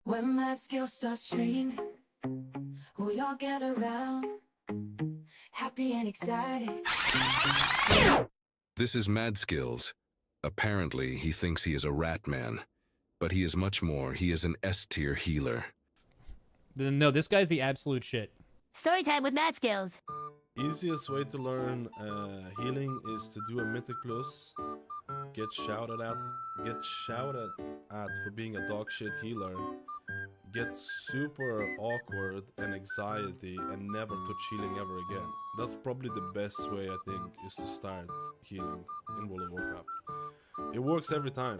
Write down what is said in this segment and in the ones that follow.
When that skill starts streaming, we all get around, happy and excited. This is Mad Skills. Apparently, he thinks he is a rat man, but he is much more. He is an S-tier healer. No, this guy's the absolute shit. Storytime with Mad Skills. Easiest way to learn healing is to do a Mythic Plus. Get shouted at for being a dog shit healer. Get super awkward and anxiety and never touch healing ever again. That's probably the best way, I think, is to start healing in World of Warcraft. It works every time.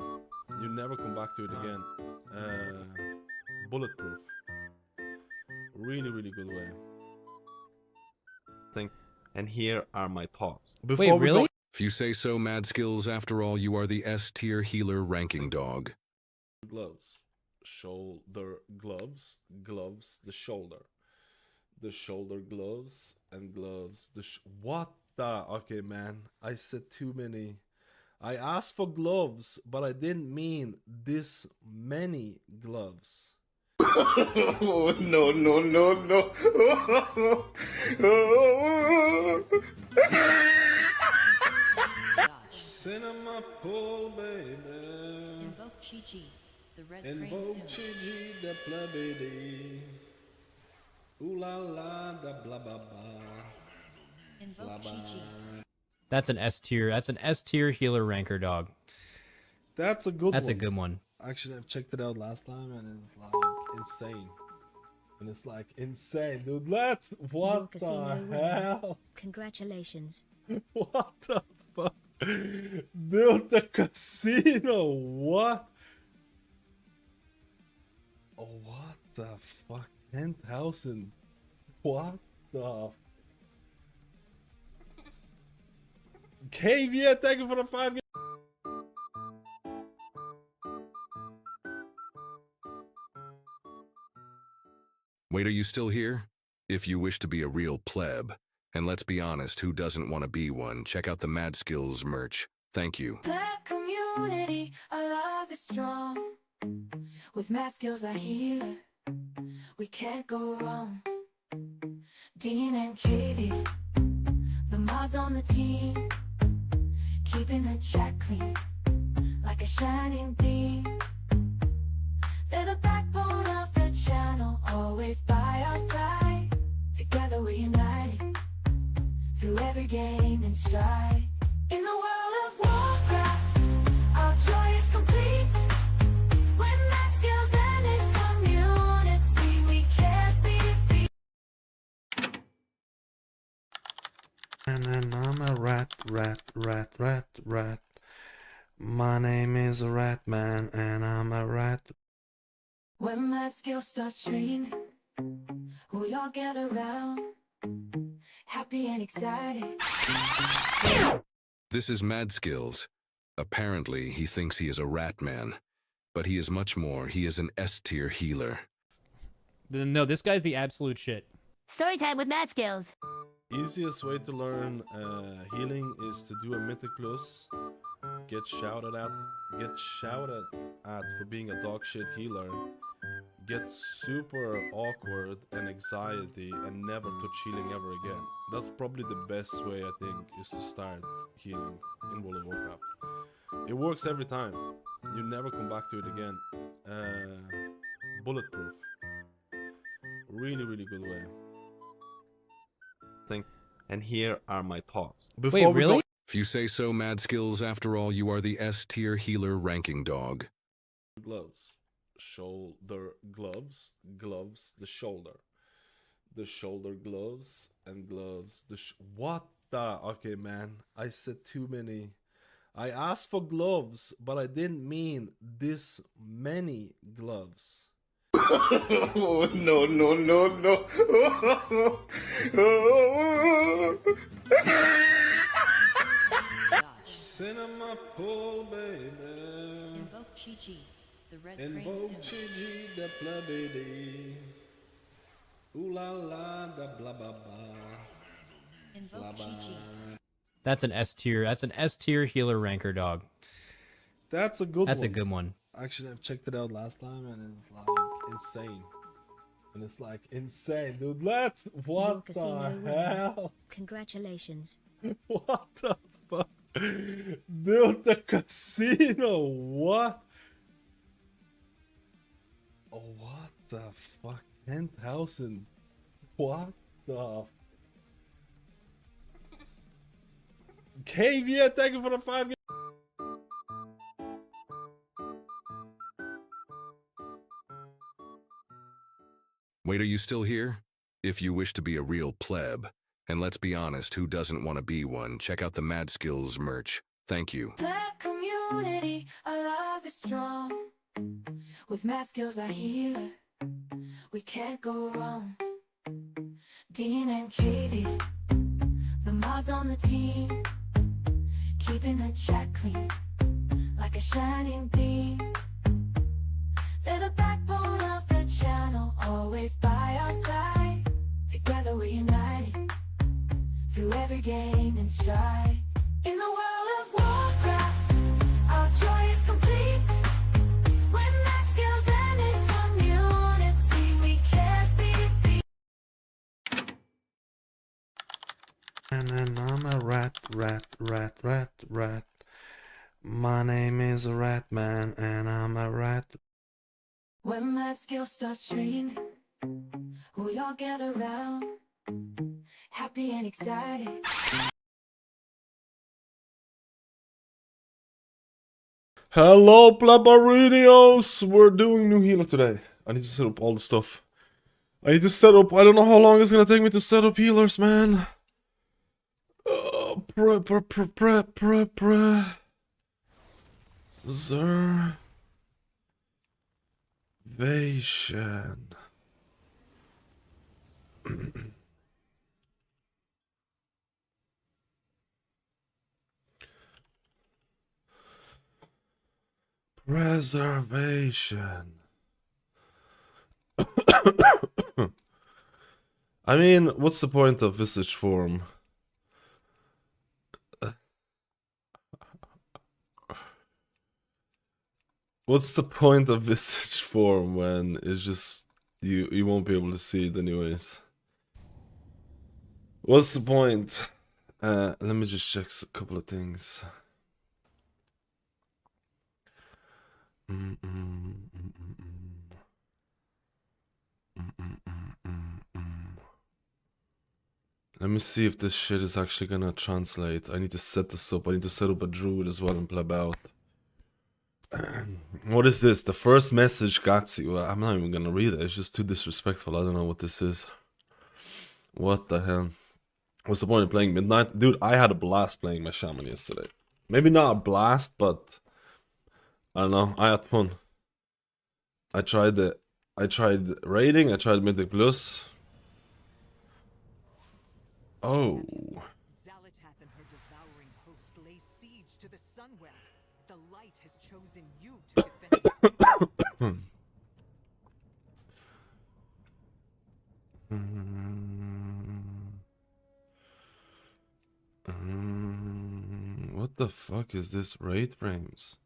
You never come back to it again. Bulletproof. Really, really good way. And here are my thoughts. Wait, really? If you say so, Mad Skills, after all, you are the S-tier healer ranking dog. Gloves. Shoulder gloves. Gloves. The shoulder gloves. And gloves. What the? Okay, man. I said too many. I asked for gloves, but I didn't mean this many gloves. Oh, no. Cinema pool, baby. Invoke Chi-Chi, the red Invoke crane Chi-Chi, the plebedy. Ooh la la, the blah blah blah. Invoke Chi-Chi. That's an S tier. That's an S tier healer ranker dog. That's a good That's one. a good one. Actually, I've checked it out last time and it's like insane. And it's like insane, dude. What the hell? Congratulations. What the fuck? Dude, the casino, what? Oh, what the fuck? 10,000. What the? KV, thank you for the 5. Wait, are you still here? If you wish to be a real pleb, and let's be honest, who doesn't want to be one, check out the Mad Skills merch. Thank you. Black community, our love is strong. With Mad Skills, our healer, we can't go wrong. Dean and Katie, the mods on the team, keeping the chat clean, like a shining beam. They're the backbone of the channel, always by our side. Together we're united, through every game and stride. In the World of Warcraft, our joy is complete. With Mad Skills and his community, we can't be beat. And I'm a rat. My name is a rat man, and I'm a rat. When Mad Skills starts streaming, we all get around, happy and excited. This is Mad Skills. Apparently, he thinks he is a rat man, but he is much more. He is an S-tier healer. No, this guy's the absolute shit. Storytime with Mad Skills. Easiest way to learn healing is to do a Mythic Plus. Get shouted at for being a dog shit healer. Get super awkward and anxiety and never touch healing ever again. That's probably the best way, I think, is to start healing in World of Warcraft. It works every time. You never come back to it again. Bulletproof. Really, really good way. And here are my thoughts. Wait, really? If you say so, Mad Skills, after all, you are the S-tier healer ranking dog. Gloves. Shoulder gloves. Gloves. The shoulder gloves. And gloves. What the? Okay, man. I said too many. I asked for gloves, but I didn't mean this many gloves. Oh, no. Cinema pool, baby. Invoke Chi-Chi, the red Invoke crane Chi-Chi, the plebedy. Ooh la la, the blah blah blah. Invoke Chi-Chi. That's an S tier. That's an S tier healer ranker dog. That's a good one. That's a good one. Actually, I've checked it out last time, and it's like insane. And it's like insane, dude. Let's. Your What casino the wins. hell? Congratulations. What the fuck? Dude, the casino. What? Oh, what the fuck? 10,000. What the? KV, thank you for the 5. Wait, are you still here? If you wish to be a real pleb, and let's be honest, who doesn't want to be one, check out the Mad Skills merch. Thank you. Black community, our love is strong. With math skills, our healer, we can't go wrong. Dean and Katie, the mods on the team, keeping the chat clean, like a shining beam. They're the backbone of the channel, always by our side. Together we're united, through every game and stride. In the world of Warcraft, our joy is complete. When Max skills and his community, we can't be beat. And I'm a rat. My name is a rat man, and I'm a rat. When that skill starts streaming, we all gather around, happy and excited. Hello, plebarinos! We're doing new healer today. I need to set up all the stuff. I need to set up. I don't know how long it's gonna take me to set up healers, man. Preservation. Preservation. I mean, what's the point of visage form? What's the point of visage form when it's just you won't be able to see it anyways? What's the point? Let me just check a couple of things. Let me see if this shit is actually gonna translate. I need to set this up. I need to set up a druid as well and pleb out. What is this? The first message, Gatsy. Well, I'm not even gonna read it. It's just too disrespectful. I don't know what this is. What the hell? What's the point of playing Midnight? Dude, I had a blast playing my Shaman yesterday. Maybe not a blast, but I don't know. I had fun. I tried raiding. I tried Mythic Plus. Oh. Zalatath and her devouring host lay siege to the Sunwell. The light has chosen you to defend it. What the fuck is this? Raid frames?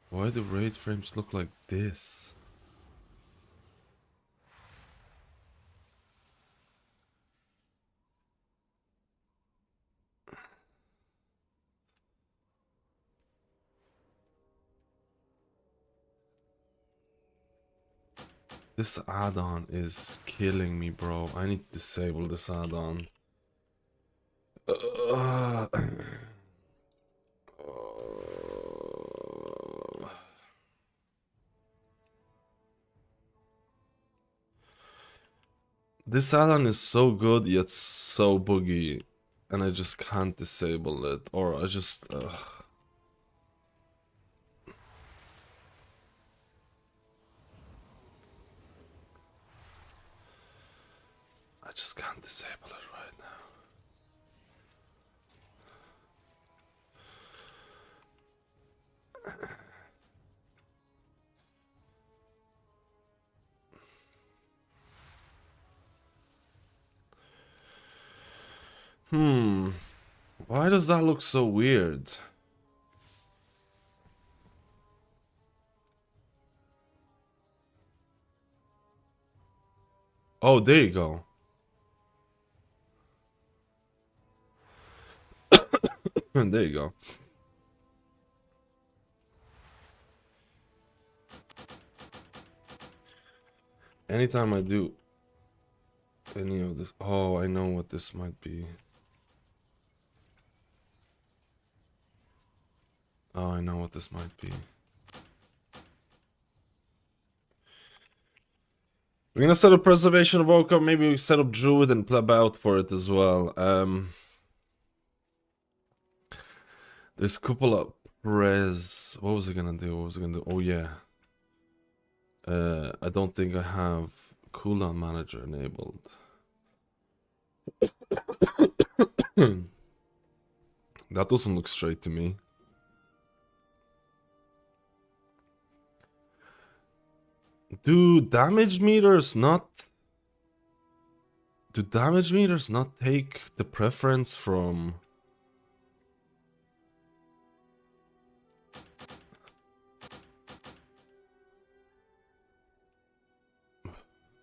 Why do raid frames look like this? This add-on is killing me, bro. I need to disable this add-on. This add-on is so good, yet so buggy. And I just can't disable it. Or I just... I just can't disable it right now. Why does that look so weird? Oh, there you go. There you go. Anytime I do any of this... Oh, I know what this might be. Oh, I know what this might be. We're gonna set up Preservation of Evoker. Maybe we set up Druid and pleb out for it as well. There's a couple of what was I gonna do? Oh yeah. I don't think I have cooldown manager enabled. That doesn't look straight to me. Do damage meters not take the preference from...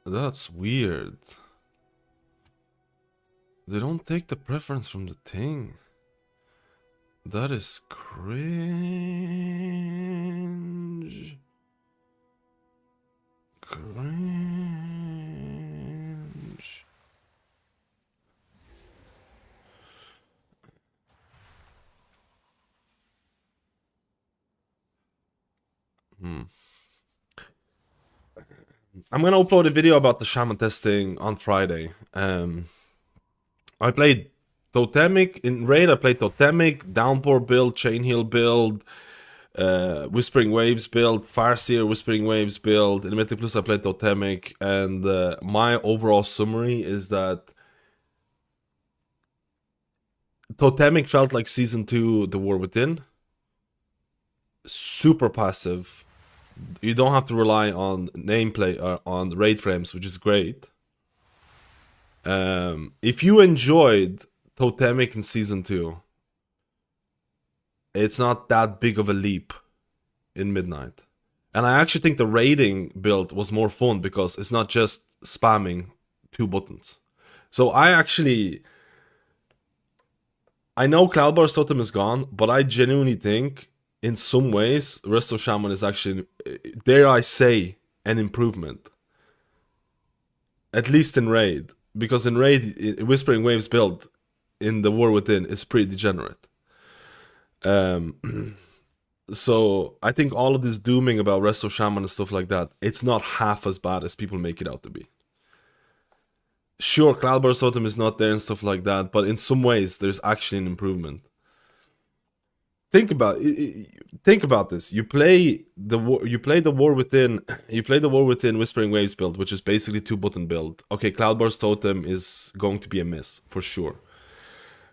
That's weird. They don't take the preference from the thing. That is cringe. Cringe. I'm gonna upload a video about the shaman testing on Friday. I played Totemic in Raid. I played Totemic, Downpour build, Chain Heal build, Whispering Waves build, Farseer Whispering Waves build. In Mythic Plus I played Totemic, and my overall summary is that Totemic felt like Season 2 The War Within. Super passive. You don't have to rely on nameplay or on raid frames, which is great. If you enjoyed Totemic in Season 2, it's not that big of a leap in Midnight. And I actually think the raiding build was more fun because it's not just spamming 2 buttons. So I know Cloudburst Totem is gone, but I genuinely think in some ways Resto Shaman is actually, dare I say, an improvement. At least in Raid. Because in Raid, Whispering Waves build in the War Within is pretty degenerate. So I think all of this dooming about Resto Shaman and stuff like that, it's not half as bad as people make it out to be. Sure, Cloudburst Totem is not there and stuff like that, but in some ways there's actually an improvement. Think about this. You play the War Within Whispering Waves build, which is basically 2-button build. Okay, Cloudburst Totem is going to be a miss for sure.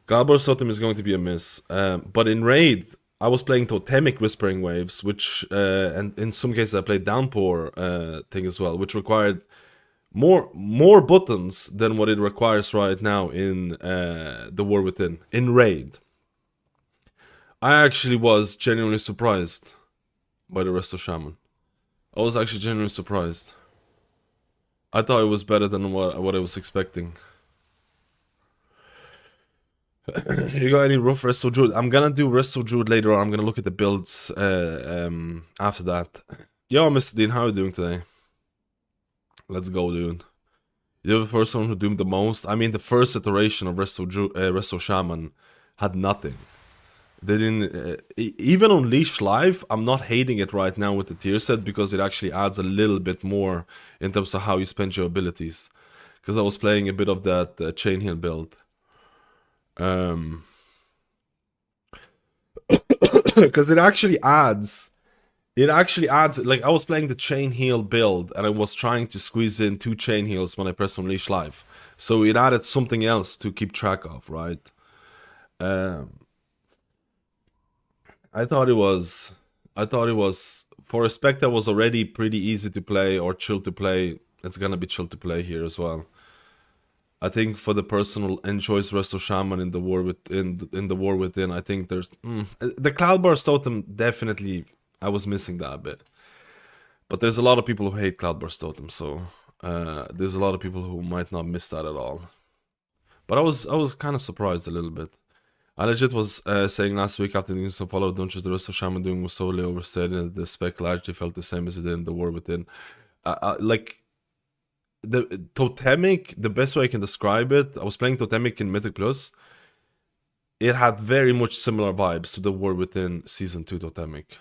Cloudburst Totem is going to be a miss. But in Raid, I was playing Totemic Whispering Waves, which and in some cases I played Downpour thing as well, which required more buttons than what it requires right now in the War Within. In Raid, I actually was genuinely surprised by the Resto Shaman. I was actually genuinely surprised. I thought it was better than what I was expecting. You got any rough Resto Druid? I'm gonna do Resto Druid later on. I'm gonna look at the builds after that. Yo, Mr. Dean, how are you doing today? Let's go, dude. You're the first one who doomed the most. I mean, the first iteration of Resto Shaman had nothing. They didn't... even on Leash Live, I'm not hating it right now with the tier set because it actually adds a little bit more in terms of how you spend your abilities. Because I was playing a bit of that Chain Heal build. Because it actually adds... like, I was playing the Chain Heal build and I was trying to squeeze in 2 Chain Heals when I pressed on Leash Live. So it added something else to keep track of, right? I thought it was, for a spec that was already pretty easy to play or chill to play, it's gonna be chill to play here as well. I think for the personal enjoys Resto Shaman in the War Within, I think there's the Cloudburst Totem definitely, I was missing that a bit. But there's a lot of people who hate Cloudburst Totem, so There's a lot of people who might not miss that at all. But I was kind of surprised a little bit. I legit was saying last week after doing some follow-up dungeons, the Resto Shaman doing was solely overstated, and the spec largely felt the same as it did in the War Within. Like the Totemic, the best way I can describe it, I was playing Totemic in Mythic Plus. It had very much similar vibes to the War Within Season 2 Totemic.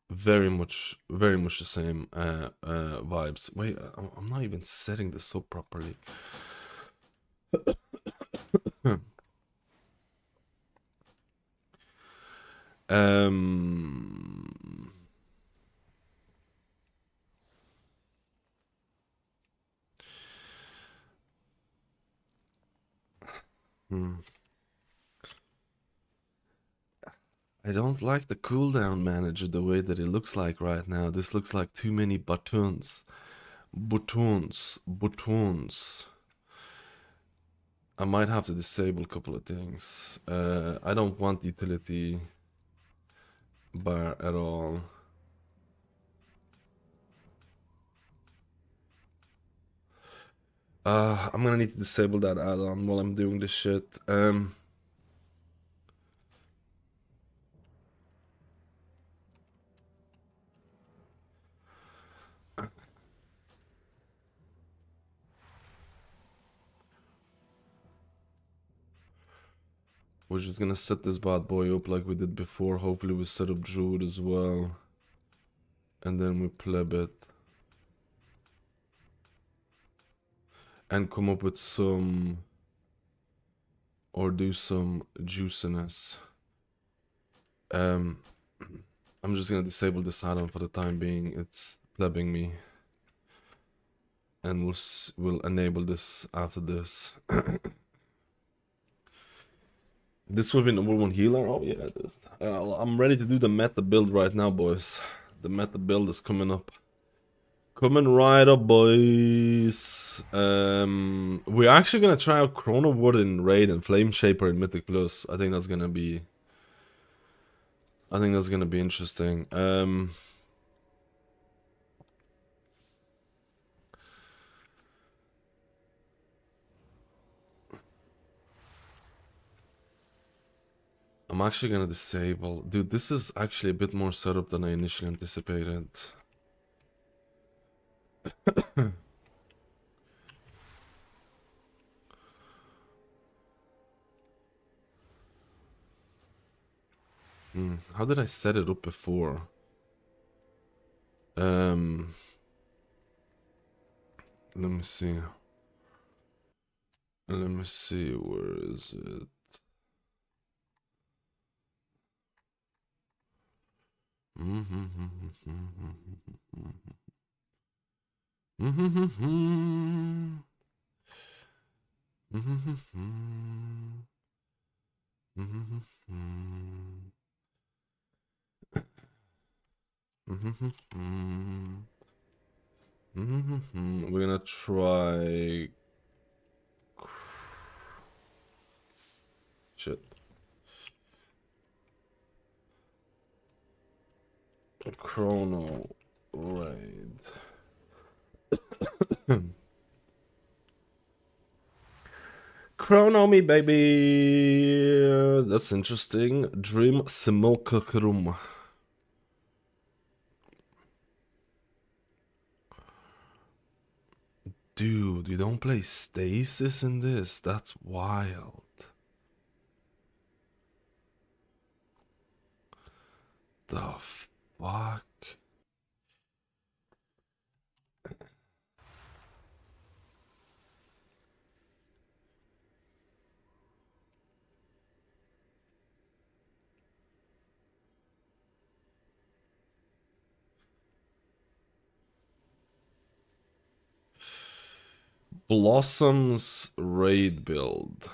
Very much the same vibes. Wait, I'm not even setting this up properly. I don't like the cooldown manager the way that it looks like right now. This looks like too many buttons. Buttons. I might have to disable a couple of things. I don't want utility bar at all. I'm gonna need to disable that add-on while I'm doing this shit. We're just gonna set this bad boy up like we did before. Hopefully we set up Druid as well. And then we pleb it. And come up with some... or do some juiciness. I'm just gonna disable this add-on for the time being. It's plebbing me. And we'll enable this after this. This will be number 1 healer. Oh yeah, I'm ready to do the meta build right now, boys. The meta build is coming up. Coming right up, boys. We're actually gonna try out Chrono Warden Raid and Flame Shaper in Mythic Plus. I think that's gonna be interesting. I'm actually gonna disable... Dude, this is actually a bit more setup than I initially anticipated. How did I set it up before? Let me see. Where is it? We're gonna try... Shit. Chrono Raid. Chrono me, baby. That's interesting. Dream Simulacrum. Dude, you don't play Stasis in this? That's wild. The fuck? Blossom's raid build.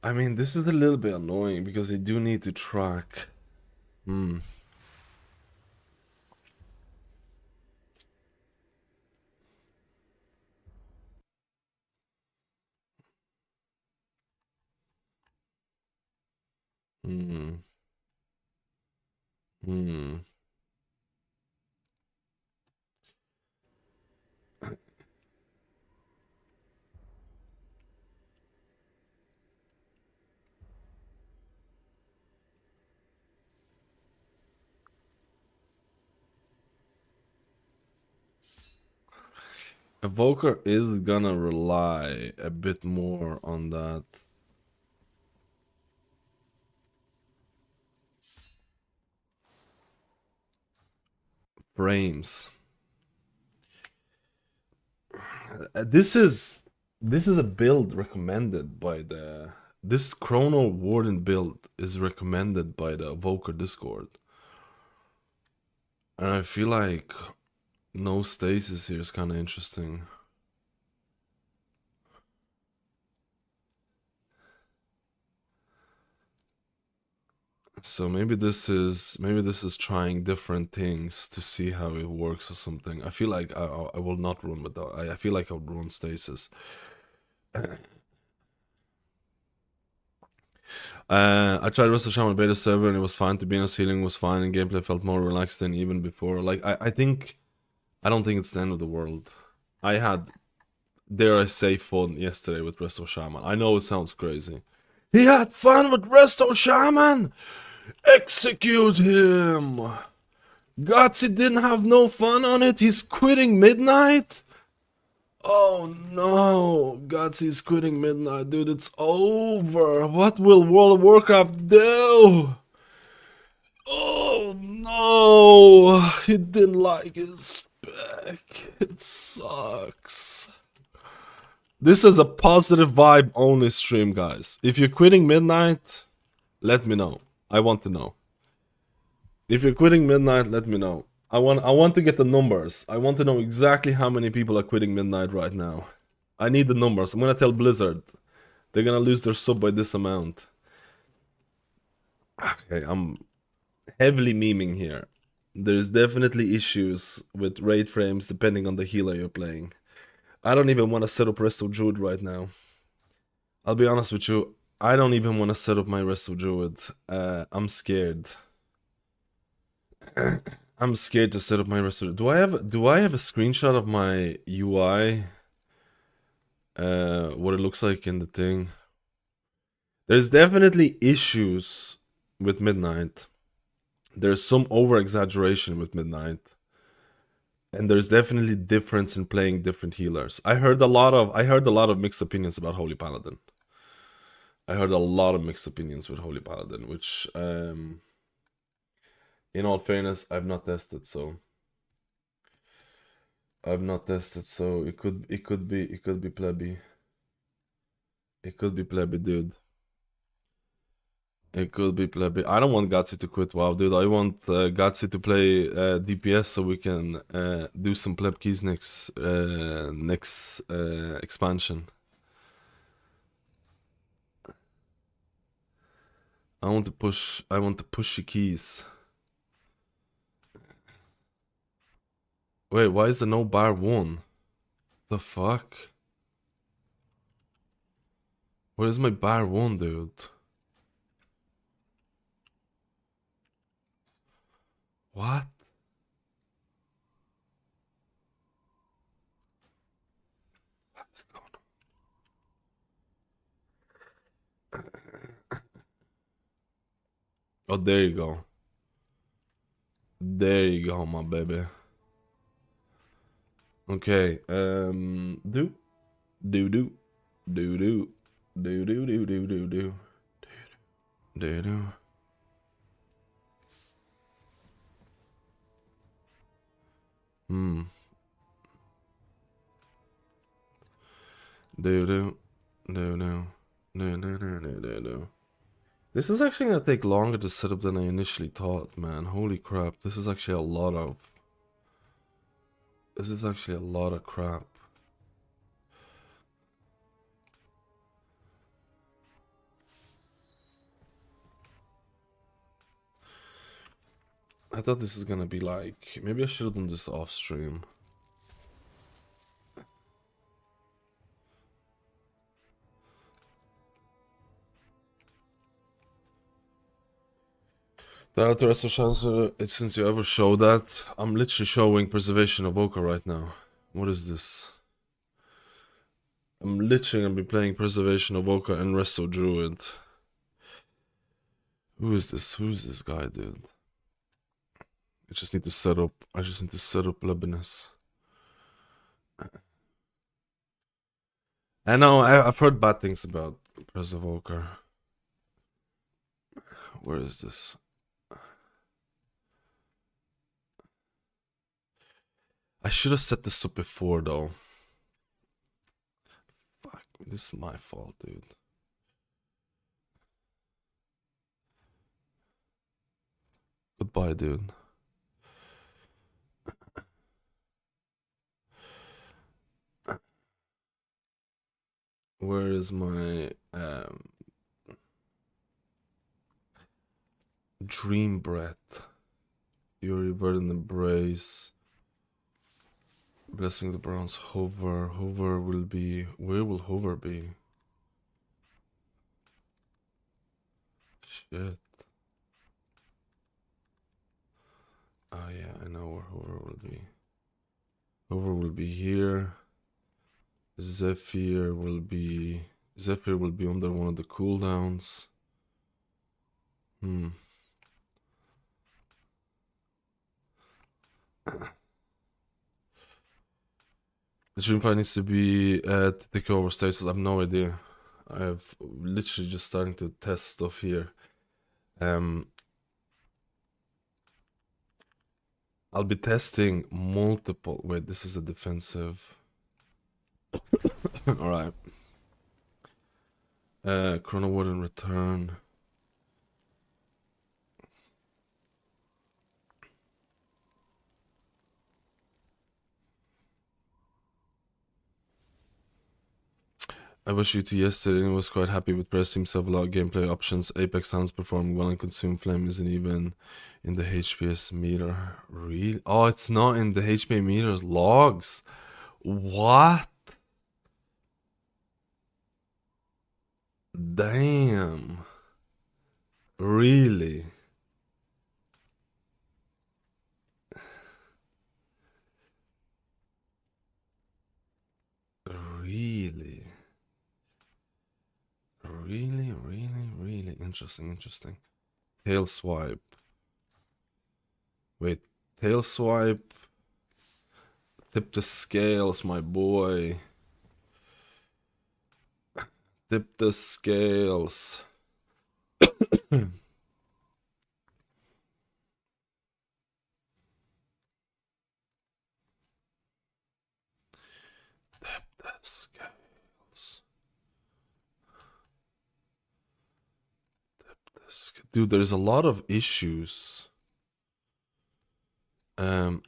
I mean, this is a little bit annoying because they do need to track. Hmm. Hmm. Evoker is gonna rely a bit more on that. Frames. This is a build recommended by the this Chrono Warden build is recommended by the Evoker Discord. And I feel like no stasis here is kind of interesting. So maybe this is trying different things to see how it works or something. I feel like I will not run with that. I feel like I'll run stasis. I tried Resto Shaman beta server and it was fine. To be honest, healing was fine and gameplay felt more relaxed than even before. Like I don't think it's the end of the world. I had, dare I say, fun yesterday with Resto Shaman. I know it sounds crazy. He had fun with Resto Shaman! Execute him! Gutsy didn't have no fun on it. He's quitting midnight? Oh no, Gotsy's quitting midnight, dude. It's over. What will World of Warcraft do? Oh no, he didn't like his spec. It sucks. This is a positive vibe only stream, guys. If you're quitting midnight, let me know. I want to know. If you're quitting midnight, let me know. I want to get the numbers. I want to know exactly how many people are quitting midnight right now. I need the numbers. I'm gonna tell Blizzard. They're gonna lose their sub by this amount. Okay, I'm heavily memeing here. There's definitely issues with raid frames depending on the healer you're playing. I don't even want to set up Resto Druid right now. I'll be honest with you. I don't even want to set up my Resto Druid. I'm scared. I'm scared to set up my Resto. Do I have a screenshot of my UI? What it looks like in the thing. There's definitely issues with Midnight. There's some over exaggeration with Midnight. And there's definitely difference in playing different healers. I heard a lot of mixed opinions about Holy Paladin. I heard a lot of mixed opinions with Holy Paladin, which in all fairness, I've not tested, so it could be plebby. It could be plebby, dude. It could be plebby. I don't want Gatsy to quit WoW, dude. I want Gatsy to play DPS so we can do some pleb keys next expansion. I want to push the keys. Wait, why is there no bar 1? The fuck? Where's my bar 1, dude? What? What's going on? Oh, there you go. There you go, my baby. Okay, do. Hmm. This is actually gonna take longer to set up than I initially thought, man. Holy crap, this is actually a lot of... This is actually a lot of crap. I thought this is gonna be like... Maybe I should have done this off stream. The Resto Shaman, since you ever show that, I'm literally showing Preservation of Evoker right now. What is this? I'm literally gonna be playing Preservation of Evoker and Resto Druid. Who is this? Who's this guy, dude? I just need to set up Lebanese. I know, I've heard bad things about Pres Evoker. Where is this? I should have set this up before, though. Fuck, this is my fault, dude. Goodbye, dude. Where is my Dream Breath? Fury, Burden, Embrace. Blessing the Bronze, Hover. Hover will be... Where will Hover be? Shit. Oh yeah, I know where Hover will be. Hover will be here. Zephyr will be under one of the cooldowns. The Dream Plan needs to be to take over stasis. I have no idea. I've literally just starting to test stuff here. I'll be testing multiple. Wait, this is a defensive. All right. Chrono Warden return. I wish you to yesterday and was quite happy with Press seems to have a lot of gameplay options. Apex sounds performing well and Consume Flame isn't even in the HPS meter. Really? Oh, it's not in the HP meters logs. What? Damn. Really? Really? Really interesting. Tail swipe. Wait, tail swipe. Tip the scales, my boy. Tip the scales. Tip the scales. Dude, there's a lot of issues.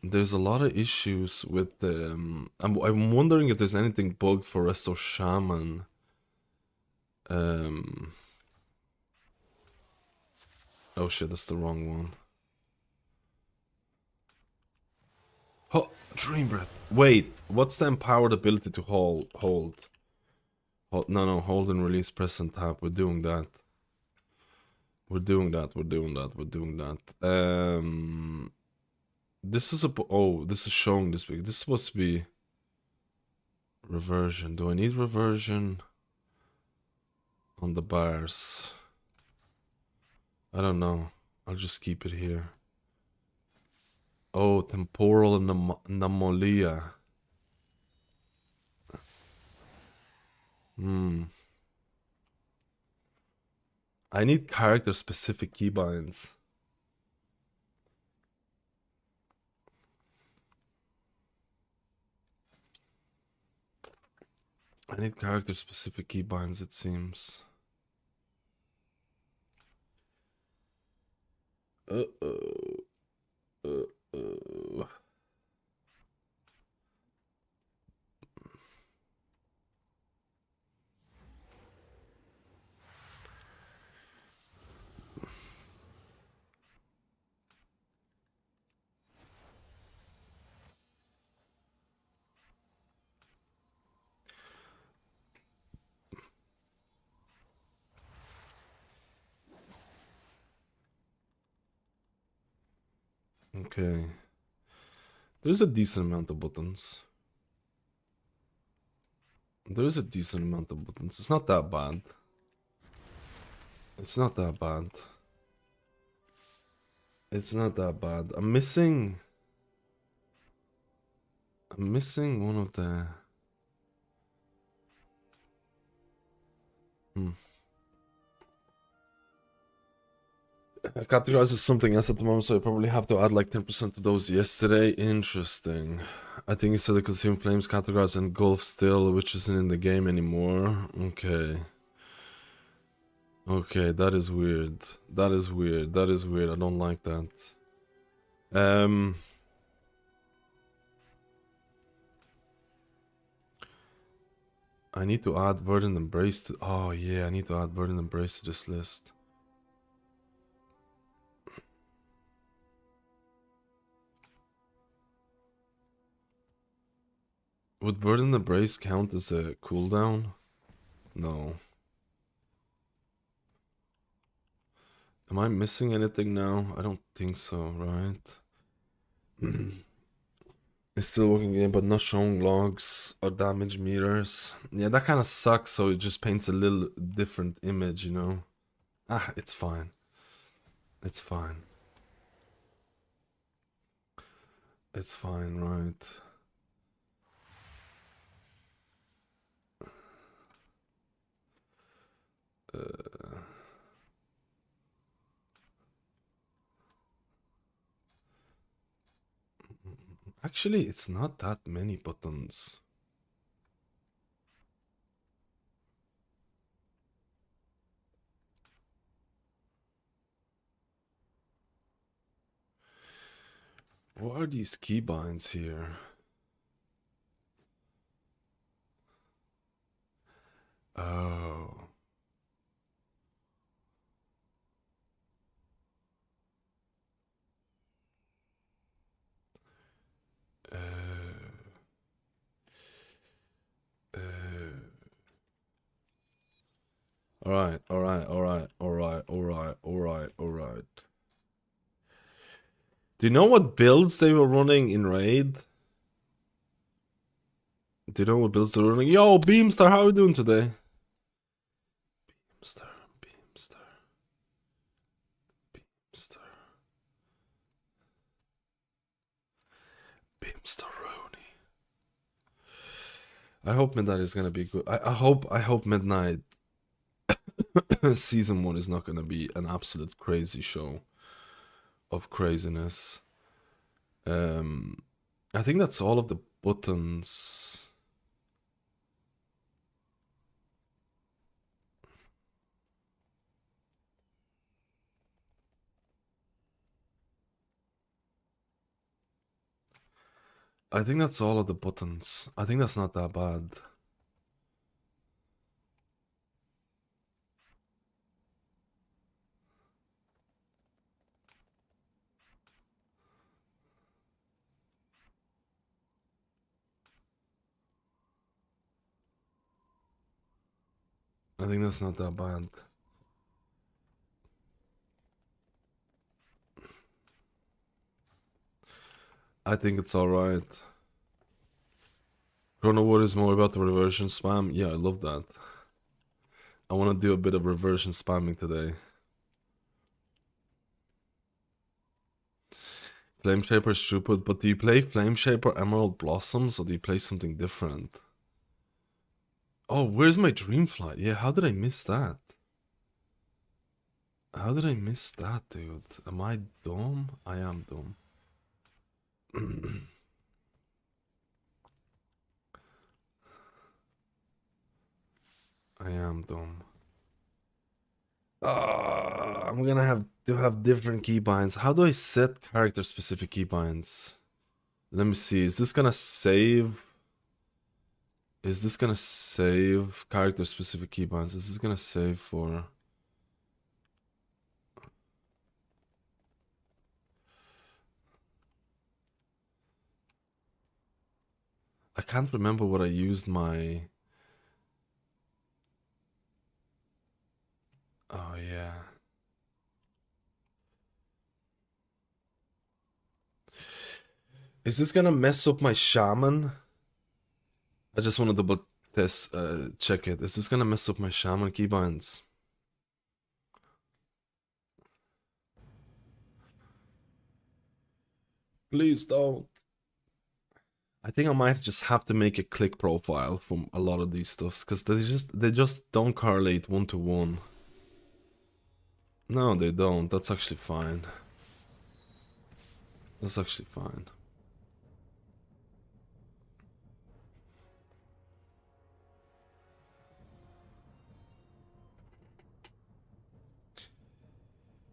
There's a lot of issues with the. I'm wondering if there's anything bugged for Resto Shaman. Oh shit, that's the wrong one. Oh, Dream Breath. Wait, what's the empowered ability to hold? No, hold and release, press and tap. We're doing that. We're doing that. This is this is showing this big. This is supposed to be reversion. Do I need reversion on the bars? I don't know. I'll just keep it here. Oh, temporal anomalia. I need character specific keybinds. I need character specific keybinds, it seems. Uh-oh. Okay. There's a decent amount of buttons. There's a decent amount of buttons. It's not that bad. It's not that bad. It's not that bad. I'm missing one of the... Categorizes something else at the moment, so I probably have to add like 10% of those yesterday. Interesting. I think you said the consume flames categorize engulf still, which isn't in the game anymore. Okay. Okay, that is weird. That is weird. That is weird. I don't like that. I need to add Verdant Embrace to... Oh yeah, I need to add Verdant Embrace to this list. Would Verdant Embrace count as a cooldown? No. Am I missing anything now? I don't think so, right? It's still working game, but not showing logs or damage meters. Yeah, that kind of sucks, so it just paints a little different image, you know? Ah, it's fine. It's fine. It's fine, right? Actually, it's not that many buttons. What are these keybinds here? Oh. Uh. Alright, alright, alright, alright, alright, alright, alright. Do you know what builds they were running in Raid? Do you know what builds they're running? Yo, Beamstar, how are you doing today? Beamstar, Beamstar, Beamstar. Beamstar Rooney. I hope Midnight is gonna be good. I hope Midnight Season 1 is not gonna be an absolute crazy show of craziness. I think that's all of the buttons. I think that's all of the buttons. I think that's not that bad. I think that's not that bad. I think it's alright. Chrono Warden is more about the reversion spam. Yeah, I love that. I want to do a bit of reversion spamming today. Flameshaper is stupid, but do you play Flameshaper Emerald Blossoms or do you play something different? Oh, where's my dream flight? Yeah, how did I miss that? How did I miss that, dude? Am I dumb? I am dumb. I am dumb. I'm gonna have to have different keybinds. How do I set character specific keybinds? Let me see. Is this gonna save? Is this gonna save character specific keybinds? Is this gonna save for? I can't remember what I used my... Oh, yeah. Is this gonna mess up my shaman? I just want to double test, check it. Is this gonna mess up my shaman keybinds? Please don't. I think I might just have to make a click profile from a lot of these stuffs because they just don't correlate 1-to-1. No, they don't. That's actually fine. That's actually fine.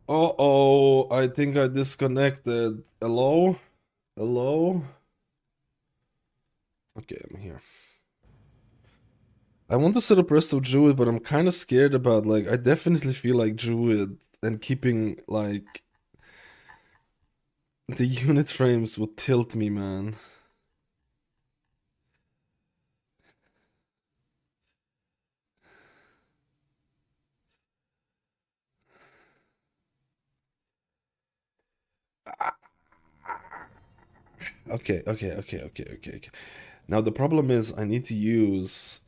Uh-oh, I think I disconnected. Hello? Hello? Okay, I'm here. I want to set up Resto Druid, but I'm kind of scared about, like, I definitely feel like Druid and keeping, like, the unit frames would tilt me, man. Okay. Now the problem is I need to use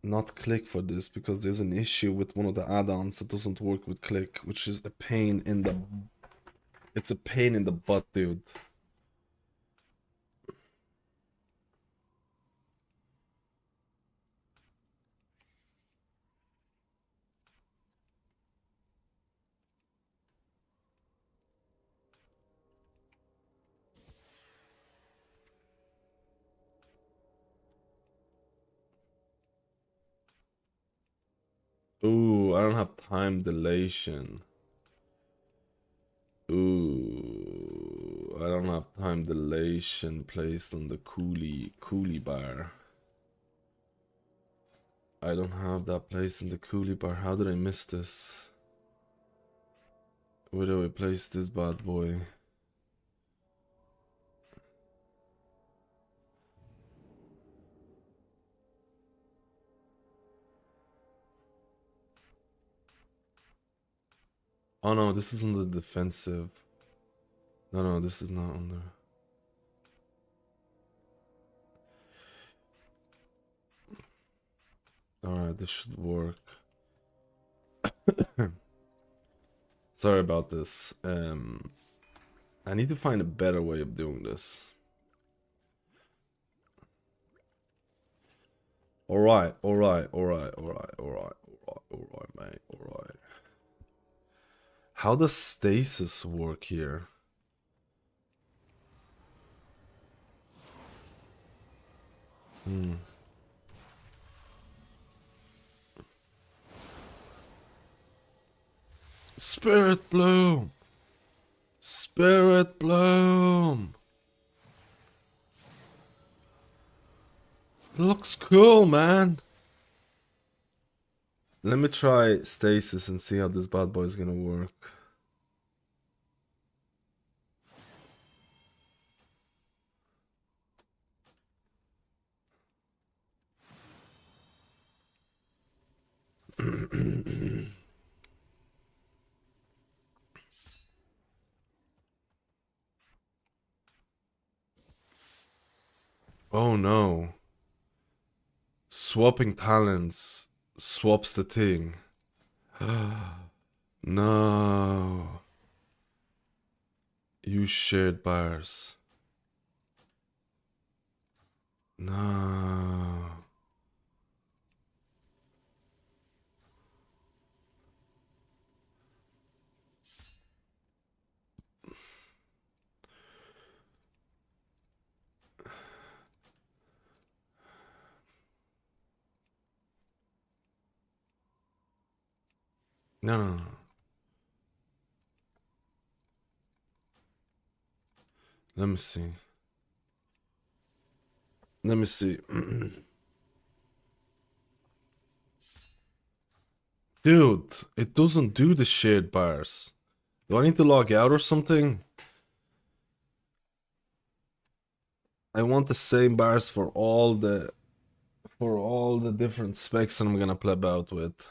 not click for this because there's an issue with one of the add-ons that doesn't work with click, which is a pain in the... It's a pain in the butt, dude. Ooh, I don't have time dilation. Ooh, I don't have time dilation placed on the coolie bar. I don't have that placed in the coolie bar. How did I miss this? Where do I place this bad boy? Oh no, this is on the defensive. No, this is not on the... Alright, this should work. Sorry about this. I need to find a better way of doing this. Alright, mate, alright. How does stasis work here? Spirit Bloom! Spirit Bloom! Looks cool, man! Let me try stasis and see how this bad boy is gonna work. Oh no. Swapping talents swaps the thing. No. Use shared bars. No. No. Let me see. Let me see. Dude, it doesn't do the shared bars. Do I need to log out or something? I want the same bars for all the different specs that I'm gonna play about with.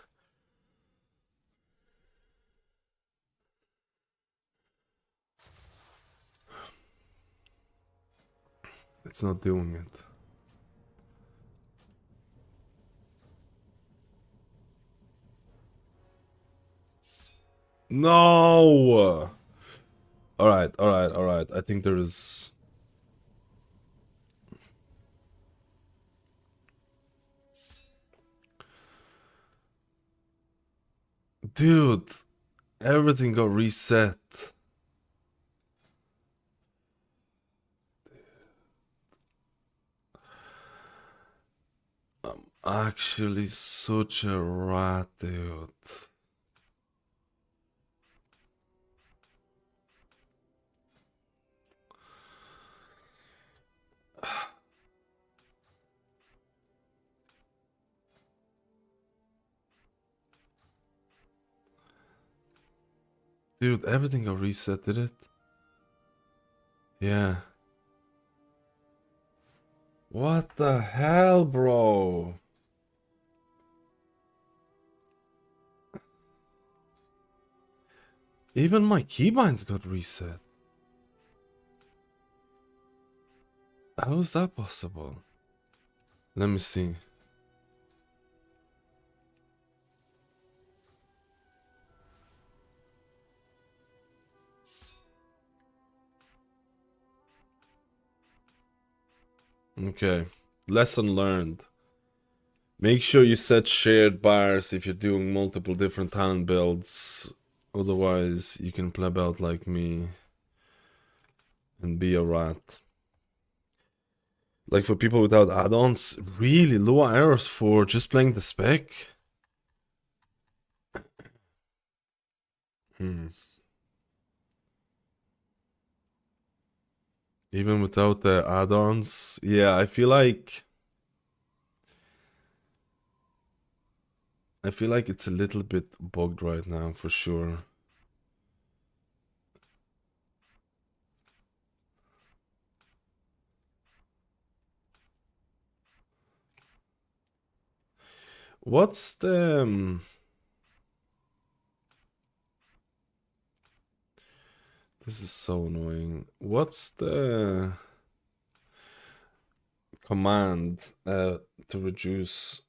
It's not doing it. No! Alright, alright, alright. I think there is... Dude, everything got reset. I'm actually such a rat, dude. Dude, everything got reset, did it? Yeah. What the hell, bro? Even my keybinds got reset. How is that possible? Let me see. Okay. Lesson learned. Make sure you set shared bars if you're doing multiple different talent builds. Otherwise, you can pleb out like me and be a rat. Like for people without add-ons, really low errors for just playing the spec. Even without the add-ons, yeah, I feel like it's a little bit bugged right now for sure. What's the this is so annoying. What's the command to reduce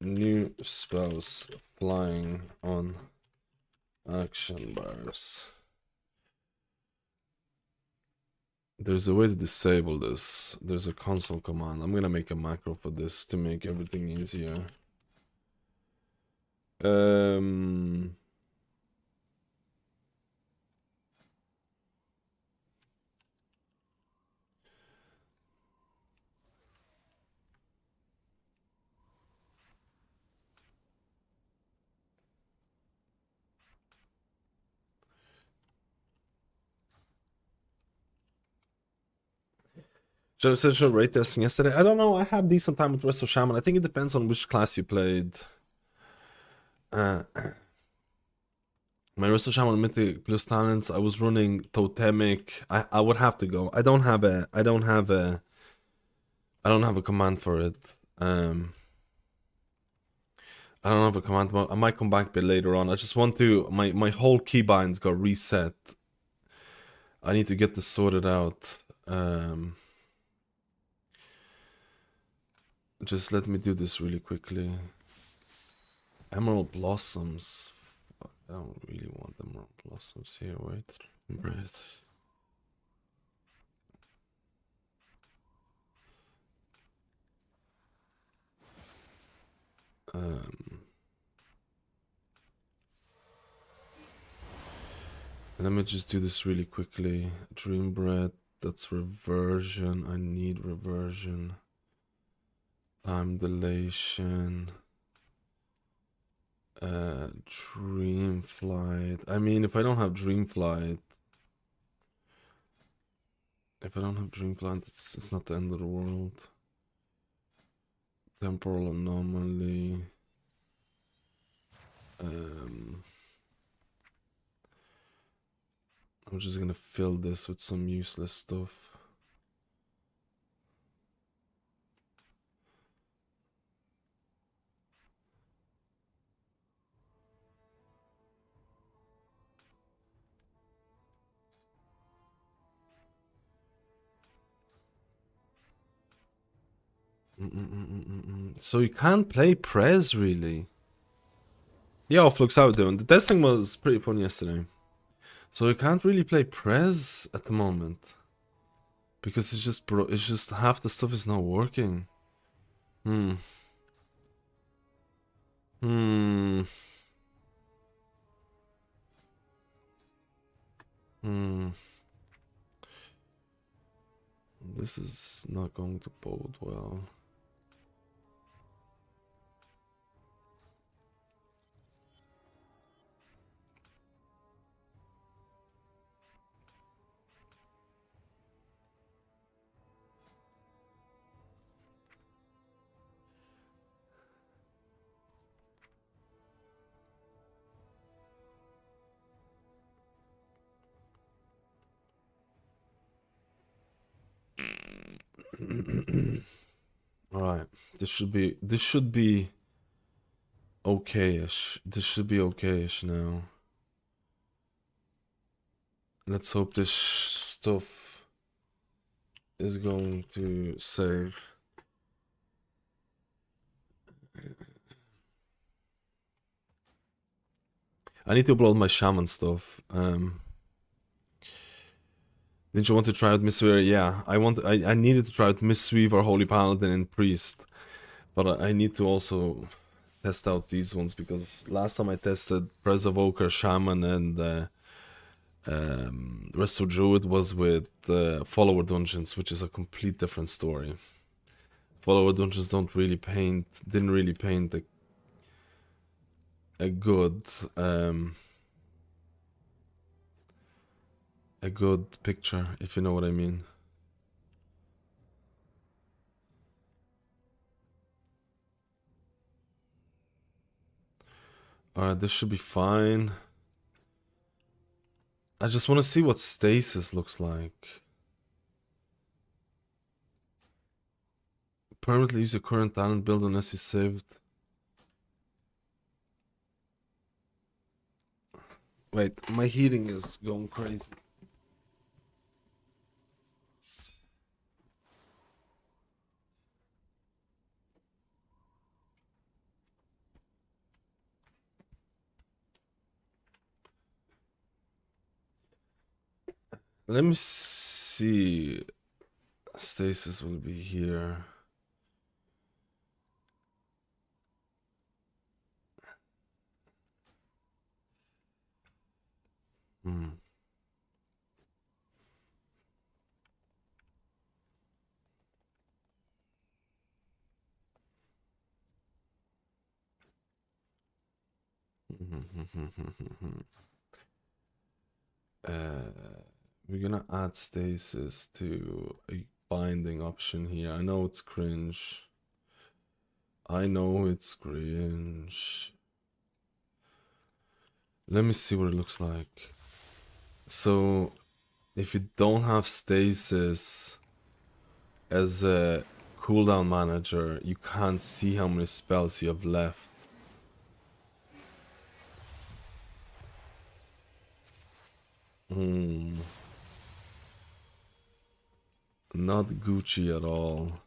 new spells flying on action bars? There's a way to disable this. There's a console command. I'm gonna make a macro for this to make everything easier. Essential rate testing yesterday. I don't know. I had decent time with Resto Shaman. I think it depends on which class you played. My Resto Shaman Mythic Plus talents. I was running Totemic. I would have to go. I don't have a command for it. I don't have a command. I might come back a bit later on. I just want to. My whole keybinds got reset. I need to get this sorted out. Just let me do this really quickly. Emerald Blossoms. Fuck, I don't really want Emerald Blossoms here. Wait. Breath. Let me just do this really quickly. Dream Breath. That's reversion. I need reversion. Time dilation. Dream Flight. I mean, if I don't have Dream Flight, it's not the end of the world. Temporal anomaly. I'm just gonna fill this with some useless stuff. So you can't play Prez really. Yeah, Flux, how you doing? The testing was pretty fun yesterday. So you can't really play Prez at the moment. Because it's just half the stuff is not working. Hmm. This is not going to bode well. Alright, this should be okay-ish. This should be okay-ish now. Let's hope this stuff is going to save. I need to upload my shaman stuff. Did you want to try out Mistweaver? Yeah, I needed to try out Mistweaver, Holy Paladin, and Priest. But I need to also test out these ones because last time I tested Evoker, Shaman, and Resto Druid was with follower dungeons, which is a complete different story. Follower dungeons didn't really paint a good picture, if you know what I mean. Alright, this should be fine. I just want to see what stasis looks like. Permanently use your current talent build unless you saved. Wait, my heating is going crazy. Let me see. Stasis will be here. We're gonna add stasis to a binding option here. I know it's cringe. I know it's cringe. Let me see what it looks like. So, if you don't have stasis as a cooldown manager, you can't see how many spells you have left. Not Gucci at all.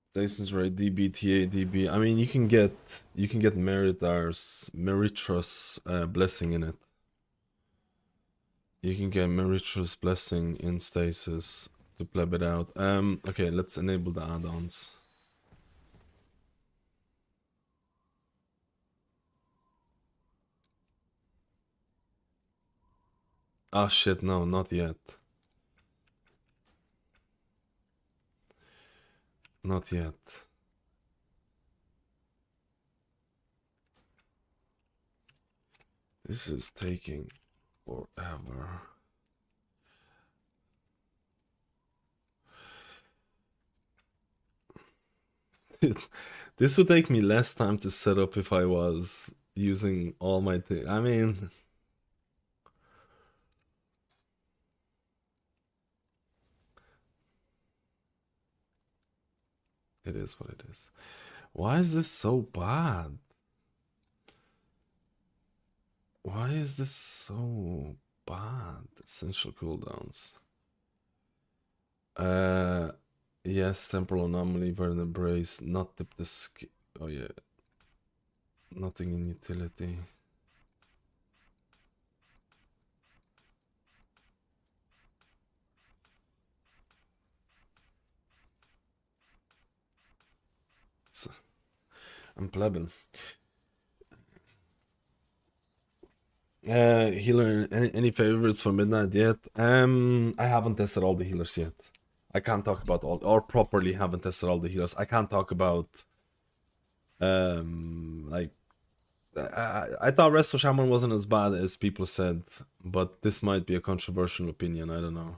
Stasis right, DB, TA, DB. I mean, you can get Meritrus blessing in it. You can get Meritrus blessing in stasis to pleb it out. Okay, let's enable the add-ons. Ah shit, no, not yet. Not yet. This is taking forever. This would take me less time to set up if I was using all my things. I mean, It is what it is. Why is this so bad? Why is this so bad? Essential cooldowns. Yes, temporal anomaly, verdant embrace, not tip the skill. Oh yeah. Nothing in utility. So, I'm plebin. Healer, any favorites for midnight yet? I haven't tested all the healers yet. I can't talk about all, or properly haven't tested all the healers. I can't talk about like I thought Resto Shaman wasn't as bad as people said, but this might be a controversial opinion. I don't know.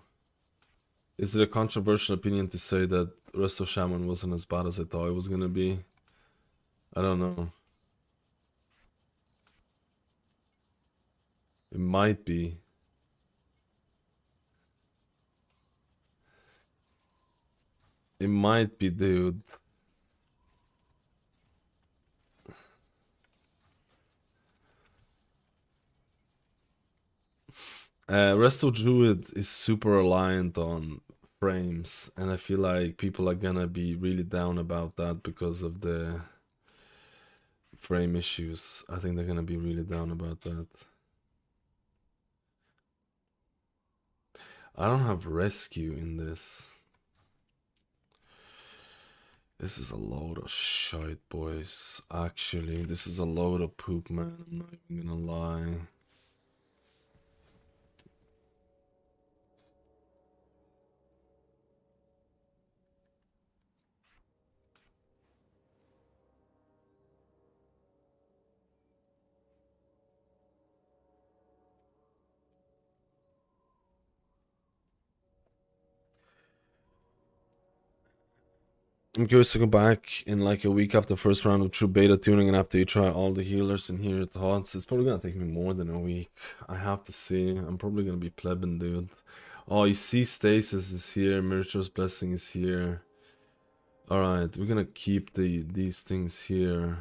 Is it a controversial opinion to say that Resto Shaman wasn't as bad as I thought it was gonna be? I don't know. It might be. It might be, dude. Resto Druid is super reliant on frames, and I feel like people are gonna be really down about that because of the frame issues. I think they're gonna be really down about that. I don't have rescue in this. This is a load of shite, boys. Actually, this is a load of poop, man. I'm not even gonna lie. I'm curious to go back in like a week after the first round of true beta tuning and after you try all the healers and hear your thoughts. It's probably gonna take me more than a week. I have to see. I'm probably gonna be plebin, dude. Oh, you see Stasis is here, Miraculous Blessing is here. Alright, we're gonna keep these things here.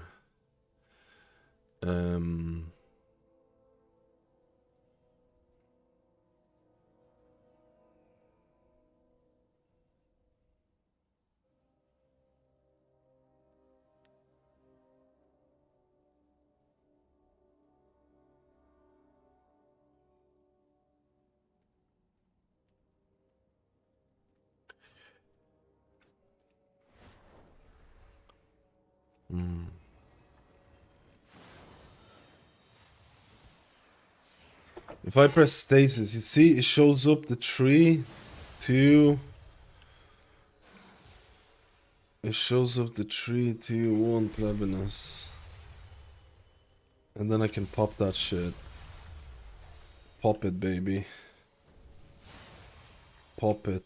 If I press stasis, you see it shows up the 3, 2. It shows up the 3, 2, 1 plebinus. And then I can pop that shit. Pop it, baby. Pop it.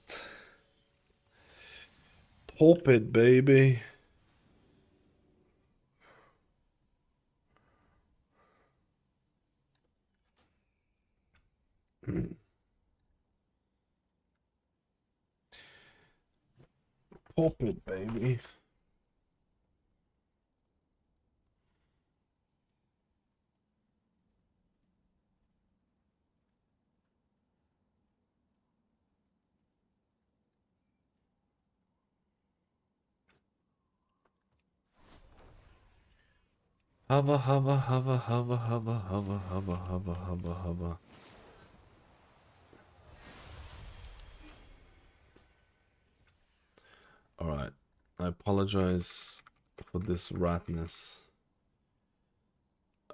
Pop it, baby. Pop it, baby. Hubba, hubba, hubba, hubba, hubba, hubba, hubba, hubba, hubba, hubba. Alright. I apologize for this ratness.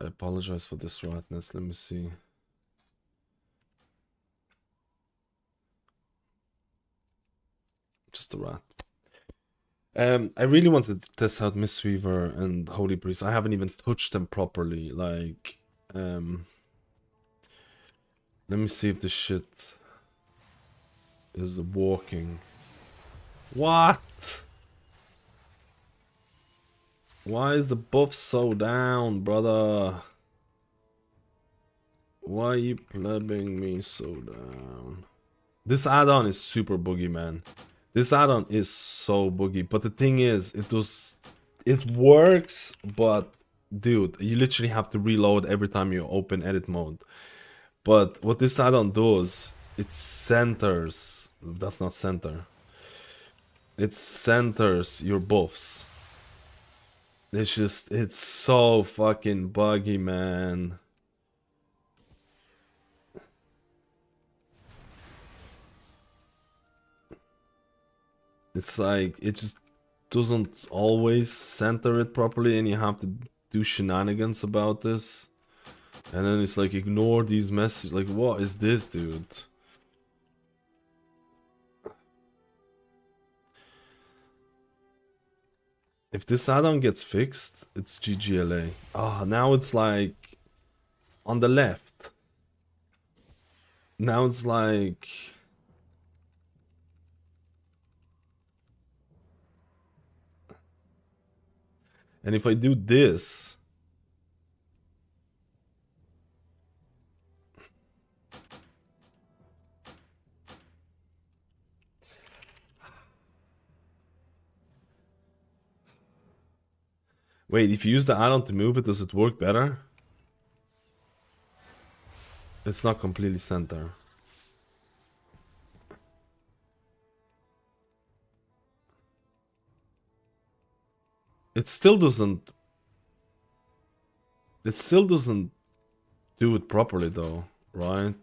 I apologize for this ratness. Let me see. Just a rat. I really wanted to test out Mistweaver and Holy Priest. I haven't even touched them properly. Like, let me see if this shit is working. What? Why is the buff so down, brother? Why are you plebbing me so down? This add-on is super boogie, man. This add-on is so buggy, but the thing is, it works, but dude, you literally have to reload every time you open edit mode. But what this add-on does, it centers. That's not center. It centers your buffs. It's so fucking buggy, man. It's like, it just doesn't always center it properly, and you have to do shenanigans about this. And then it's like, ignore these messages. Like, what is this, dude? If this add-on gets fixed, it's GGLA. Ah, now it's like on the left. Now it's like, and if I do this, wait, if you use the add-on to move it, does it work better? It's not completely center. It still doesn't. It still doesn't do it properly though, right?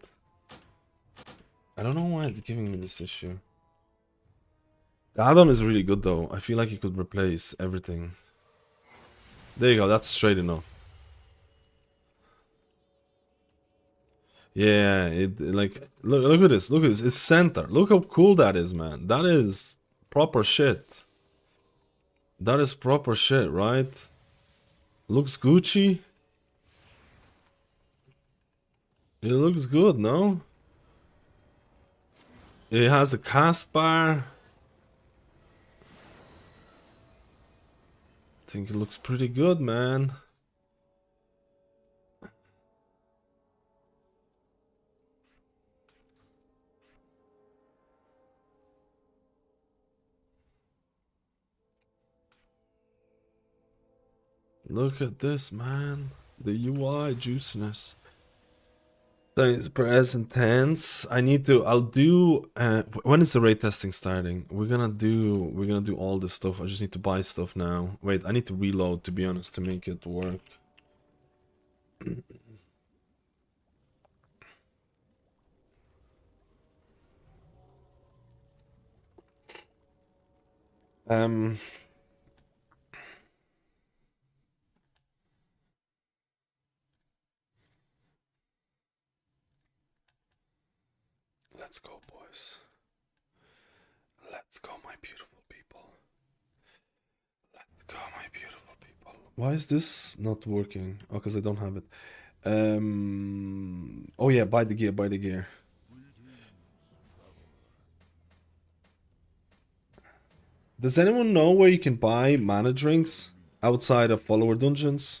I don't know why it's giving me this issue. The add-on is really good though. I feel like it could replace everything. There you go, that's straight enough. Yeah, like look at this, look at this. It's center. Look how cool that is, man. That is proper shit. That is proper shit, right? Looks Gucci. It looks good, no? It has a cast bar. I think it looks pretty good, man. Look at this, man. The UI juiciness. Thanks, present tense. I'll do, when is the rate testing starting? We're gonna do all this stuff. I just need to buy stuff now. Wait, I need to reload, to be honest, to make it work. Let's go, boys. Let's go, my beautiful people. Let's go, my beautiful people. Why is this not working? Oh, because I don't have it. Oh yeah, buy the gear, buy the gear. Does anyone know where you can buy mana drinks outside of follower dungeons?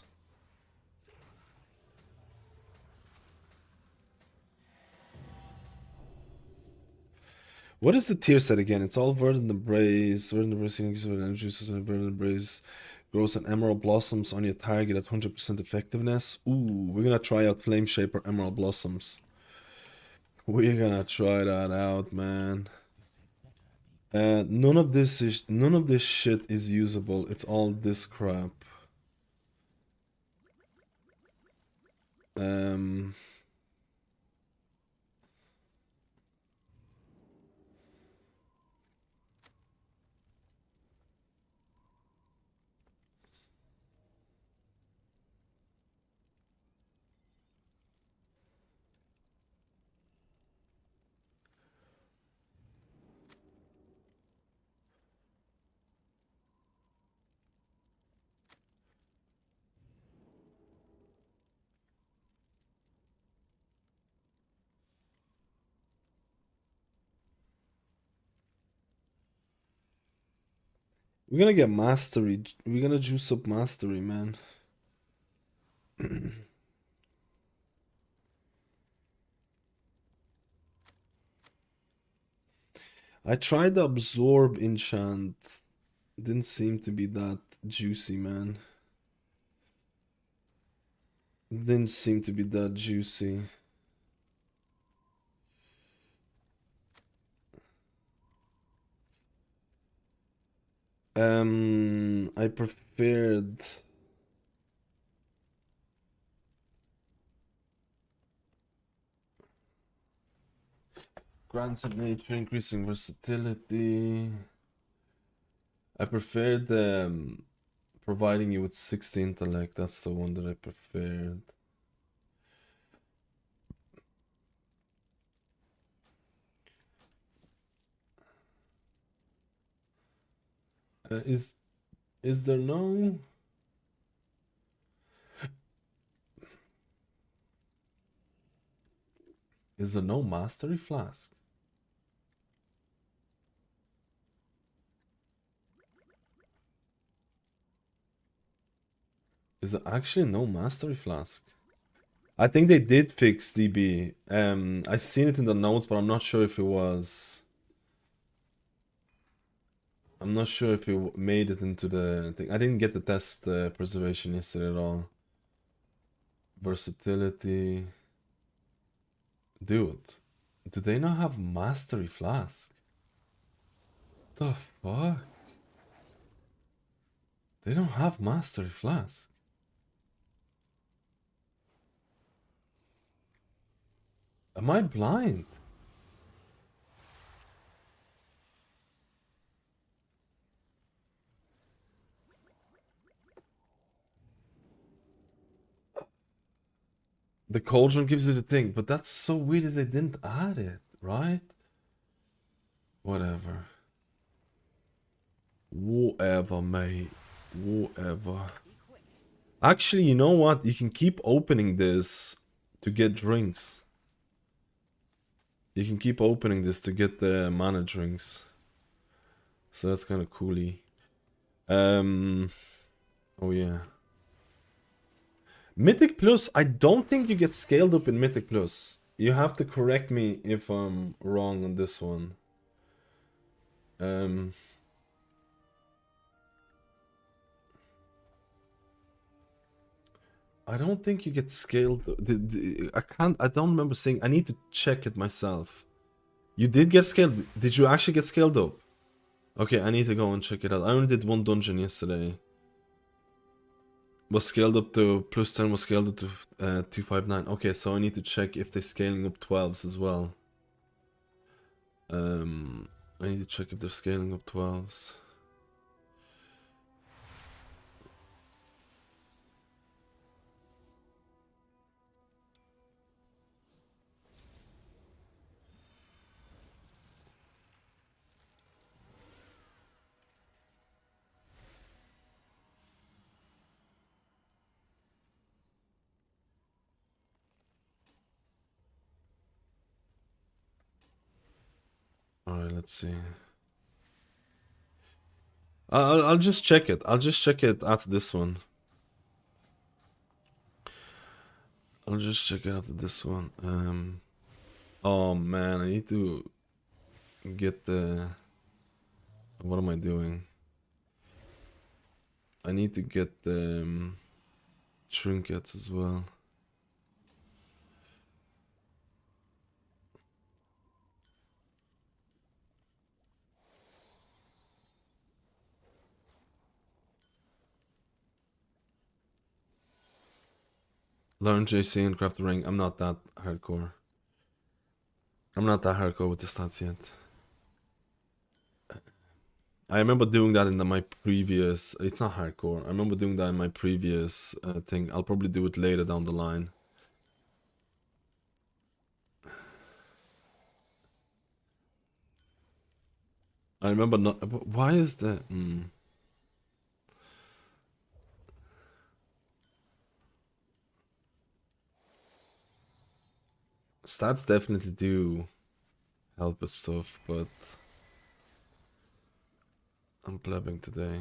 What is the tier set again? It's all Verdant Embrace. Verdant Embrace increases energy juices, and Verdant Embrace grows an Emerald Blossoms on your target at 100% effectiveness. Ooh, we're gonna try out Flame Shaper Emerald Blossoms. We're gonna try that out, man. None of this shit is usable. It's all this crap. We're gonna get mastery. We're gonna juice up mastery, man. I tried the absorb enchant. Didn't seem to be that juicy, man. Didn't seem to be that juicy. I preferred. Grants of nature, increasing versatility. I preferred providing you with 60 intellect. That's the one that I preferred. Is there no? Is there no mastery flask? Is there actually no mastery flask? I think they did fix DB. I seen it in the notes, but I'm not sure if it was. I'm not sure if it made it into the thing. I didn't get the test preservation yesterday at all. Versatility. Dude, do they not have mastery flask? The fuck? They don't have mastery flask. Am I blind? The cauldron gives you the thing, but that's so weird that they didn't add it, right? Whatever. Whatever, mate. Whatever. Actually, you know what? You can keep opening this to get drinks. You can keep opening this to get the mana drinks. So that's kind of coolie. Oh yeah. Mythic Plus, I don't think you get scaled up in Mythic Plus. You have to correct me if I'm wrong on this one. I don't think you get scaled. I don't remember seeing. I need to check it myself. You did get scaled. Did you actually get scaled up? Okay, I need to go and check it out. I only did one dungeon yesterday. Was scaled up to plus 10, was scaled up to 259. Okay, so I need to check if they're scaling up 12s as well. I need to check if they're scaling up 12s. Alright, let's see. I'll just check it. I'll just check it after this one. I'll just check it after this one. Oh man, I need to get the... What am I doing? I need to get the trinkets as well. Learn JC and craft the ring. I'm not that hardcore. I'm not that hardcore with the stats yet. I remember doing that in my previous... It's not hardcore. I remember doing that in my previous thing. I'll probably do it later down the line. I remember not... Why is the... Stats definitely do help with stuff, but... I'm blabbing today.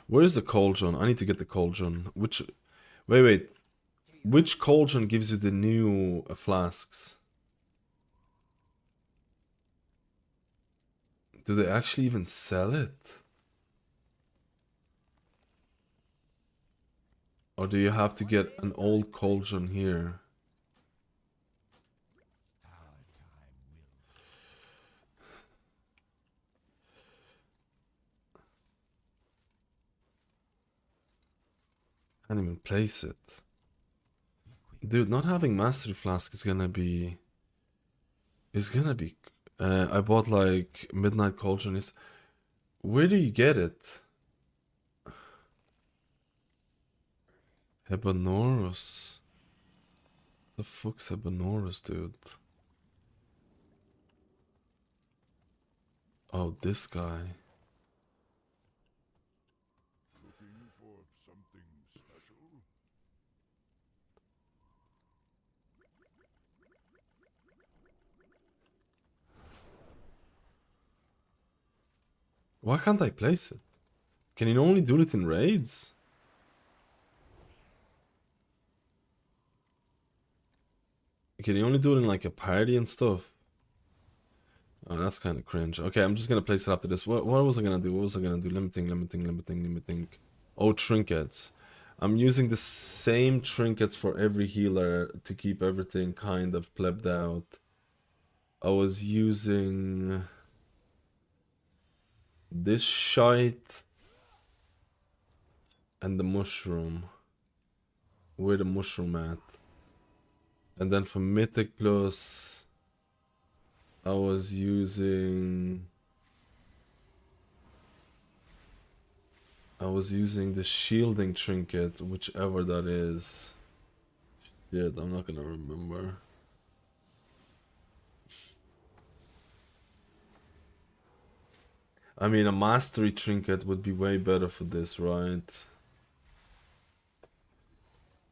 Where is the cauldron? I need to get the cauldron. Which... Wait. Which cauldron gives you the new flasks? Do they actually even sell it? Or do you have to get an old cauldron here? Can't even place it. Dude, not having Mastery Flask is gonna be... I bought like Midnight Cauldron. Where do you get it? Hebanoros. The fuck's Hebanoros, dude? Oh, this guy. Why can't I place it? Can you only do it in raids? Can you only do it in like a party and stuff? Oh, that's kind of cringe. Okay, I'm just gonna place it after this. What was I gonna do? What was I gonna do? Let me think. Oh, trinkets. I'm using the same trinkets for every healer to keep everything kind of plebbed out. I was using this shite and the mushroom. Where the mushroom at? And then for Mythic Plus, I was using the shielding trinket, whichever that is. Shit, I'm not gonna remember. I mean, a mastery trinket would be way better for this, right?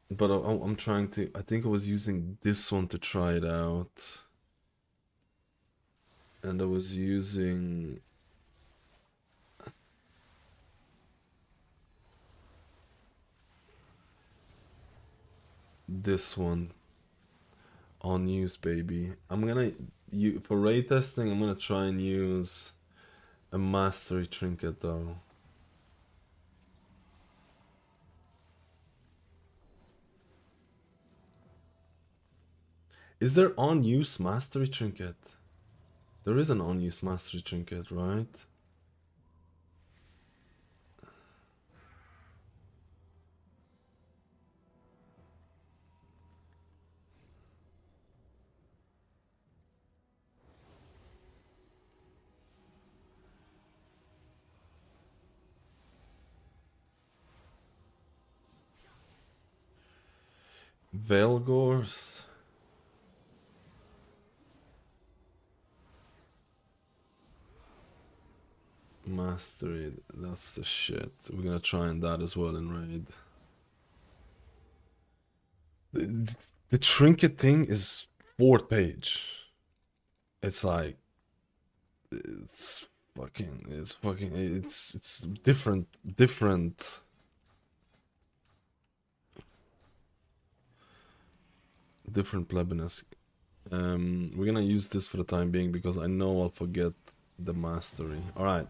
But I'm trying to... I think I was using this one to try it out. And I was using... this one. On use, baby. I'm gonna... for raid testing, I'm gonna try and use a mastery trinket, though. Is there on-use mastery trinket? There is an on-use mastery trinket, right? Velgors. Mastery, that's the shit. We're gonna try and that as well in raid. The trinket thing is 4th page. It's like it's different plebiness. We're gonna use this for the time being because I know I'll forget the mastery. All right.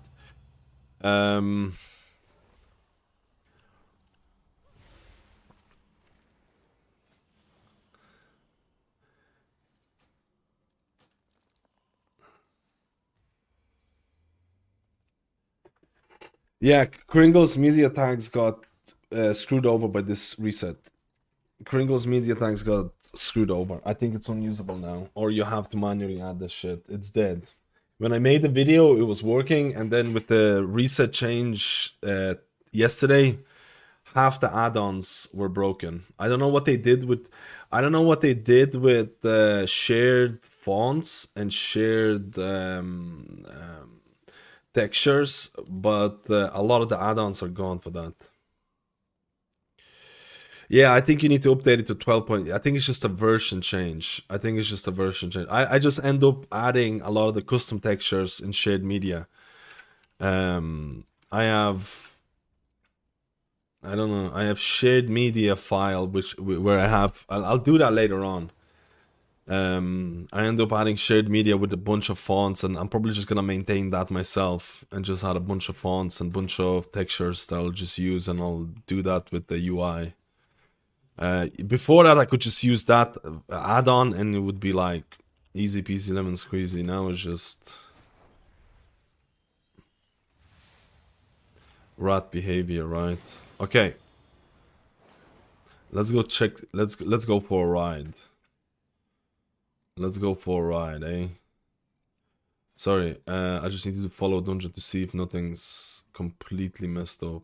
Yeah, Kringle's media tags got screwed over by this reset. Kringle's media tags got screwed over. I think it's unusable now, or you have to manually add this shit. It's dead. When I made the video, it was working, and then with the reset change yesterday, half the add-ons were broken. I don't know what they did with shared fonts and shared textures, but a lot of the add-ons are gone for that. Yeah, I think you need to update it to 12. I think it's just a version change. I just end up adding a lot of the custom textures in shared media. I have shared media file where I have... I'll do that later on. I end up adding shared media with a bunch of fonts, and I'm probably just gonna maintain that myself and just add a bunch of fonts and bunch of textures that I'll just use, and I'll do that with the UI. Before that, I could just use that add-on, and it would be like easy peasy lemon squeezy. Now it's just rat behavior, right? Okay. Let's go check. Let's go for a ride. Let's go for a ride, eh? Sorry, I just need to follow dungeon to see if nothing's completely messed up.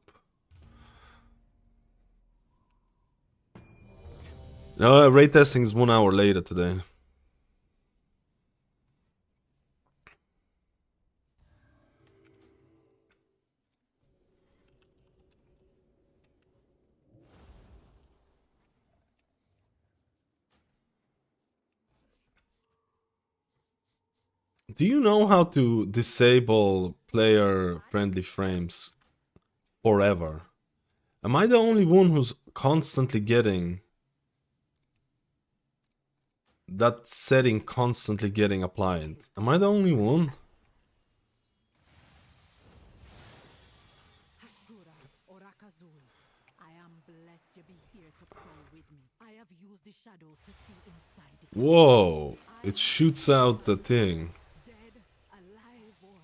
No, raid testing is 1 hour later today. Do you know how to disable player-friendly frames forever? Am I the only one who's constantly getting that setting constantly getting applied? Am I the only one? Hashura, Orakazul, I am blessed you be here to pray with me. I have used the shadows to see inside the Whoa, it shoots out the thing. dead, alive, or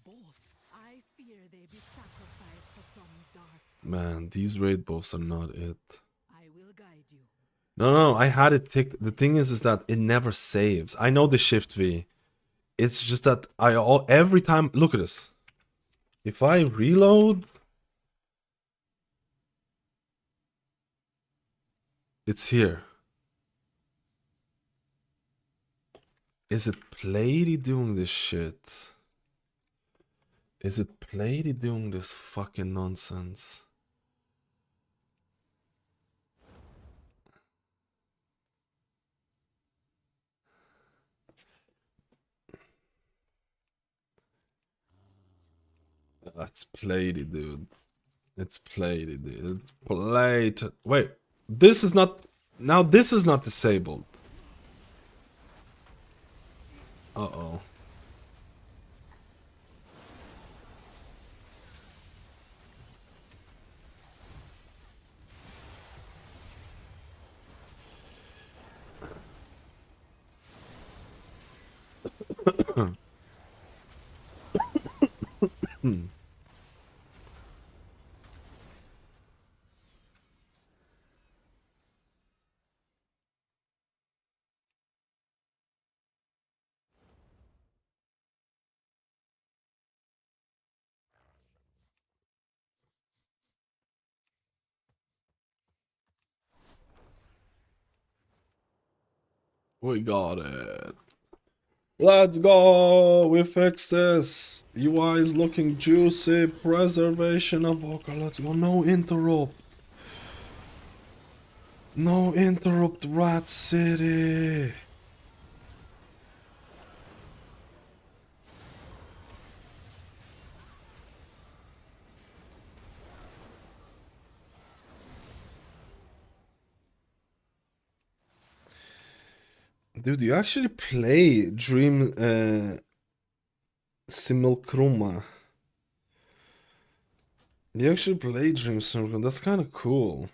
both. I fear they be sacrificed for some dark. Man, these raid buffs are not it. I will guide you. No, I had it ticked. The thing is that it never saves. I know the shift V. It's just that every time, look at this. If I reload, it's here. Is it Plady doing this shit? Is it Plady doing this fucking nonsense? That's Plady, dude. It's Plady, dude. It's played. Wait, this is not. Now this is not disabled. Uh-oh. We got it. Let's go! We fixed this! UI is looking juicy. Preservation of Evoker. Let's go. No interrupt. No interrupt, Rat City. Dude, you actually play Dream Simulcroma. You actually play Dream Simulcroma. That's kind of cool.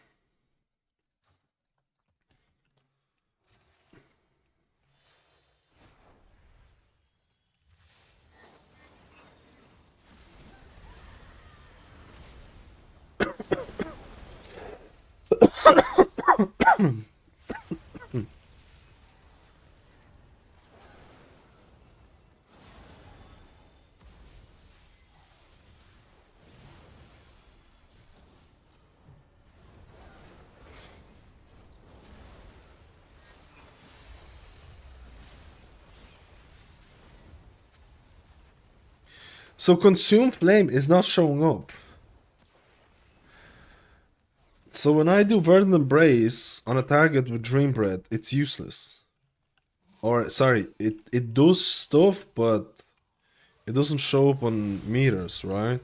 So Consume Flame is not showing up. So when I do Verdant Embrace on a target with Dream Bread, it's useless. Or, sorry, it does stuff, but it doesn't show up on meters, right?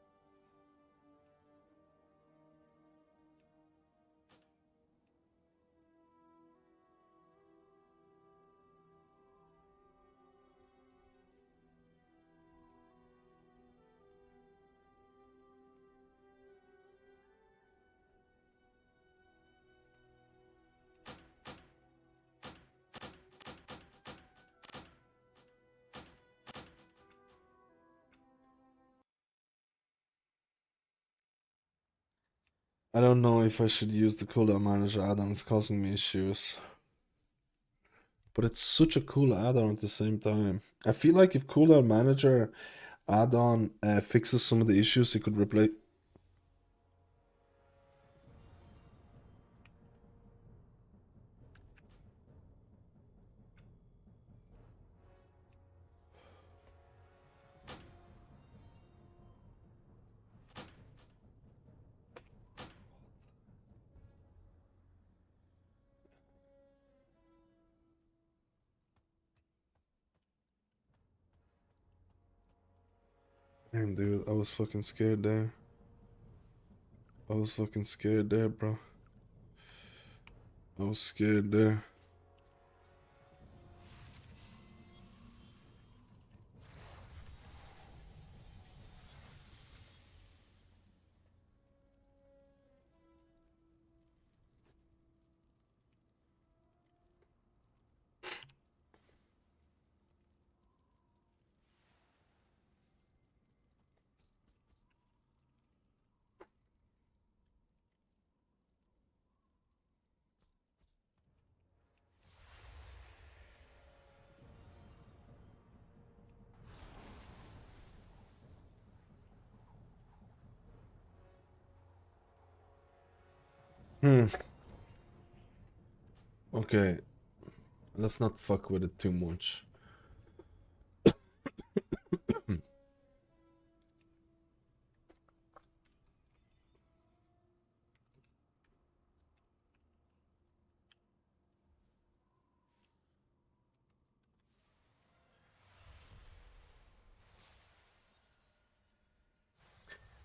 I don't know if I should use the cooldown manager add-on. It's causing me issues. But it's such a cool add-on at the same time. I feel like if cooldown manager add-on fixes some of the issues, it could replace. Damn, dude, I was fucking scared there. I was fucking scared there, bro. I was scared there. Okay. Let's not fuck with it too much.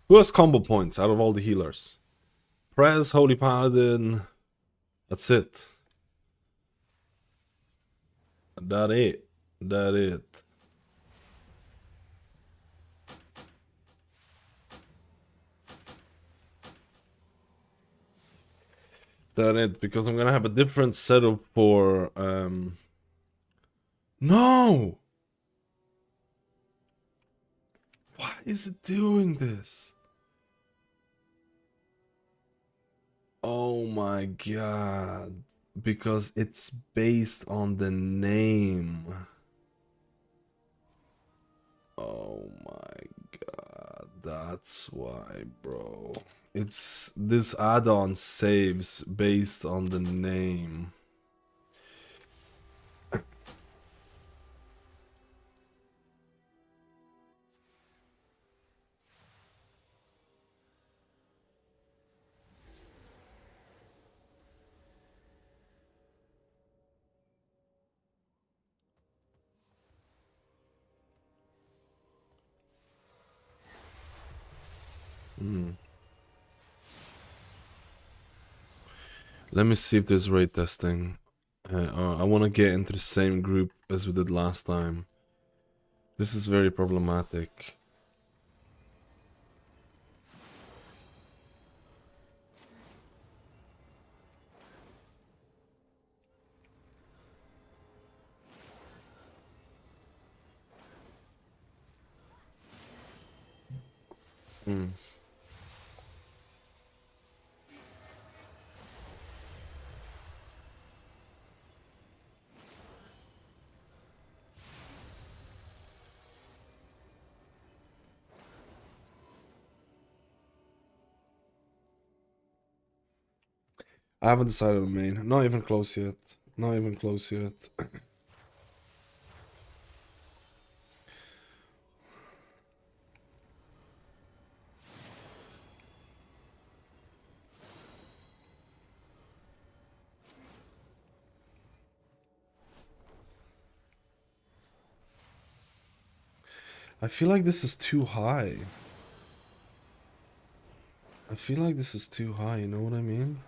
Who has combo points out of all the healers? Prez, Holy Paladin. That's it. That it. That it. That it, because I'm gonna have a different setup for No! Why is it doing this? Oh my god. Because it's based on the name. Oh my god. That's why, bro. It's this add-on saves based on the name. Let me see if there's raid testing. I want to get into the same group as we did last time. This is very problematic. I haven't decided on main. Not even close yet. Not even close yet. I feel like this is too high. I feel like this is too high, you know what I mean?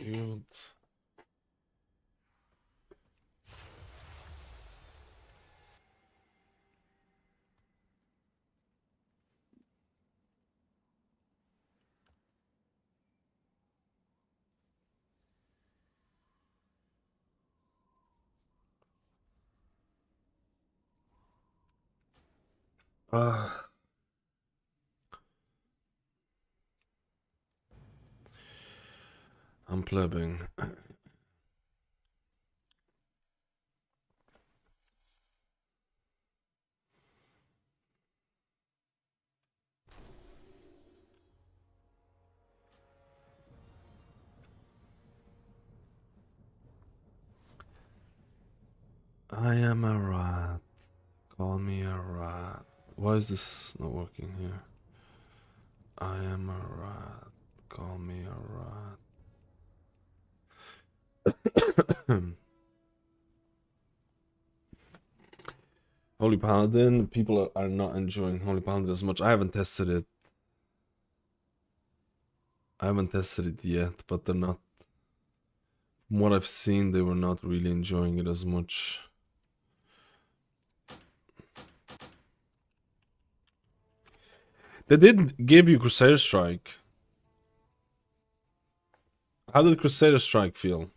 Dude. Ah. I'm plebbing. I am a rat. Call me a rat. Why is this not working here? I am a rat. Call me a rat. Holy Paladin. People are not enjoying Holy Paladin as much. I haven't tested it. I haven't tested it yet, but they're not. From what I've seen, they were not really enjoying it as much. They did give you Crusader Strike. How did Crusader Strike feel?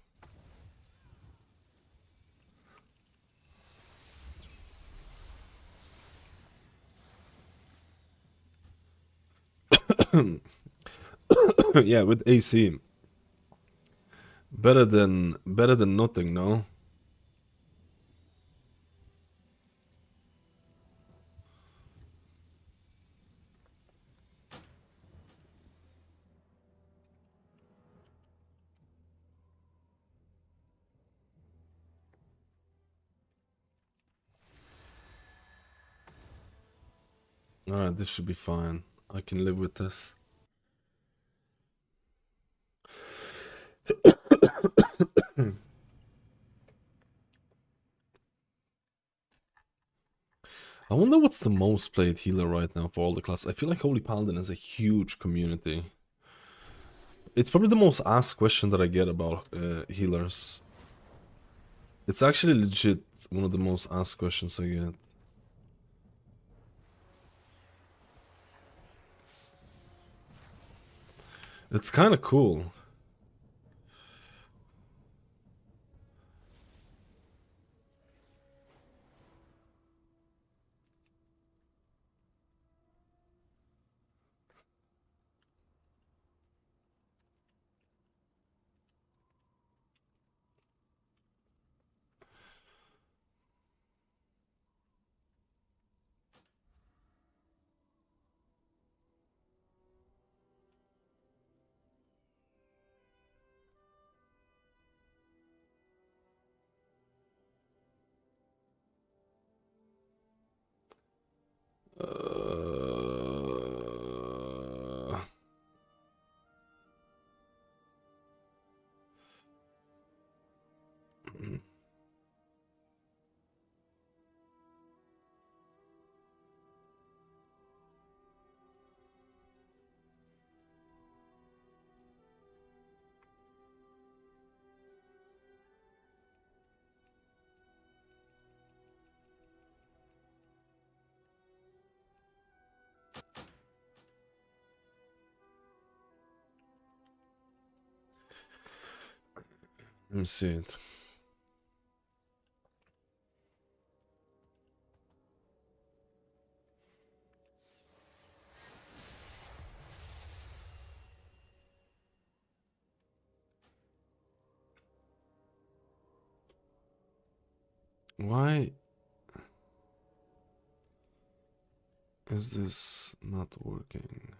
Yeah, with AC. Better than nothing, no? Alright, this should be fine. I can live with this. I wonder what's the most played healer right now for all the classes. I feel like Holy Paladin has a huge community. It's probably the most asked question that I get about healers. It's actually legit one of the most asked questions I get. It's kind of cool. Uh... Let me see it. Why is this not working?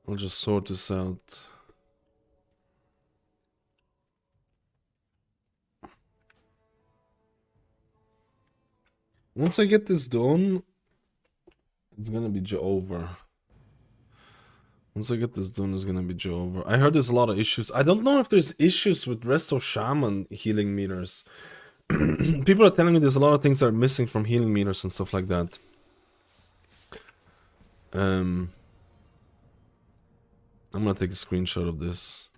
I'll just sort this out. Once I get this done, it's gonna be over. Once I get this done, it's gonna be over. I heard there's a lot of issues. I don't know if there's issues with Resto Shaman healing meters. People are telling me there's a lot of things that are missing from healing meters and stuff like that. I'm gonna take a screenshot of this.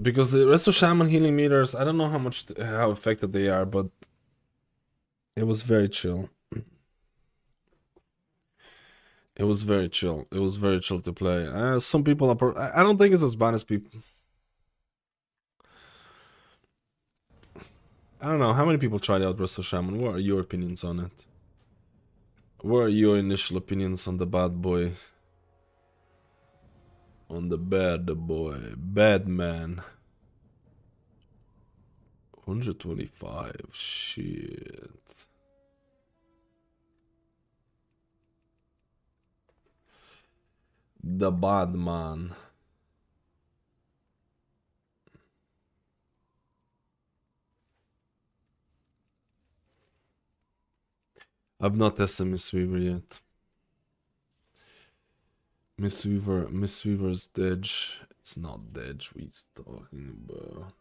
Because the Resto Shaman healing meters, I don't know how effective they are, but it was very chill. It was very chill. It was very chill to play. Some people are. I don't think it's as bad as people. I don't know. How many people tried out Resto Shaman? What are your opinions on it? What are your initial opinions on the bad boy? On the bad boy. Bad man. 125. Shit. The bad man. I've not tested Miss Weaver yet. Miss Weaver's dead. It's not dead. What he's talking about.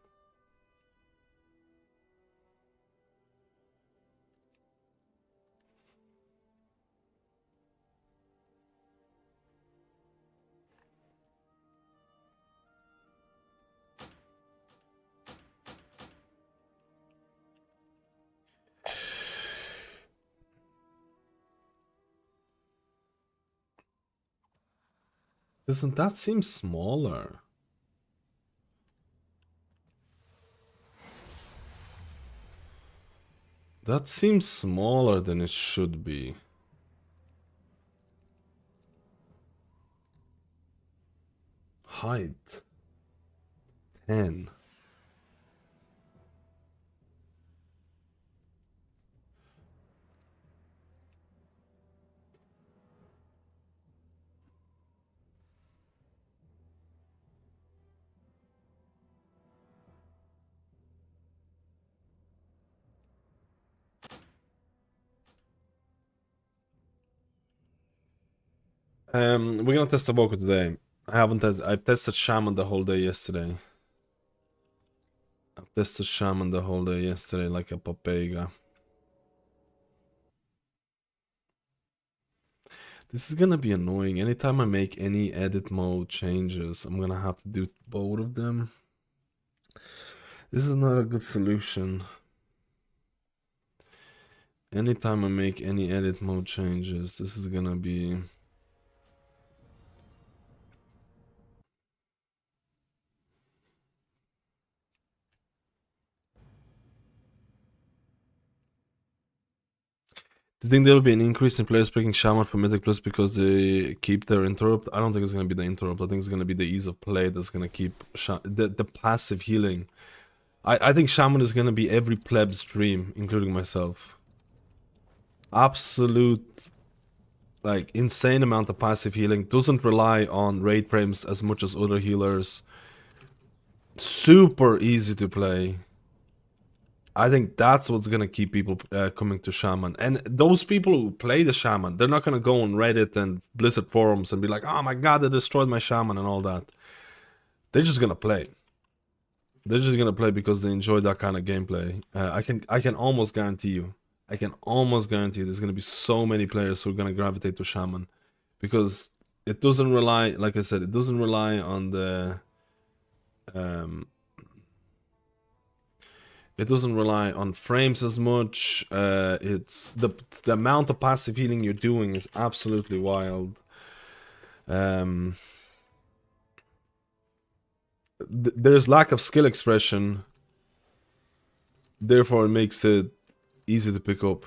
Doesn't that seem smaller? That seems smaller than it should be. Height 10. We're gonna test Evoker today. I tested Shaman the whole day yesterday. I tested Shaman the whole day yesterday like a papega. This is gonna be annoying. Anytime I make any edit mode changes, I'm gonna have to do both of them. This is not a good solution. Anytime I make any edit mode changes, this is gonna be... Do you think there will be an increase in players picking Shaman for Mythic Plus because they keep their interrupt? I don't think it's going to be the interrupt. I think it's going to be the ease of play that's going to keep the passive healing. I think Shaman is going to be every pleb's dream, including myself. Absolute, like, insane amount of passive healing. Doesn't rely on raid frames as much as other healers. Super easy to play. I think that's what's gonna keep people coming to Shaman. And those people who play the Shaman, they're not gonna go on Reddit and Blizzard forums and be like, oh my god, they destroyed my Shaman and all that. They're just gonna play. They're just gonna play because they enjoy that kind of gameplay. I can almost guarantee you. There's gonna be so many players who are gonna gravitate to Shaman. Because it doesn't rely, like I said, it doesn't rely on the... It doesn't rely on frames as much. It's the amount of passive healing you're doing is absolutely wild. There's lack of skill expression, therefore it makes it easy to pick up.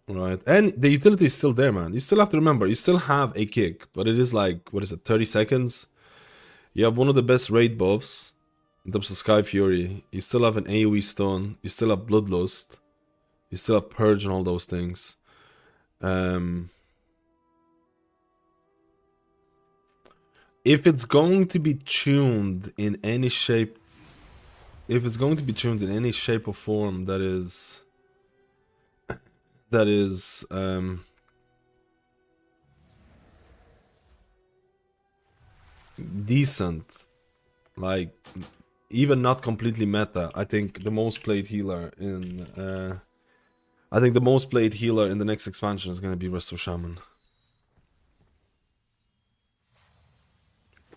Right, and the utility is still there, man. You still have to remember, you still have a kick, but it is like, what is it, 30 seconds? You have one of the best raid buffs in terms of Sky Fury. You still have an AoE stun. You still have Bloodlust. You still have Purge and all those things. If it's going to be tuned in any shape, or form that is decent, like even not completely meta, I think the most played healer in the next expansion is gonna be Resto Shaman.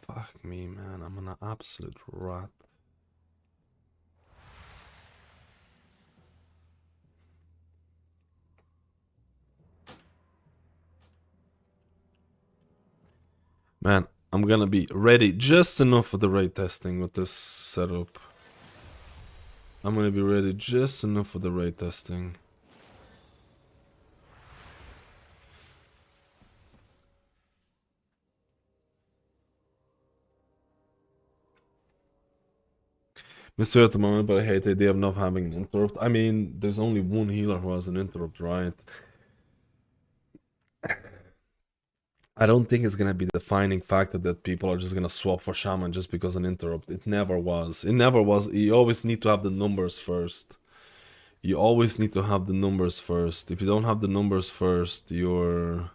Fuck me, man, I'm an absolute rat. Man, I'm gonna be ready just enough for the raid testing with this setup. I'm gonna be ready just enough for the raid testing. Mr. At the moment, but I hate the idea of not having an interrupt. I mean, there's only one healer who has an interrupt, right? I don't think it's gonna be the defining factor that people are just gonna swap for Shaman just because an interrupt. It never was. It never was. You always need to have the numbers first. You always need to have the numbers first. If you don't have the numbers first, you're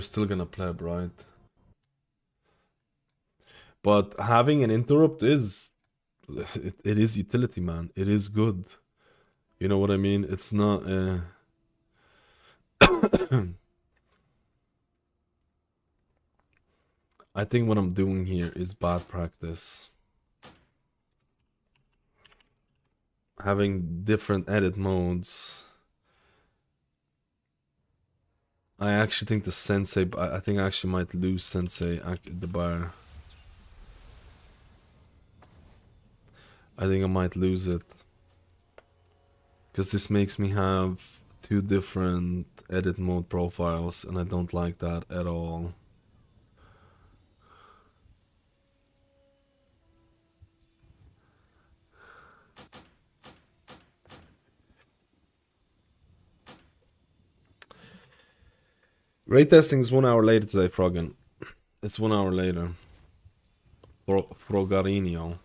still gonna pleb, right? But having an interrupt is it is utility, man. It is good. You know what I mean? It's not I think what I'm doing here is bad practice. Having different edit modes. I actually think the sensei, I think I actually might lose sensei the bar. I think I might lose it. Because this makes me have two different edit mode profiles, and I don't like that at all. Raid testing is 1 hour later today, Froggen. It's 1 hour later. Frogarinho.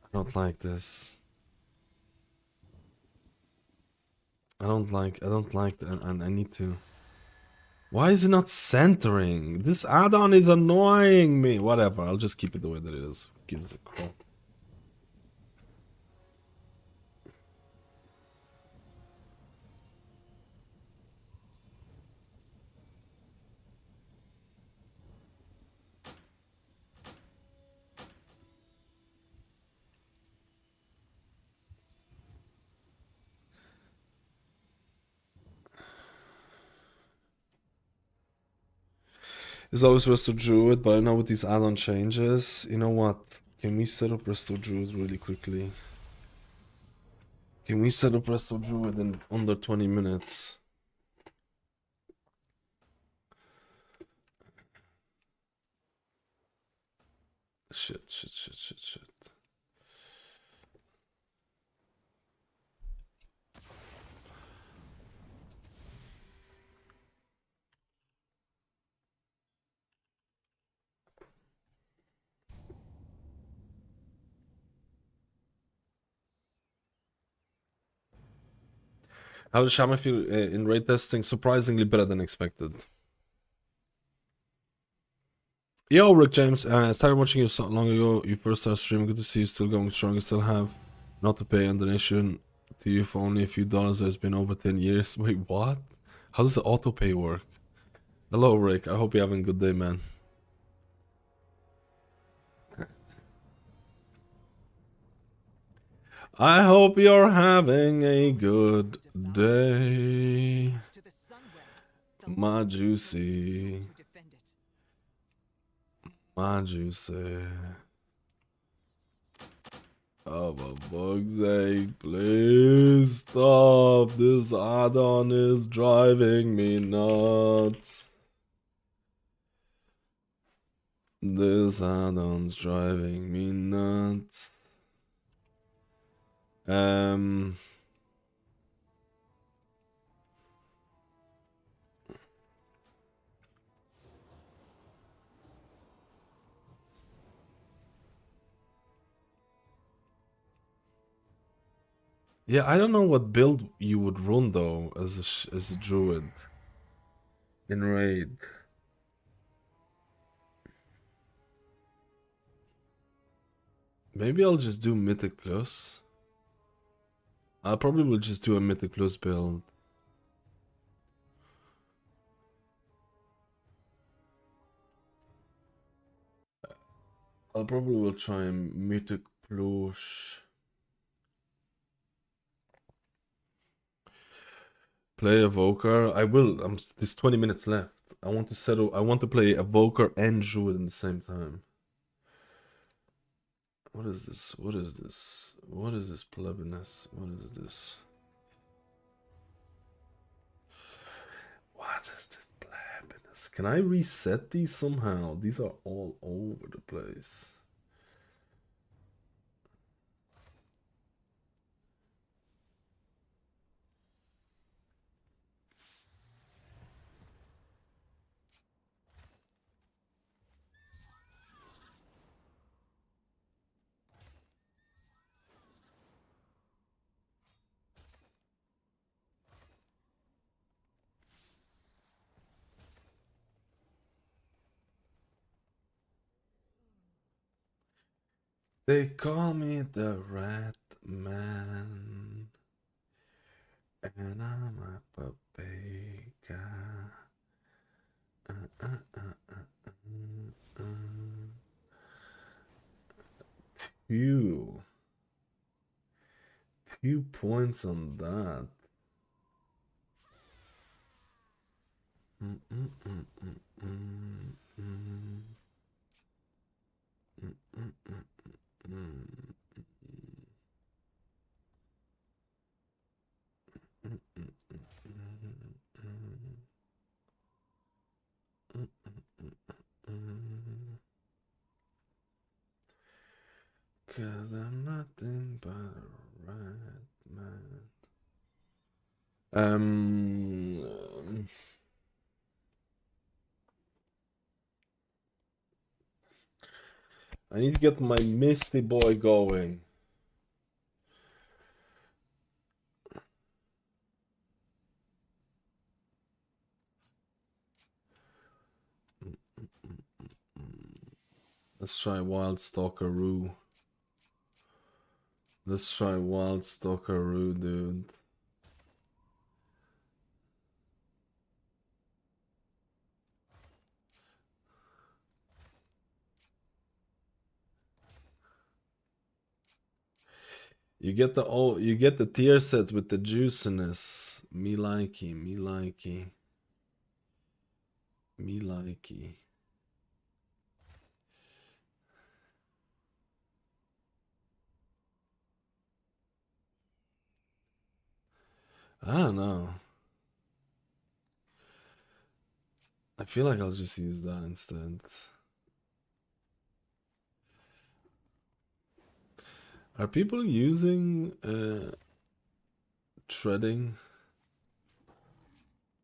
I don't like this. I don't like and I need to. Why is it not centering? This add-on is annoying me. Whatever, I'll just keep it the way that it is. Who gives a crap? It's always Resto Druid, but I know with these add-on changes, you know what? Can we set up Resto Druid really quickly? Can we set up Resto Druid in under 20 minutes? Shit. How does Shaman feel in raid testing? Surprisingly better than expected. Yo, Rick James. Started watching you so long ago. You first started streaming. Good to see you still going strong. You still have not to pay and donation to you for only a few dollars. It's been over 10 years. Wait, what? How does the auto pay work? Hello, Rick. I hope you're having a good day, man. I hope you're having a good day, To the Sunwell, the my light has chosen juicy, you to defend it. my juicy. Oh, for fuck's sake, please stop. This add-on is driving me nuts. This add-on's driving me nuts. Yeah, I don't know what build you would run though as as a druid in raid. Maybe I'll just do Mythic Plus. I probably will just do a Mythic Plus build. I'll probably will try Mythic Plus. Play Evoker. I will. There's 20 minutes left. I want to settle. I want to play Evoker and Druid at the same time. What is this? What is this? What is this plebiness? What is this? What is this plebiness? Can I reset these somehow? These are all over the place. They call me the Rat Man, and I'm a paprika. Two. 2 points on that. Cause I'm nothing but a rat man. I need to get my Misty Boy going. Let's try Wild Stalkeroo. Let's try Wild Stalkeroo, dude. You get the tier set with the juiciness. Me likey, me likey. Me likey. I don't know. I feel like I'll just use that instead. Are people using treading?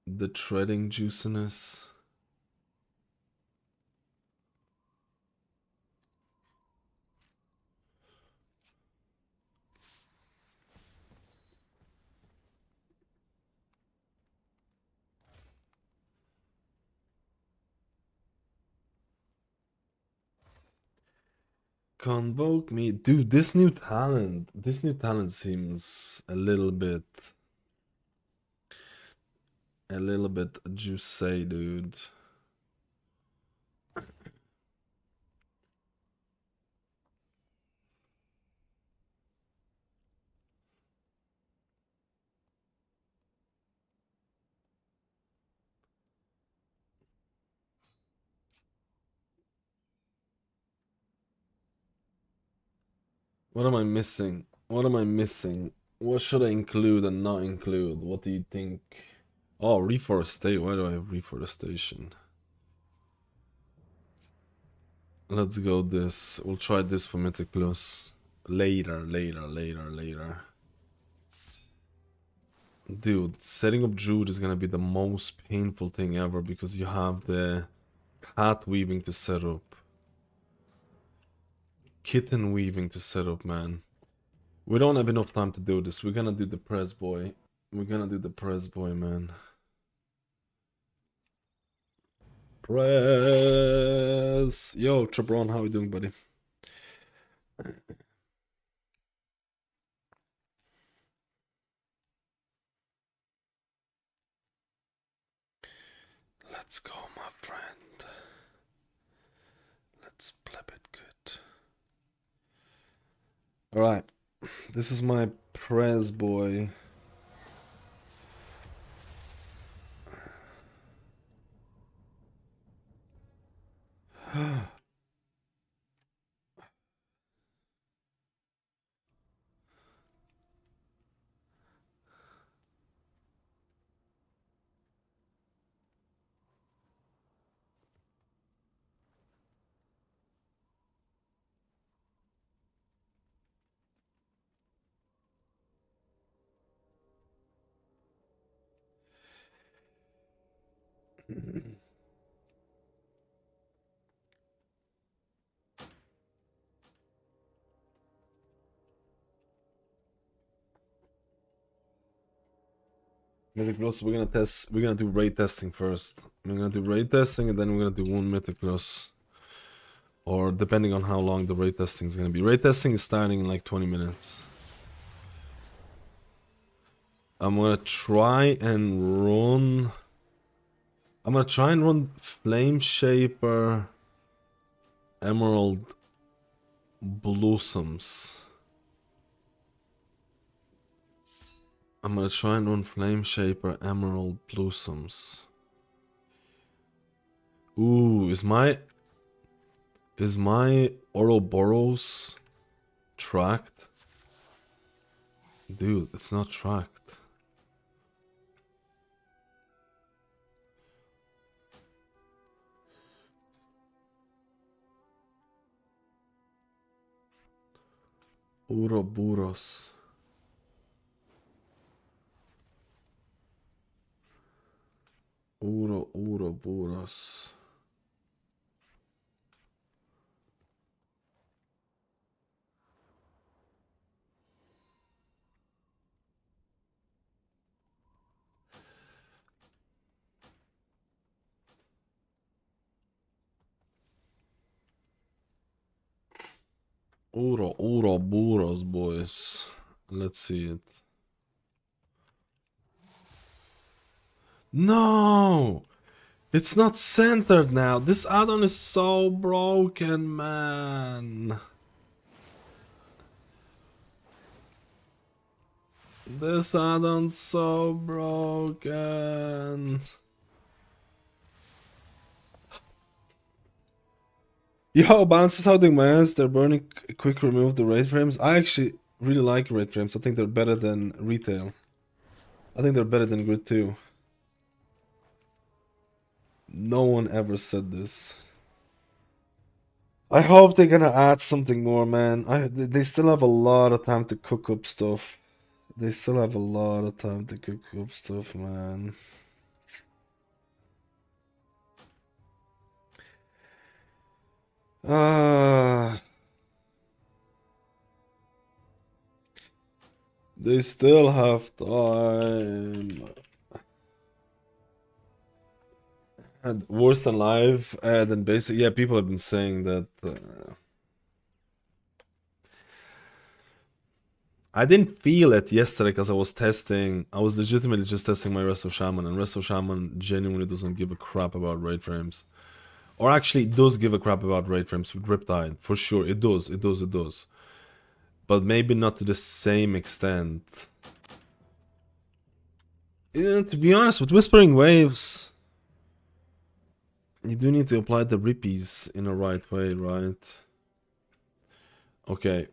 The treading juiciness? Convoke me. Dude, this new talent seems a little bit juicy, dude. What am I missing? What am I missing? What should I include and not include? What do you think? Oh, reforestation. Why do I have reforestation? Let's go this. We'll try this for Mythic Plus. Later. Dude, setting up Druid is gonna be the most painful thing ever because you have the cat weaving to set up. Kitten weaving to set up, man. We don't have enough time to do this. We're gonna do the press boy. We're gonna do the press boy, man. Press. Yo, Trebron, how you doing, buddy? Let's go, my friend. Let's pleb it good. Alright. This is my press boy. Mythic Plus, we're gonna do raid testing first. We're gonna do raid testing and then we're gonna do one Mythic Plus. Or depending on how long the raid testing is gonna be. Raid testing is starting in like 20 minutes. I'm gonna try and run Flame Shaper Emerald Blossoms. I'm gonna try and run Flame Shaper Emerald Blossoms. Ooh, is my Ouroboros tracked? Dude, it's not tracked. Ouroboros. Ouroboros. Ouroboros, boys. Let's see it. No! It's not centered now. This add-on is so broken, man. This add-on's so broken. Yo, bounces, how doing my ass? They're burning. Quick remove the raid frames. I actually really like raid frames. I think they're better than retail. I think they're better than grid 2. No one ever said this. I hope they're gonna add something more, man. They still have a lot of time to cook up stuff. They still have a lot of time to cook up stuff, man. They still have time. And worse than live, then basically, yeah, people have been saying that. I didn't feel it yesterday because I was testing. I was legitimately just testing my Resto Shaman, and Resto Shaman genuinely doesn't give a crap about raid frames. Or actually, it does give a crap about raid frames with Riptide, for sure. It does. But maybe not to the same extent. Yeah, to be honest, with Whispering Waves, you do need to apply the rippies in the right way, right? Okay.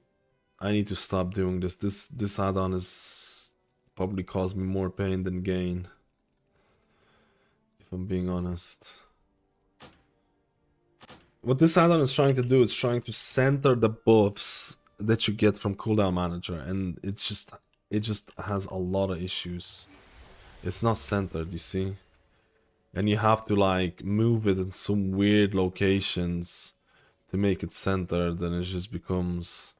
I need to stop doing this. This add-on is probably caused me more pain than gain. If I'm being honest. What this add-on is trying to do is trying to center the buffs that you get from cooldown manager, and it just has a lot of issues. It's not centered, you see? And you have to like move it in some weird locations to make it centered, and it just becomes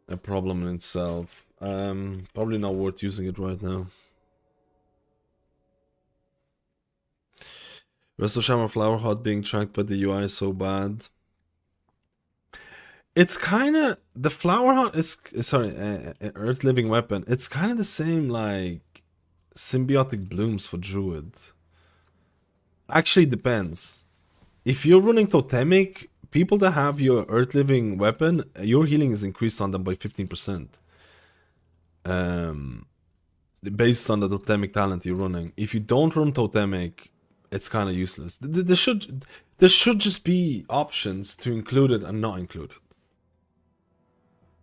a problem in itself. Probably not worth using it right now. Resto Shaman Flower Hut being tracked by the UI is so bad. It's kind of the Flower Hut is sorry, Earth Living Weapon. It's kind of the same like Symbiotic Blooms for Druid. Actually, depends. If you're running Totemic, people that have your Earth Living Weapon, your healing is increased on them by 15%. Based on the Totemic talent you're running. If you don't run Totemic, it's kind of useless. There should just be options to include it and not include it.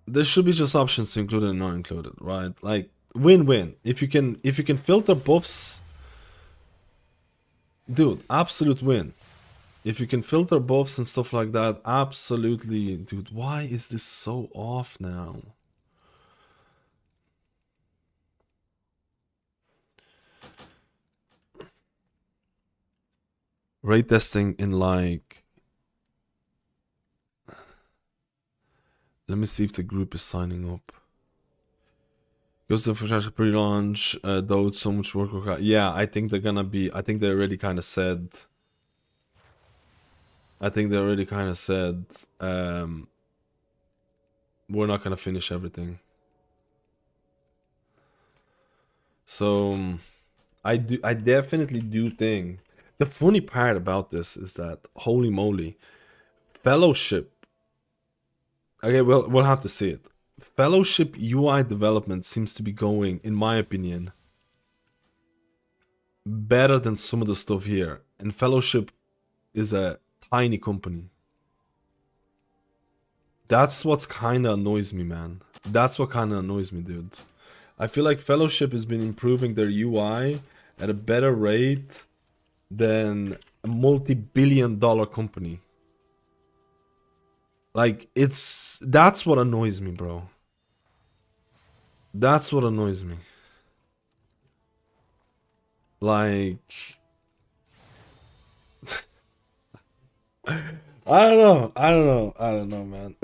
There should be just options to include it and not include it, right? Like win-win. If you can filter buffs, dude, absolute win. If you can filter buffs and stuff like that, absolutely, dude. Why is this so off now? Rate testing in like... Let me see if the group is signing up. Goes to infrastructure pre-launch, though so much work. Yeah, I think they're gonna be... I think they already kind of said... we're not gonna finish everything. So I definitely do think the funny part about this is that holy moly, Fellowship. Okay, well we'll have to see it. Fellowship UI development seems to be going, in my opinion, better than some of the stuff here. And Fellowship is a tiny company. That's what's kind of annoys me, man. That's what kind of annoys me, dude. I feel like Fellowship has been improving their UI at a better rate than a multi-billion-dollar company. Like, that's what annoys me, bro. That's what annoys me. Like... I don't know, man.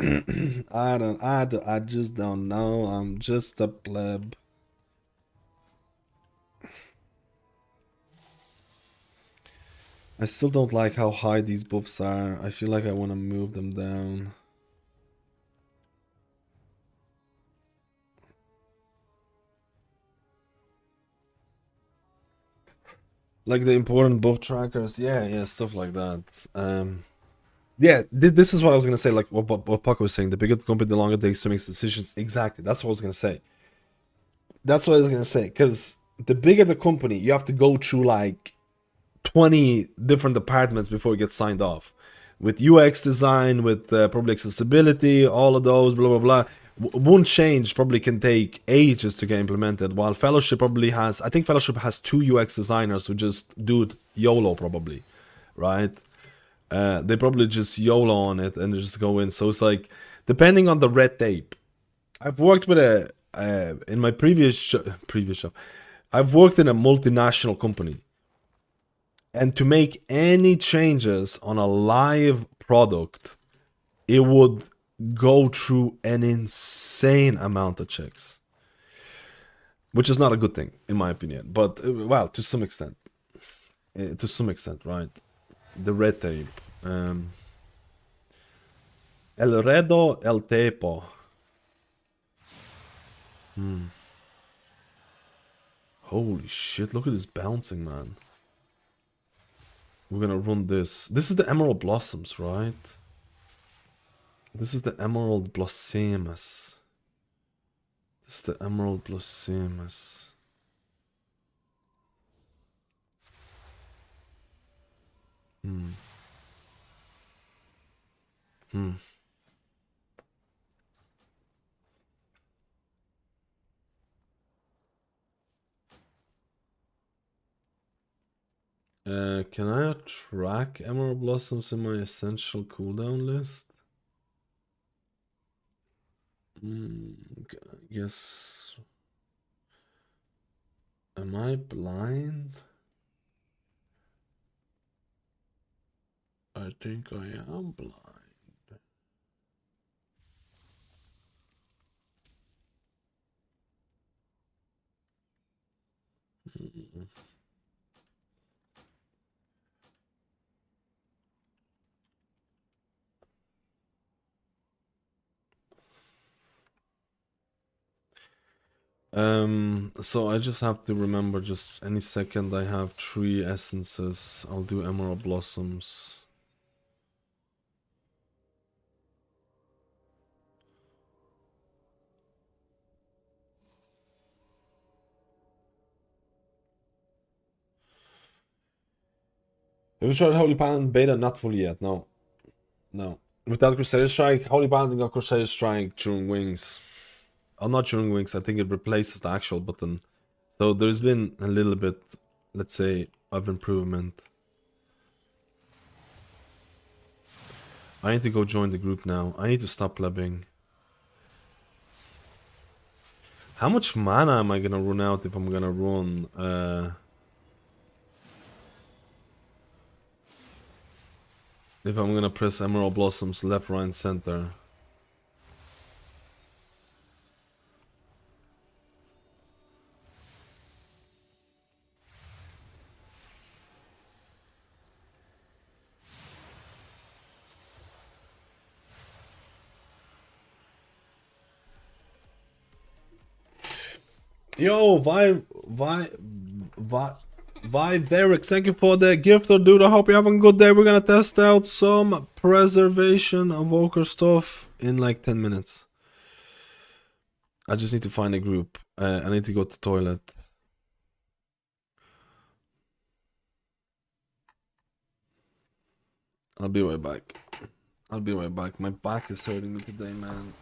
I just don't know. I'm just a pleb. I still don't like how high these buffs are. I feel like I want to move them down. Like the important buff trackers. Yeah, stuff like that. Yeah, this is what I was gonna say. Like what Paco was saying. The bigger the company, the longer it takes to make decisions. Exactly. That's what I was gonna say. Because the bigger the company, you have to go through like 20 different departments before it gets signed off. With UX design, with probably accessibility, all of those, blah blah blah. One change probably can take ages to get implemented. While Fellowship probably has, I think Fellowship has 2 UX designers who just do it YOLO probably, right? They probably just YOLO on it and just go in. So it's like, depending on the red tape. I've worked with in my previous job, I've worked in a multinational company. And to make any changes on a live product, it would go through an insane amount of checks. Which is not a good thing, in my opinion. But, well, to some extent. Right? The red tape. El Redo El Tepo. Holy shit, look at this bouncing, man. We're gonna run this. This is the Emerald Blossoms, right? This is the Emerald Blossomus. This is the Emerald Blossomus. Can I track Emerald Blossoms in my essential cooldown list? Yes. Am I blind? I think I am blind. Mm. So I just have to remember just any second I have 3 essences, I'll do Emerald Blossoms. Have you tried Holy Paladin beta? Not fully yet, no. No. Without Crusader Strike, Holy Paladin got Crusader Strike during Wings. Oh, not during Wings, I think it replaces the actual button. So there's been a little bit, let's say, of improvement. I need to go join the group now. I need to stop plebbing. How much mana am I gonna run out if I'm gonna run if I'm gonna press Emerald Blossoms left, right, and center? Yo, Varric, thank you for the gift, dude. I hope you're having a good day. We're gonna test out some preservation of Evoker stuff in like 10 minutes. I just need to find a group. I need to go to the toilet. I'll be right back. I'll be right back. My back is hurting me today, man.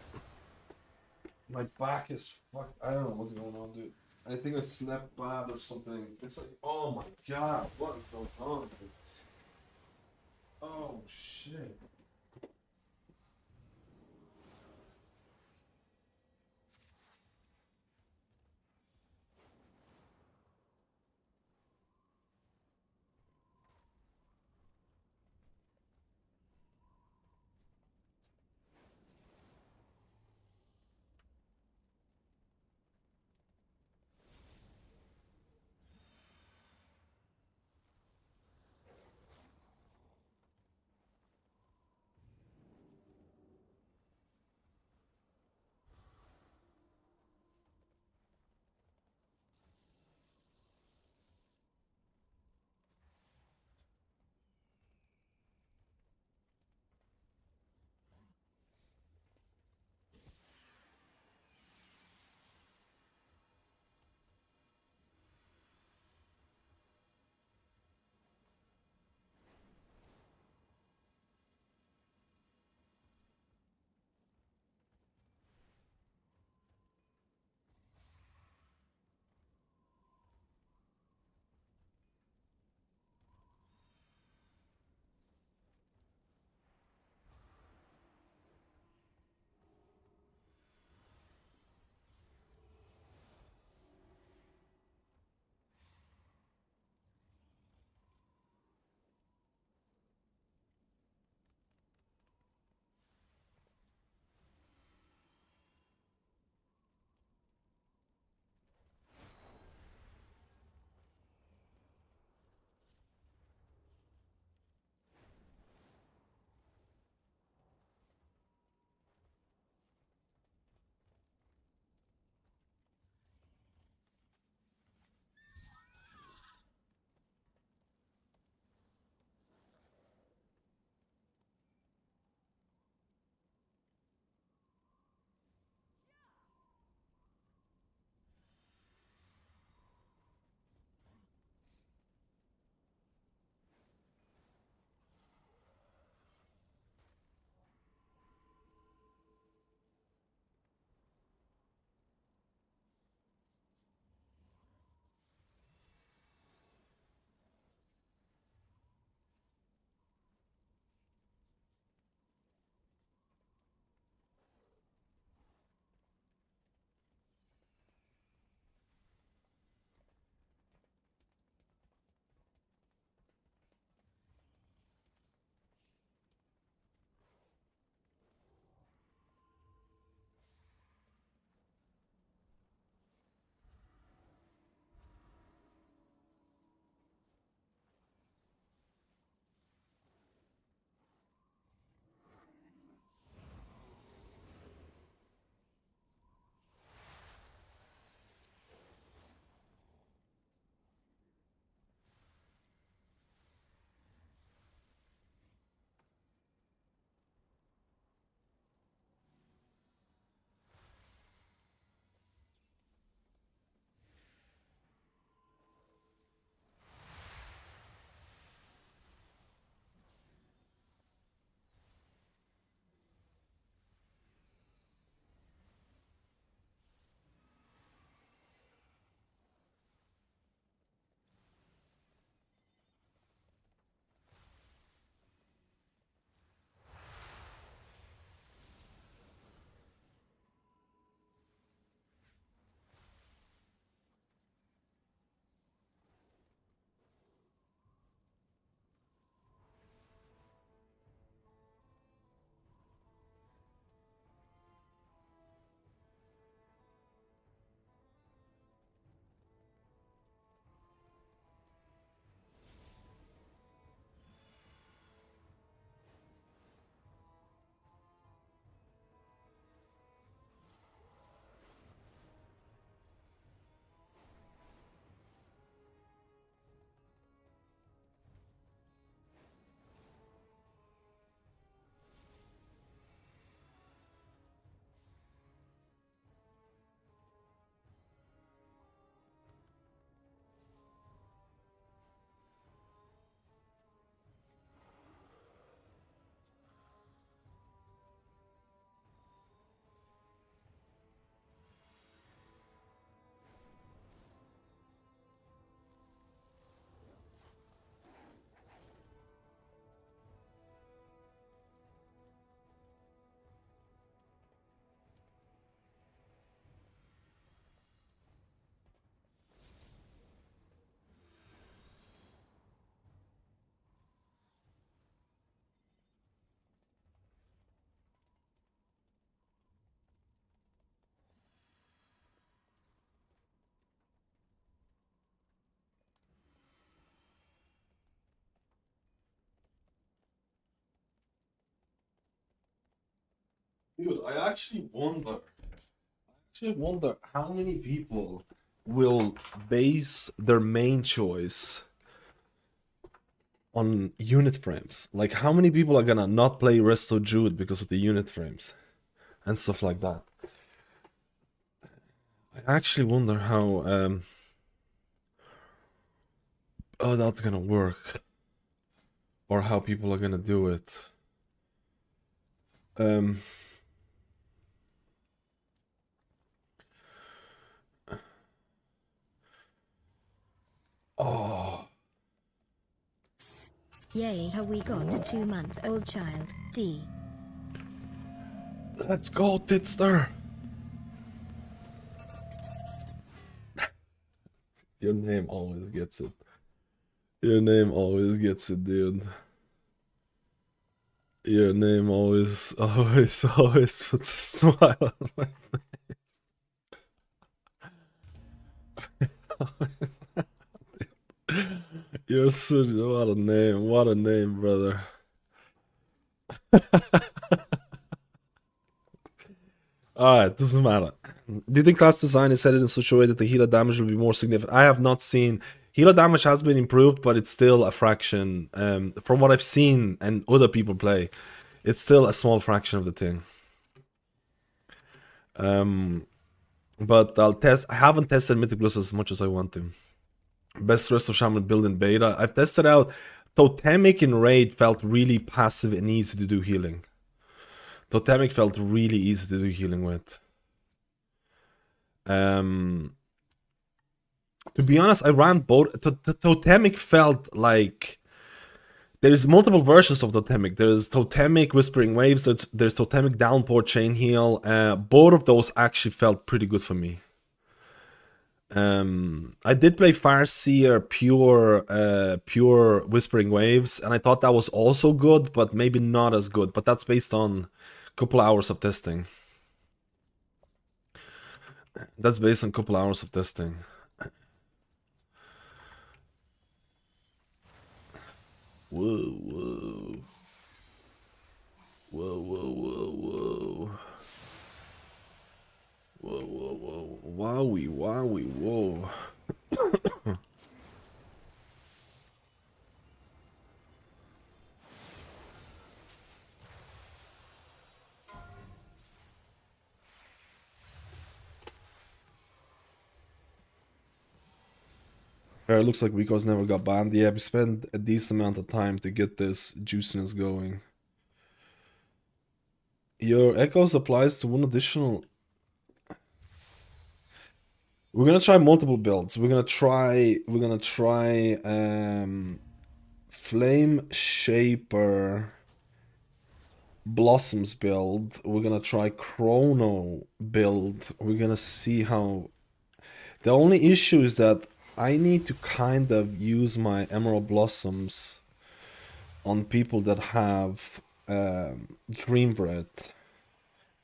My back is fuck. I don't know what's going on, dude. I think I slept bad or something. It's like, oh my god, what is going on, dude? Oh shit. Dude, I actually wonder how many people will base their main choice on unit frames. Like, how many people are gonna not play Resto Druid because of the unit frames and stuff like that? I actually wonder how that's gonna work, or how people are gonna do it. Oh, Yay, have we got a 2-month-old child? D. let's go, Titster. Your name always gets it. Your name always gets it, dude. Your name always puts a smile on my face. You're such what a name, brother. Alright, doesn't matter. Do you think class design is headed in such a way that the healer damage will be more significant? I have not seen. Healer damage has been improved, but it's still a fraction. From what I've seen and other people play, it's still a small fraction of the thing. But I'll test. I haven't tested Mythic Plus as much as I want to. Best Resto Shaman build in beta. I've tested out. Totemic in raid felt really passive and easy to do healing. Totemic felt really easy to do healing with. To be honest, I ran both. Totemic felt like there's multiple versions of Totemic. There's Totemic Whispering Waves. There's Totemic Downpour Chain Heal. Both of those actually felt pretty good for me. I did play Farseer pure Whispering Waves, and I thought that was also good, but maybe not as good. But that's based on a couple hours of testing. That's based on a couple hours of testing. Whoa, whoa. Whoa, whoa, whoa, whoa. Whoa, whoa, whoa. Wowie, wowie, whoa. It looks like Rico's never got banned. Yeah, we spent a decent amount of time to get this juiciness going. Your echoes applies to one additional. We're gonna try multiple builds. We're gonna try Flame Shaper Blossoms build. We're gonna try Chrono build. We're gonna see how. The only issue is that I need to kind of use my Emerald Blossoms on people that have Green Breath.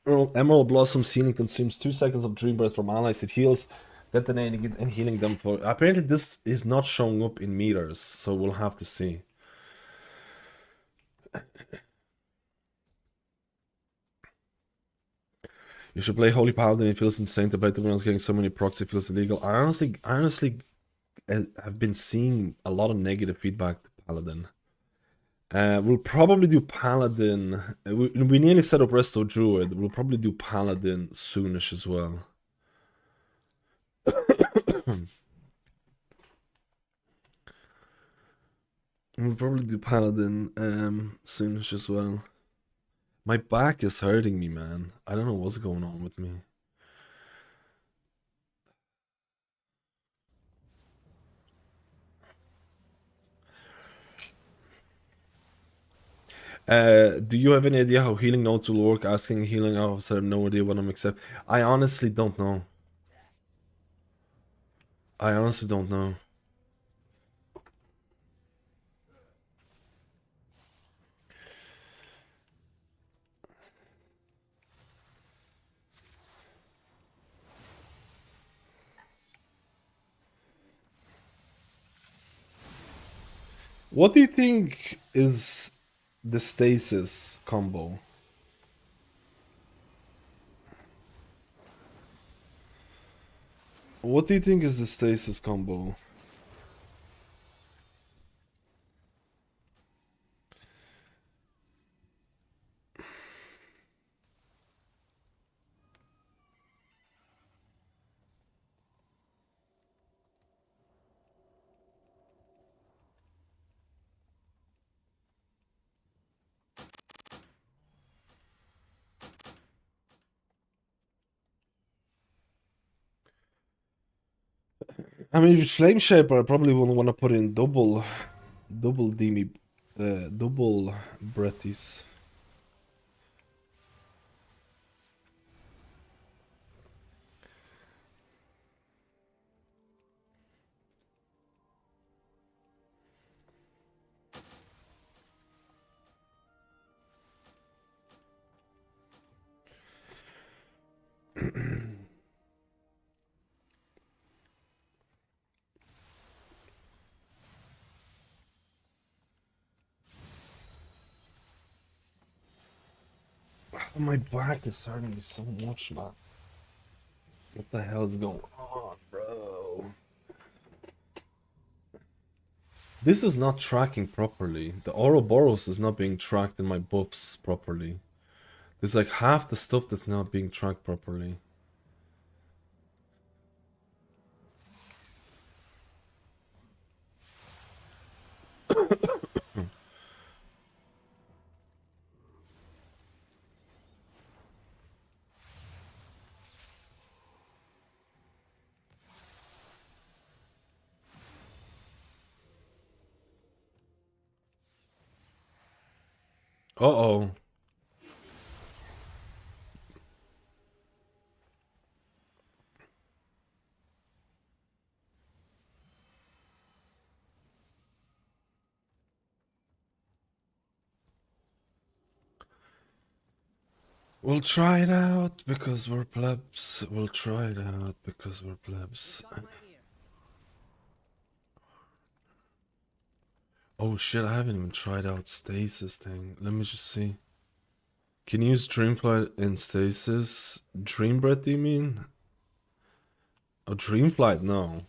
Emerald Blossoms healing consumes 2 seconds of Dream Breath from allies. It heals, detonating it and healing them for. Apparently, this is not showing up in meters, so we'll have to see. You should play Holy Paladin. It feels insane to play to everyone's getting so many procs. It feels illegal. I honestly have been seeing a lot of negative feedback to Paladin. We'll probably do Paladin. We nearly set up Resto Druid. We'll probably do Paladin soonish as well. We'll probably do Paladin soonish as well. My back is hurting me, man. I don't know what's going on with me. Do you have any idea how healing notes will work? Asking healing officer, I have no idea what I'm accepting. I honestly don't know. I honestly don't know. What do you think is the stasis combo? What do you think is the stasis combo? I mean, with Flame Shaper, I probably wouldn't want to put in double Demi, double Breathies. My back is hurting me so much, man. What the hell is going on, bro? This is not tracking properly. The Ouroboros is not being tracked in my buffs properly. There's like half the stuff that's not being tracked properly. Uh-oh. We'll try it out because we're plebs. We'll try it out because we're plebs. Oh shit, I haven't even tried out stasis thing. Let me just see. Can you use Dreamflight in stasis? Dream Breath, you mean? Oh, Dreamflight, no.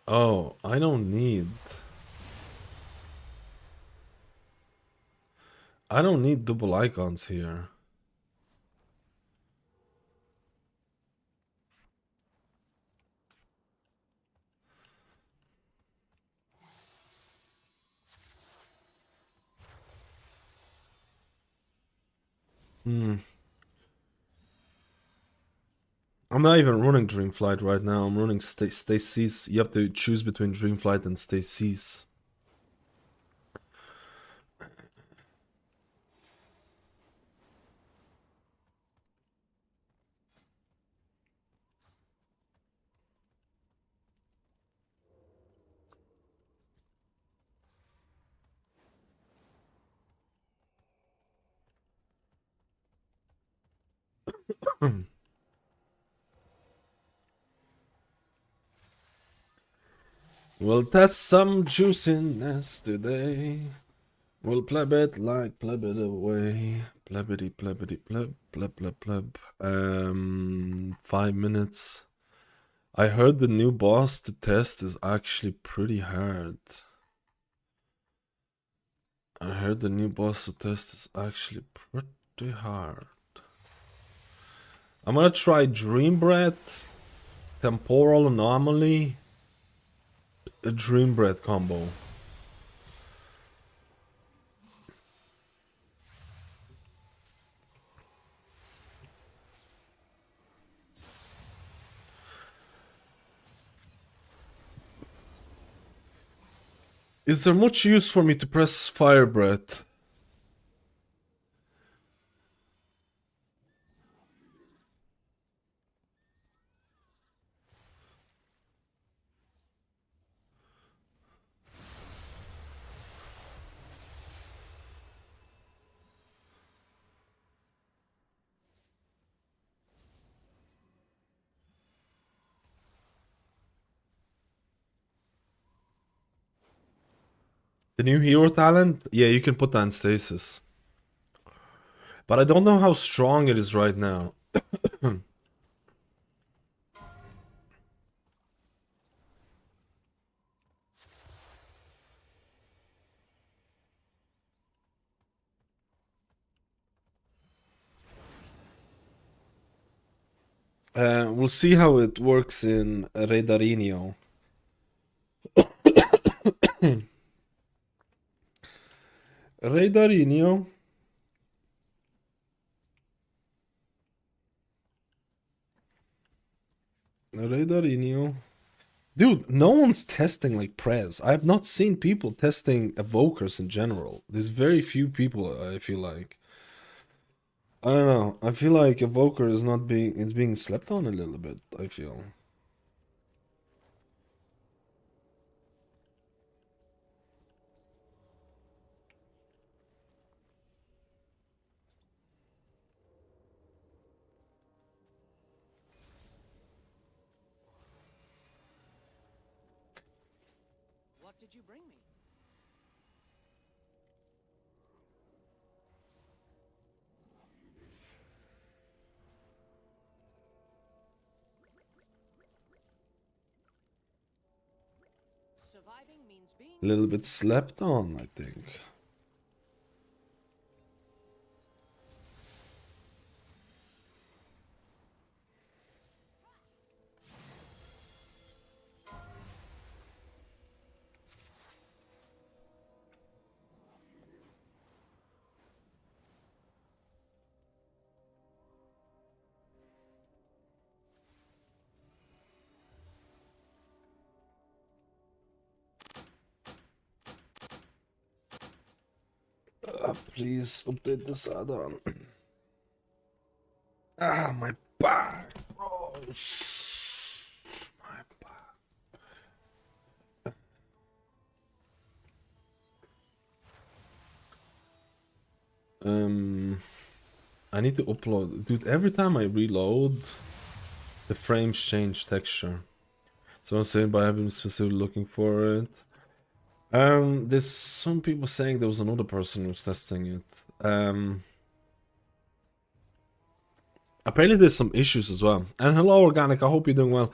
Oh, I don't need double icons here. I'm not even running Dreamflight right now. I'm running Stasis. You have to choose between Dreamflight and Stasis. We'll test some juiciness today. We'll pleb it like pleb it away. Plebity plebity pleb pleb pleb pleb. 5 minutes. I heard the new boss to test is actually pretty hard. I heard the new boss to test is actually pretty hard. I'm gonna try Dream Breath, Temporal Anomaly, a Dream Breath combo. Is there much use for me to press Fire Breath? The new hero talent? Yeah, you can put that in stasis. But I don't know how strong it is right now. We'll see how it works in Redarinho. Redarinho. Redarinho. Dude, no one's testing like Prez. I have not seen people testing evokers in general. There's very few people, I feel like. I don't know. I feel like evoker is not being slept on a little bit, I feel. What did you bring me? Surviving means being A little bit slept on, I think. Please update this add-on. Ah, my back, bro. My back. I need to upload. Dude, every time I reload, the frames change texture. So I'm saying by having specifically looking for it. There's some people saying there was another person who's testing it. Apparently there's some issues as well. And hello Organic, I hope you're doing well.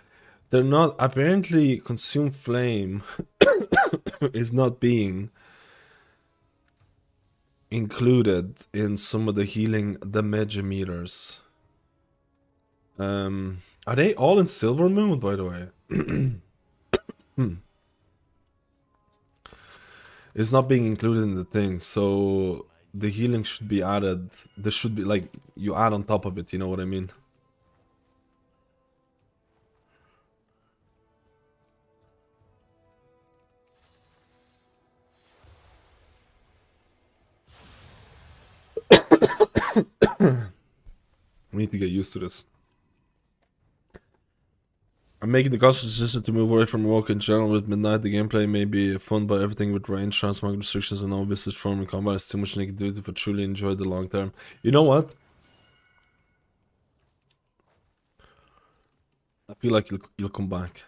They're not, apparently Consume Flame is not being included in some of the healing damage meters. Are they all in Silver Moon, by the way? It's not being included in the thing, so the healing should be added. There should be, like, you add on top of it, you know what I mean? We need to get used to this. I'm making the conscious decision to move away from Evoker in general with Midnight. The gameplay may be fun, but everything with range, transmog restrictions, and no visage form in combat is too much negativity for truly enjoy the long term. You know what? I feel like you'll come back.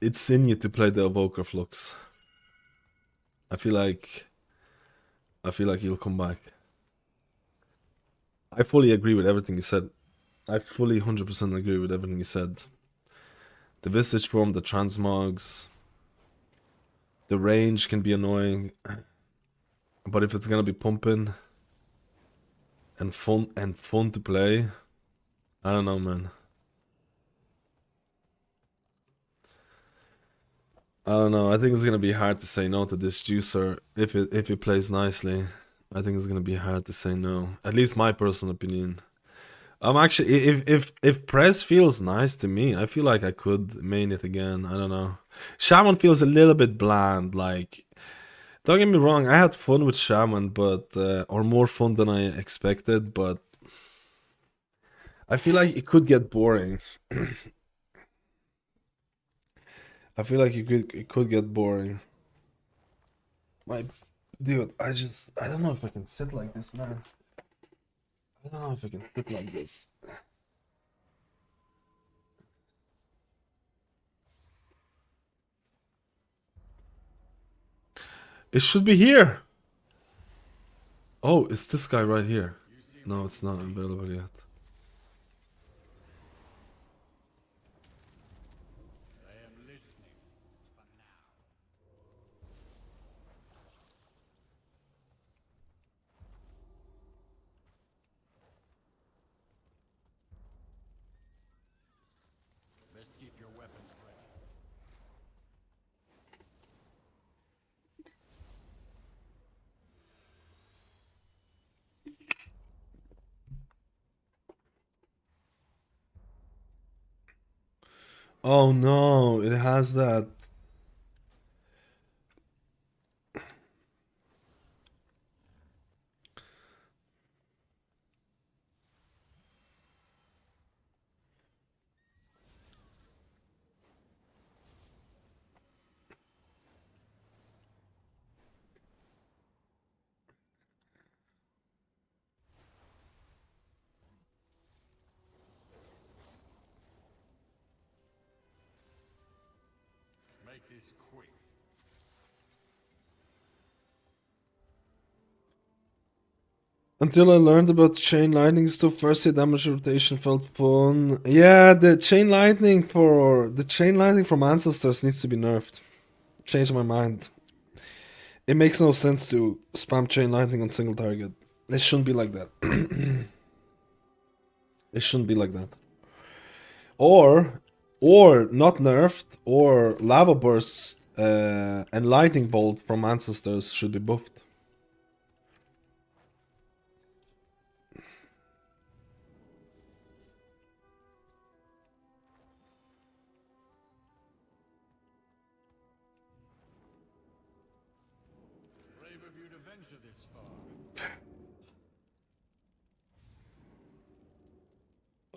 It's in you to play the Evoker Flux. I feel like you'll come back. I fully agree with everything you said. I fully 100% agree with everything you said. The visage form, the transmogs, the range can be annoying, but if it's gonna be pumping and fun to play, I don't know, man. I don't know. I think it's gonna be hard to say no to this juicer if it plays nicely. I think it's gonna be hard to say no. At least my personal opinion. I'm actually, if Press feels nice to me, I feel like I could main it again. I don't know. Shaman feels a little bit bland. Like, don't get me wrong, I had fun with Shaman, but or more fun than I expected. But I feel like it could get boring. I feel like it could get boring. My dude, I don't know if I can sit like this, man. I don't know if I can sit like this. It should be here. Oh, it's this guy right here. No, it's not available yet. Oh no, it has that. Until I learned about chain lightning stuff, first hit damage rotation felt fun. Yeah, the chain lightning from Ancestors needs to be nerfed. Changed my mind. It makes no sense to spam chain lightning on single target. It shouldn't be like that. It shouldn't be like that. Or not nerfed, or lava burst and lightning bolt from Ancestors should be buffed.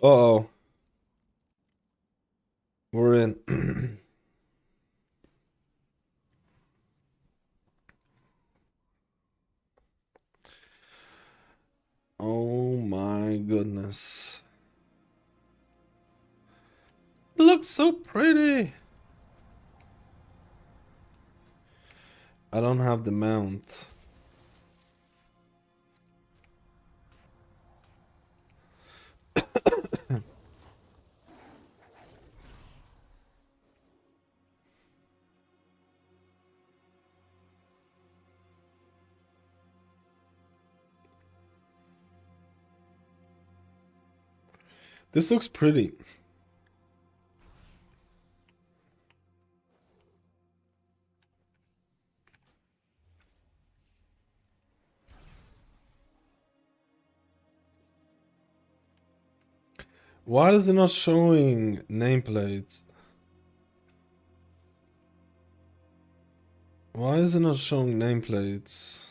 Uh-oh. We're in. Oh my goodness. It looks so pretty. I don't have the mount. This looks pretty. Why is it not showing nameplates? Why is it not showing nameplates?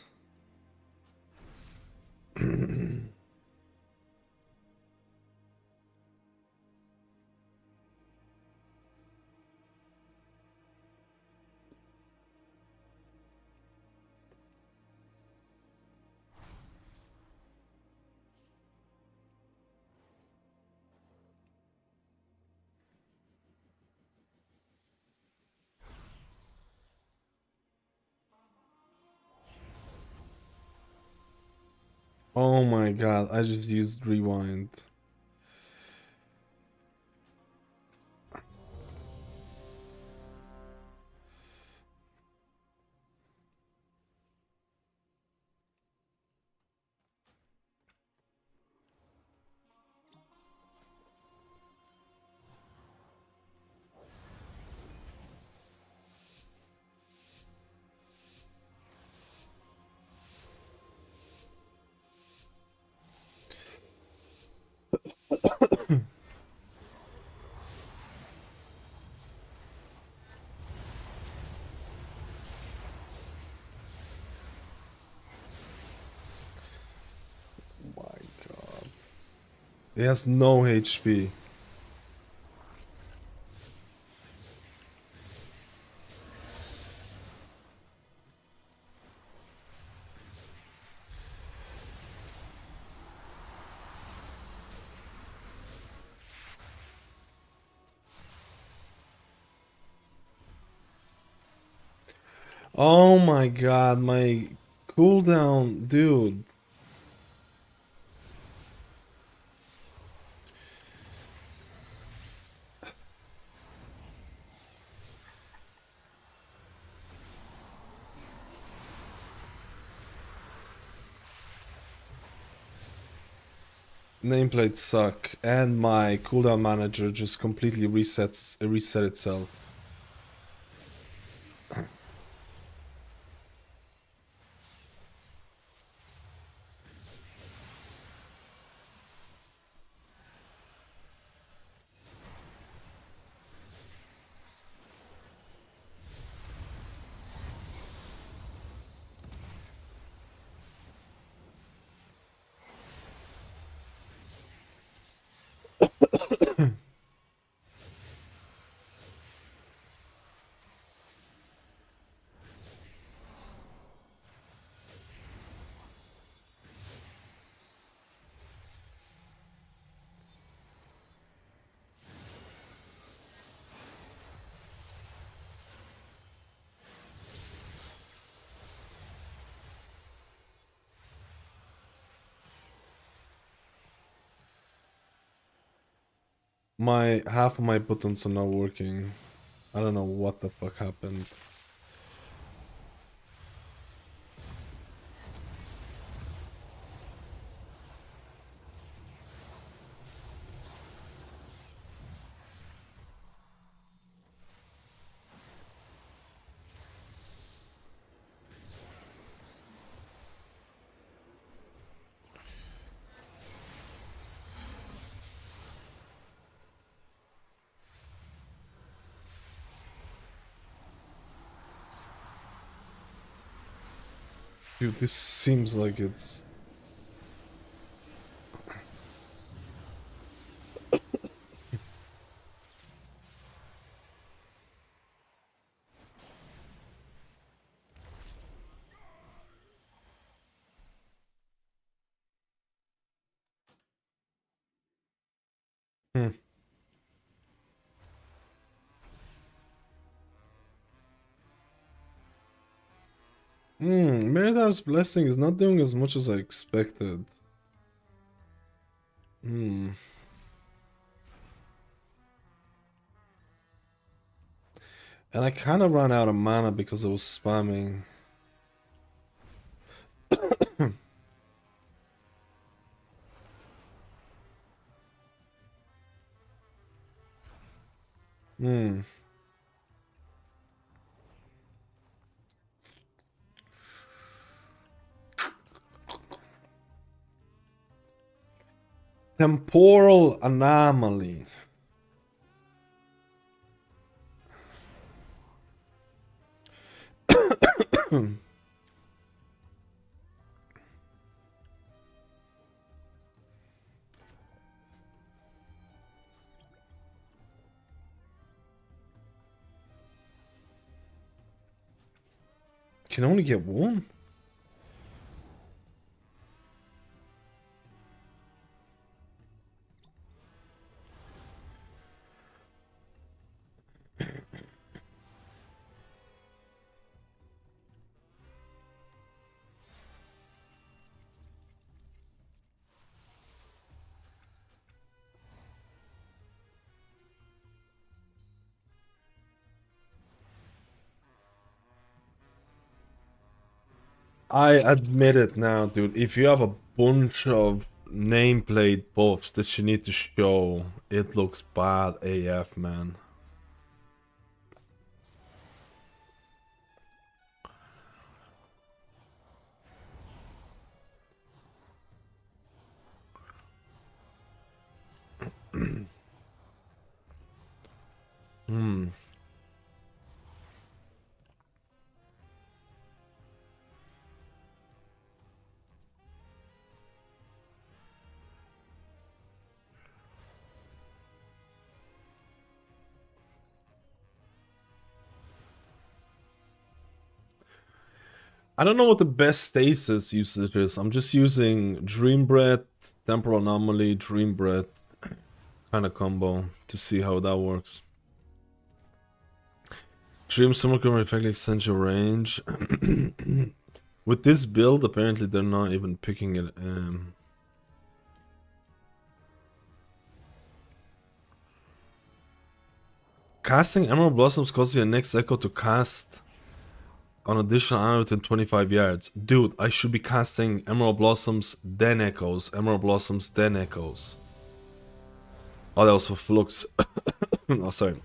Oh my god, I just used rewind. My god. He has no HP. Oh my god, my cooldown, dude. Nameplates suck, and my cooldown manager just completely reset itself. My half of my buttons are not working. I don't know what the fuck happened. Dude, this seems like it's... Hmm. Meridar's Blessing is not doing as much as I expected. Hmm. And I kind of ran out of mana because I was spamming. Hmm. Temporal anomaly. Can only get one? I admit it now, dude. If you have a bunch of nameplate buffs that you need to show, it looks bad AF, man. Hmm. I don't know what the best stasis usage is. I'm just using Dream Breath, Temporal Anomaly, Dream Breath kind of combo to see how that works. Extreme Summer can effectively extend your range. With this build, apparently they're not even picking it. Casting Emerald Blossoms causes your next echo to cast an additional arrow within 25 yards. Dude, I should be casting Emerald Blossoms, then echoes. Emerald Blossoms, then echoes. Oh, that was for Flux. Oh, sorry.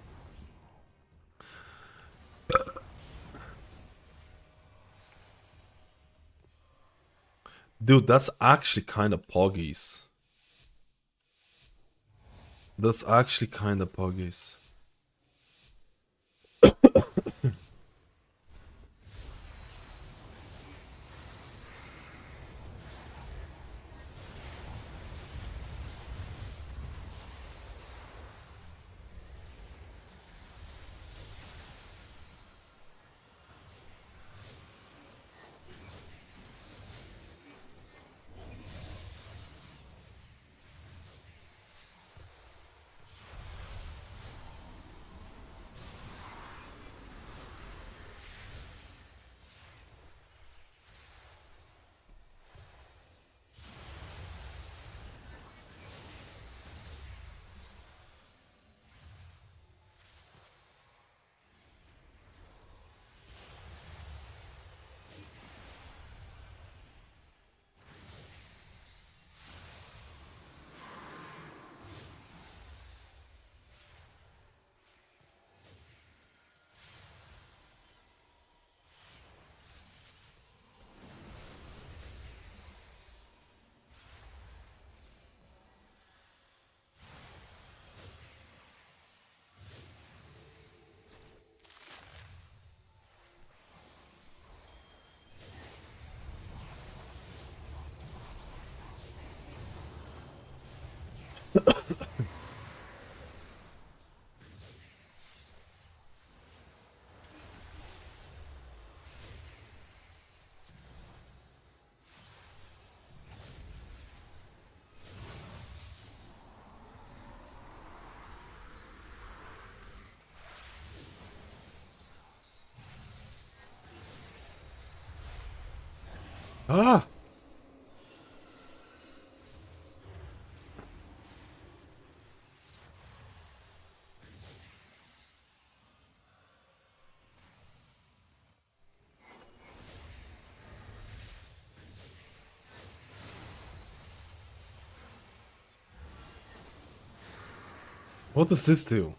Dude, that's actually kind of poggies. That's actually kind of poggies. Ah! What does this do?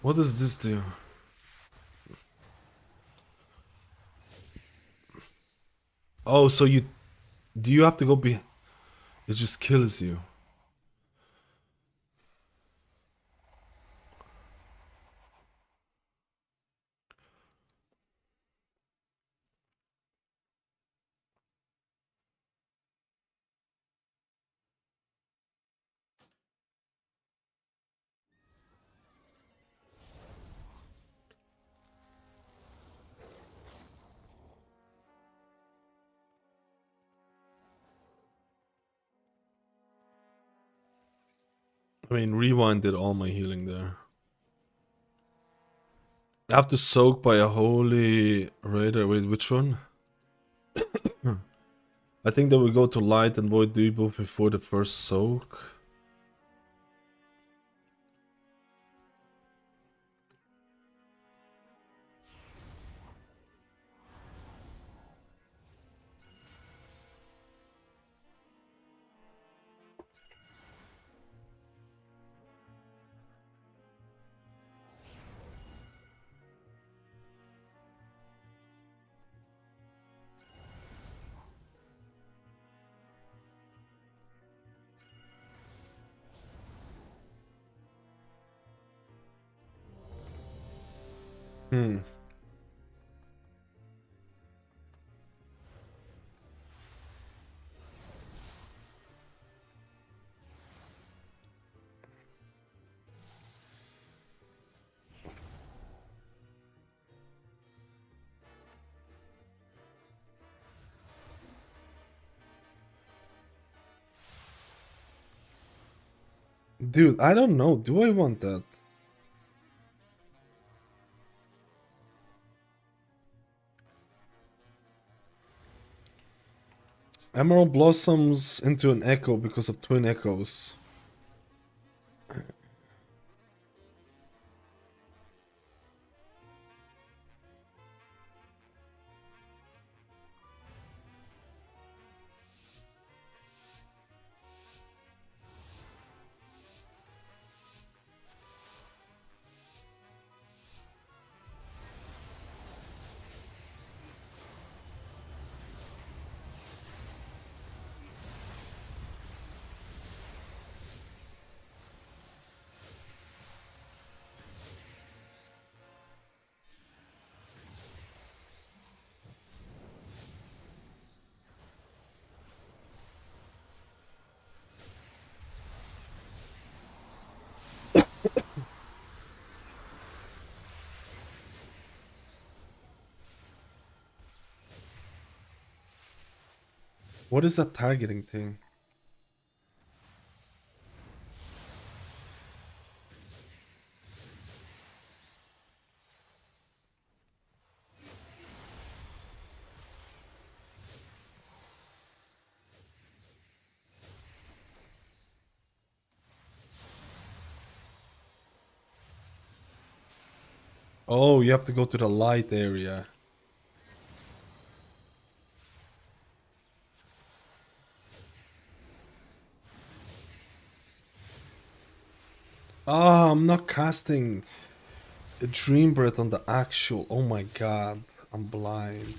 What does this do? Oh, so you... Do you have to go be... It just kills you. I mean, Rewind did all my healing there. I have to soak by a holy raider. Wait, which one? I think that we go to light and void debuff before the first soak. Hmm. Dude, I don't know. Do I want that? Emerald blossoms into an echo because of twin echoes. What is that targeting thing? Oh, you have to go to the light area. Ah, I'm not casting a Dream Breath on the actual. Oh my god, I'm blind.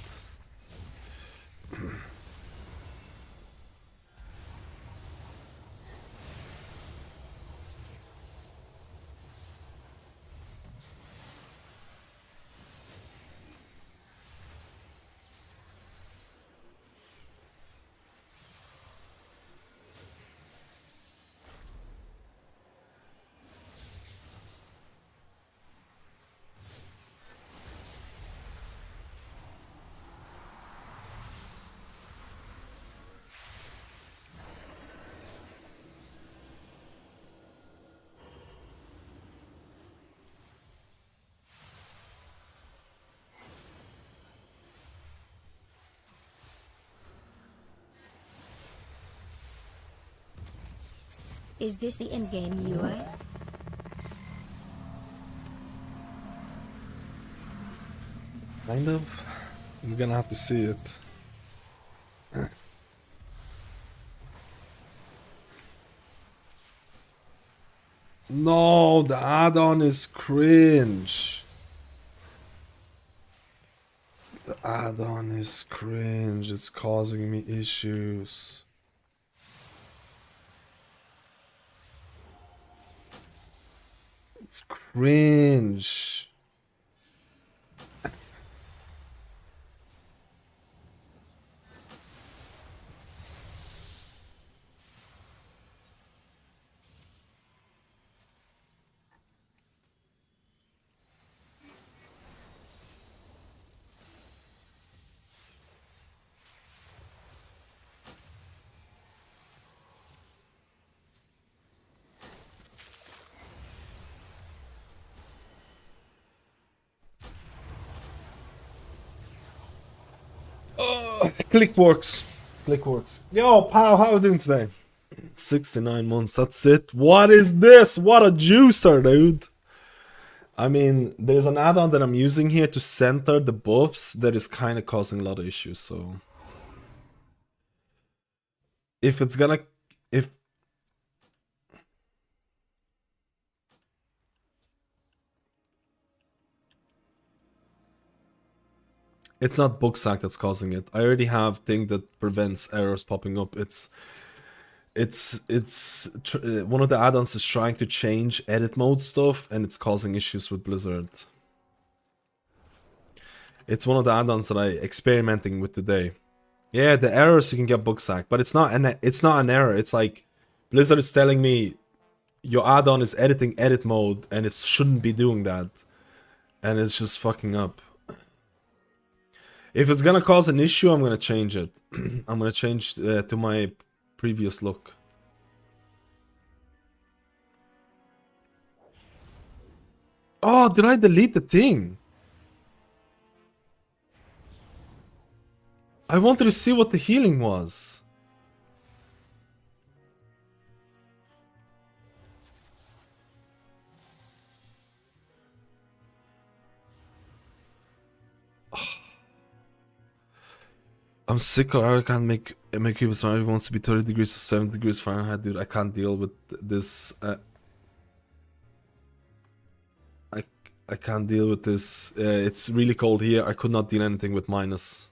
Is this the in-game UI? Kind of. I'm gonna have to see it. No, the add-on is cringe. The add-on is cringe. It's causing me issues. Cringe. Clickworks. Clickworks. Yo, pal, how are you doing today? 69 months, that's it. What is this? What a juicer, dude. I mean, there's an add-on that I'm using here to center the buffs that is kind of causing a lot of issues, so... If it's gonna... If... It's not booksack that's causing it. I already have thing that prevents errors popping up. It's one of the add-ons is trying to change edit mode stuff, and it's causing issues with Blizzard. It's one of the add-ons that I'm experimenting with today. Yeah, the errors you can get booksack, but it's not an error. It's like Blizzard is telling me your add-on is editing edit mode, and it shouldn't be doing that, and it's just fucking up. If it's gonna cause an issue, I'm gonna change it. I'm gonna change to my previous look. Oh, did I delete the thing? I wanted to see what the healing was. I'm sick of I can't make cubes. Everyone wants to be 30 degrees to 70 degrees Fahrenheit, dude. I can't deal with this. I can't deal with this. It's really cold here. I could not deal anything with minus.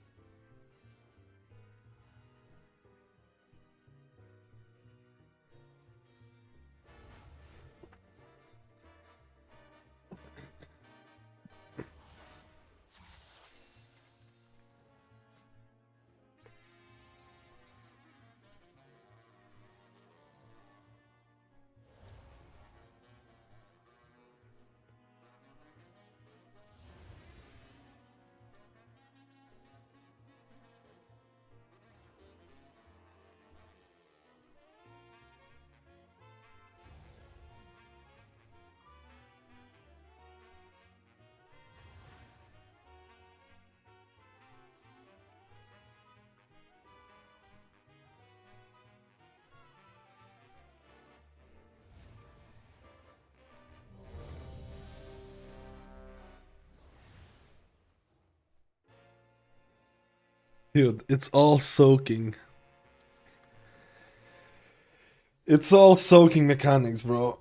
Dude, it's all soaking. It's all soaking mechanics, bro.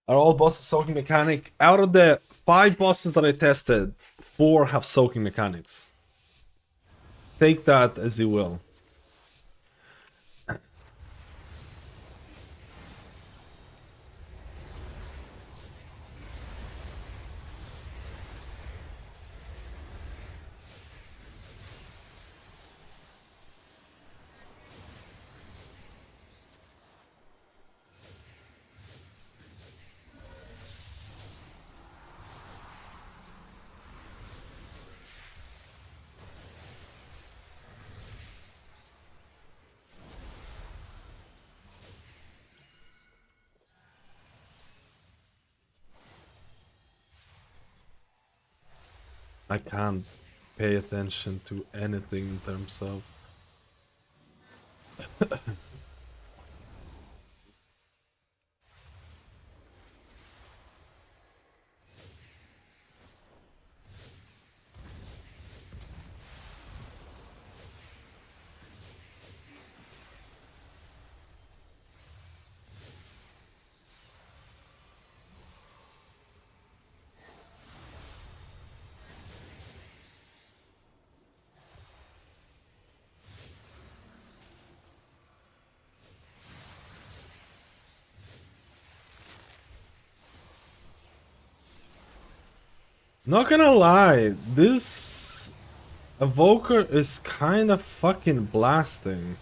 Are all bosses soaking mechanic? Out of the 5 bosses that I tested, 4 have soaking mechanics. Take that as you will. I can't pay attention to anything in terms of not gonna lie, this Evoker is kind of fucking blasting.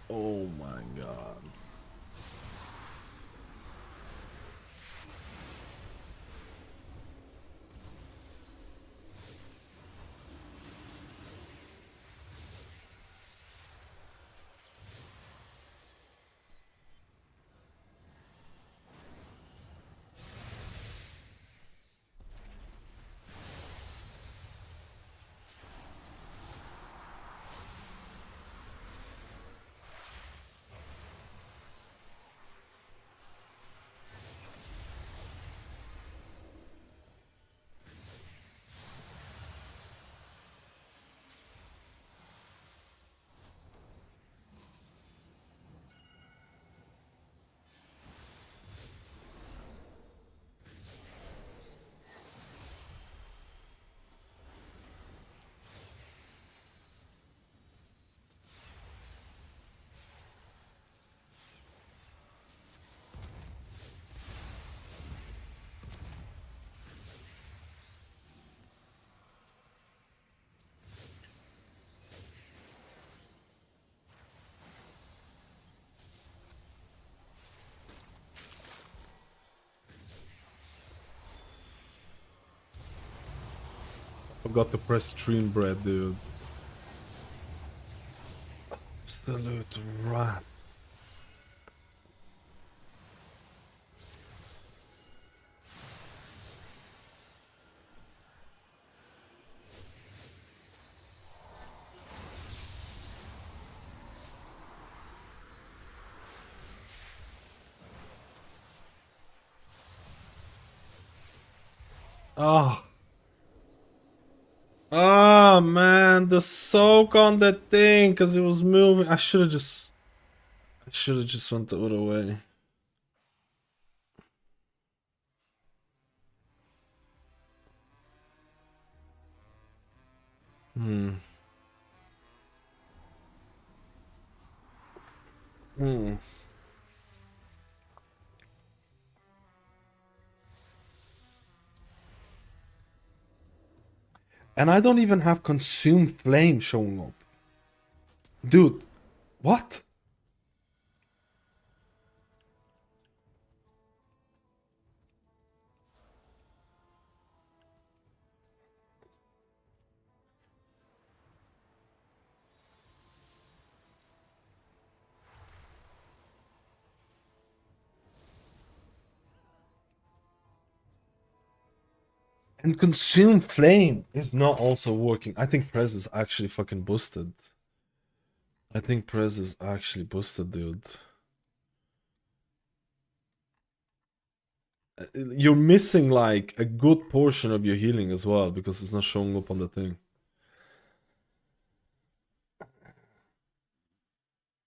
Oh my god. forgot to press stream bread, dude. Absolute rat. Oh. Oh man, the soak on that thing because it was moving. I should have just went the other way. Hmm. Hmm. And I don't even have consume flame showing up. Dude, what? And consume flame is not also working. I think Prez is actually fucking boosted. I think Prez is actually boosted, dude. You're missing like a good portion of your healing as well because it's not showing up on the thing.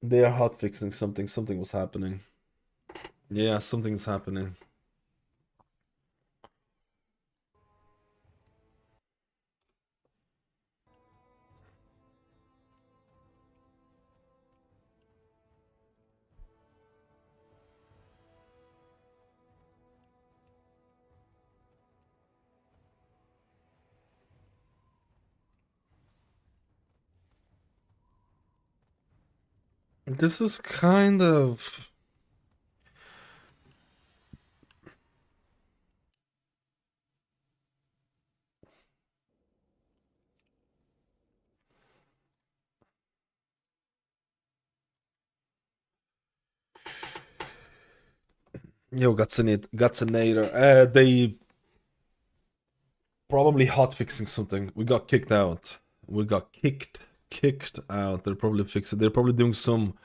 They are hotfixing something. Something was happening. Yeah, something's happening. This is kind of... Yo, Gutsinator. They probably hotfixing something. We got kicked out. We got kicked out. They're probably fixing. They're probably doing some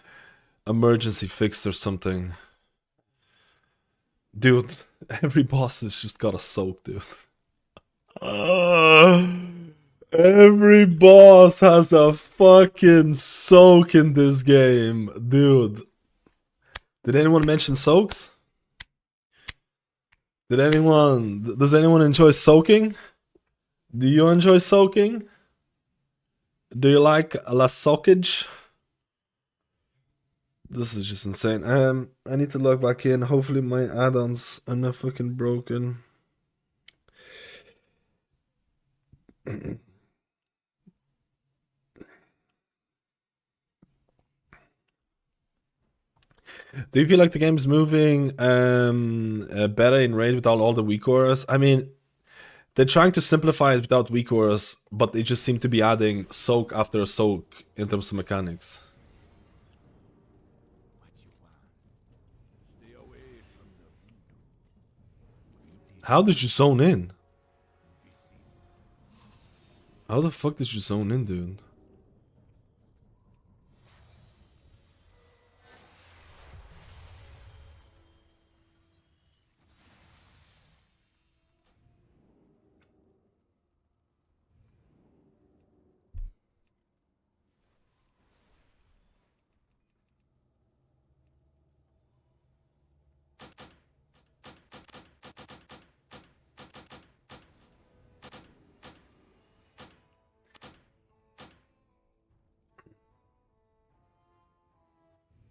emergency fix or something. Dude, every boss has just got a soak, dude. Every boss has a fucking soak in this game, dude. Did anyone mention soaks? Does anyone enjoy soaking? Do you enjoy soaking? Do you like la soakage? This is just insane. I need to log back in. Hopefully my add-ons are not fucking broken. Do you feel like the game's moving better in Raid without all the weak auras? I mean, they're trying to simplify it without weak auras, but they just seem to be adding soak after soak in terms of mechanics. How did you zone in? How the fuck did you zone in, dude?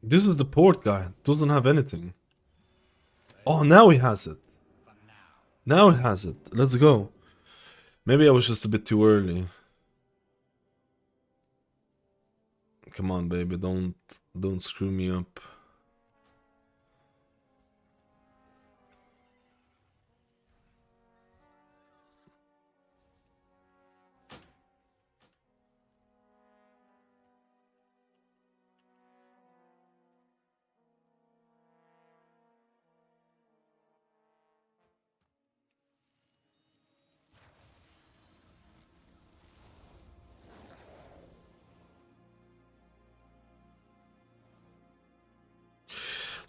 This is the port guy. Doesn't have anything. Oh, now he has it. Now he has it. Let's go. Maybe I was just a bit too early. Come on, baby. Don't screw me up.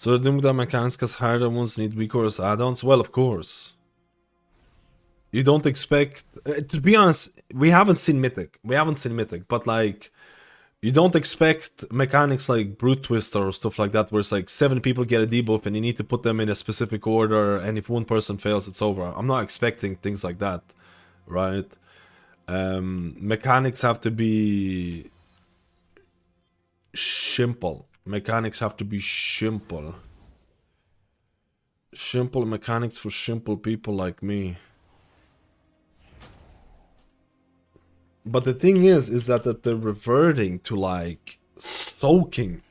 So they're doing that mechanics because harder ones need weaker add-ons? Well, of course. You don't expect... to be honest, we haven't seen Mythic. But like... You don't expect mechanics like Brute Twister or stuff like that, where it's like 7 people get a debuff and you need to put them in a specific order, and if one person fails, it's over. I'm not expecting things like that, right? Mechanics have to be simple. Simple mechanics for simple people like me. But the thing is that they're reverting to like soaking.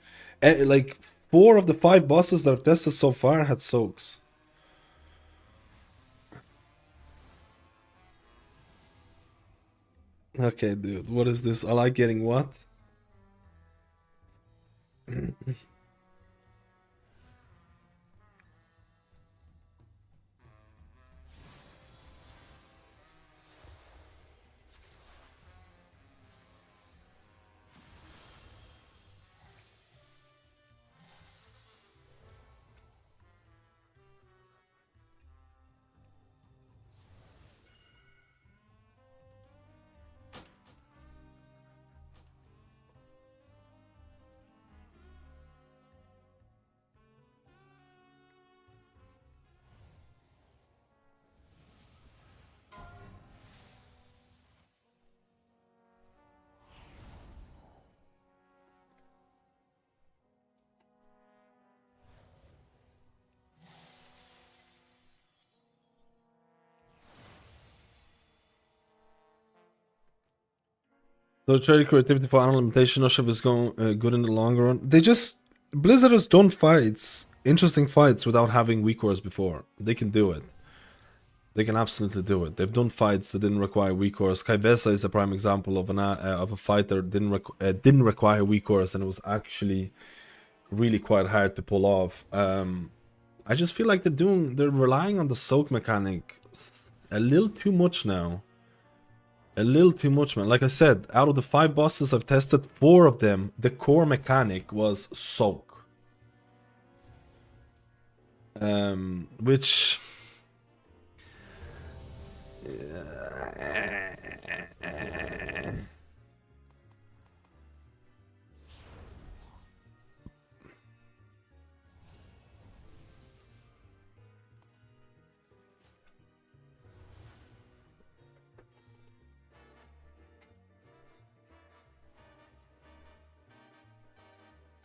Like 4 of the 5 bosses that I've tested so far had soaks. Okay, dude, what is this? I like getting what? So trade creativity for animal limitation, not sure if it's going good in the long run. They just... Blizzard has done fights, interesting fights, without having weak cores before. They can do it. They can absolutely do it. They've done fights that didn't require weak cores. Kaivesa is a prime example of a fight that didn't require weak cores, and it was actually really quite hard to pull off. I just feel like they're relying on the soak mechanic a little too much now. A little too much, man. Like I said, out of the 5 bosses I've tested, 4 of them, the core mechanic was soak. Which...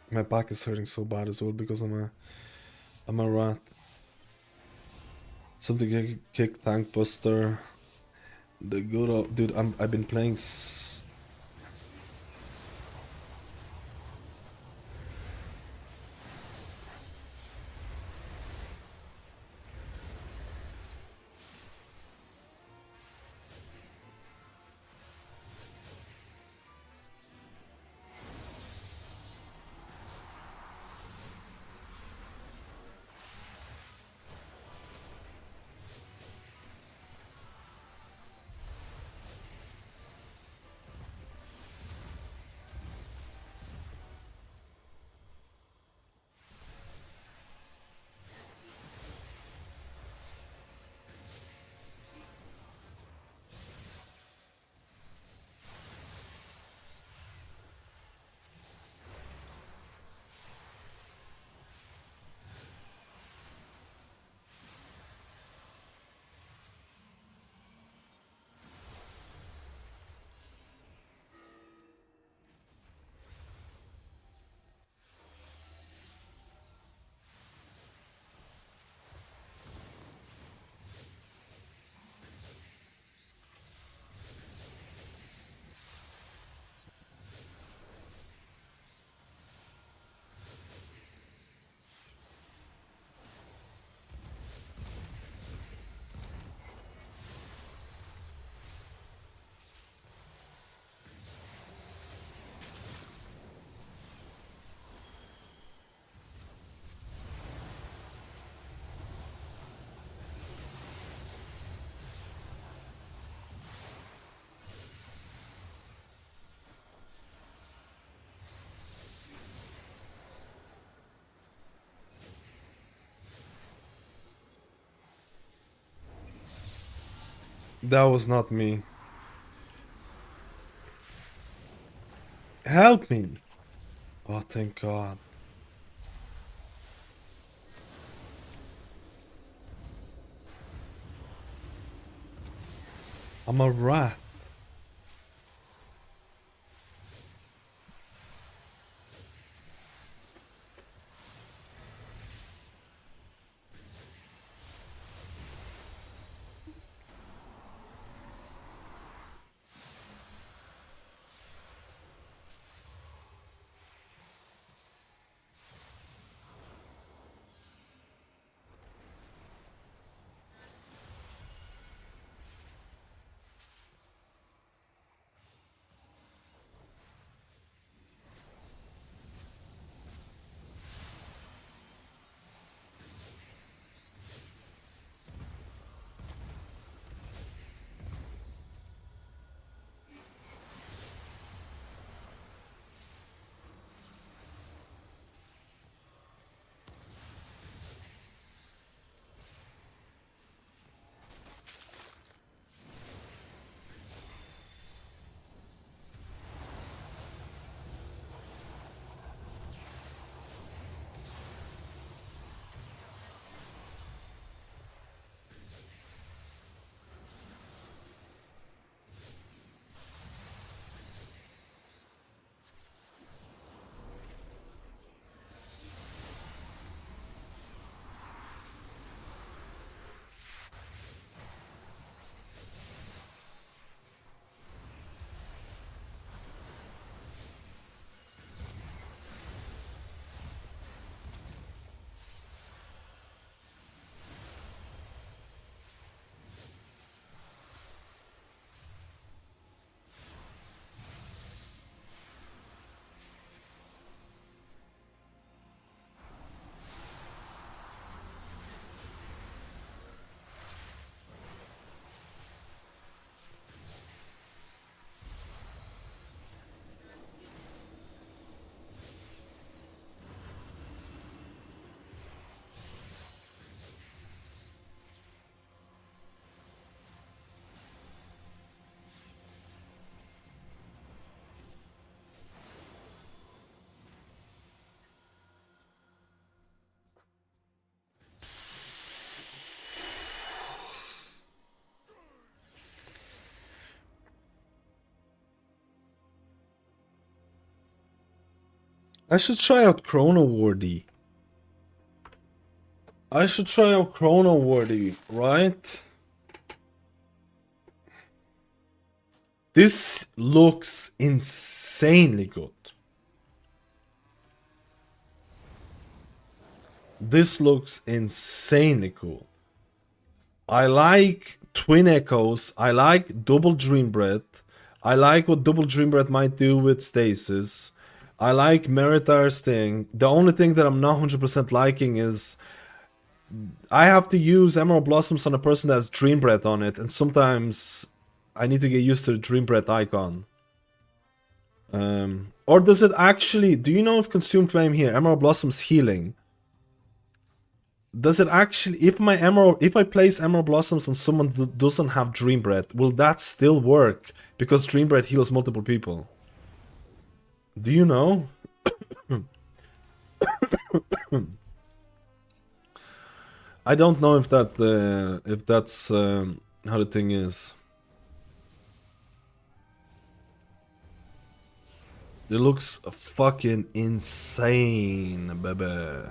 My back is hurting so bad as well because I'm a rat. Something kick tank buster. The good old dude. I've been playing. That was not me. Help me! Oh, thank God. I'm a rat. I should try out Chrono Warden. I should try out Chrono Warden, right? This looks insanely good. This looks insanely cool. I like Twin Echoes. I like Double Dream Breath. I like what Double Dream Breath might do with Stasis. I like Meritar's thing. The only thing that I'm not 100% liking is I have to use Emerald Blossoms on a person that has Dream Breath on it, and sometimes I need to get used to the Dream Breath icon. Or does it actually... Do you know if Consume Flame here, Emerald Blossoms healing... Does it actually, if I place Emerald Blossoms on someone that doesn't have Dream Breath, will that still work? Because Dream Breath heals multiple people. Do you know? I don't know if that's how the thing is. It looks fucking insane, baby.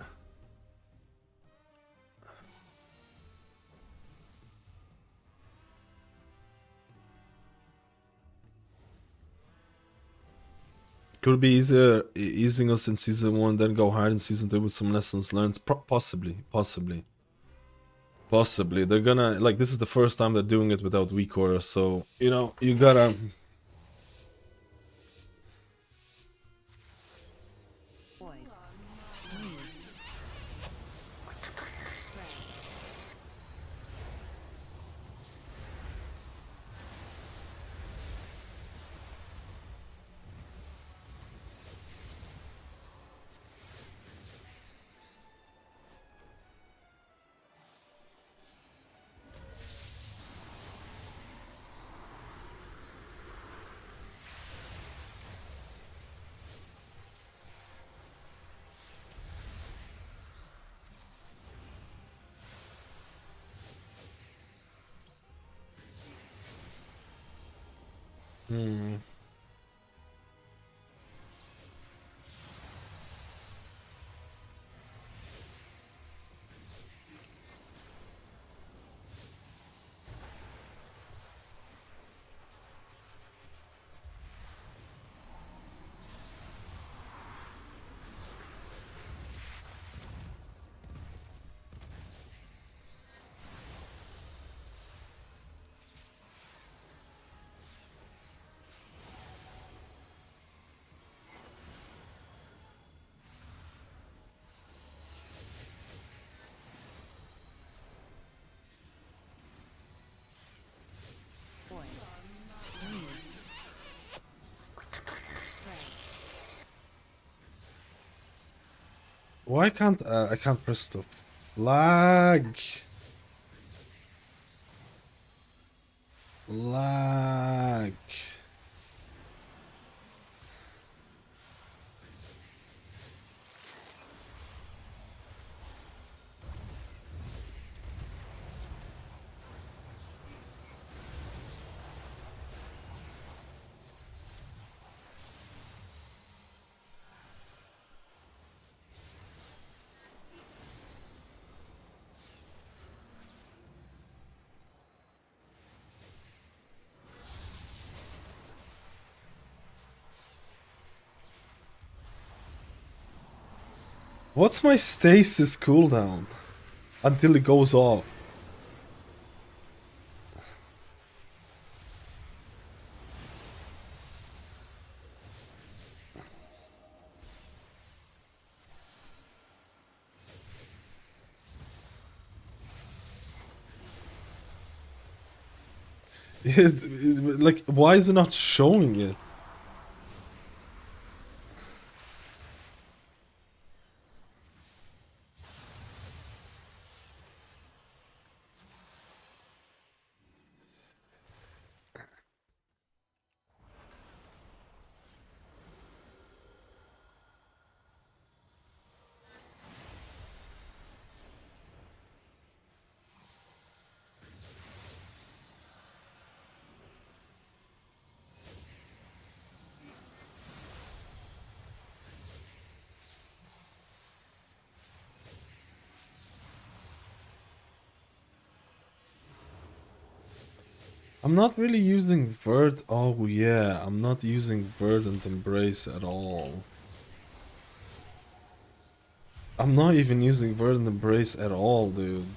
Could be easier easing us in season 1, then go hard in season 2 with some lessons learned. Possibly. They're gonna, like, this is the first time they're doing it without weak order, so, you know, you gotta... Boy. Green. Red. Why can't I can't press stop? Lag. Lag. What's my stasis cooldown? Until it goes off. Like, why is it not showing it? I'm not really using Verd. Oh yeah, I'm not using Verdant Embrace at all. I'm not even using Verdant Embrace at all, dude.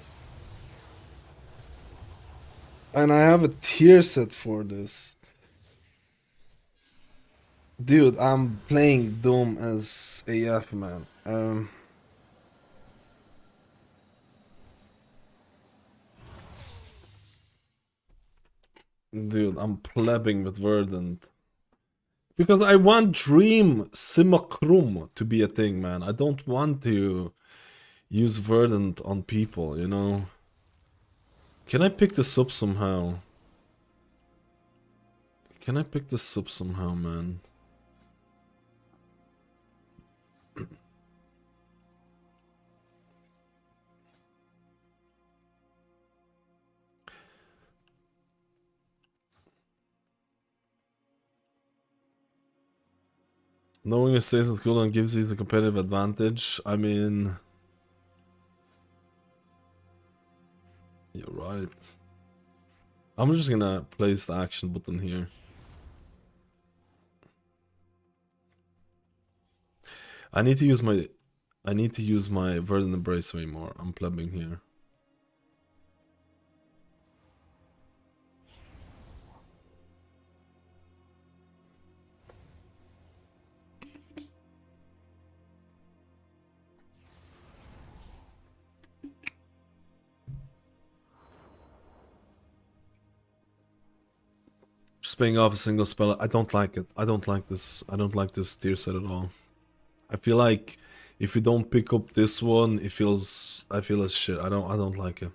And I have a tier set for this. Dude, I'm playing Doom as AF, man. Dude, I'm plebbing with Verdant. Because I want Dream Simulacrum to be a thing, man. I don't want to use Verdant on people, you know? Can I pick this up somehow? Can I pick this up somehow, man? Knowing your stays in cooldown gives you the competitive advantage. I mean, you're right. I'm just gonna place the action button here. I need to use my Verdant Embrace way more. I'm plebbing here. Just paying off a single spell. I don't like it. I don't like this. I don't like this tier set at all. I feel like if you don't pick up this one, I feel as shit. I don't like it.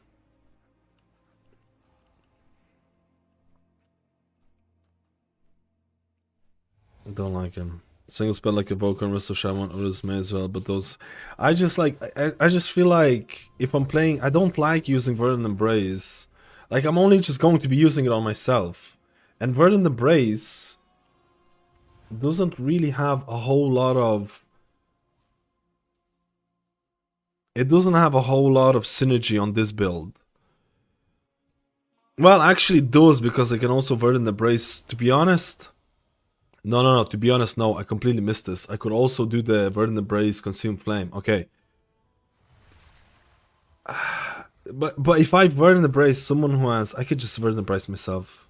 I don't like him. Single spell like Evoker and Resto Shaman, others may as well, but those I just feel like if I'm playing, I don't like using Verdant Embrace. Like, I'm only just going to be using it on myself. And Verdant Embrace doesn't really have a whole lot of... It doesn't have a whole lot of synergy on this build. Well, actually it does, because I can also Verdant Embrace, to be honest. No, to be honest, no, I completely missed this. I could also do the Verdant Embrace, Consume Flame, okay. But if I Verdant Embrace someone who has... I could just Verdant Embrace myself.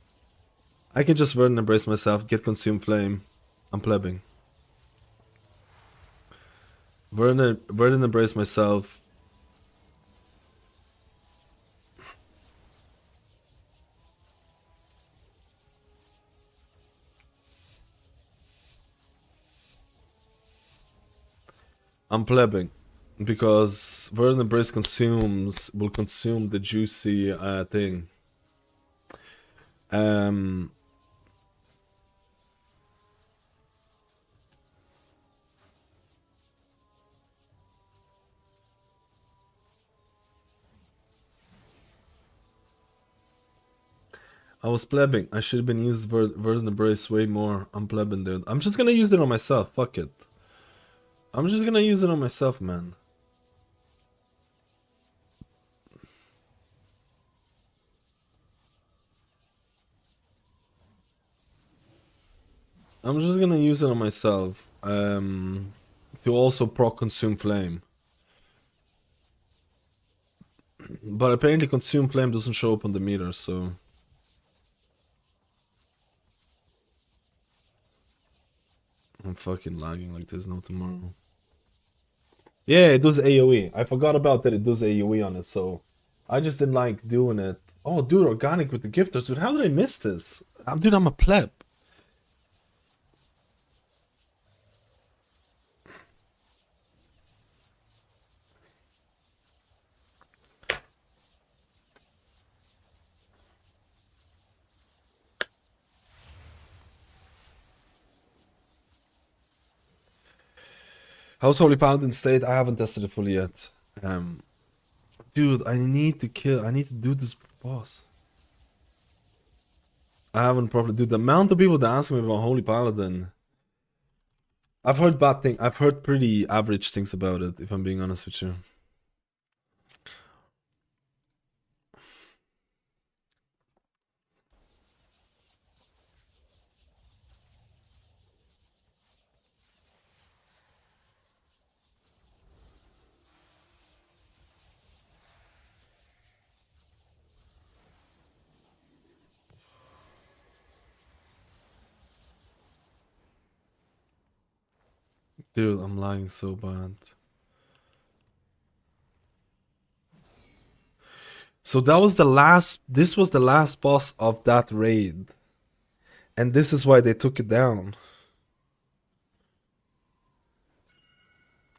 I can just Verdant Embrace myself, get Consume Flame. I'm plebbing. Verdant Embrace myself. I'm plebbing. Because Verdant Embrace will consume the juicy thing. I was plebbing. I should have been used Verdant Embrace way more. I'm plebbing, dude. I'm just gonna use it on myself. Fuck it. I'm just gonna use it on myself, man. I'm just gonna use it on myself. To also proc Consume Flame. But apparently Consume Flame doesn't show up on the meter, so... I'm fucking lagging like there's no tomorrow. Yeah, it does AoE. I forgot about that it does AoE on it, so... I just didn't like doing it. Oh, dude, organic with the gifters. Dude, how did I miss this? Dude, I'm a pleb. How's Holy Paladin state? I haven't tested it fully yet. Dude, I need to do this boss. I haven't properly... Dude, the amount of people that ask me about Holy Paladin... I've heard bad things. I've heard pretty average things about it, if I'm being honest with you. Dude, I'm lying so bad. So that was the last... This was the last boss of that raid. And this is why they took it down.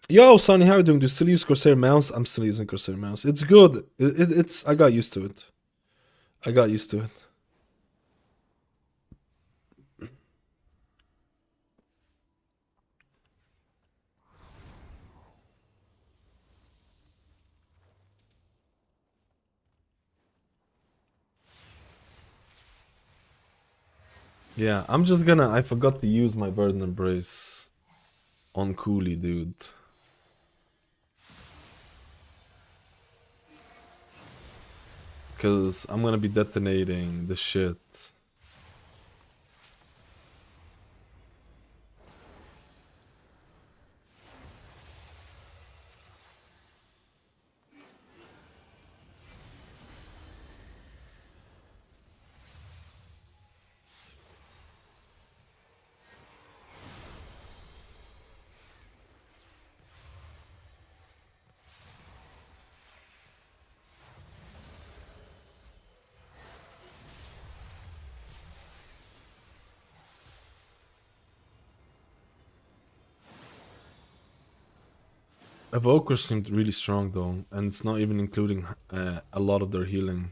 Yo, Sonny, how are you doing? Do you still use Corsair mouse? I'm still using Corsair mouse. It's good. It's... I got used to it. I got used to it. Yeah, I'm just gonna... I forgot to use my Verdant Embrace on Cooley, dude. Because I'm gonna be detonating the shit. Evoker seemed really strong though, and it's not even including a lot of their healing.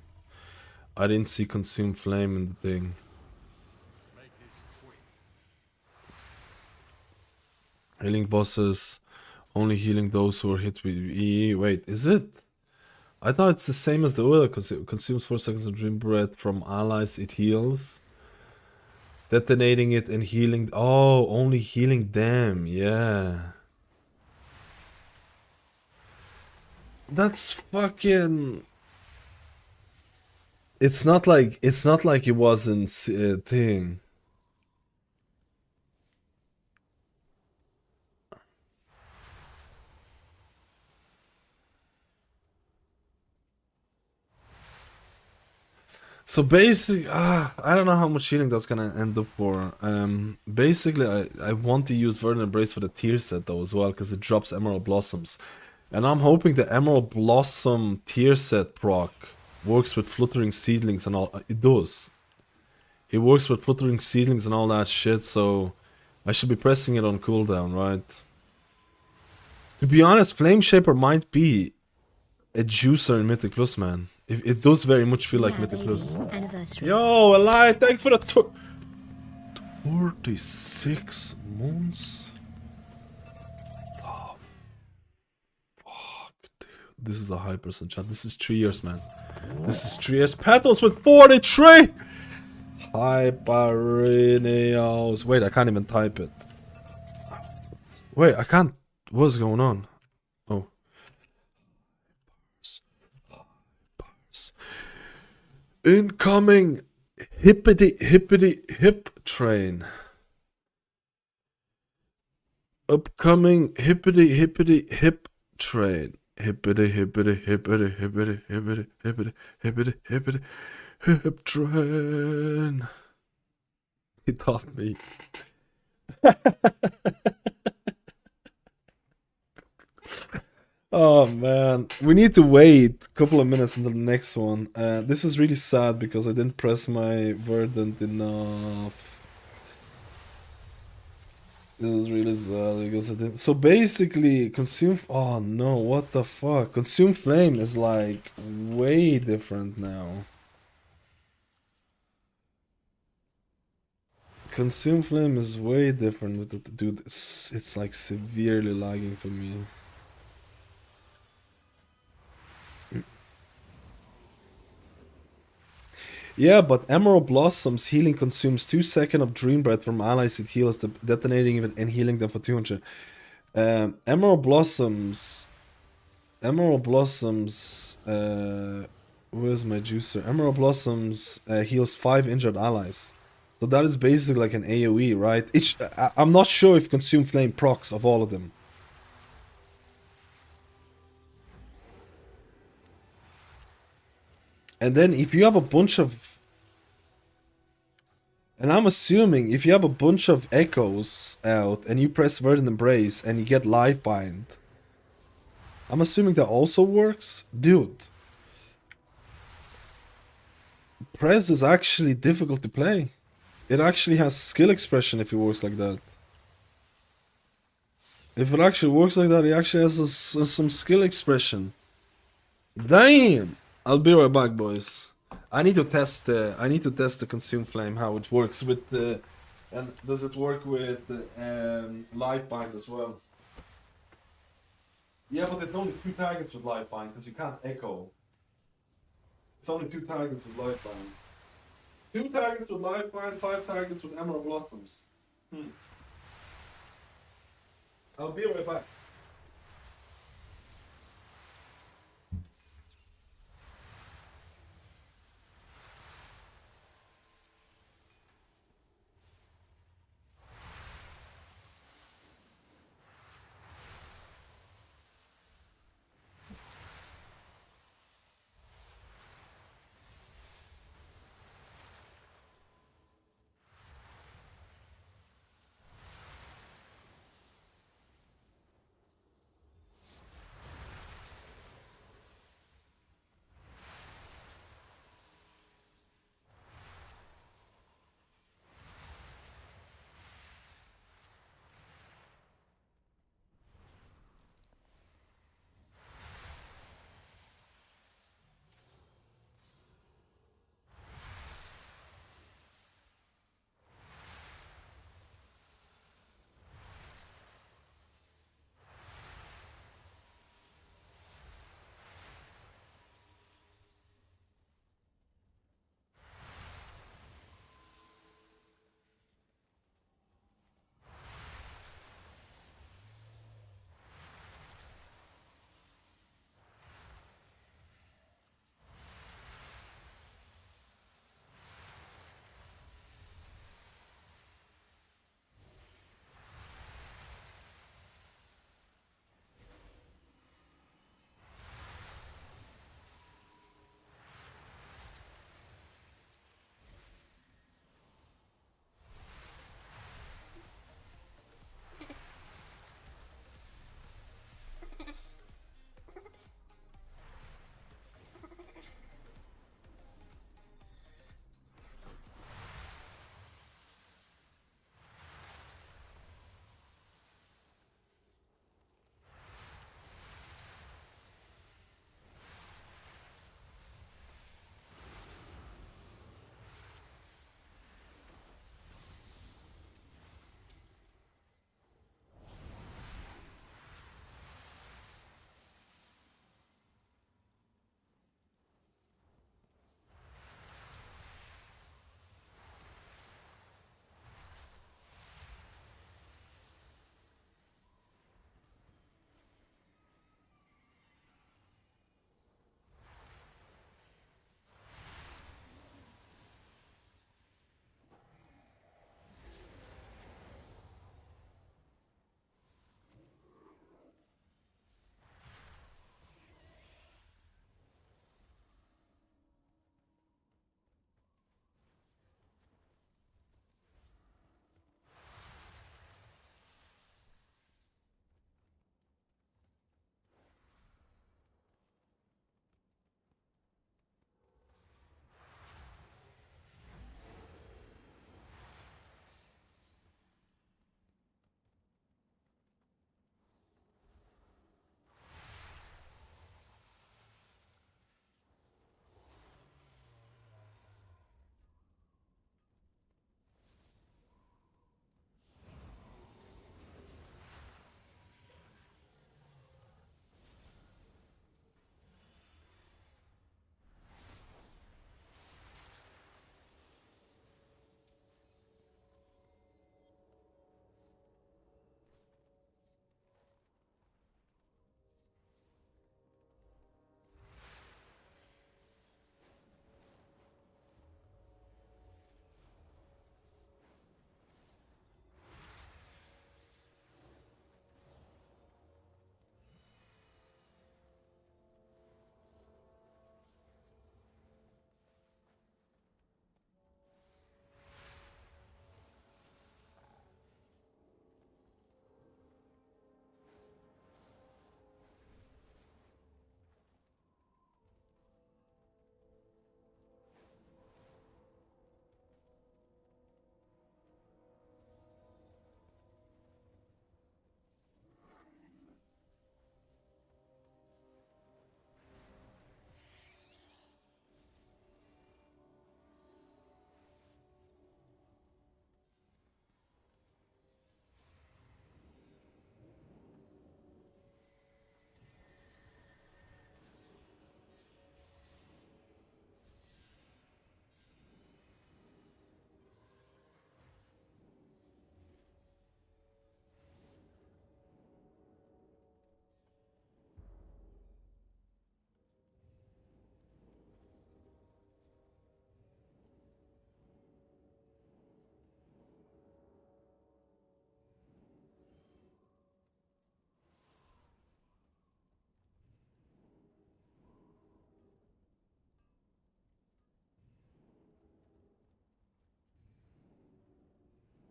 I didn't see Consume Flame in the thing. Healing bosses, only healing those who are hit with EE. Wait, is it? I thought it's the same as the other, because it consumes 4 seconds of dream breath from allies, it heals. Detonating it and healing. Oh, only healing them. Yeah. That's fucking. It's not like it wasn't thing. So basically, I don't know how much healing that's gonna end up for. Basically, I want to use Verdant Embrace for the tier set though as well, because it drops Emerald Blossoms, and I'm hoping the Emerald Blossom tier set proc works with Fluttering Seedlings and all. It does. It works with Fluttering Seedlings and all that shit. So I should be pressing it on cooldown, right? To be honest, Flame Shaper might be a juicer in Mythic Plus, man. It does very much feel like Yeah, Mythic baby. Plus. Anniversary. Yo, Eli, thank you for the 46 months. Oh, fuck, dude. This is a high percent chat. This is 3 years, man. This is 3 years. Petals with 43! Hyperineos. Wait, I can't even type it. Wait, I can't. What's going on? Oh. Incoming hippity hip train. Upcoming hippity hip train. Hippity hip train. He taught me. Oh man, we need to wait a couple of minutes until the next one. This is really sad because I didn't press my verdant enough. This is really sad because I didn't. So basically, consume. Oh no, what the fuck? Consume flame is like way different now. Consume flame is way different with the dude. It's like severely lagging for me. Yeah, but Emerald Blossoms healing consumes 2 seconds of Dream Breath from allies it heals, detonating even and healing them for 200. Emerald Blossoms. Where's my juicer? Emerald Blossoms heals 5 injured allies. So that is basically like an AoE, right? I'm not sure if Consume Flame procs of all of them. And then if you have a bunch of... And I'm assuming if you have a bunch of echoes out and you press Verdant Embrace and you get Life Bind, I'm assuming that also works? Dude. Press is actually difficult to play. It actually has skill expression if it works like that. If it actually works like that, it actually has some skill expression. Damn! I'll be right back, boys. I need to test the Consume Flame, how it works with the... And does it work with Life Bind as well? Yeah, but there's only 2 targets with Life Bind, because you can't echo. It's only 2 targets with Life Bind. 2 targets with Life Bind, 5 targets with Emerald Blossoms. I'll be right back.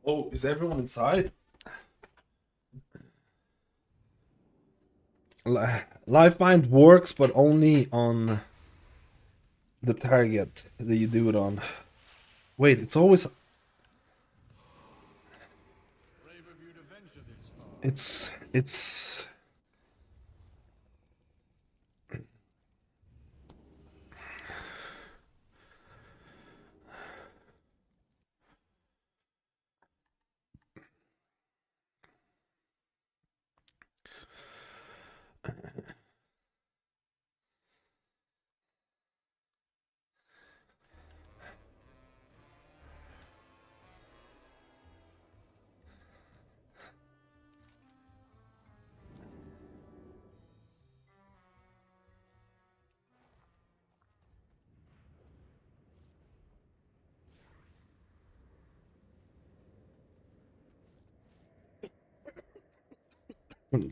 Oh, is everyone inside? Life bind works, but only on the target that you do it on. Wait, it's always. It's. It's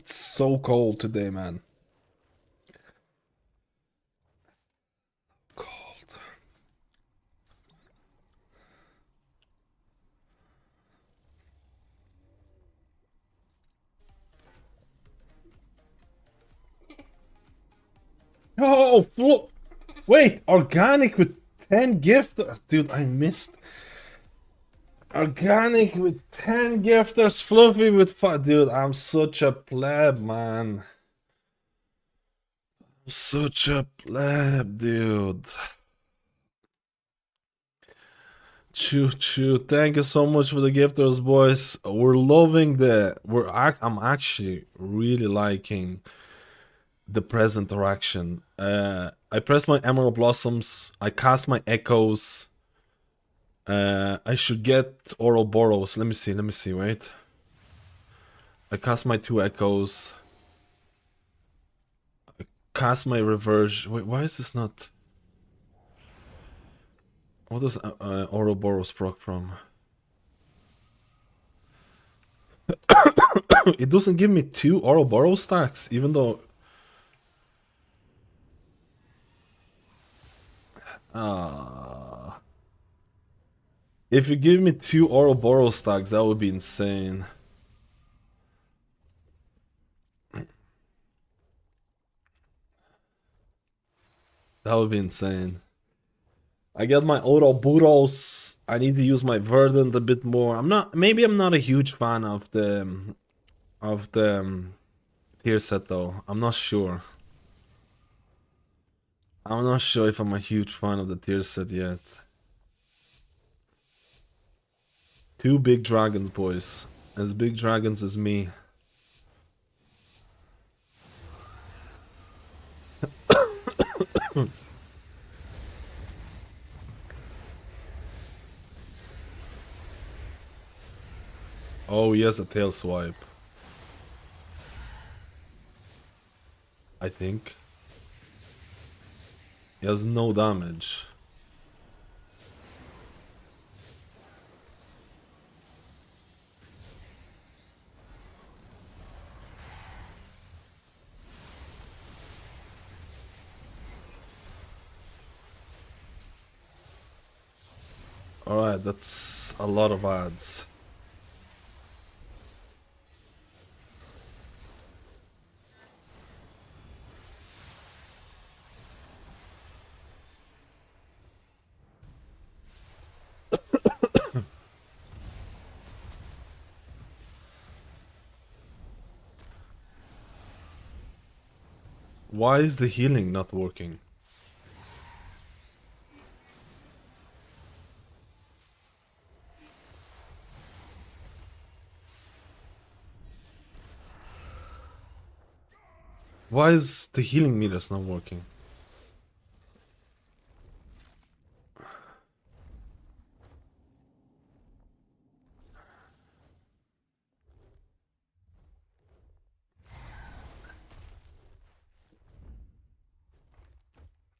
so cold today, man. Cold. Oh, wait, organic with 10 gifters. Dude, I missed. Organic with 10 gifters, fluffy with 5. Dude, I'm such a pleb, man. Such a pleb, dude. Choo choo. Thank you so much for the gifters, boys. We're loving I'm actually really liking the present interaction. I press my Emerald Blossoms. I cast my Echoes. I should get Ouroboros. Let me see, wait. I cast my 2 Echoes. I cast my Reverse. Wait, why is this not... What does Ouroboros proc from? It doesn't give me 2 Ouroboros stacks, even though... If you give me 2 Ouroboros stacks, that would be insane. That would be insane. I get my Ouroboros. I need to use my Verdant a bit more. Maybe I'm not a huge fan of the tier set though. I'm not sure. I'm not sure if I'm a huge fan of the tier set yet. 2 big dragons, boys. As big dragons as me. Oh, he has a tail swipe. I think. He has no damage. Alright, that's a lot of ads. Why is the healing not working? Why is the healing meters not working?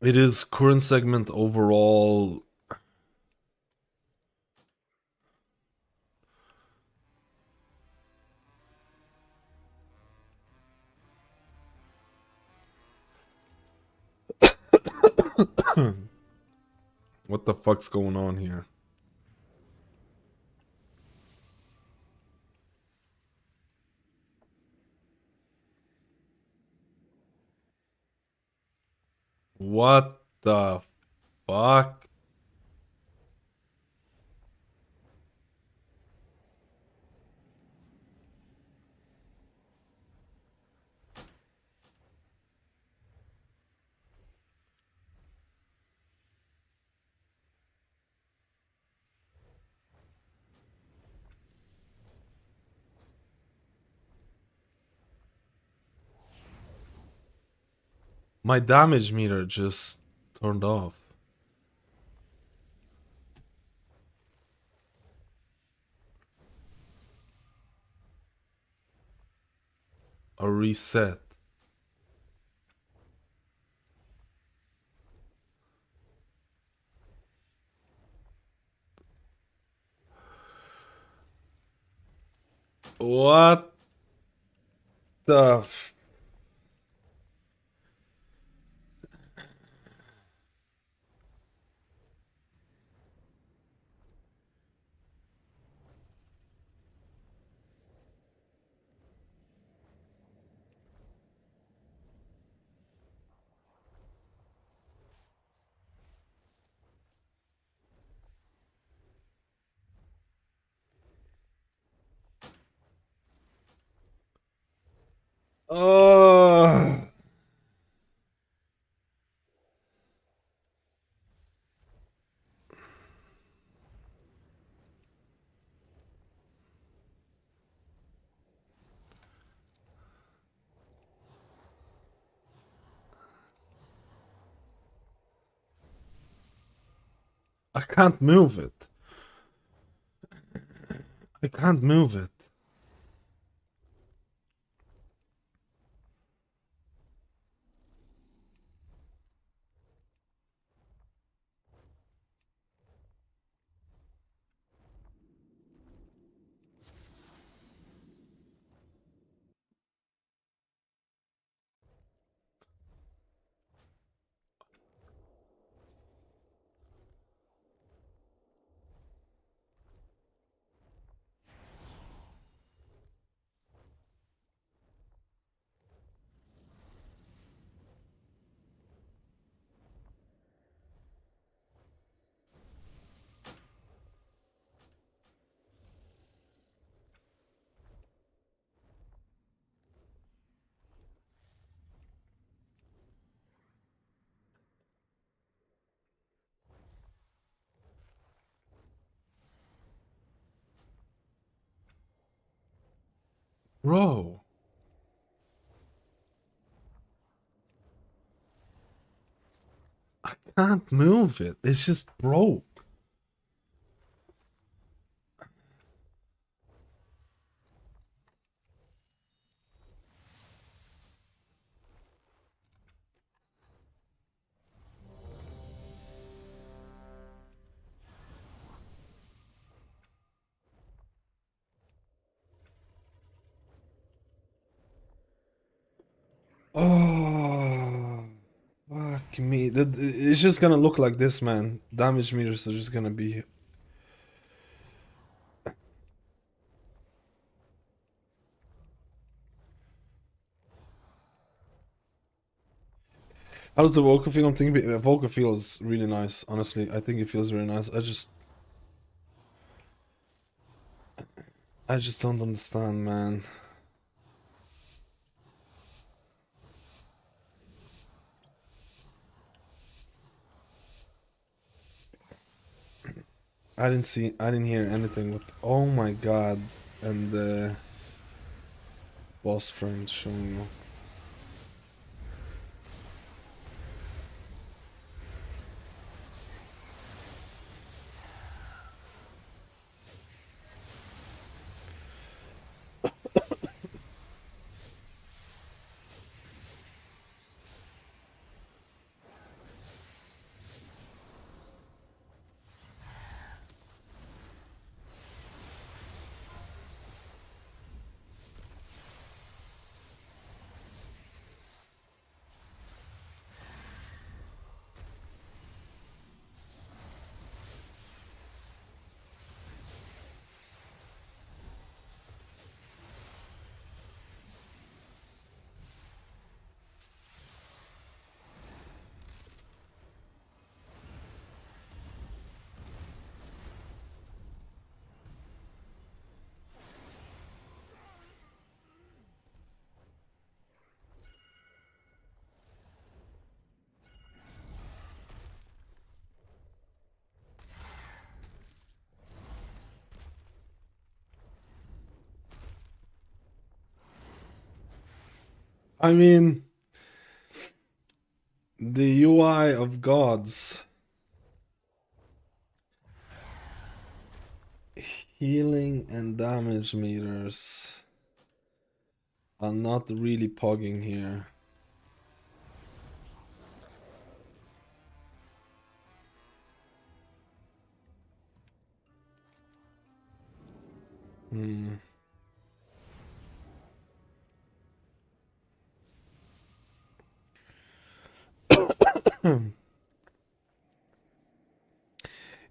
It is current segment overall. What the fuck's going on here? What the fuck? My damage meter just turned off. A reset. What the f- Oh, I can't move it. I can't move it. Bro. I can't move it. It's just broke. Oh, fuck me. It's just gonna look like this, man. Damage meters are just gonna be. How does the Evoker feel? I'm thinking Evoker feels really nice, honestly. I think it feels really nice. I just don't understand, man. I didn't hear anything. But oh my god. And the boss frames showing up. I mean, the UI of gods. Healing and damage meters are not really pogging here. Hmm.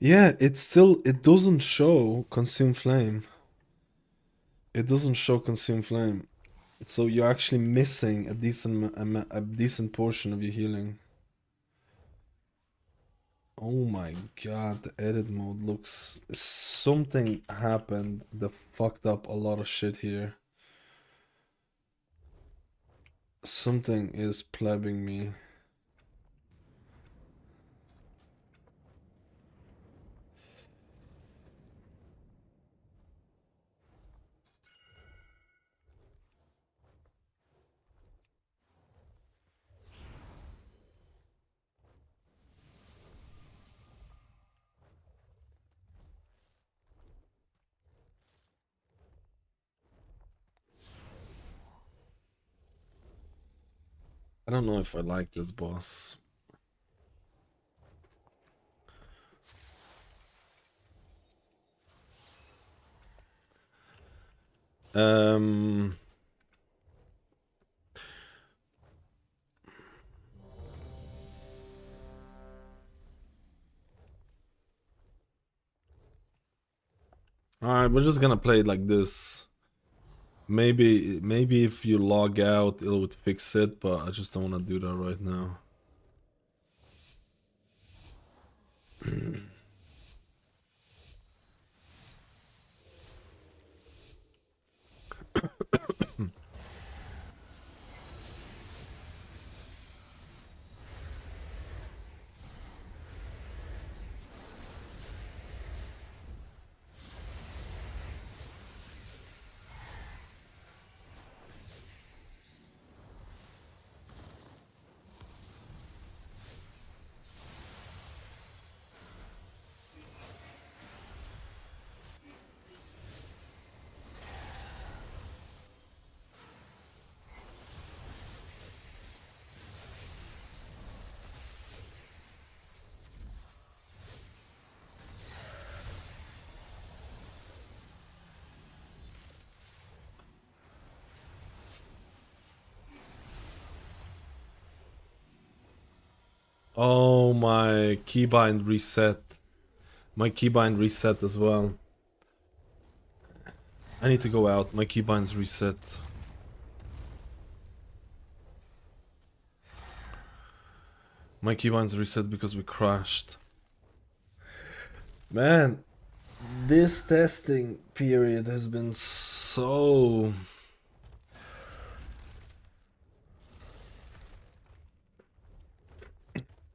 Yeah, it doesn't show consume flame. It doesn't show consume flame. So you're actually missing a decent portion of your healing. Oh my god, the edit mode looks... Something happened that fucked up a lot of shit here. Something is plebbing me. I don't know if I like this boss. Um... Alright, we're just gonna play it like this. Maybe if you log out, it would fix it, but I just don't want to do that right now. Oh, my keybind reset. My keybind reset as well. I need to go out. My keybind's reset. My keybind's reset because we crashed. Man, this testing period has been so...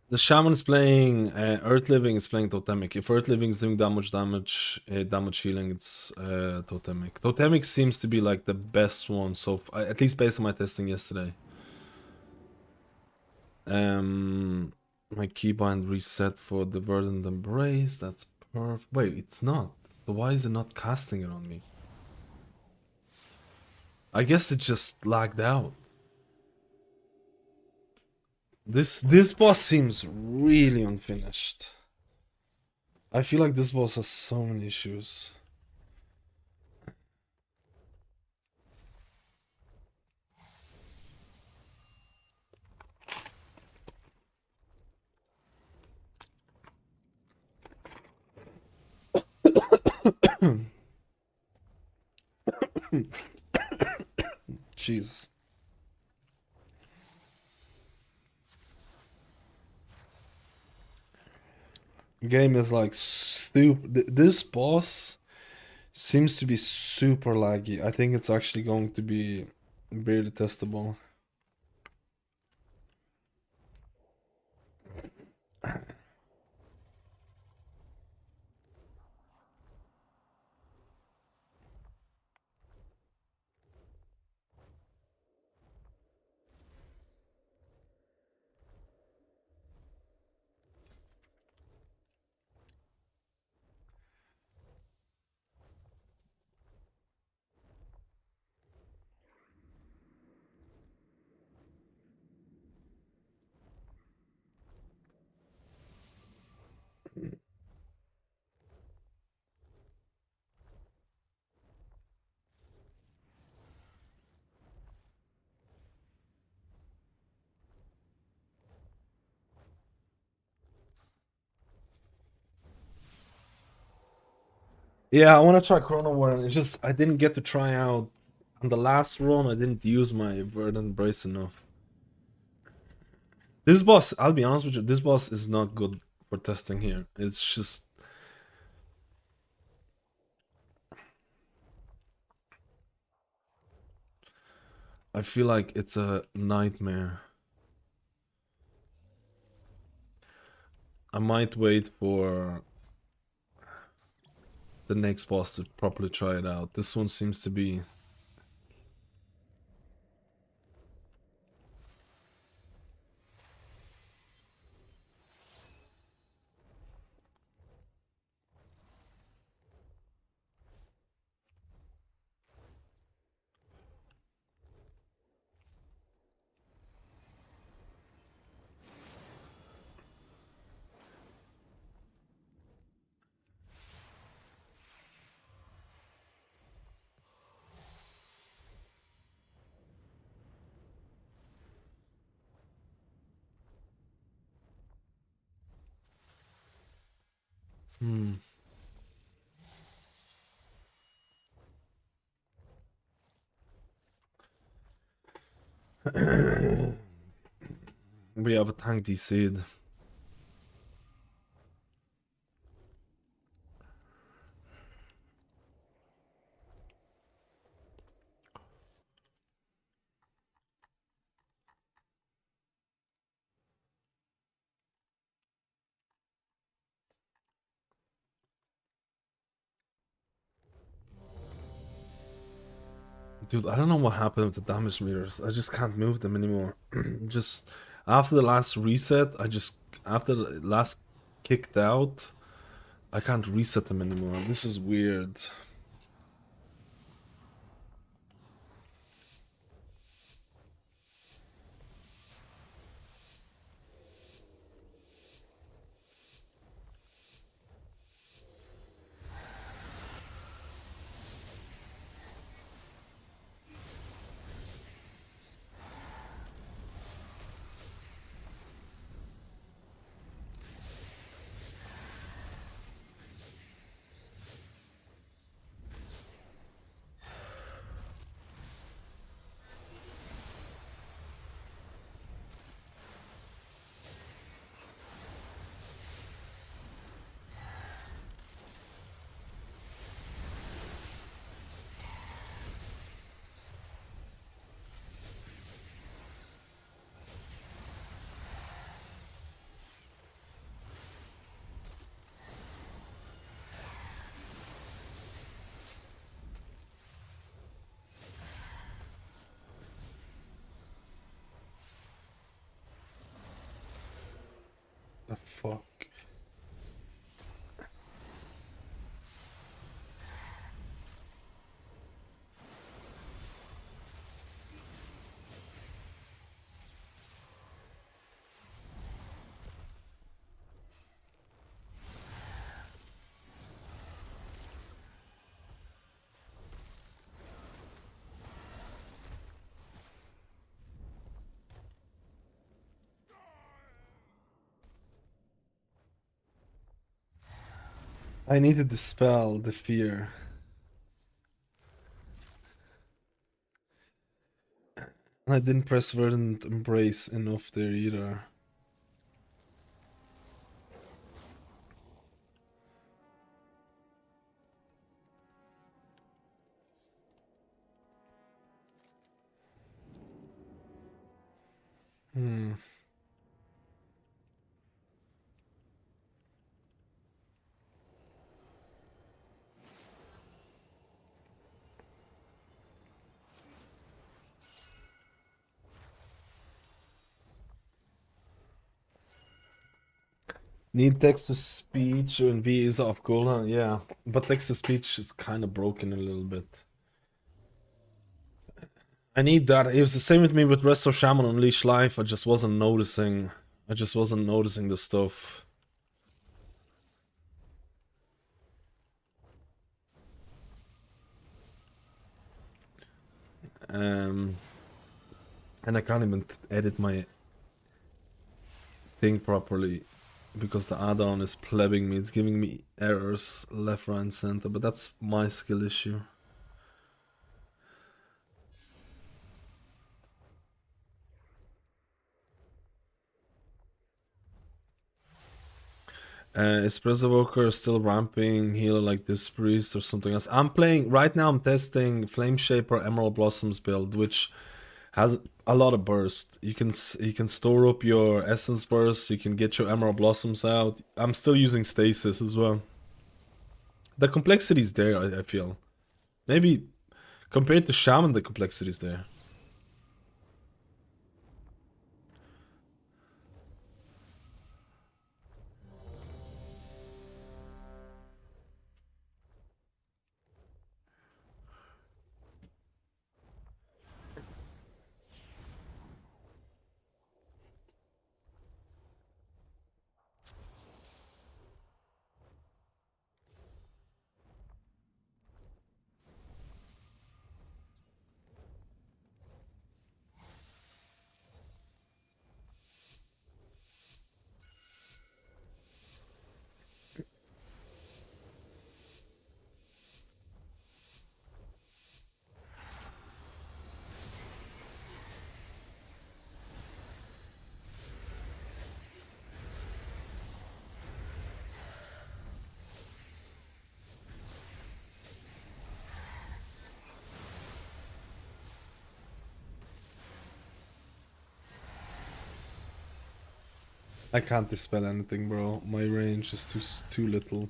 The shaman is playing Earth Living is playing Totemic. If Earth Living is doing damage healing, it's Totemic. Totemic seems to be like the best one, so at least based on my testing yesterday. My keybind reset for the Verdant Embrace. That's perfect. Wait, it's not. So why is it not casting it on me? I guess it just lagged out. This boss seems really unfinished. I feel like this boss has so many issues. Jesus. Game is like this boss seems to be super laggy. I think it's actually going to be barely testable. Yeah, I want to try Chrono Warden. It's just I didn't get to try out on the last run. I didn't use my Verdant Brace enough. This boss, I'll be honest with you, this boss is not good for testing here. It's just I feel like it's a nightmare. I might wait for the next boss to properly try it out. This one seems to be we have a tank DC'd. Dude, I don't know what happened with the damage meters. I just can't move them anymore. Just after the last reset, after the last kicked out, I can't reset them anymore. This is weird. The fuck? I need to dispel the fear. And I didn't press Verdant Embrace enough there either. Hmm. Need text to speech and V is off goal, huh? Yeah, but text to speech is kind of broken a little bit. I need that. It was the same with me with Resto Shaman Unleash Life. I just wasn't noticing. I just wasn't noticing the stuff. And I can't even edit my thing properly. because the add-on is plebbing me. It's giving me errors left, right, and center, but that's my skill issue. Is Evoker still ramping healer like this priest or something else? I'm playing right now. I'm testing Flame Shaper Emerald Blossoms build, which has a lot of burst. You can store up your essence burst. You can get your Emerald Blossoms out. I'm still using stasis as well. The complexity is there. I feel maybe compared to Shaman, the complexity is there. I can't dispel anything, bro. My range is too little.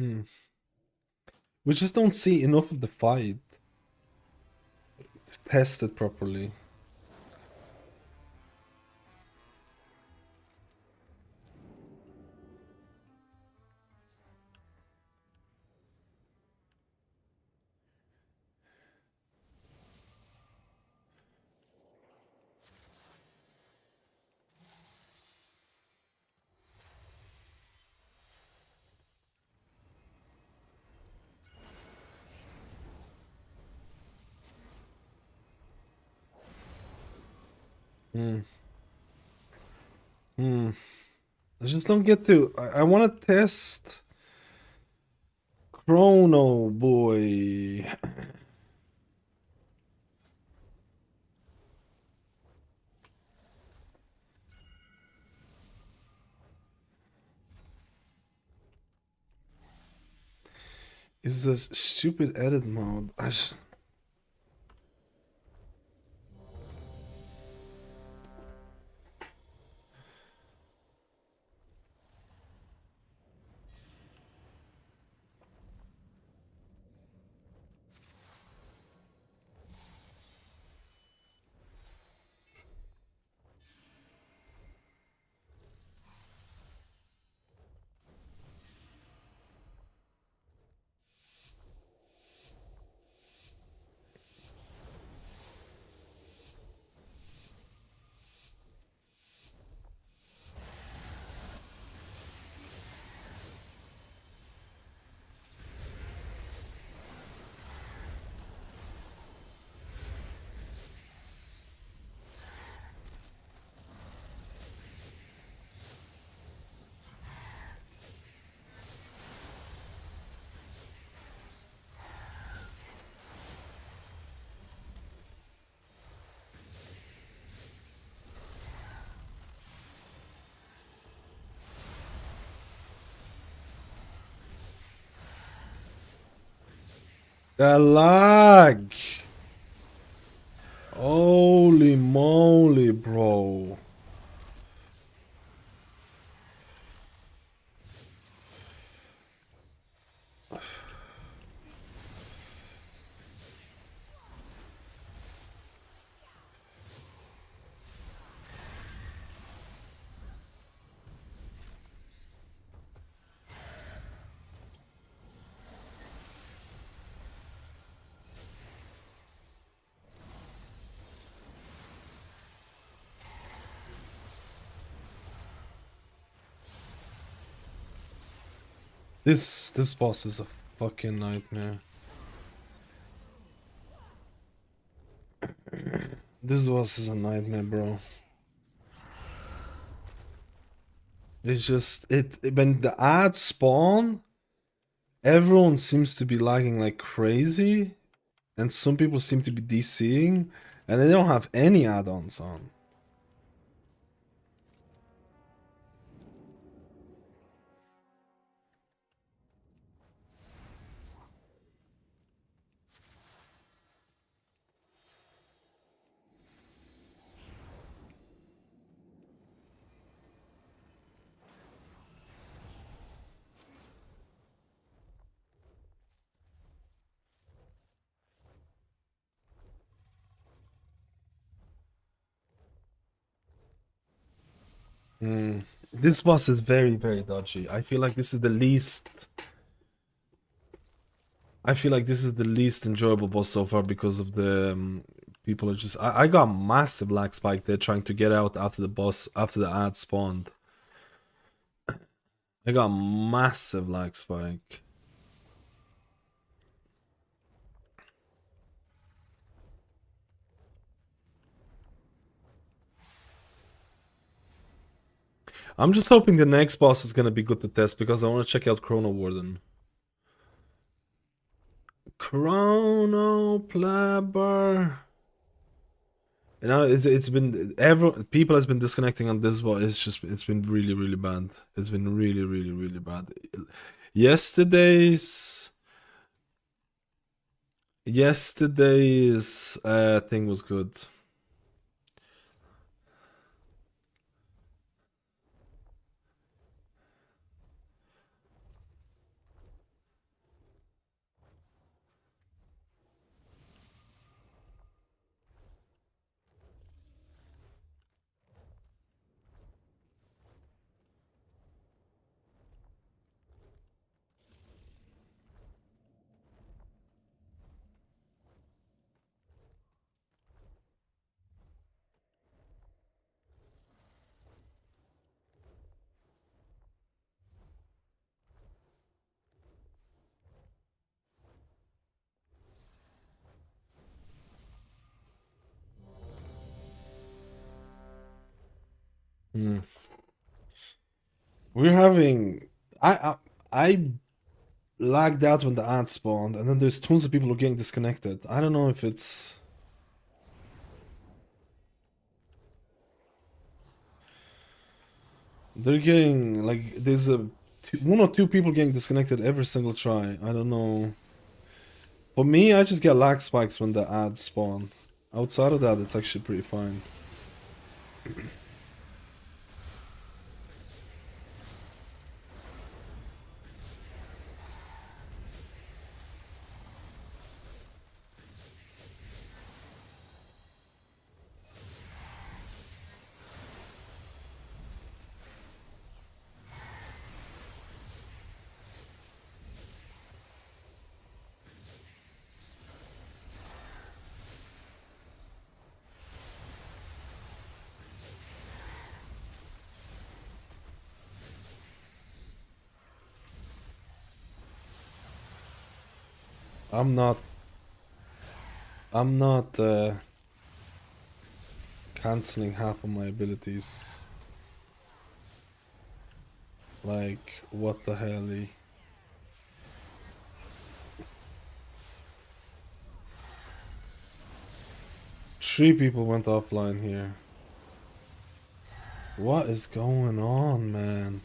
Hmm. We just don't see enough of the fight to test it properly. Hmm. Hmm. I just don't get to. I want to test Chrono Boy. Is a stupid edit mode. The lag. Holy moly, bro. This boss is a fucking nightmare. This boss is a nightmare, bro. It's just when the ads spawn, everyone seems to be lagging like crazy, and some people seem to be DCing, and they don't have any add-ons on. This boss is very, very dodgy. I feel like this is the least. I feel like this is the least enjoyable boss so far because of the people are just. I got massive lag spike there trying to get out after the boss after the ad spawned. I got massive lag spike. I'm just hoping the next boss is gonna be good to test because I want to check out Chrono Warden. Chrono Plebber. You know, it's been people has been disconnecting on this boss. It's been really, really bad. It's been really, really, really bad. Yesterday's thing was good. We're having I lagged out when the ad spawned, and then there's tons of people who are getting disconnected. I don't know if it's they're getting like there's one or two people getting disconnected every single try. I don't know. For me, I just get lag spikes when the ads spawn. Outside of that, it's actually pretty fine. I'm not canceling half of my abilities. Like, what the hell? Three people went offline here. What is going on, man?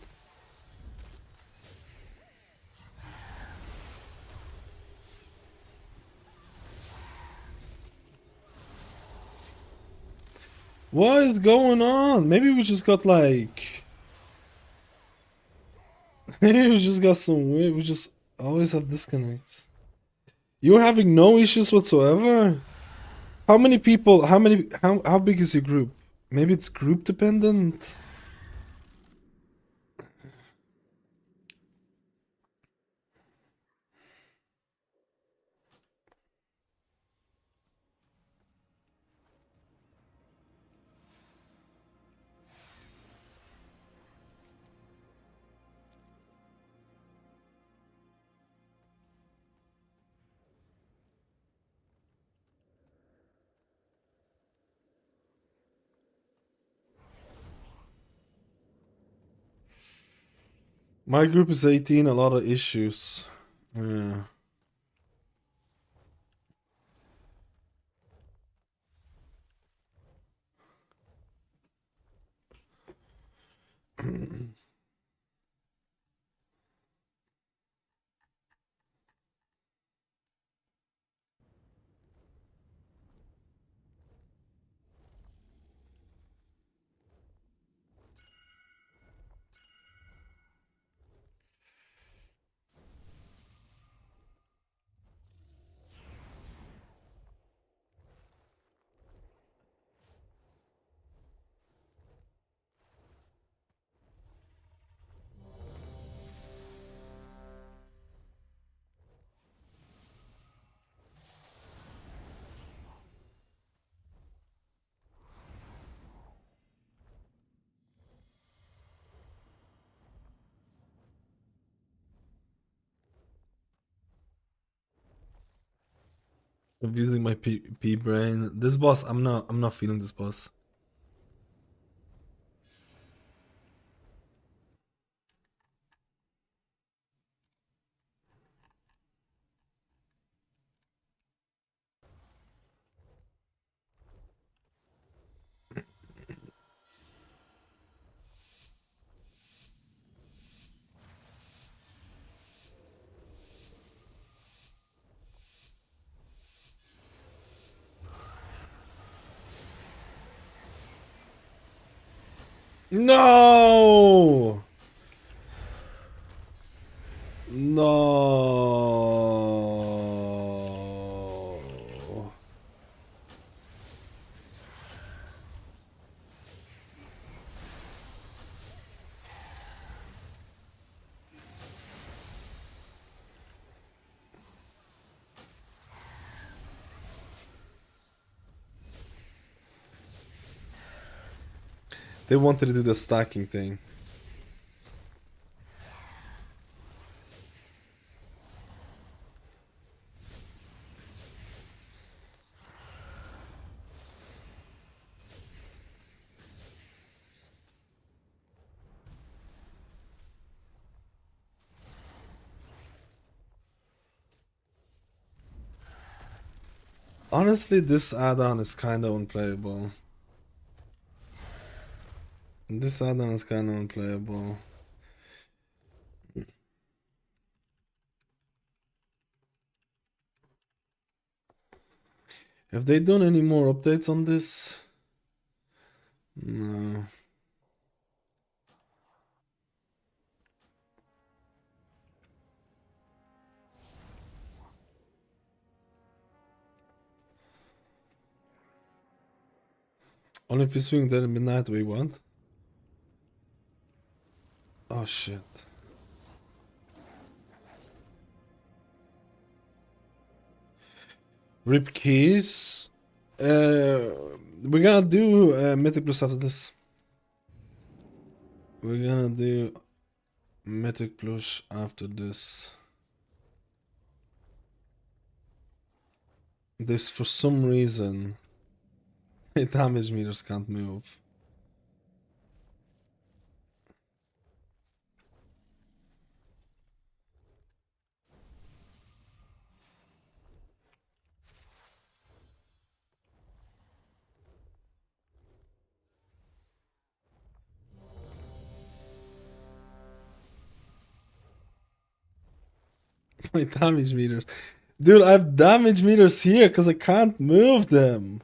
What is going on? Maybe we just got like... Maybe we just got some weird... We just always have disconnects. You're having no issues whatsoever? How many people... How big is your group? Maybe it's group dependent? My group is 18, a lot of issues. Yeah. I'm using my P brain. This boss, I'm not feeling this boss. No! No. They wanted to do the stacking thing. Honestly, this add-on is kinda unplayable. This add-on is kinda unplayable. Have they done any more updates on this? No. Only if you swing dead at midnight, we want. Oh shit. Rip keys. We're gonna do Mythic Plus after this. We're gonna do Mythic Plus after this. This, for some reason, my damage meters can't move. My damage meters. Dude, I have damage meters here because I can't move them.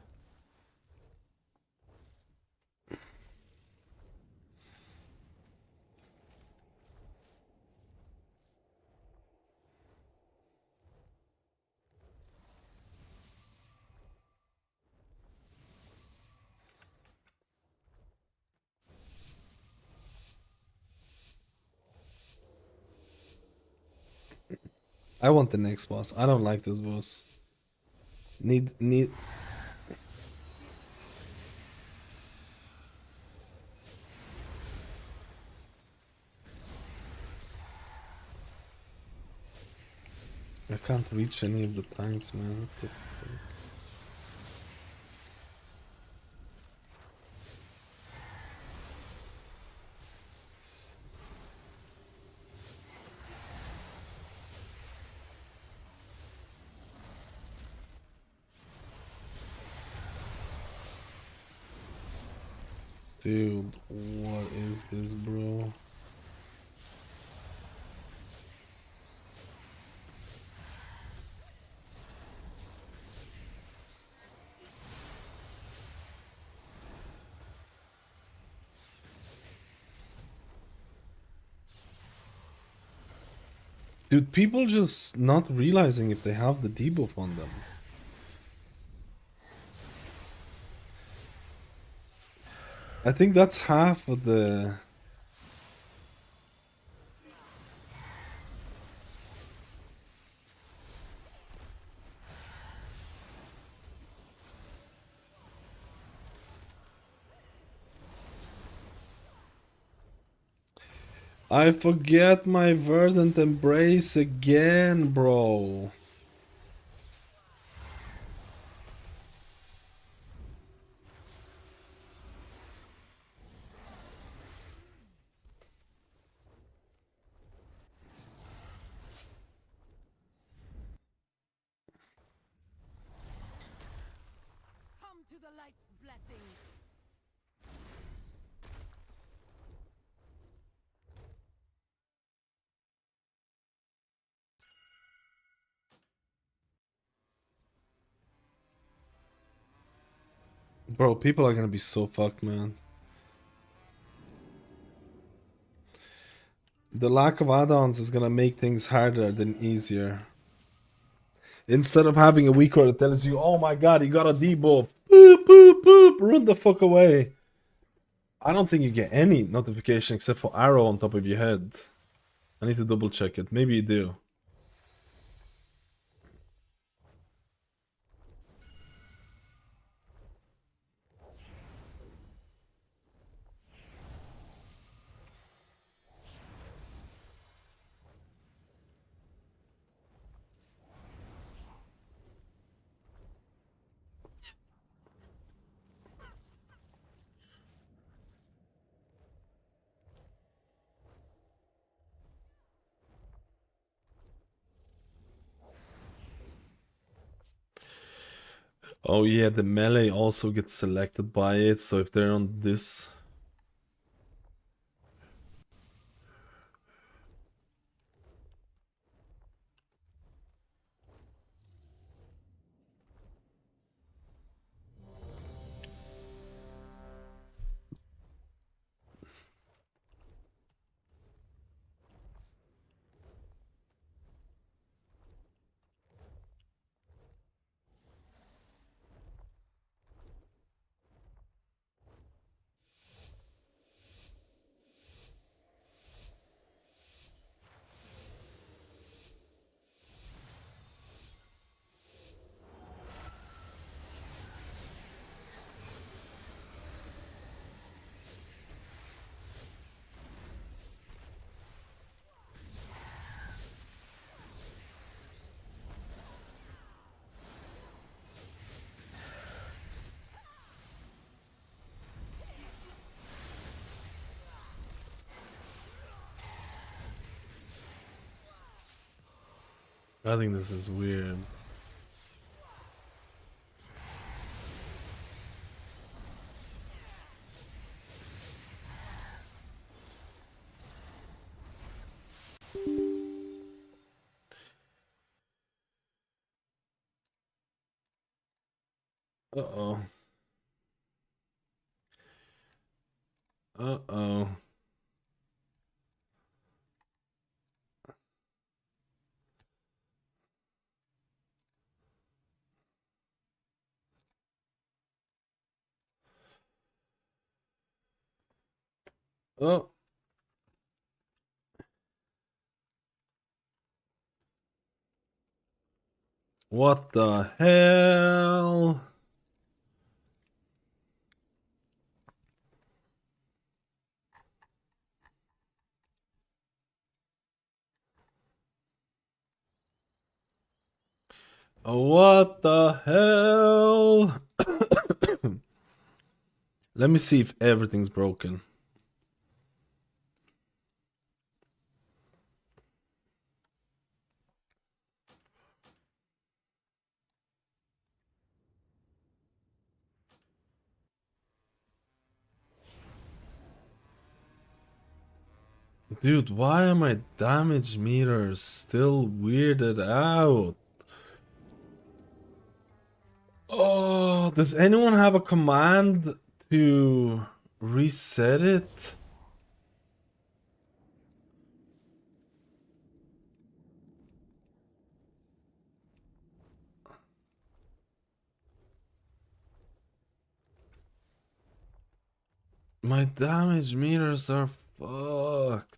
I want the next boss. I don't like this boss. Need. I can't reach any of the tanks, man. What the fuck? Dude, what is this, bro? Dude, people just not realizing if they have the debuff on them. I think that's half of the... I forget my verdant embrace again, bro. Come to the light's blessings. Bro, people are gonna be so fucked, man. The lack of add-ons is gonna make things harder than easier. Instead of having a weak card that tells you, oh my god, you got a debuff. Boop, boop, boop. Run the fuck away. I don't think you get any notification except for arrow on top of your head. I need to double check it. Maybe you do. Oh yeah, the melee also gets selected by it, so if they're on this... I think this is weird. Uh-oh. Uh-oh. Oh. What the hell? What the hell? Let me see if everything's broken. Dude, why are my damage meters still weirded out? Oh, does anyone have a command to reset it? My damage meters are fucked.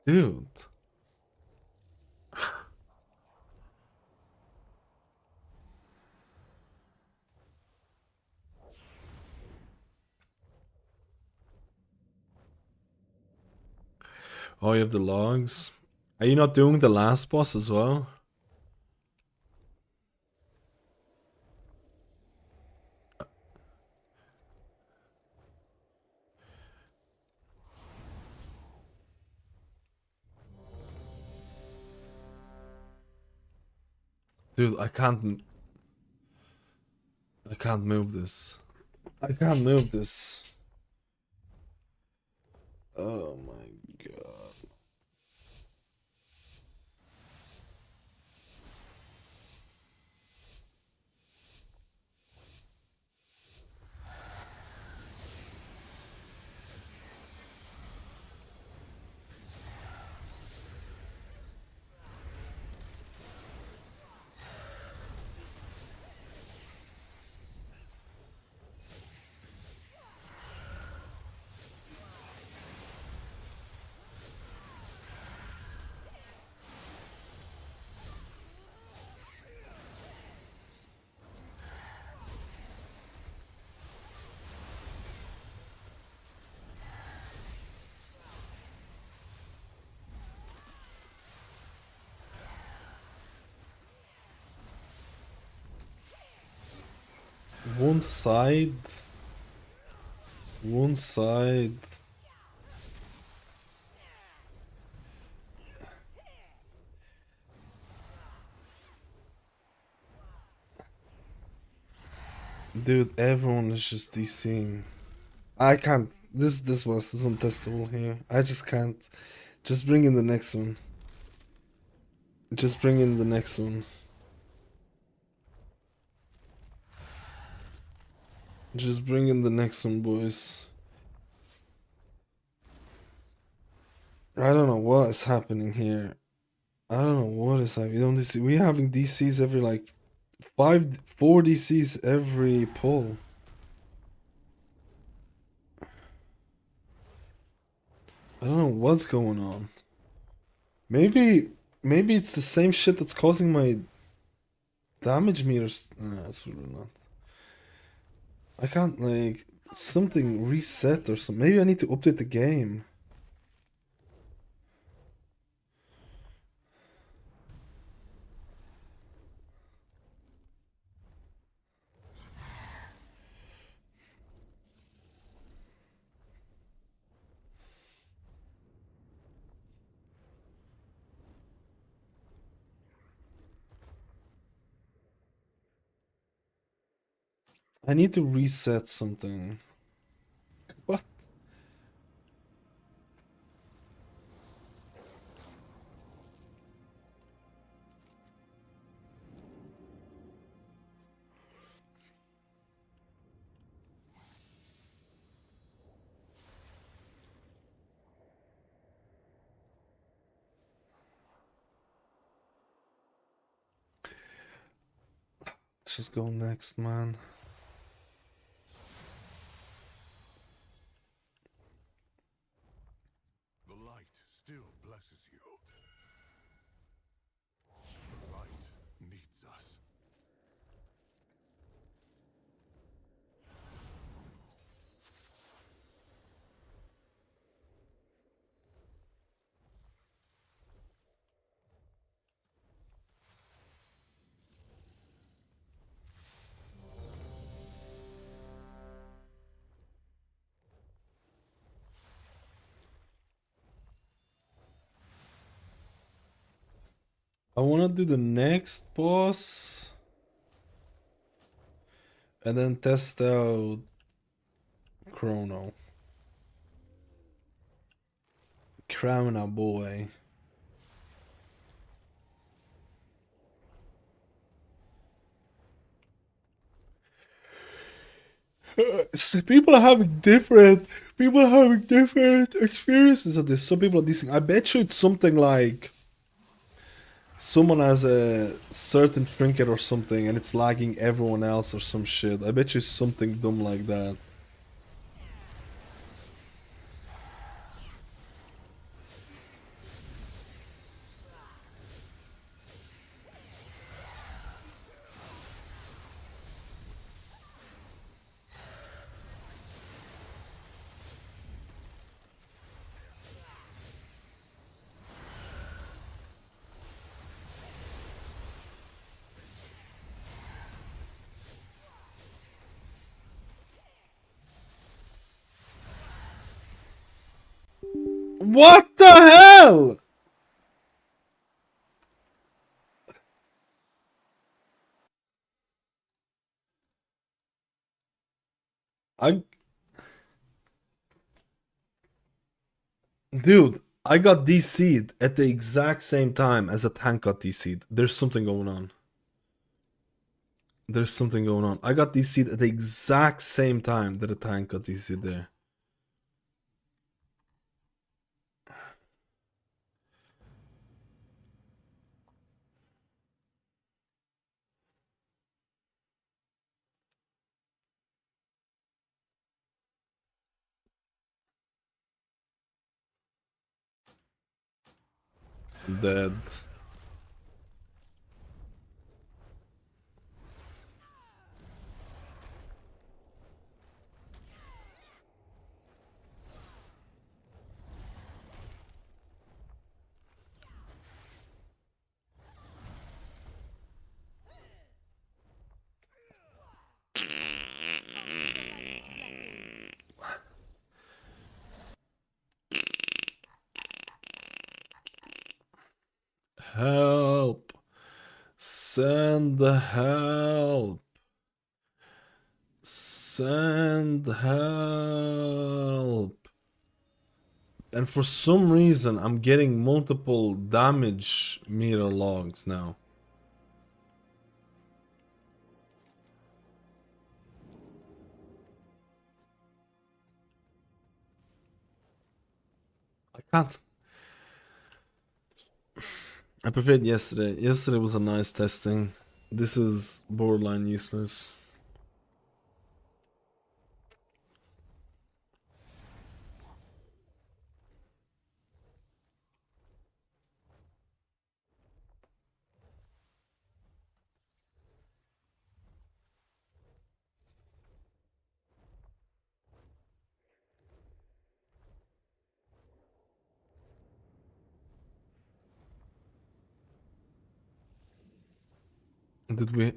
Dude. Oh, you have the logs? Are you not doing the last boss as well? Dude, I can't move this. I can't move this. Oh my god. One side. One side. Dude, everyone is just DCing. I can't. This was is untestable here. I just can't. Just bring in the next one. Just bring in the next one. Just bring in the next one, boys. I don't know what is happening here. I don't know what is happening. We're having DCs every like 4 DCs every pull. I don't know what's going on. Maybe it's the same shit that's causing my damage meters. Nah, it's really not. I can't like something reset or something. Maybe I need to update the game. I need to reset something. What? just go next, man. The light still blesses you. The light needs us. I want to do the next boss and then test out Chrono. Chrono boy. So people are having different experiences of this. Some people are decent. I bet you it's something like someone has a certain trinket or something and it's lagging everyone else or some shit. I bet you something dumb like that. What the hell? Dude, I got DC'd at the exact same time as a tank got DC'd. There's something going on. There's something going on. I got DC'd at the exact same time that a tank got DC'd there. Dead. Help. Send help. Send help. And for some reason, I'm getting multiple damage meter logs now. I can't. I preferred yesterday. Yesterday was a nice testing. This is borderline useless. Did we?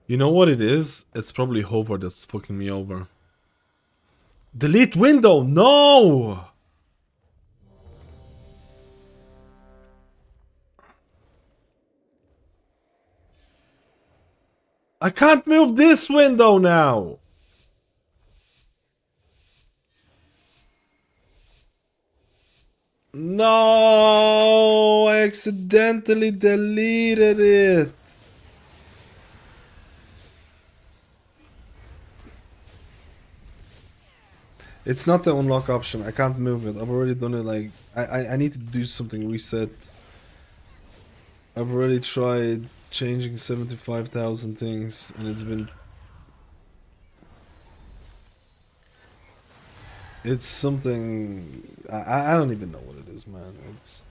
You know what it is? It's probably Hover that's fucking me over. Delete window. No. I can't move this window now. No, I accidentally deleted it. It's not the unlock option. I can't move it. I've already done it. Like I need to do something. Reset. I've already tried changing 75,000 things, and it's been. It's something. I don't even know what it is, man. It's.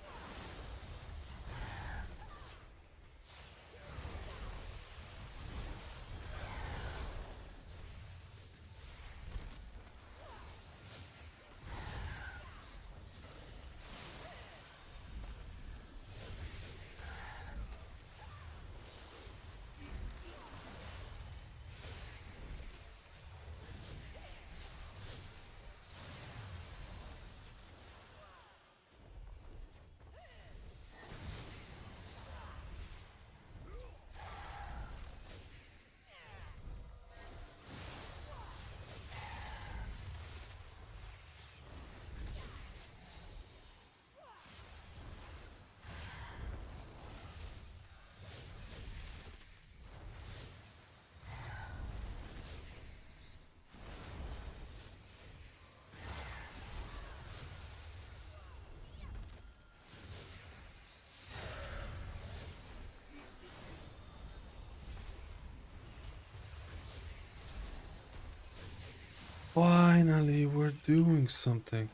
Finally, we're doing something.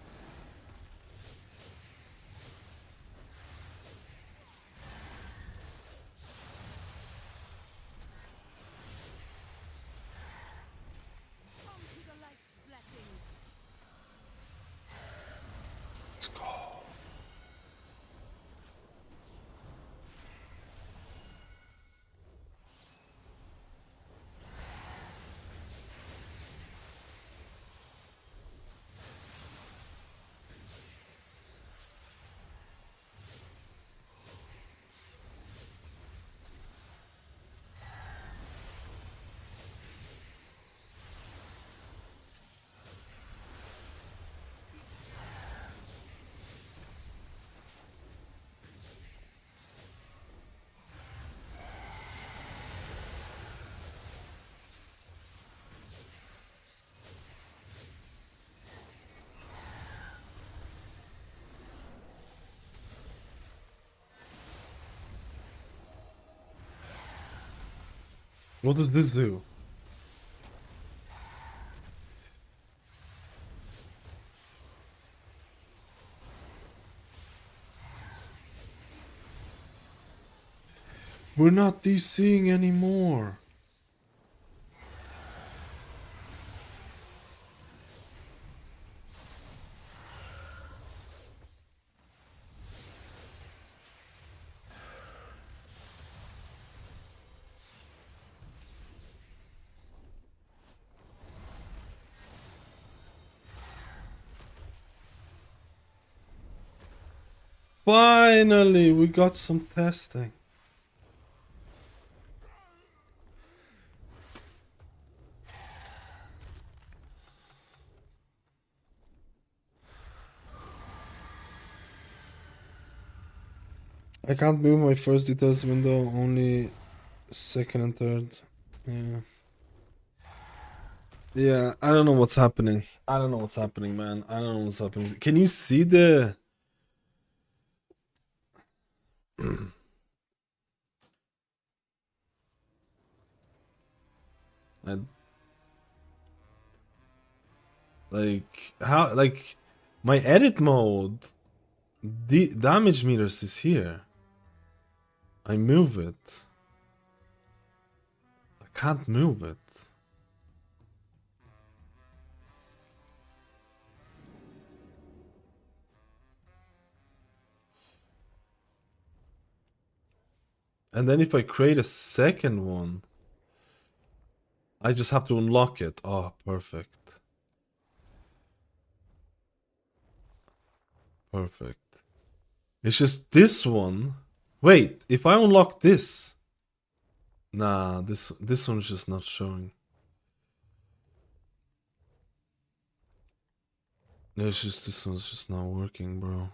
Come to the light's blessings. Let's go. What does this do? We're not DCing anymore. Finally, we got some testing. I can't move my first details window, only second and third. Yeah. Yeah, I don't know what's happening. I don't know what's happening, man. I don't know what's happening. Can you see the... I... Like, how... Like, my edit mode... The damage meters is here. I move it. I can't move it. And then if I create a second one, I just have to unlock it. Oh, perfect. Perfect. It's just this one. Wait, if I unlock this. Nah, this one's just not showing. It's just this one's just not working, bro.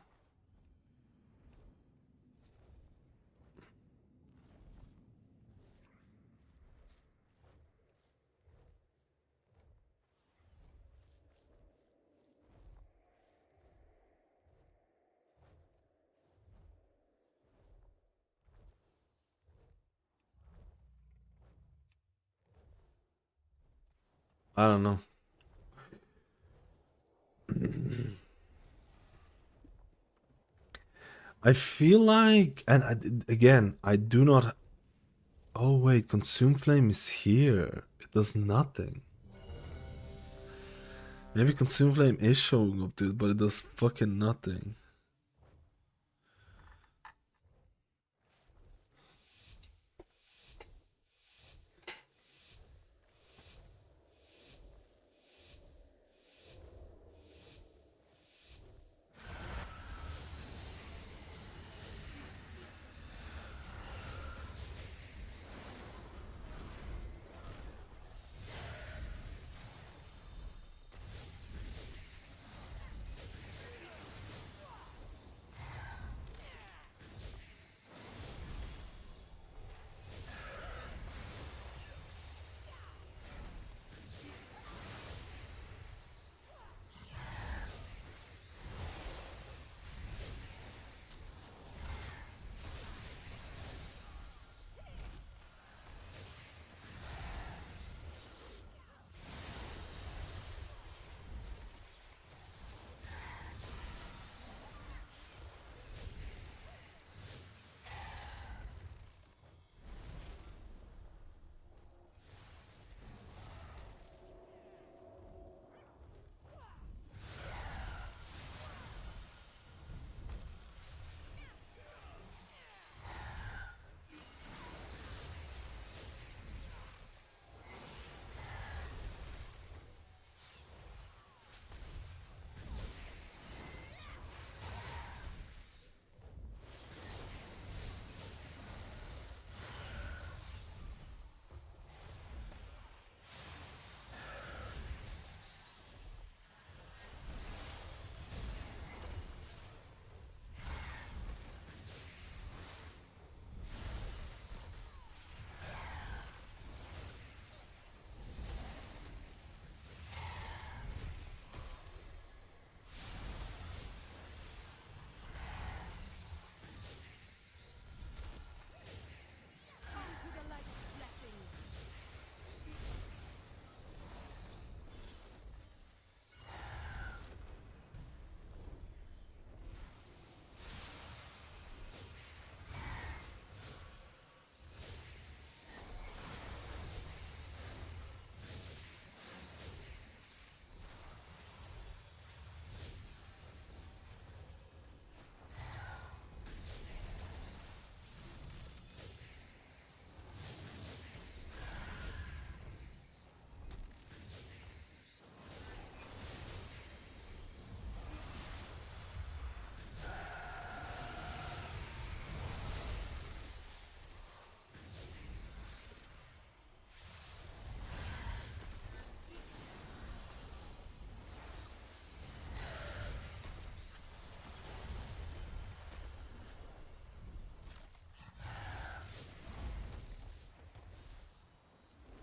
I don't know. I feel like, and again, I do not. Oh wait, consume flame is here. It does nothing. Maybe consume flame is showing up, dude, but it does fucking nothing.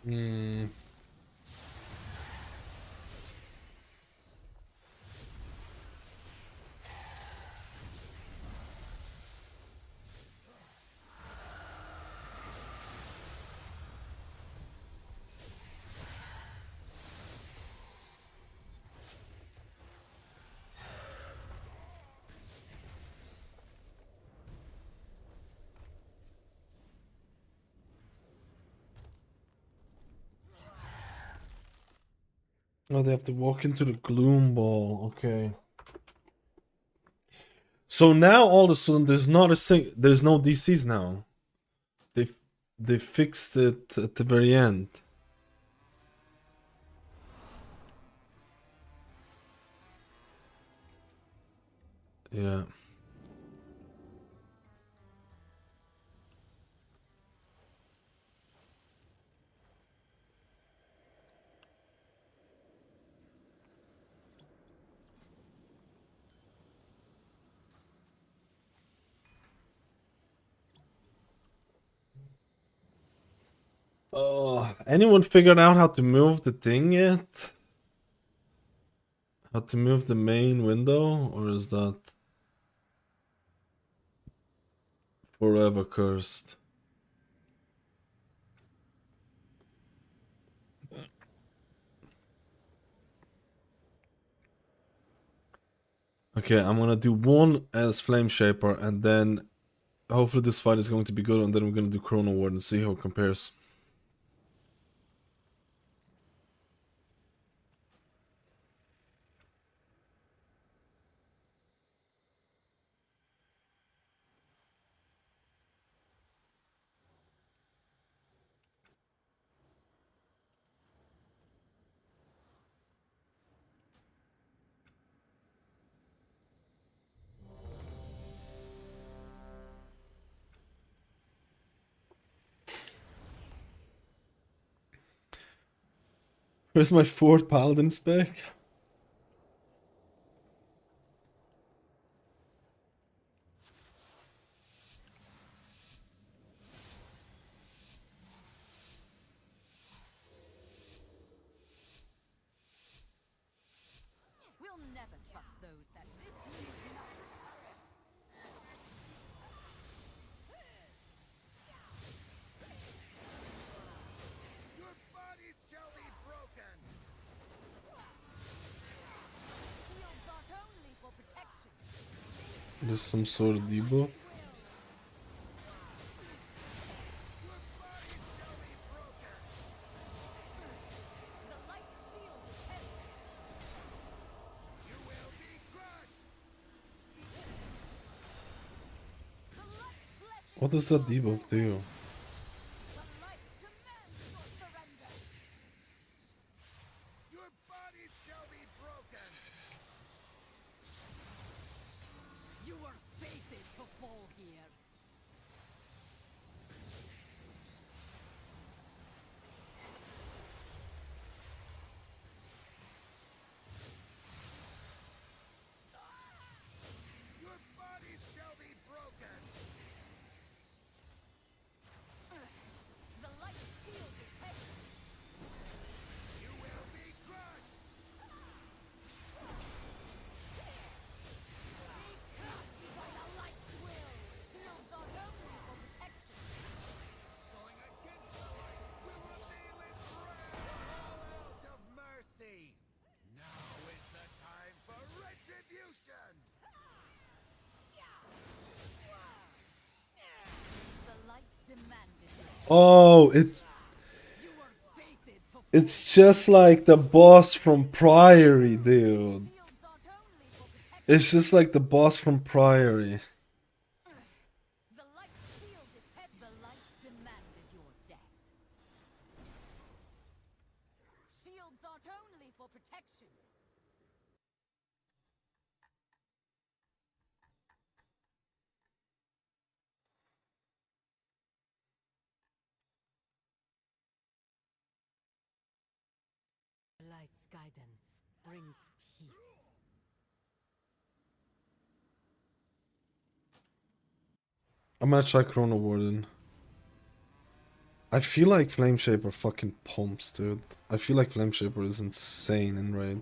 Hmm. Oh, they have to walk into the gloom ball. Okay. So now all of a sudden there's not there's no DCs now. They fixed it at the very end. Yeah. Oh, anyone figured out how to move the thing yet? How to move the main window, or is that forever cursed? Okay, I'm gonna do one as Flame Shaper, and then hopefully this fight is going to be good, and then we're gonna do Chrono Warden and see how it compares. Where's my fourth Paladin spec? We'll never trust those that this means nothing. Your bodies shall be broken. Shields aren't only for protection. There's some sort of debuff. The light shield is heavy. You will be crushed. The light blessing. What does that debuff do? The light demands your surrender. Your bodies shall be broken. You were fated to fall here. Your bodies shall be broken. The light shield is heavy. You will be crushed. By the light will. Shields aren't only for protection. Going against the light will reveal its wrath. Call out of mercy. Now is the time for retribution. The light demanded it. Oh, You were fated to fall. it's just like the boss from Priory, dude. Shields aren't only for protection. It's just like the boss from Priory. The light shield is heavy. The light demanded your death. Shields aren't only for protection. The light's guidance brings peace. I'm gonna try Chrono Warden. I feel like Flame Shaper fucking pumps, dude. I feel like Flame Shaper is insane in raid.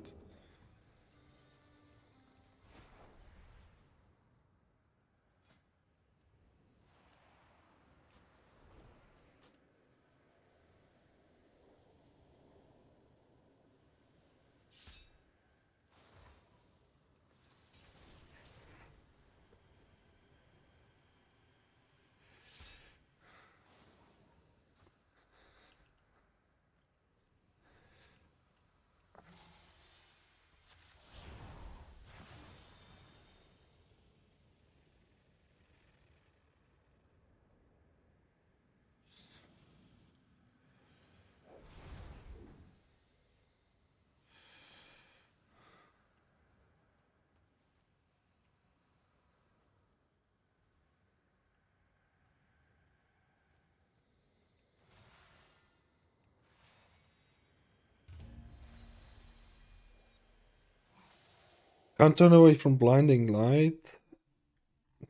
Can't turn away from blinding light.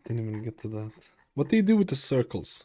Didn't even get to that. What do you do with the circles?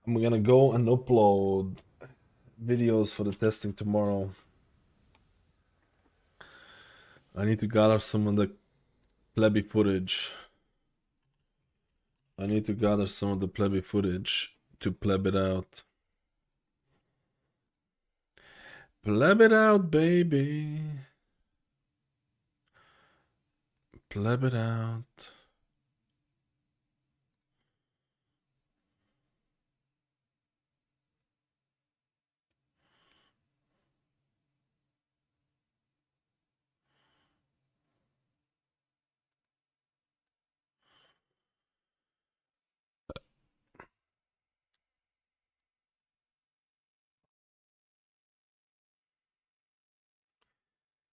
I'm gonna go and upload videos for the testing tomorrow. I need to gather some of the plebby footage. I need to gather some of the plebby footage to pleb it out. Pleb it out, baby. Pleb it out.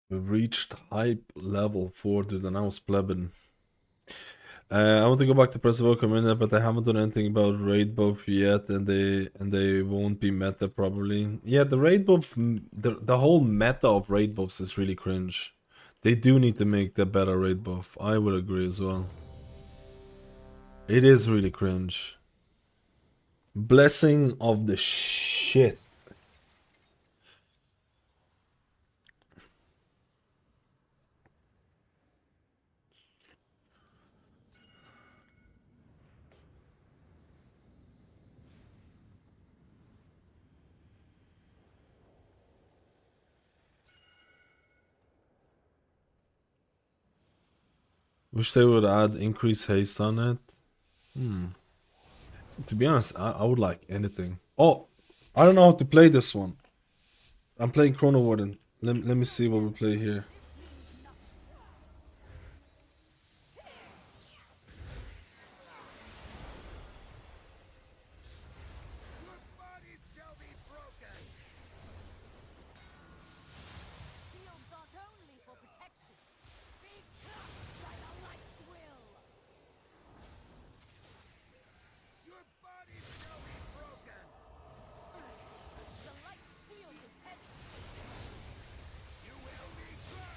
We've reached hype level 4 to announce plebbing. I want to go back to Press Evoker minute, but I haven't done anything about raid buff yet, and they won't be meta probably. Yeah, the raid buff, the whole meta of raid buffs is really cringe. They do need to make the better raid buff. I would agree as well. It is really cringe. Blessing of the shit. Wish they would add increased haste on it. To be honest, I would like anything. Oh, I don't know how to play this one. I'm playing Chrono Warden. Let me see what we play here. Your bodies shall be broken. Shields aren't only for protection. Be cut by the light will. Your bodies shall be broken. The light shield is heavy. You will be crushed.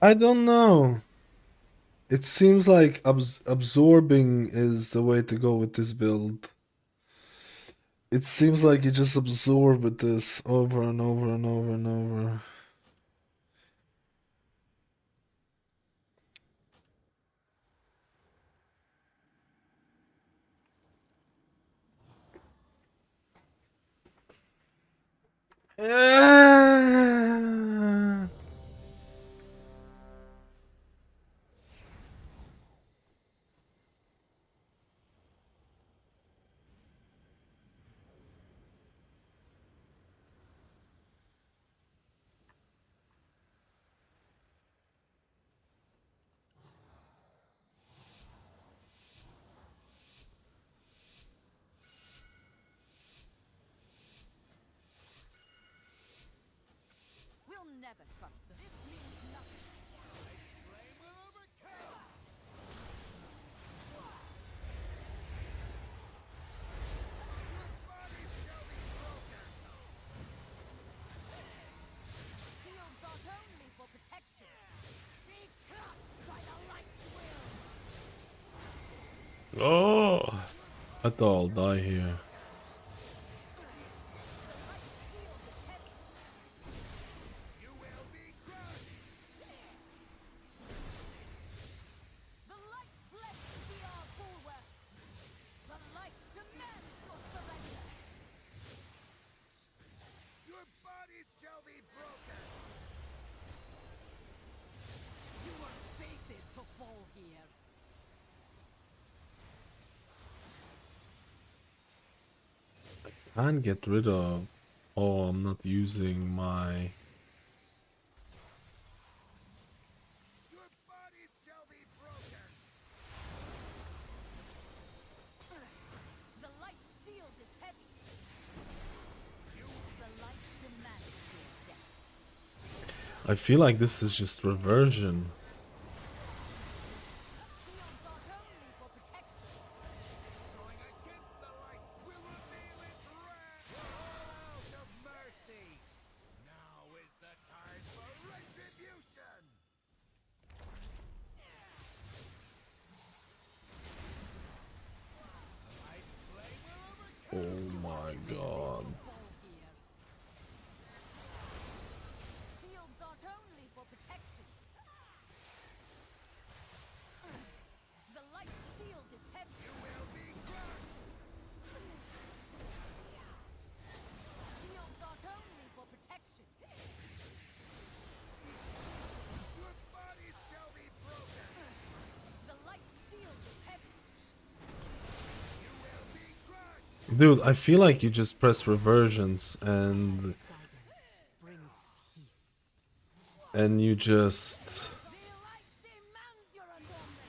I don't know. It seems like absorbing is the way to go with this build. It seems like you just absorb with this over and over and over and over. We'll never trust them. This means nothing. Flame will overcome. Body shall be broken. Shields aren't only for protection. Be crushed by the light's will. Oh, I thought I'll die here. You will be crushed. The light blessed be our bulwark. The light demands your surrender. Your bodies shall be broken. You were fated to fall here. Can't get rid of. Oh, I'm not using my. Your bodies shall be broken. The light shield is heavy. The light demands your death. I feel like this is just reversion. Shields aren't only for protection. Going against the light will reveal its wrath. Out of mercy. Now is the time for retribution. The light's flame will overcome. Oh my god. Fall here. Shields aren't only for protection. The light shield is heavy. You will be crushed. Shields aren't only for protection. Your bodies shall be broken. The light shield is heavy. You will be crushed. Dude, I feel like you just press reversions and you just The light demands your adornment.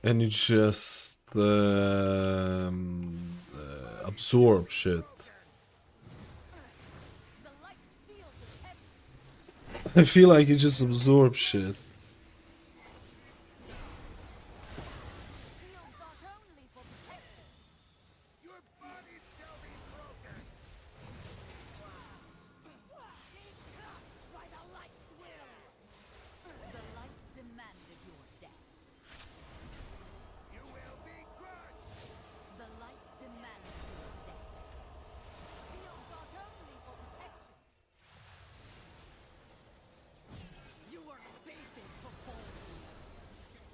and you just absorb shit. The light shield is heavy. I feel like you just absorb shit. Shields aren't only for protection. Your bodies shall be broken. Be crushed by the light's will. The light demanded your death. You will be crushed. The light demands your death. Shields aren't only for protection. You were fated to fall here.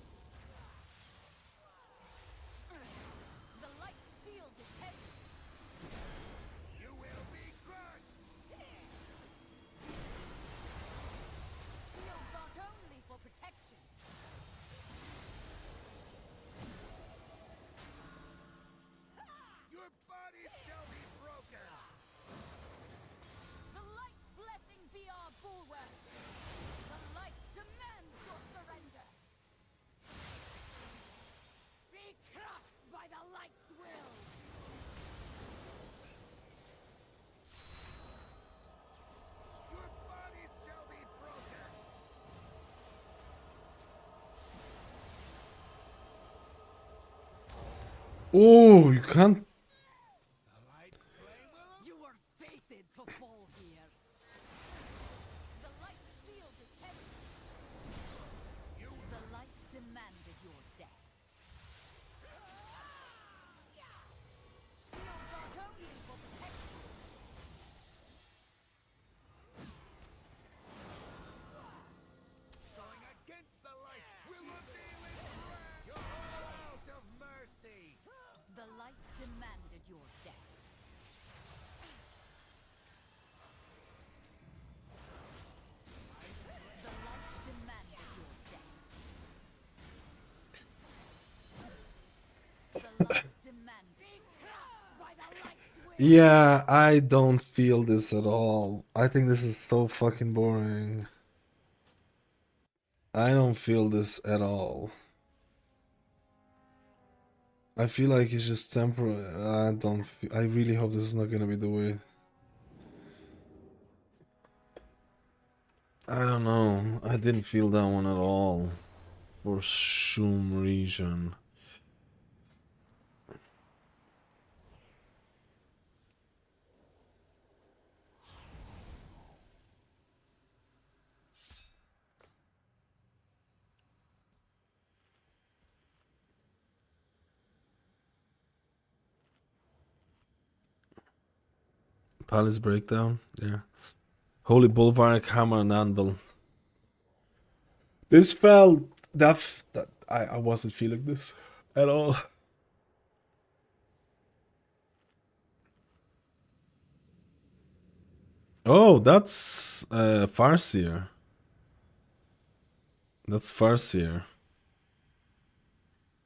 The light shield is heavy. You will be crushed. Shields aren't only for protection. Your bodies shall be broken. The light's blessing be our bulwark. The light demands your surrender. Be crushed by the light's will. Your bodies shall be broken. Oh, you can't. The light's flame will You were fated to fall here. The light shield is heavy. demanded your death. Shields are only for protection. Going against the light will reveal its wrath. You're all out of mercy. The light demanded your death. The light demanded your death. The light demanded. By the light's will. Yeah, I don't feel this at all. I think this is so fucking boring. I don't feel this at all. I feel like it's just temporary. I don't. I really hope this is not gonna be the way. I don't know. I didn't feel that one at all. For some reason. Palace breakdown. Yeah. Holy Bulwark, Hammer and Anvil. This felt that I wasn't feeling this at all. Oh, that's Farseer. That's Farseer.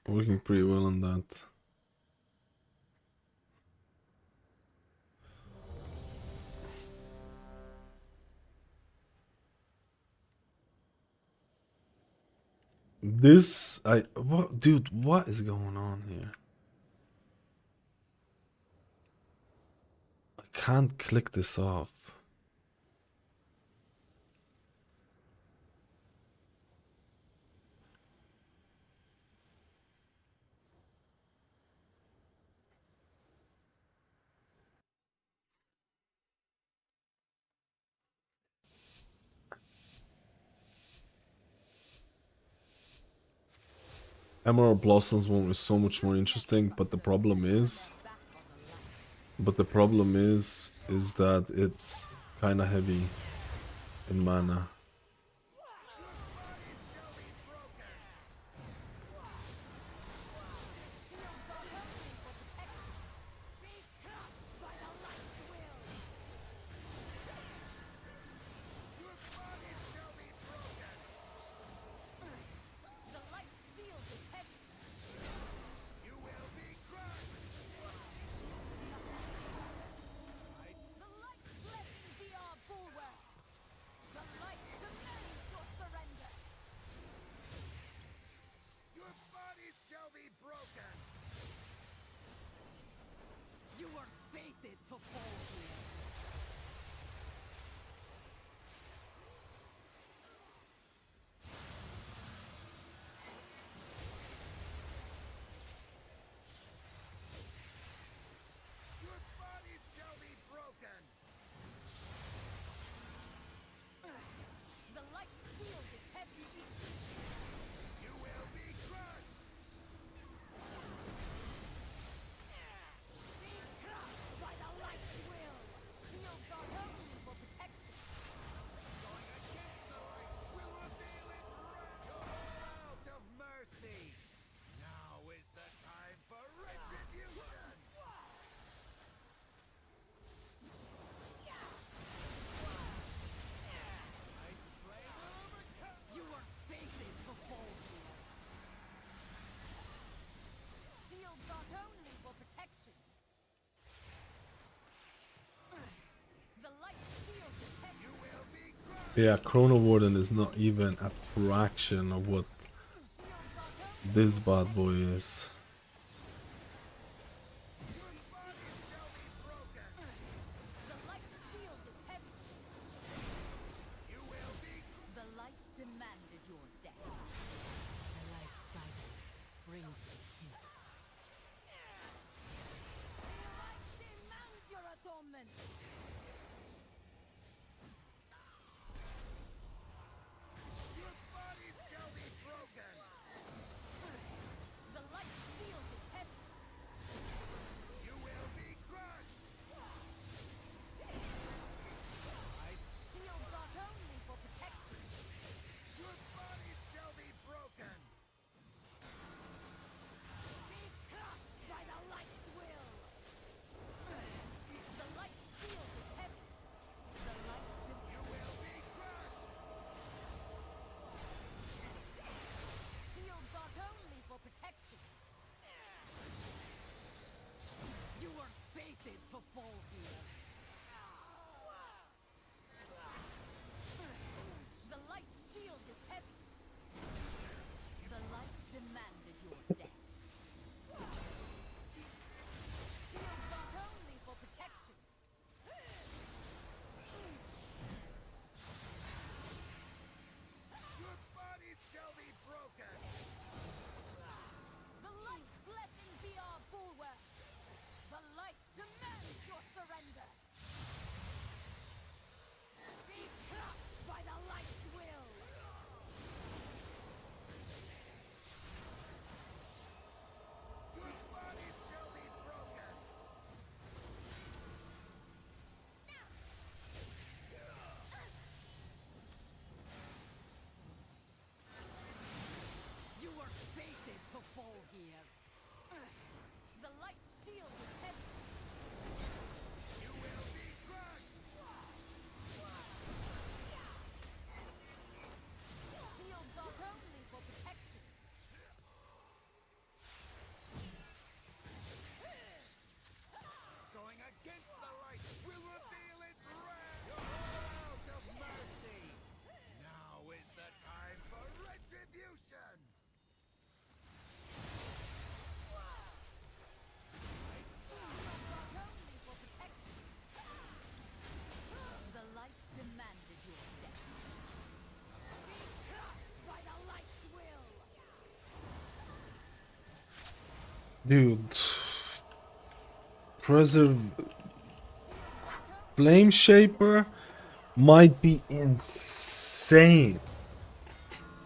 Working pretty well on that. This what, dude, what is going on here? I can't click this off. Emerald Blossoms one was so much more interesting, but the problem is that it's kind of heavy in mana. Yeah, Chrono Warden is not even a fraction of what this bad boy is. Dude. Preserve Flame Shaper might be insane.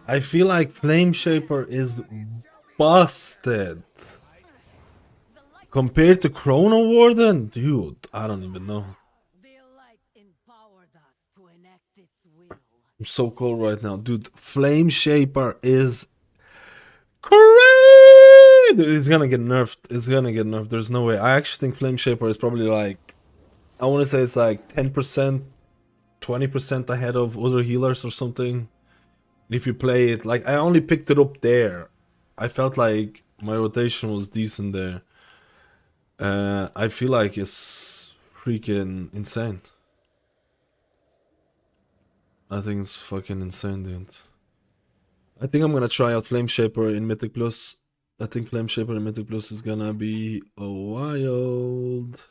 I feel like Flame Shaper is busted. Compared to Chrono Warden? Dude, I don't even know. The light empowered us to enact its will. I'm so cold right now. Dude, Flame Shaper is crazy. It's gonna get nerfed. It's gonna get nerfed. There's no way. I actually think Flame Shaper is probably like, I want to say it's like 10%, 20% ahead of other healers or something. If you play it, like I only picked it up there. I felt like my rotation was decent there. I feel like it's freaking insane. I think it's fucking insane, dude. I think I'm gonna try out Flame Shaper in Mythic Plus. I think Flame Shaper in Mythic Plus is gonna be a wild.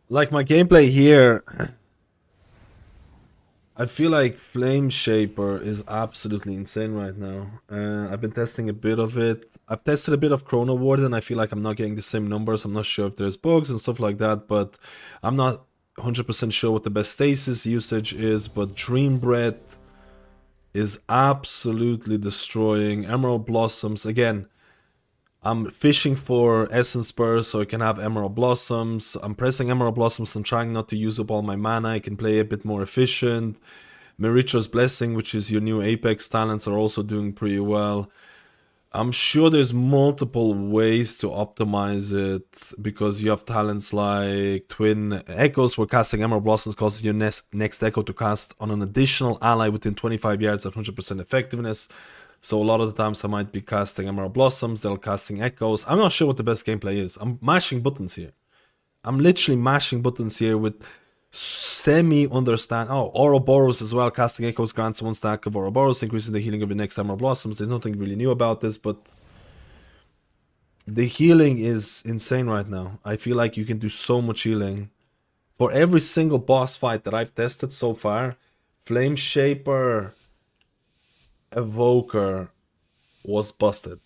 Like my gameplay here, I feel like Flame Shaper is absolutely insane right now. I've been testing a bit of it. I've tested a bit of Chrono Warden. I feel like I'm not getting the same numbers. I'm not sure if there's bugs and stuff like that, but I'm not 100% sure what the best stasis usage is. But Dream Breath is absolutely destroying. Emerald Blossoms, again, I'm fishing for Essence Burst so I can have Emerald Blossoms. I'm pressing Emerald Blossoms. I'm trying not to use up all my mana. I can play a bit more efficient. Meritra's Blessing, which is your new Apex talents, are also doing pretty well. I'm sure there's multiple ways to optimize it because you have talents like Twin Echoes, where casting Emerald Blossoms causes your next Echo to cast on an additional ally within 25 yards at 100% effectiveness. So a lot of the times I might be casting Emerald Blossoms, they're casting Echoes. I'm not sure what the best gameplay is. I'm mashing buttons here. I'm literally mashing buttons here with semi-understand. Oh, Ouroboros as well. Casting Echoes grants one stack of Ouroboros, increasing the healing of your next Emerald Blossoms. There's nothing really new about this, but the healing is insane right now. I feel like you can do so much healing. For every single boss fight that I've tested so far, Flame Shaper, Evoker was busted.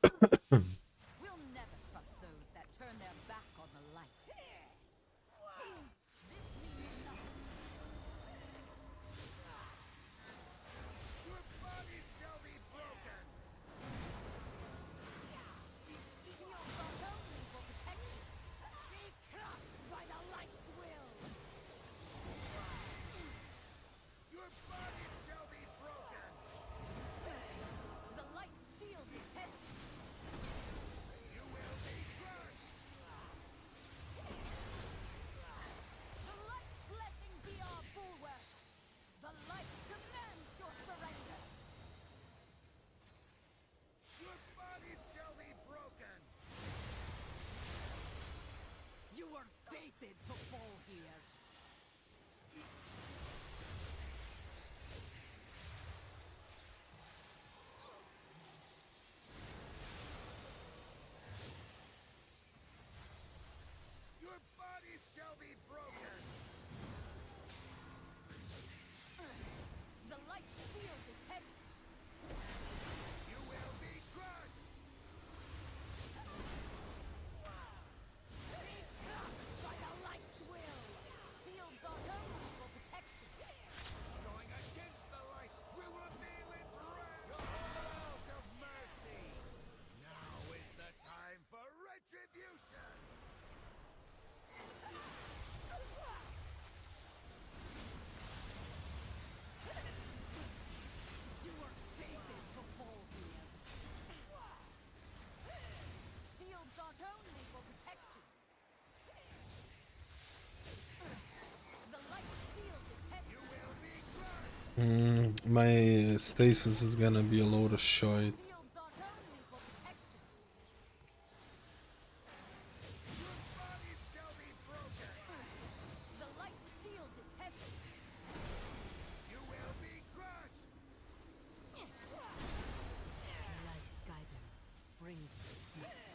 We'll never trust those that turn their back on the light. This means nothing. Your body shall be broken. Shields are only for protection. Be crushed by the light's will. Your body shall be broken. The light shield is heavy. You will be crushed. The light's blessing be our bulwark. The light demands your surrender. Your body shall be broken. You are fated to fall here. Your body shall be broken. The light shield is heavy. You will be crushed. Be crushed by the light's will. Shields are only for protection. Going against the light will reveal its wrath. Call out of mercy. Now is the time for retribution. You are fated to fall here. Shields are only for protection. The light shield is heavy. You will be crushed. My stasis is gonna be a load of shite. Shields are only for protection. Your body shall be broken. The light shield is heavy. You will be crushed. Light's guidance brings peace.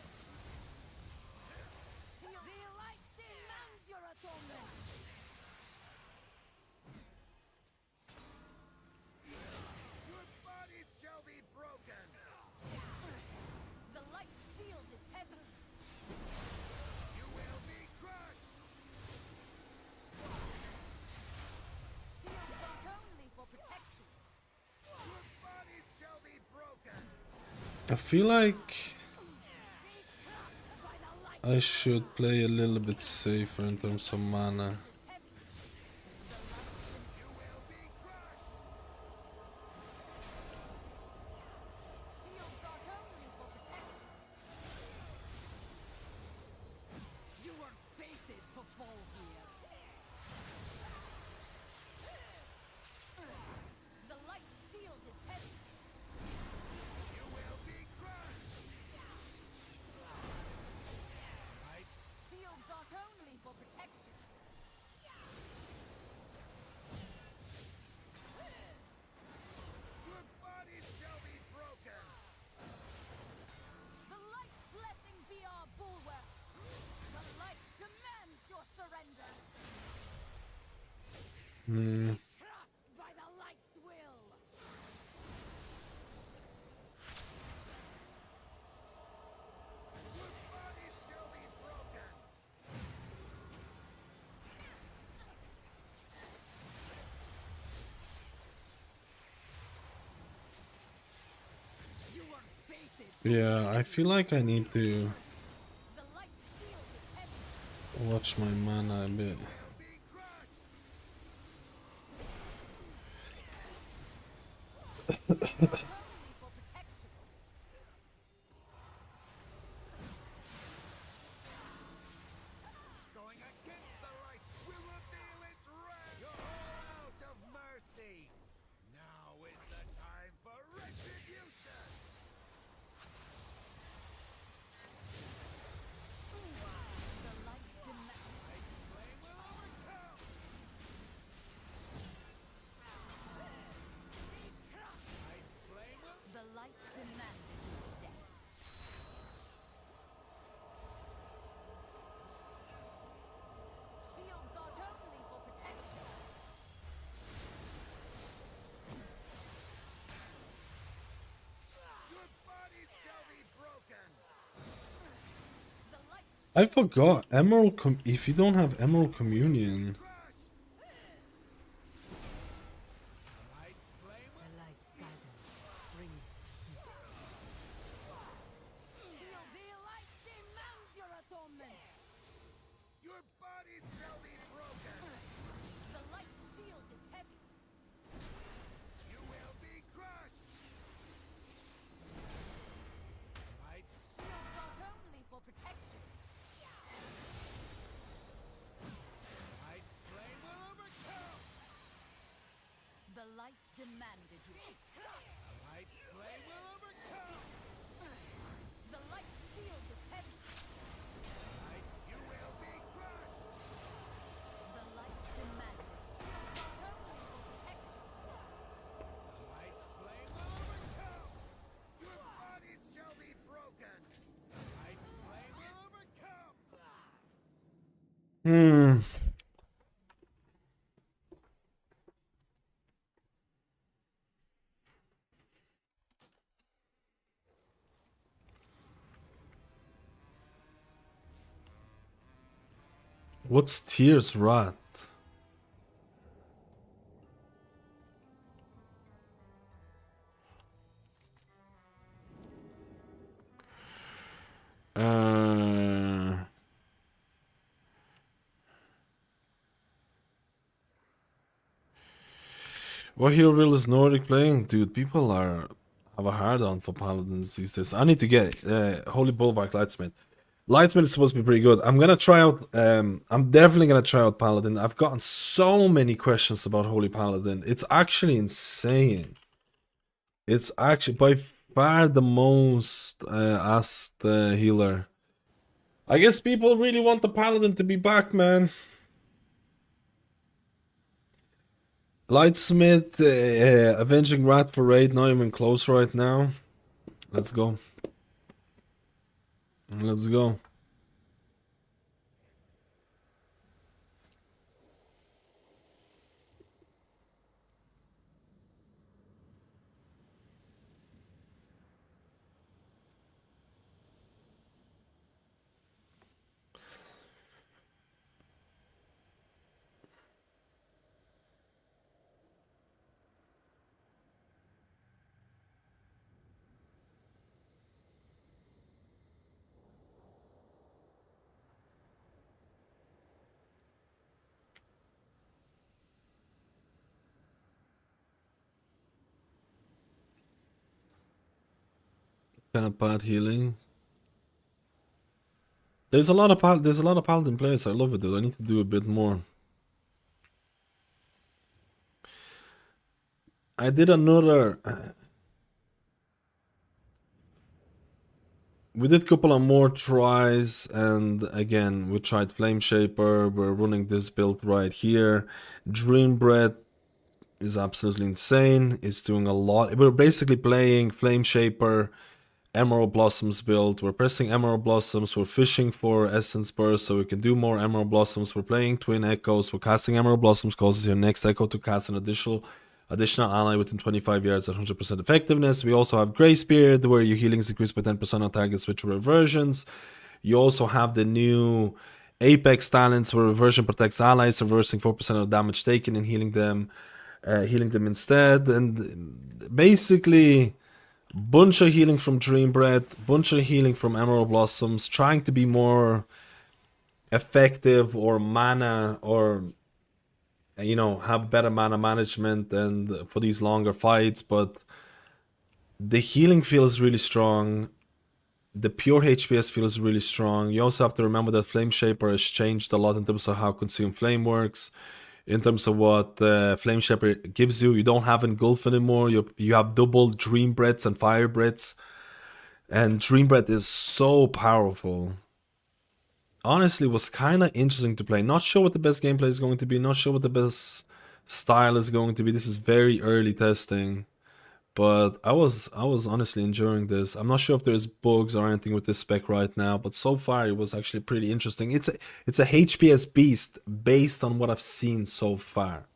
I feel like I should play a little bit safer in terms of mana. Shields aren't only for protection. You were fated to fall here. The light shield is heavy. You will be crushed. Right? Shields aren't only for protection. Your body shall be broken. The light blessing be our bulwark. The light demands your surrender. Trust by the light's will. Your body shall be broken. You were fated. Yeah, I feel like I need to The light shield is heavy. watch my mana a bit. Be crushed. Only for protection. Going against the light will reveal its wrath. You're all out of mercy. Now is the time for retribution. The light demands. Flame will overcome. Ice flame will. The light demands death. Shields aren't only for protection. Your body shall be broken. The light I forgot if you don't have Emerald Communion, Light's flame will. The light's guidance brings shield. The light demands your atonement. Your body shall be broken. The light shield is heavy. You will be crushed. Lights. Shields aren't only for protection. Light's flame will overcome. The light demanded you. Light's flame will overcome. The light shield is heavy. Lights, you will be crushed. The light demanded. Shields aren't only for protection. Light's flame will overcome. Your bodies shall be broken. Light's flame will overcome. what's Tears Rat? What hero reel is Nordic playing? Dude, people have a hard on for paladins these days. I need to get Holy Bulwark Lightsmith. Lightsmith is supposed to be pretty good. I'm gonna try out I'm definitely gonna try out Paladin. I've gotten so many questions about Holy Paladin. It's actually insane. It's actually by far the most asked healer. I guess people really want the Paladin to be back, man. Lightsmith, Avenging Rat for raid, not even close right now. Let's go. Let's go. Kind of bad healing. There's a lot of Paladin players. I love it, dude. I need to do a bit more. I did another. We did a couple of more tries, and again, we tried Flame Shaper. We're running this build right here. Dream Bread is absolutely insane. It's doing a lot. We're basically playing Flame Shaper, Emerald Blossoms build. We're pressing Emerald Blossoms. We're fishing for Essence Burst so we can do more Emerald Blossoms. We're playing Twin Echoes. We're casting Emerald Blossoms, causes your next Echo to cast an additional ally within 25 yards at 100% effectiveness. We also have Grey Spirit, where your healing is increased by 10% on targets with reversions. You also have the new Apex talents, where reversion protects allies, reversing 4% of damage taken and healing them instead. And basically, bunch of healing from Dream Bread, bunch of healing from Emerald Blossoms, trying to be more effective or mana, or you know, have better mana management and for these longer fights. But the healing feels really strong. The pure HPS feels really strong. You also have to remember that Flame Shaper has changed a lot in terms of how Consume Flame works, in terms of what Flame Shaper gives you. You don't have Engulf anymore. You have double Dream Breaths and Fire Breaths. And Dream Breath is so powerful. Honestly, was kind of interesting to play. Not sure what the best gameplay is going to be. Not sure what the best style is going to be. This is very early testing. But I was honestly enjoying this. I'm not sure if there's bugs or anything with this spec right now, but so far it was actually pretty interesting. It's a HPS beast based on what I've seen so far.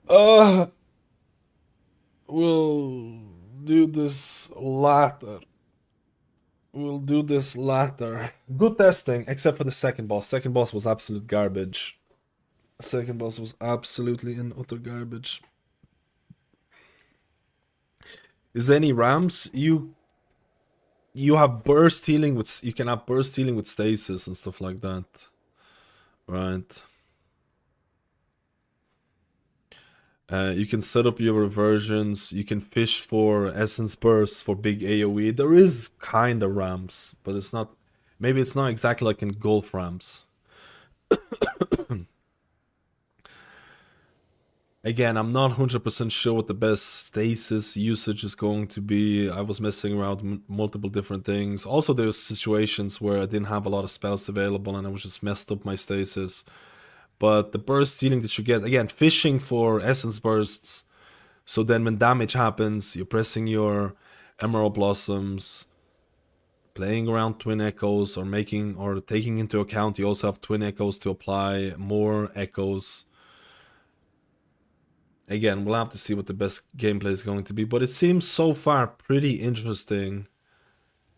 We'll do this later. Good testing, except for the second boss. Second boss was absolute garbage. Second boss was absolutely and utter garbage. Is there any Rams? You have burst healing with, you can have burst healing with stasis and stuff like that. Right. You can set up your reversions. You can fish for essence bursts for big AoE. There is kind of ramps, but it's not. Maybe it's not exactly like in golf ramps. Again, I'm not 100% sure what the best stasis usage is going to be. I was messing around with multiple different things. Also, there's situations where I didn't have a lot of spells available and I was just messed up my stasis. But the burst healing that you get, again, fishing for essence bursts. So then when damage happens, you're pressing your Emerald Blossoms, playing around Twin Echoes, or taking into account you also have Twin Echoes to apply more echoes. Again, we'll have to see what the best gameplay is going to be, but it seems so far pretty interesting.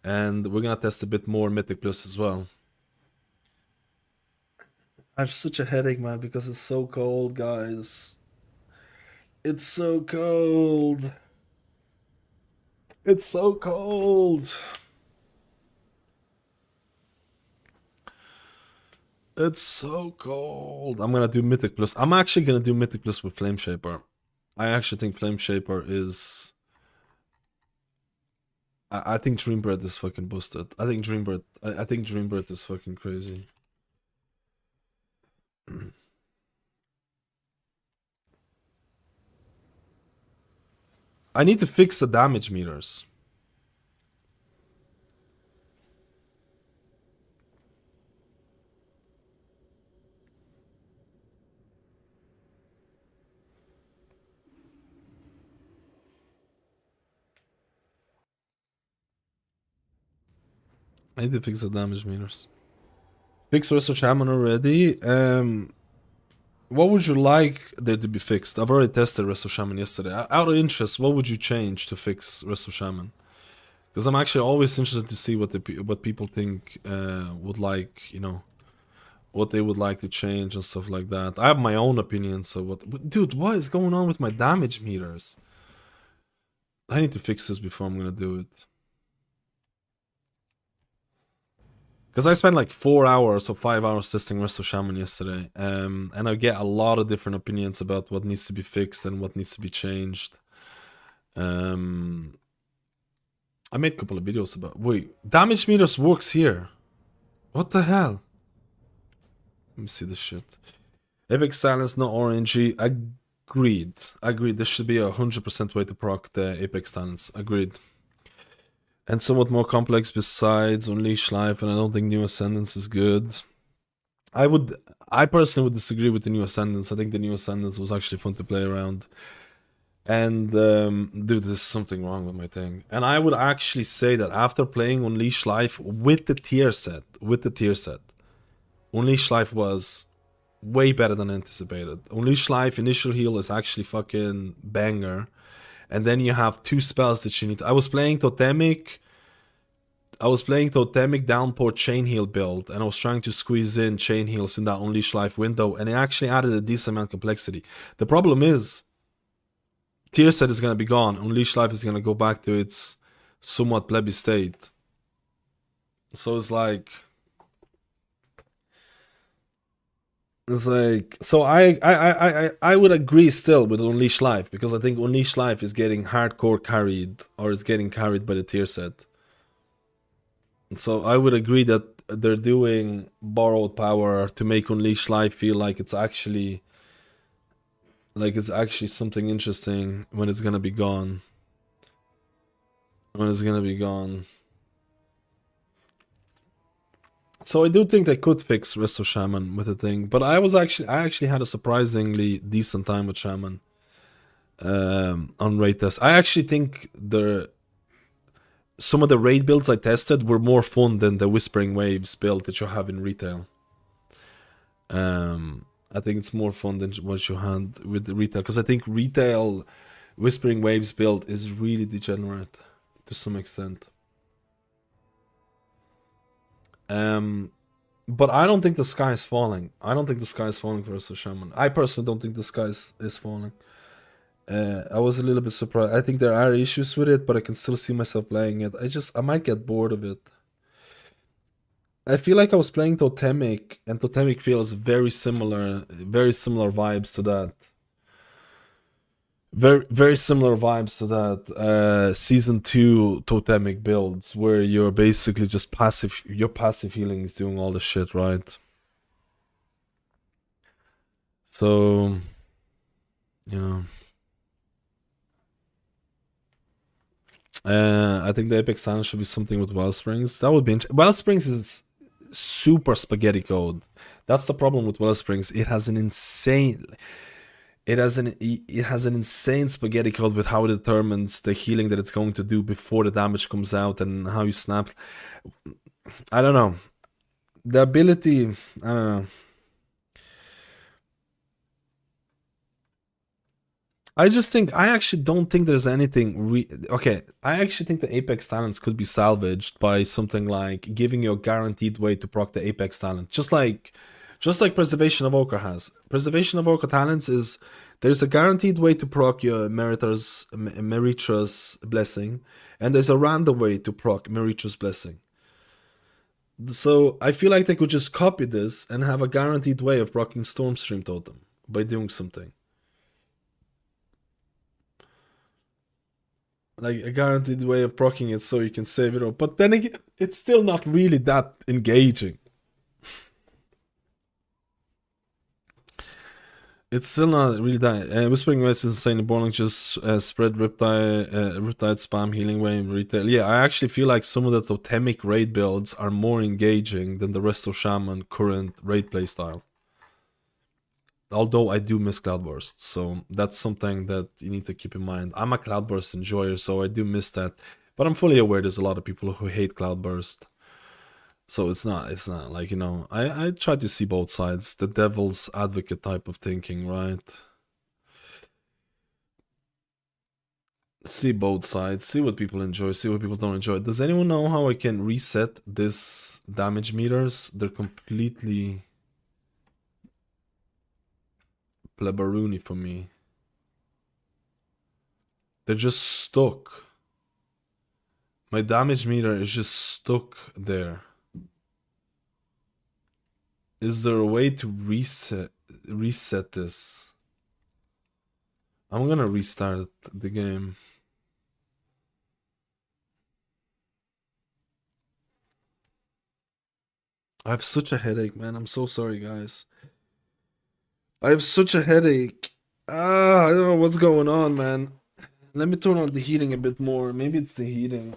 And we're gonna test a bit more Mythic Plus as well. I have such a headache, man, because it's so cold, guys. It's so cold. It's so cold. It's so cold. I'm gonna do Mythic Plus. I'm actually gonna do Mythic Plus with Flame Shaper. I actually think Flame Shaper is... I think Dream Bread is fucking boosted. I think Dream Bread is fucking crazy. I need to fix the damage meters. I need to fix the damage meters. Fix Resto Shaman already. What would you like there to be fixed? I've already tested Resto Shaman yesterday. Out of interest, what would you change to fix Resto Shaman? Because I'm actually always interested to see what people think would like, you know, what they would like to change and stuff like that. I have my own opinions. So dude, what is going on with my damage meters? I need to fix this before I'm gonna do it. Because I spent like 4 hours or 5 hours testing Resto Shaman yesterday, and I get a lot of different opinions about what needs to be fixed and what needs to be changed. I made a couple of videos about. Wait, damage meters works here. What the hell? Let me see this shit. Epic Silence, no RNG. Agreed. Agreed. There should be 100% way to proc the Apex Talents. Agreed. And somewhat more complex besides Unleash Life, and I don't think New Ascendance is good. I personally would disagree with the New Ascendance. I think the New Ascendance was actually fun to play around. And dude, there's something wrong with my thing. And I would actually say that after playing Unleash Life with the tier set, Unleash Life was way better than anticipated. Unleash Life initial heal is actually fucking banger. And then you have 2 spells that you need. I was playing Totemic Downpour Chain Heal build, and I was trying to squeeze in Chain Heals in that Unleash Life window, and it actually added a decent amount of complexity. The problem is, tier set is gonna be gone. Unleash Life is gonna go back to its somewhat plebby state. So it's like, so I would agree still with Unleash Life, because I think Unleash Life is getting hardcore carried, or is getting carried by the tier set. So I would agree that they're doing borrowed power to make Unleash Life feel like it's actually something interesting when it's gonna be gone. So I do think they could fix Resto Shaman with a thing, but I actually had a surprisingly decent time with Shaman on raid test. I actually think some of the raid builds I tested were more fun than the Whispering Waves build that you have in retail. I think it's more fun than what you had with the retail, because I think retail Whispering Waves build is really degenerate to some extent. But I don't think the sky is falling. I don't think the sky is falling for Resto Shaman. I personally don't think the sky is falling. I was a little bit surprised. I think there are issues with it, but I can still see myself playing it. I might get bored of it. I feel like I was playing Totemic, and Totemic feels very similar vibes to that. Very similar vibes to that season 2 Totemic builds, where you're basically just passive. Your passive healing is doing all the shit, right? So, you know. I think the Apex Silence should be something with Wellsprings. That would be Wellsprings is super spaghetti code. That's the problem with Wellsprings. It has an insane spaghetti code with how it determines the healing that it's going to do before the damage comes out, and how you snap. I don't know. The ability, I don't know. I actually don't think there's anything okay, I actually think the Apex Talents could be salvaged by something like giving you a guaranteed way to proc the Apex Talent. Just like Preservation of Evoker has. Preservation of Evoker Talents is, there's a guaranteed way to proc your Meritra's Blessing, and there's a random way to proc Meritra's Blessing. So I feel like they could just copy this and have a guaranteed way of proccing Stormstream Totem by doing something. Like a guaranteed way of proccing it so you can save it all. But then again, it's still not really that engaging. It's still not really that. Whispering Waves is insane. Born just spread Riptide spam healing way in retail. Yeah, I actually feel like some of the Totemic raid builds are more engaging than the Resto Shaman current raid playstyle. Although I do miss Cloudburst, so that's something that you need to keep in mind. I'm a Cloudburst enjoyer, so I do miss that. But I'm fully aware there's a lot of people who hate Cloudburst. So it's not like, you know, I try to see both sides. The devil's advocate type of thinking, right? See both sides, see what people enjoy, see what people don't enjoy. Does anyone know how I can reset this damage meters? They're completely plebaroony for me. They're just stuck. My damage meter is just stuck there. Is there a way to reset this? I'm gonna restart the game. I have such a headache, man. I'm so sorry, guys. I have such a headache. I don't know what's going on, man. Let me turn on the heating a bit more. Maybe it's the heating.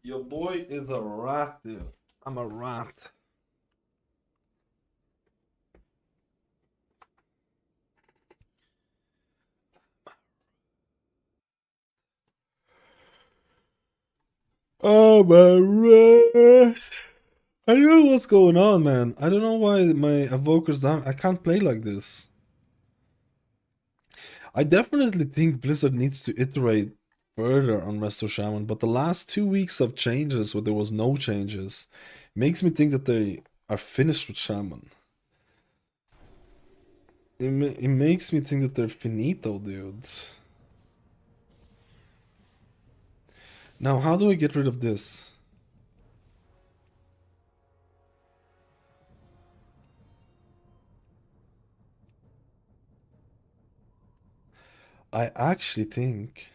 Your boy is a rat, dude. I'm a rat. Oh my rat. I don't know what's going on, man. I don't know why my Evoker's down. I can't play like this. I definitely think Blizzard needs to iterate further on Resto Shaman, but the last 2 weeks of changes where there was no changes makes me think that they are finished with Shaman. It makes me think that they're finito, dude. Now, how do I get rid of this? I actually think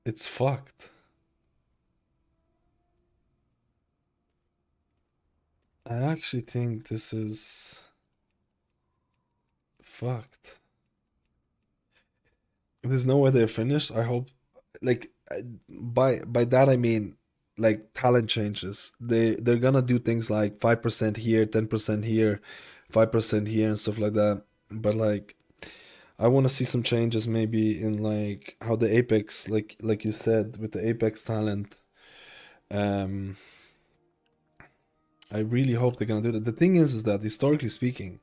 it's fucked. I actually think this is fucked. There's no way they're finished. I hope, like, by that I mean, like, talent changes. They're gonna do things like 5% here, 10% here, 5% here, and stuff like that. But like, I want to see some changes maybe in like how the Apex, like you said, with the Apex talent. Um, I really hope they're gonna do that. The thing is that historically speaking,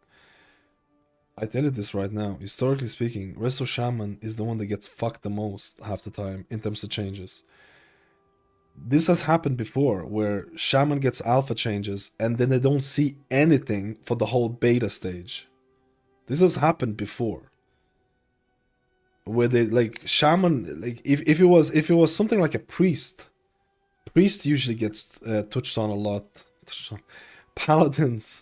I tell you this right now, historically speaking, Resto Shaman is the one that gets fucked the most half the time in terms of changes. This has happened before where Shaman gets alpha changes and then they don't see anything for the whole beta stage. This has happened before. Where they like Shaman, like if it was something like a priest usually gets touched on a lot. Paladins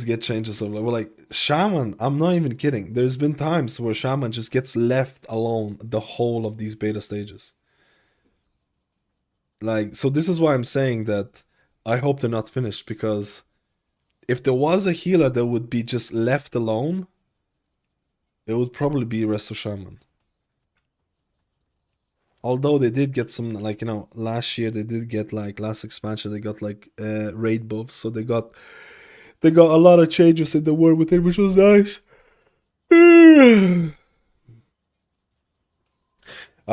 get changes of like Shaman. I'm not even kidding. There's been times where Shaman just gets left alone the whole of these beta stages. Like, so this is why I'm saying that I hope they're not finished, because if there was a healer that would be just left alone, it would probably be Resto Shaman. Although they did get some, like, you know, last year they did get, like, last expansion they got like raid buffs, so they got a lot of changes in the world with it, which was nice. I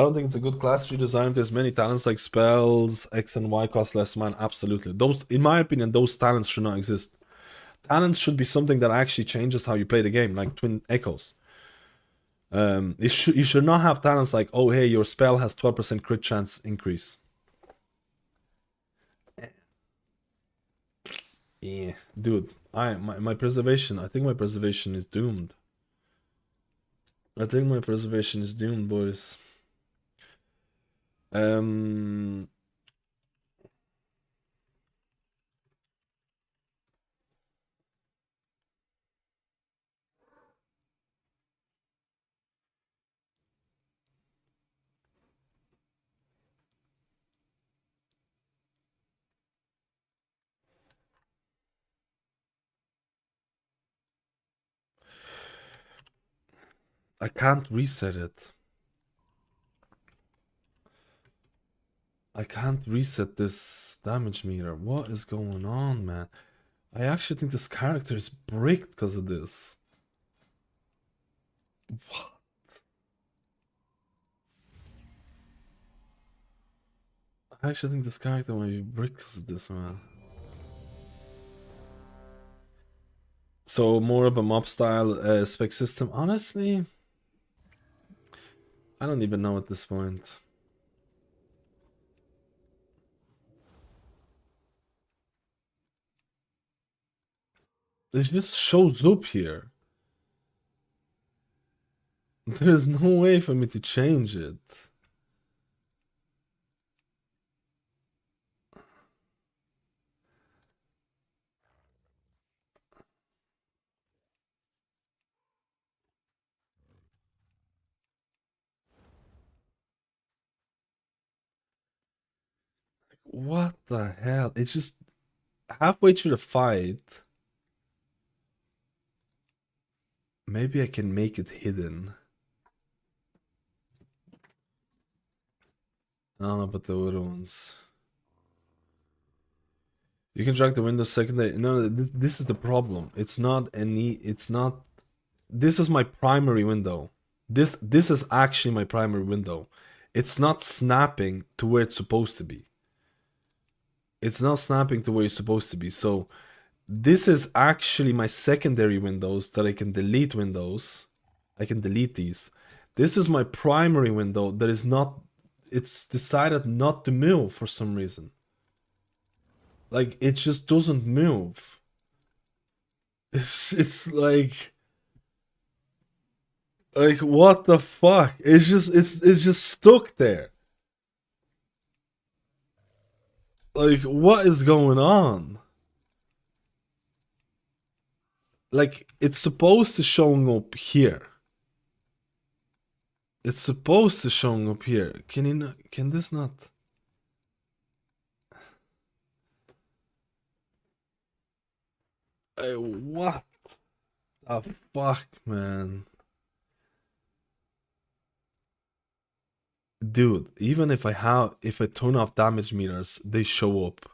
don't think it's a good class redesign. There's many talents like spells, X and Y cost less mana. Absolutely. Those, in my opinion, those talents should not exist. Talents should be something that actually changes how you play the game, like Twin Echoes. You should not have talents like, oh hey, your spell has 12% crit chance increase. Yeah, dude. My preservation. I think my preservation is doomed. I think my preservation is doomed, boys. I can't reset it. I can't reset this damage meter. What is going on, man? I actually think this character is bricked because of this. What? I actually think this character might be bricked because of this, man. So more of a mob style spec system. Honestly, I don't even know at this point. It just shows up here. There's no way for me to change it. What the hell? It's just halfway through the fight. Maybe I can make it hidden. I don't know about the other ones. You can drag the Windows secondary. No, this is the problem. It's not any. It's not. This is my primary window. This is actually my primary window. It's not snapping to where it's supposed to be. It's not snapping to where it's supposed to be. So this is actually my secondary windows that I can delete windows. I can delete these. This is my primary window that is not. It's decided not to move for some reason. Like it just doesn't move. It's like what the fuck? It's just stuck there. Like what is going on? Like it's supposed to showing up here. It's supposed to showing up here. Can you not, can this not? What the fuck, man? Dude, even if I turn off damage meters, they show up.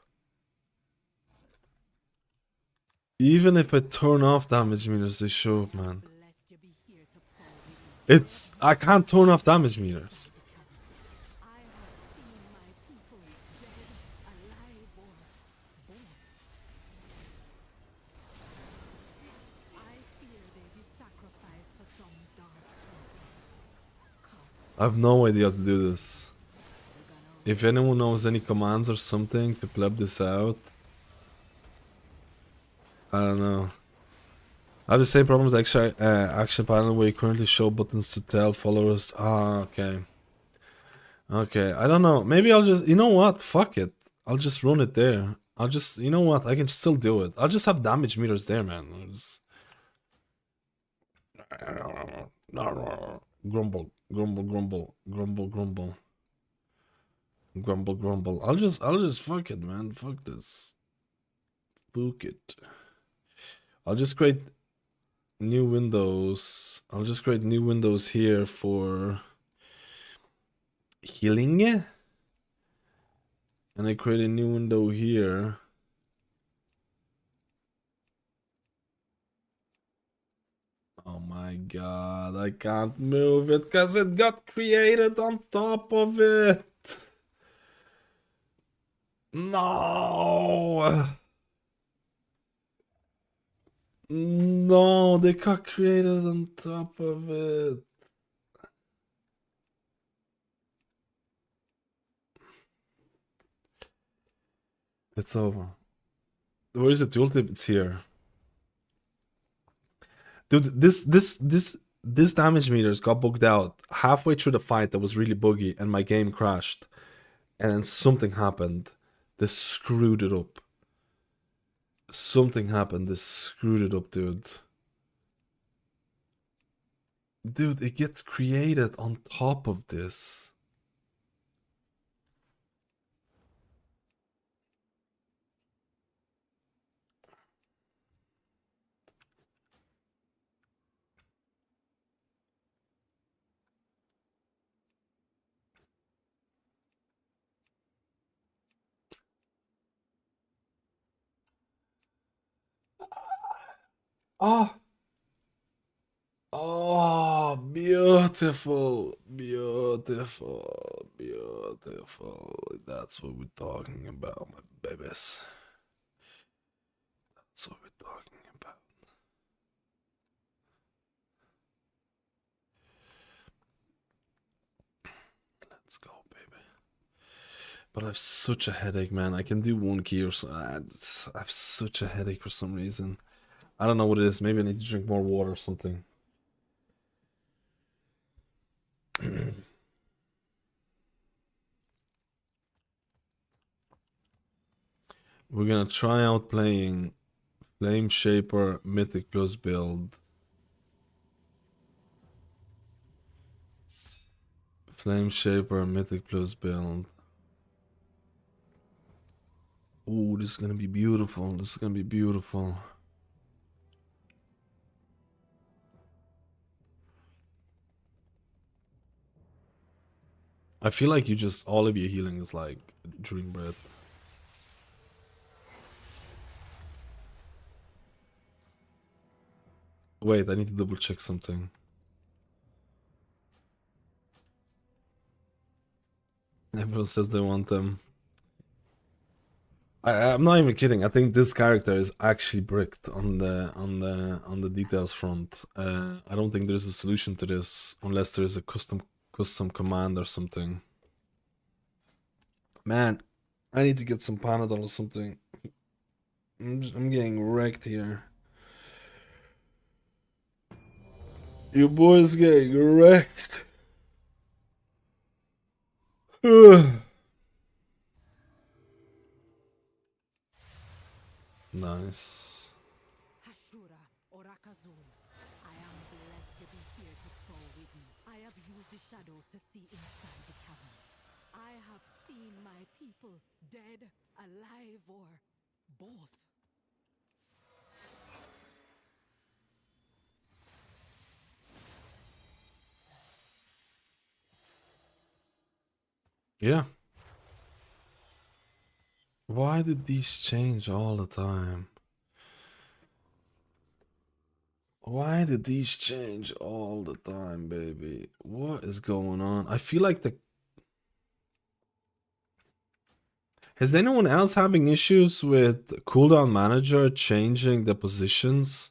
Even if I turn off damage meters, they show up, man. I can't turn off damage meters. I have no idea how to do this. If anyone knows any commands or something to pleb this out, I don't know. I have the same problem with Action Paladin where you currently show buttons to tell followers. Ah, okay. Okay, I don't know. Maybe I'll just, you know what? Fuck it. I'll just run it there. I'll just, you know what? I can still do it. I'll just have damage meters there, man. Grumble, grumble, grumble, grumble, grumble. Grumble, grumble. I'll just fuck it, man. Fuck this. Fuck it. I'll just create new windows. I'll just create new windows here for healing. And I create a new window here. Oh my god, I can't move it because it got created on top of it. No. No, they got created on top of it. It's over. Where is the tooltip? It's here. Dude, this damage meters got bugged out halfway through the fight. That was really buggy, and my game crashed. And then something happened. This screwed it up. Something happened. This screwed it up, dude. Dude, it gets created on top of this. Oh. Oh, beautiful, beautiful, beautiful. That's what we're talking about, my babies. That's what we're talking about. Let's go, baby. But I have such a headache, man. I can do one key or so. I have such a headache for some reason. I don't know what it is. Maybe I need to drink more water or something. We're gonna try out playing Flame Shaper Mythic Plus build. Flame Shaper Mythic Plus build. Ooh, this is gonna be beautiful. This is gonna be beautiful. I feel like you just all of your healing is like dream breath. Wait, I need to double check something. Everyone says they want them. I'm not even kidding. I think this character is actually bricked on the details front. I don't think there's a solution to this unless there's a custom command or something. Man, I need to get some Panadol or something. I'm getting wrecked here. Your boy's getting wrecked. Nice. Hashura Orakazun. I am blessed to be here to fall with me. I have used the shadows to see inside the cavern. I have seen my people dead, alive, or both. Yeah. Why did these change all the time? Why did these change all the time, baby? What is going on? I feel like the... Is anyone else having issues with cooldown manager changing the positions?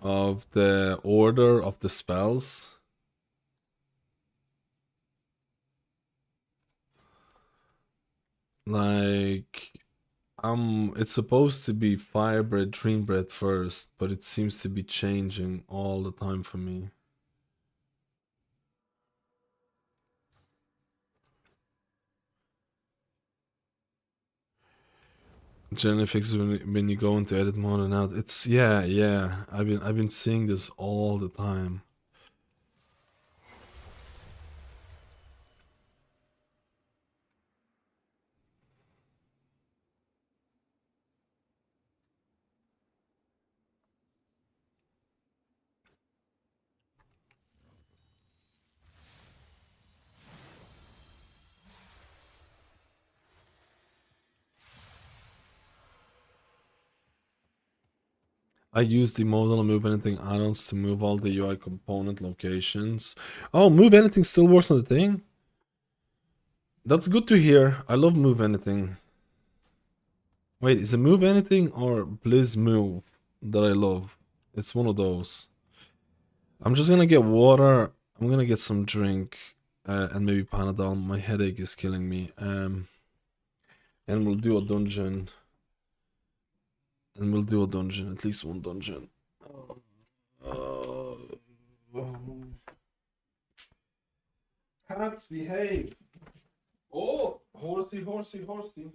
Of the order of the spells? Like... it's supposed to be Firebread, Dreambread first, but it seems to be changing all the time for me. Generally fixes when you go into edit mode and out. It's yeah. I've been seeing this all the time. I use the modal and move anything add-ons to move all the UI component locations. Oh, move anything still works on the thing? That's good to hear. I love move anything. Wait, is it move anything or Blizz move that I love? It's one of those. I'm just gonna get water. I'm gonna get some drink and maybe Panadol. My headache is killing me. And we'll do a dungeon. And we'll do a dungeon, at least one dungeon. Cats behave. Oh, horsey, horsey, horsey.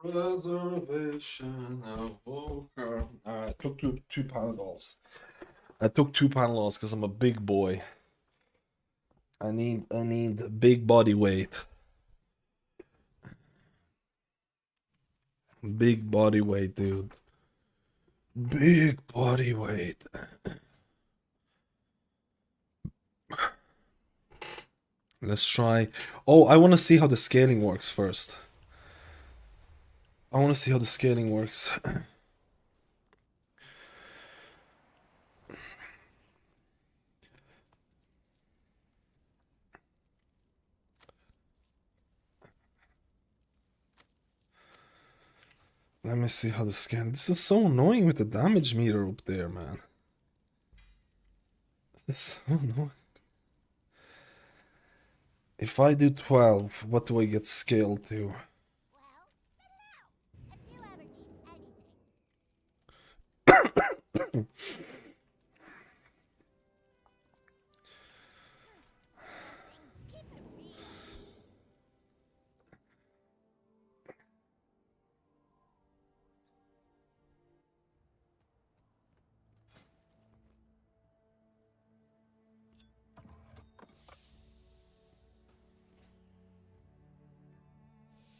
Preservation of Evoker. I took two Panadols. I took two Panadols because I'm a big boy. I need big body weight. Big body weight, dude. Big body weight. Let's try. Oh, I want to see how the scaling works first. I want to see how the scaling works. Let me see how the scan. This is so annoying with the damage meter up there, man. It's so annoying. If I do 12, what do I get scaled to?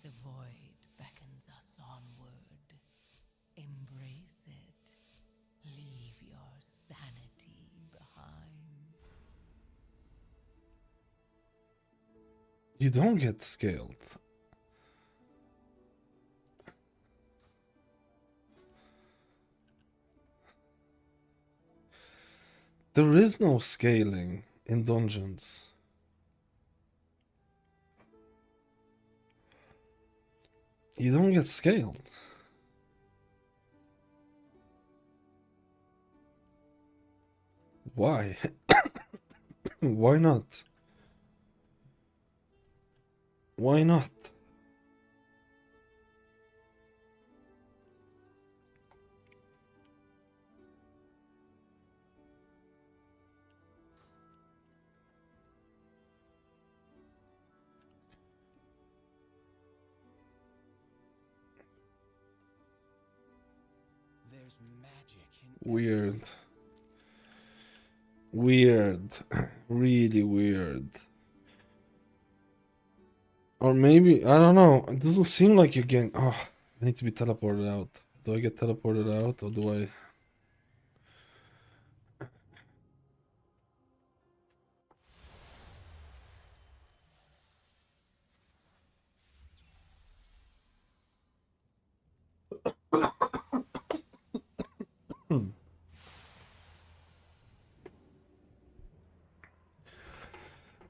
The void beckons us onward. Embrace it. Leave your sanity behind. You don't get scaled. There is no scaling in dungeons. You don't get scaled. Why? Why not? Why not? There's magic in Weird. Weird. Really weird. Or maybe, I don't know. It doesn't seem like you're getting. Oh, I need to be teleported out. Do I get teleported out or do I?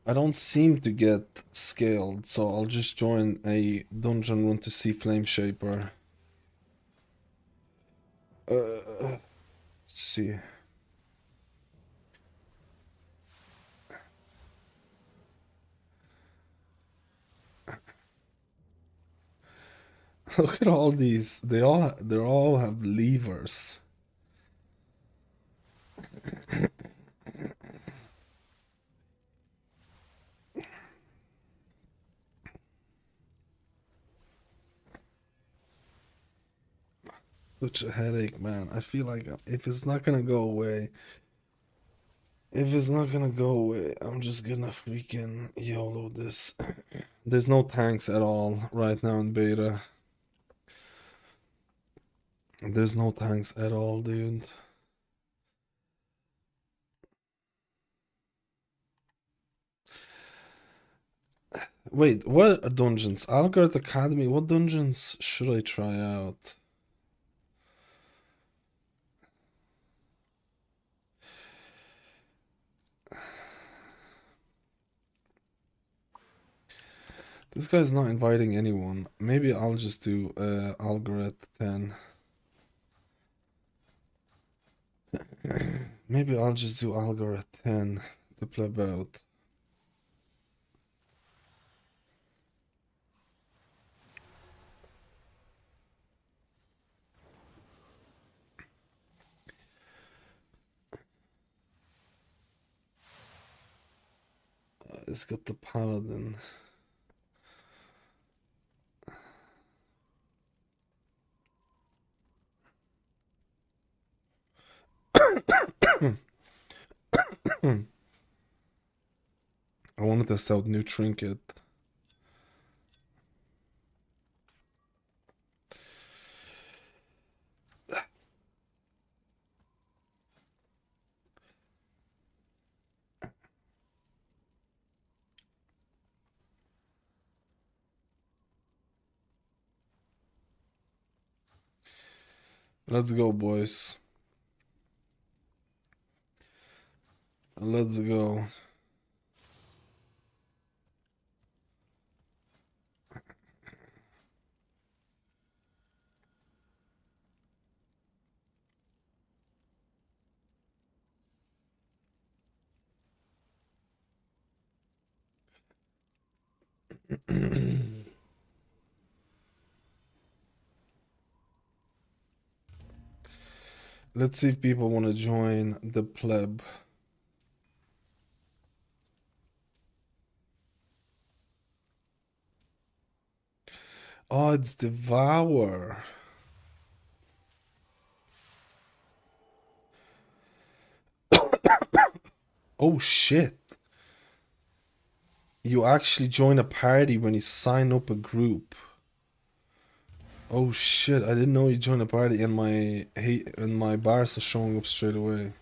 I don't seem to get scaled, so I'll just join a dungeon run to see Flame Shaper. Let's see. Look at all these. They all have levers. Such a headache, man. I feel like if it's not gonna go away, I'm just gonna freaking YOLO this. There's no tanks at all right now in beta. There's no tanks at all, dude. Wait, what dungeons? Algard Academy, what dungeons should I try out? This guy's not inviting anyone. Maybe I'll just do Algoret 10. Maybe I'll just do Algoret 10 to pleb out. It's got the Paladin. I want to test out new trinket. Let's go, boys. Let's go. Let's see if people want to join the pleb. Oh, it's Devour. Oh shit. You actually join a party when you sign up a group. Oh shit, I didn't know you joined a party and my bars are showing up straight away.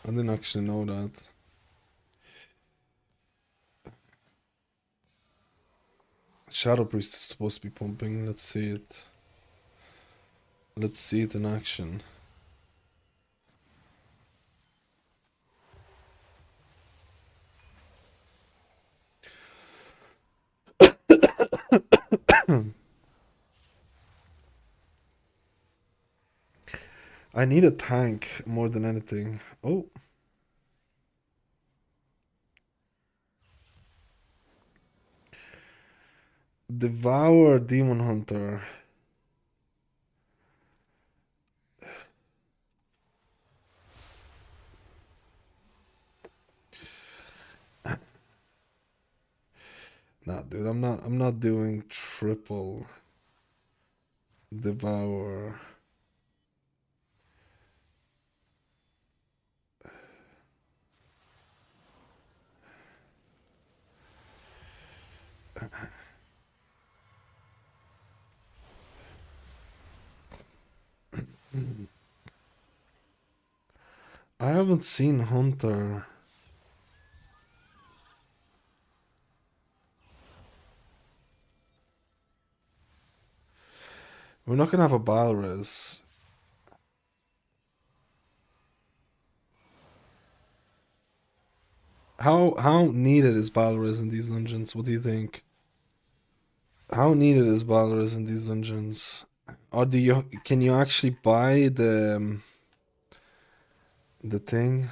I didn't actually know that. Shadow Priest is supposed to be pumping. Let's see it. Let's see it in action. I need a tank more than anything. Oh. Devour Demon Hunter. Nah, dude, I'm not doing triple Devour. I haven't seen Hunter. We're not gonna have a battle res. How needed is battle res in these dungeons? What do you think? How needed is battle res in these dungeons? Or can you actually buy the thing?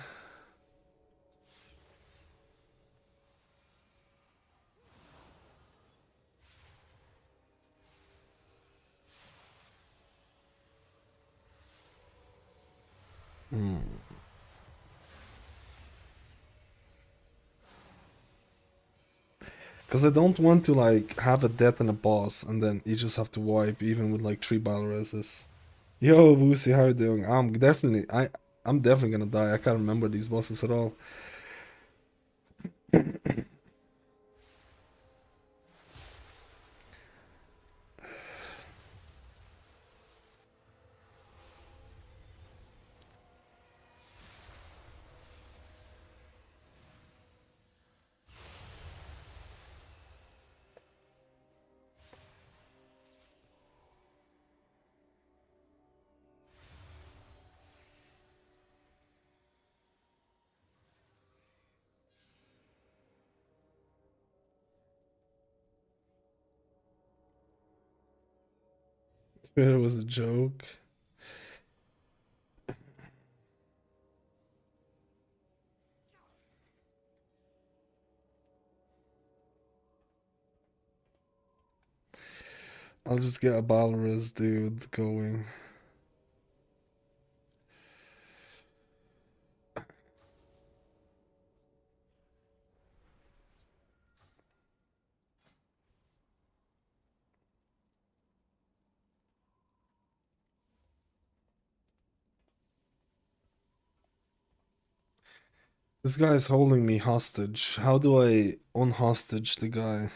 Because I don't want to like have a death and a boss and then you just have to wipe even with like 3 battle reses. Yo, Woosie, how you doing? I'm definitely gonna die. I can't remember these bosses at all. It was a joke. I'll just get a battle res dude going. This guy is holding me hostage. How do I unhostage the guy?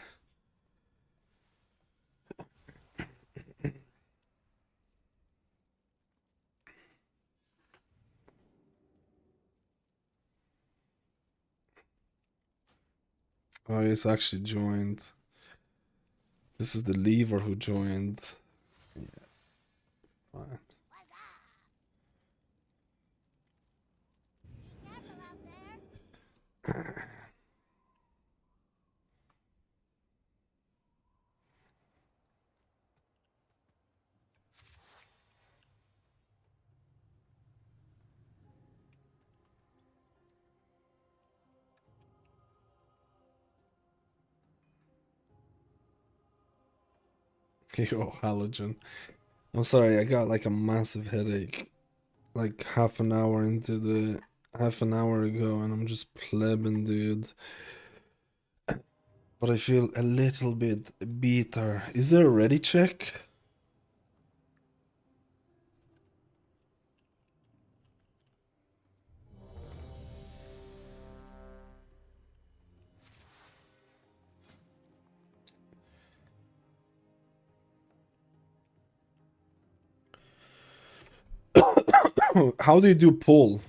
Oh, he's actually joined. This is the lever who joined. Yeah, fine. Yo, halogen. I'm sorry, I got like a massive headache. Like half an hour ago, and I'm just plebbing, dude. But I feel a little bit bitter. Is there a ready check? How do you do pull?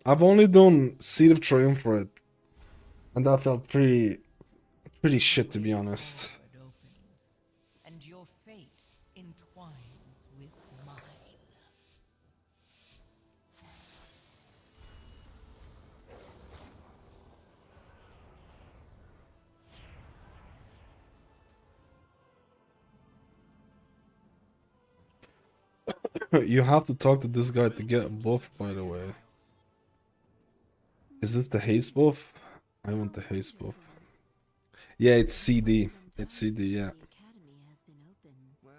I've only done Seed of Triumph for it, and that felt pretty shit, to be honest. And your fate entwines with mine. You have to talk to this guy to get a buff, by the way. Is this the haste buff? I want the haste buff. Yeah, it's CD. It's CD, yeah. Well,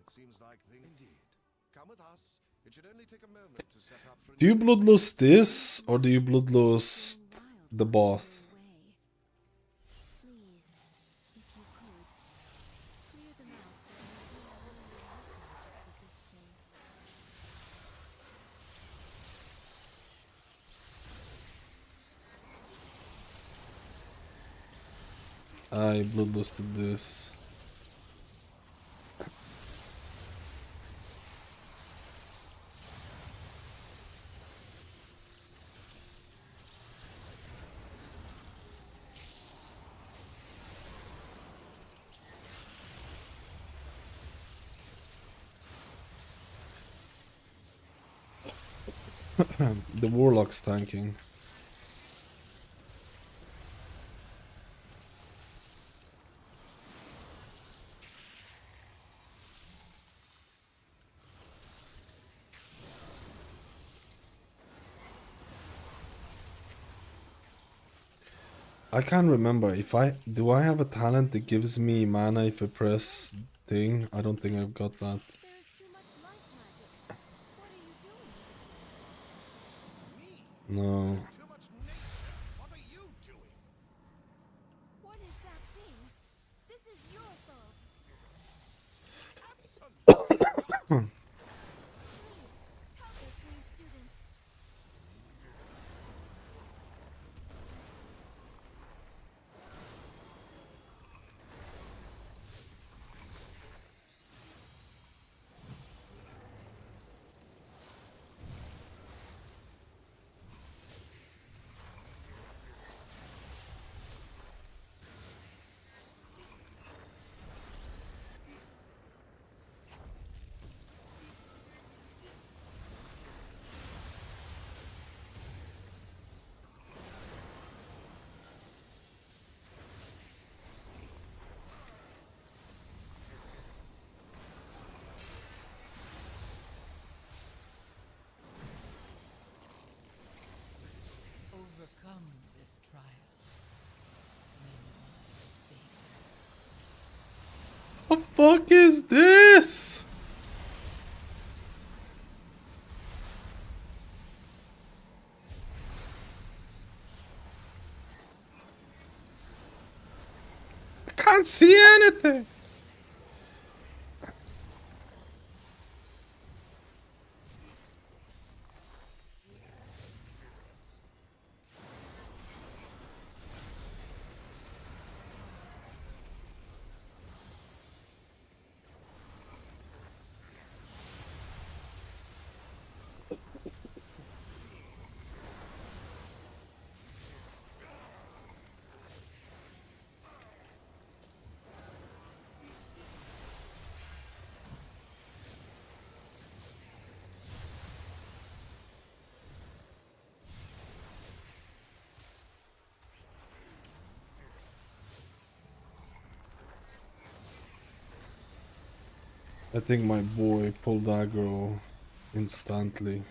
it seems like indeed. Come with us. It should only take a moment to set up for Do you bloodlust this, or do you bloodlust the boss? I bloodlusted this. The warlock's tanking. I can't remember if I have a talent that gives me mana if I press thing. I don't think I've got that. No. too much nature. What are you doing? What is that thing? This is your fault. Absolutely. Please, help us, new students. Overcome this trial. Win my favor. What the fuck is this? can't see anything. I think my boy pulled aggro instantly.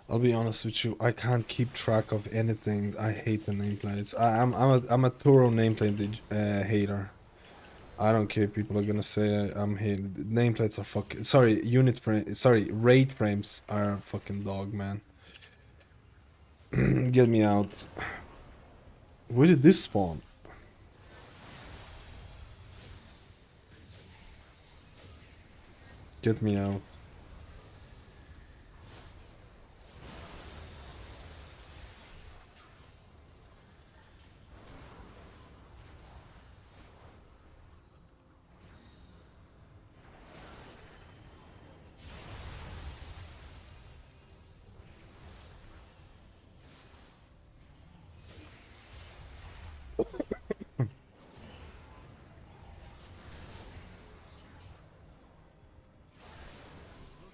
I'll be honest with you, I can't keep track of anything. I hate the nameplates. I'm a thorough nameplate hater. I don't care. People are gonna say I'm hating. Nameplates are fucking. Sorry, unit frame. Sorry, raid frames are fucking dog, man. Get me out. Where did this spawn? Get me out. Look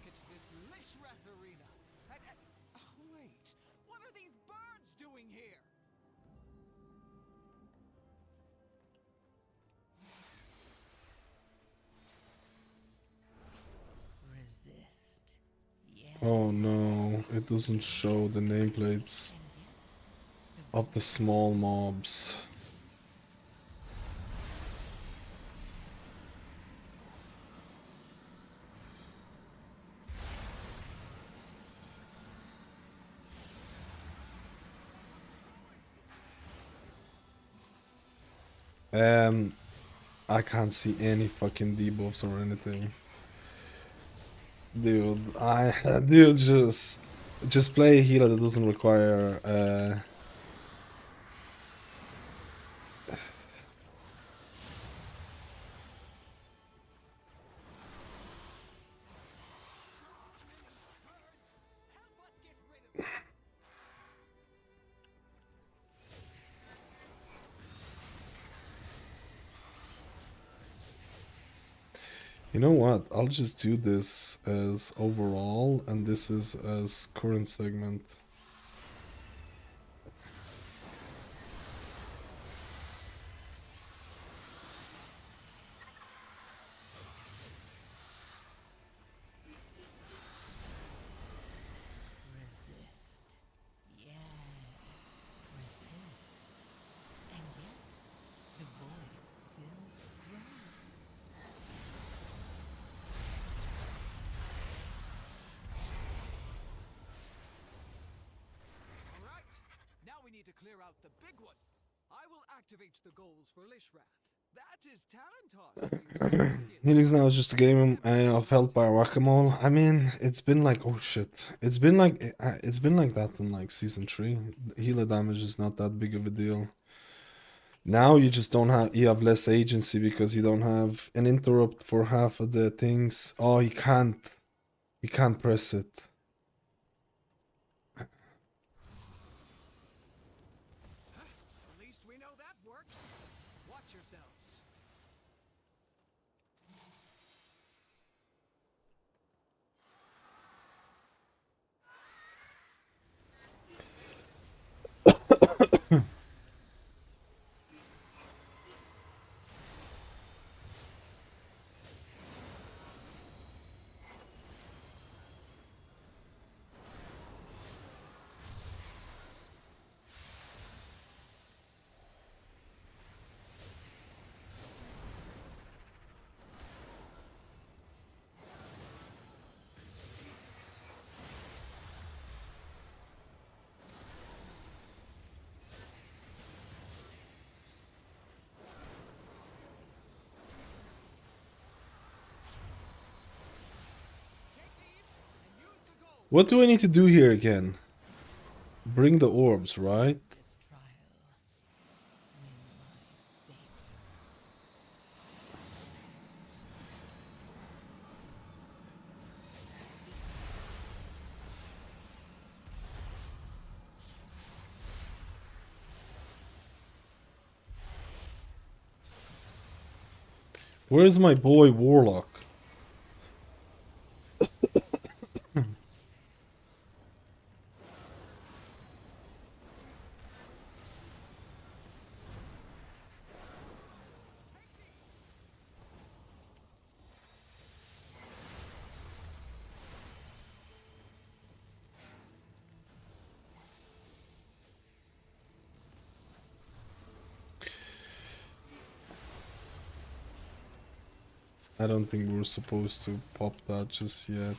at this Lishrath arena. Wait, what are these birds doing here? Resist. Yes. Oh no, it doesn't show the nameplates of the small mobs. I can't see any fucking debuffs or anything. Dude, dude, just play a healer that doesn't require You know what? I'll just do this as overall, and this is as current segment. Resist. Yes. Resist. And yet, the void still grows. All right, now we need to clear out the big one. I will activate the goals for Lishrath. That is Talentos. Helix now is just a game of Held by Whack-A-Mole. I mean, it's been like, oh shit. It's been like that in like season 3. Healer damage is not that big of a deal. Now you just don't have, you have less agency because you don't have an interrupt for half of the things. Oh, you can't press it. At least we know that works. Watch yourselves. What do I need to do here again? Bring the orbs, right? Where's my boy Warlock? I don't think we're supposed to pop that just yet.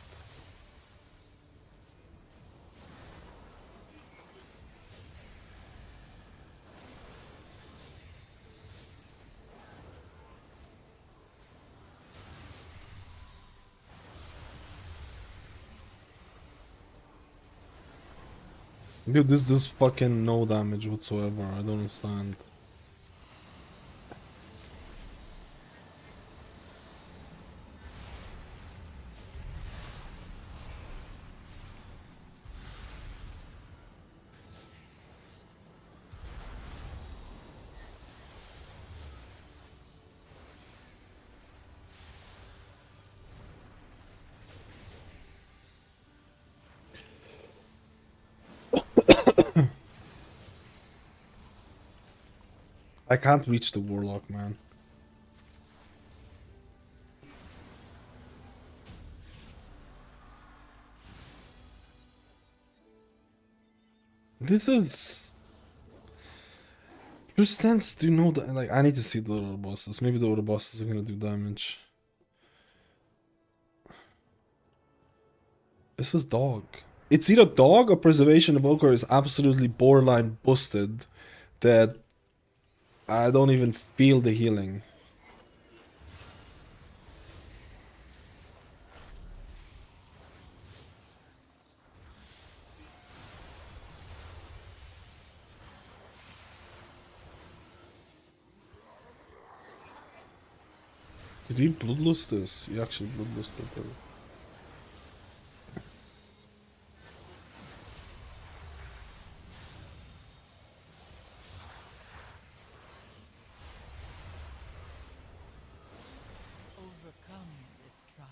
Dude, this does fucking no damage whatsoever. I don't understand. I can't reach the Warlock, man. This is... Your stance do no... Like, I need to see the other bosses. Maybe the other bosses are gonna do damage. This is dog. It's either dog or Preservation Evoker is absolutely borderline busted that I don't even feel the healing. Did he bloodlust this? He actually bloodlusted it. Overcome this trial.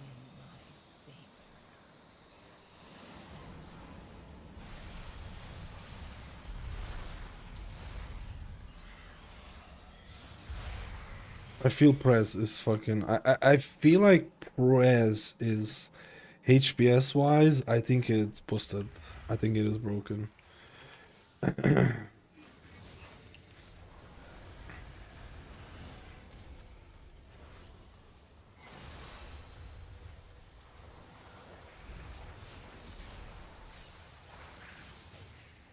Win my favor. I feel Prez is fucking... I feel like Prez is... HPS wise, I think it's busted. I think it is broken.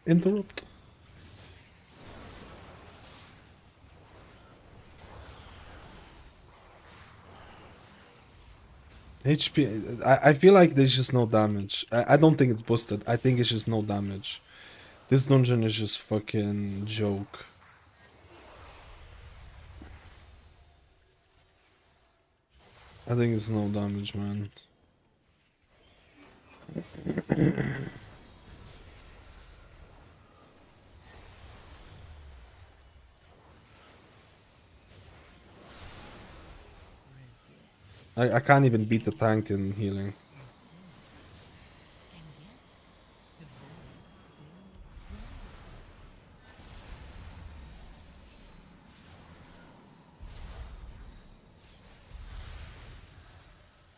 Interrupt. HP, I feel like there's just no damage. I don't think it's busted. I think it's just no damage. This dungeon is just fucking joke. I think it's no damage, man. I can't even beat the tank in healing.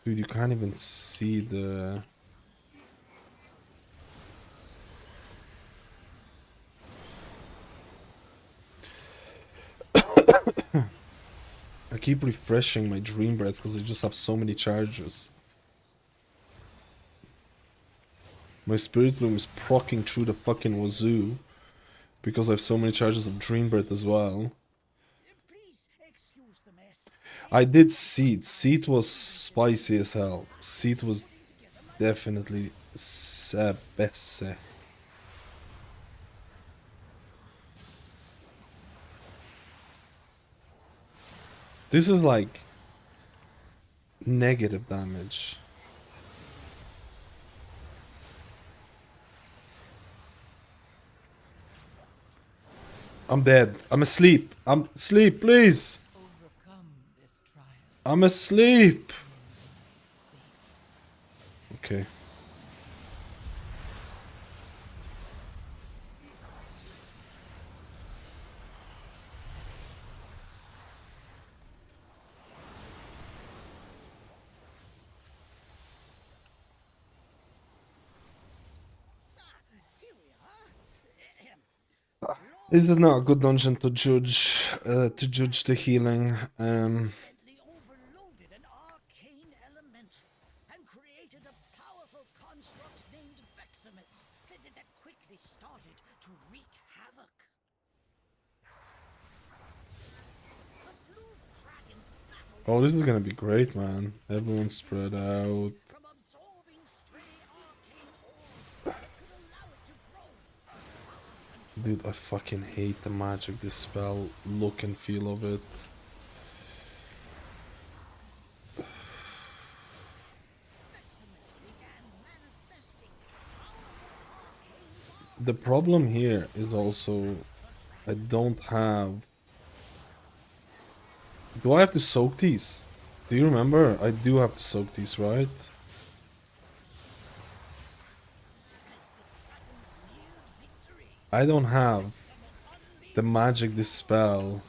Dude, you can't even see the... I keep refreshing my dream breaths because I just have so many charges. My spirit bloom is proccing through the fucking wazoo because I have so many charges of dream breath as well. I did Seed. Seed was spicy as hell. Seed was definitely Sebesse. This is like negative damage. I'm dead. I'm asleep. I'm asleep, please. I'm asleep. Okay. This is not a good dungeon to judge the healing. Overloaded an arcane element and created a powerful construct named Veximus that quickly started to wreak havoc. The blue dragons battled Oh, this is gonna be great, man. Everyone spread out. from absorbing stray arcane orbs that could allow it to grow. Dude, I fucking hate the magic dispel look and feel of it. The problem here is also I don't have... Do I have to soak these? Do you remember? I do have to soak these, right? I don't have the magic dispel.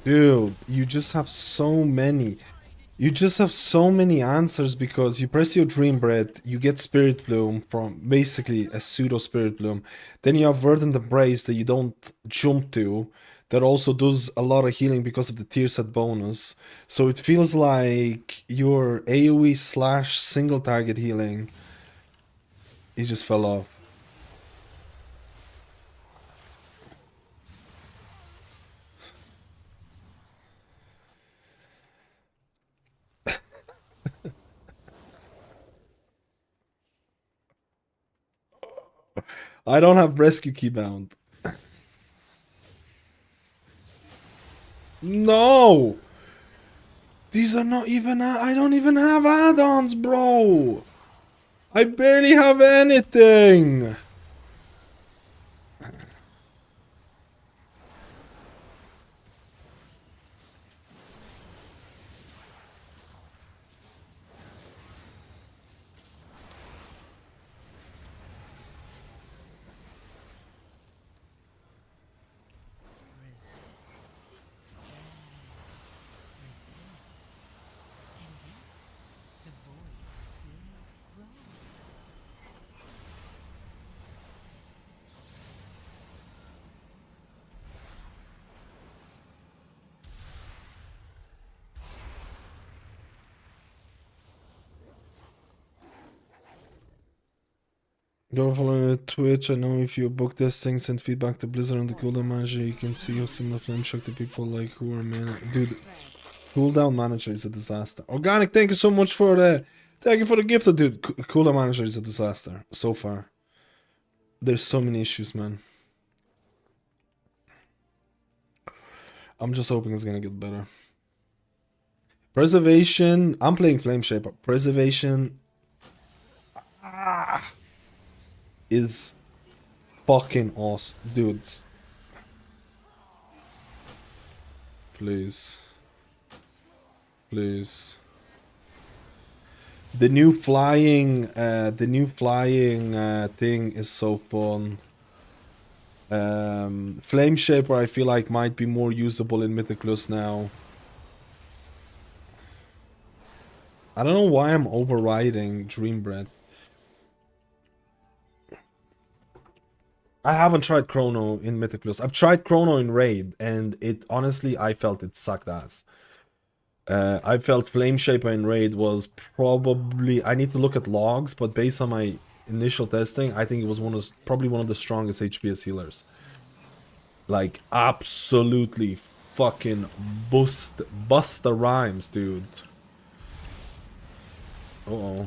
Dude, you just have so many. You just have so many answers because you press your Dream Breath, you get Spirit Bloom from basically a pseudo Spirit Bloom. Then you have Verdant Embrace that you don't jump to, that also does a lot of healing because of the tier set bonus. So it feels like your AoE slash single target healing, it just fell off. I don't have rescue keybound. No! These are not even... I don't even have add-ons, bro! I barely have anything! Go follow Twitch. I know if you book this thing, send feedback to Blizzard on the cooldown manager. You can see how similar flame shock to people like who are man. Dude, cooldown manager is a disaster. Organic, thank you so much for the Thank you for the gift, dude. Cooler manager is a disaster so far. There's so many issues, man. I'm just hoping it's gonna get better. Preservation. I'm playing Flame Shaper. Preservation is fucking awesome, dude. Please. Please. The new flying thing is so fun. Flame Shaper I feel like might be more usable in Mythic Plus now. I don't know why I'm overriding Dreambread. I haven't tried Chrono in Mythic Plus. I've tried Chrono in Raid, and it honestly, I felt it sucked ass. I felt Flame Shaper in Raid was probably... I need to look at logs, but based on my initial testing, I think it was probably one of the strongest HPS healers. Like, absolutely fucking bust the rhymes, dude. Uh-oh.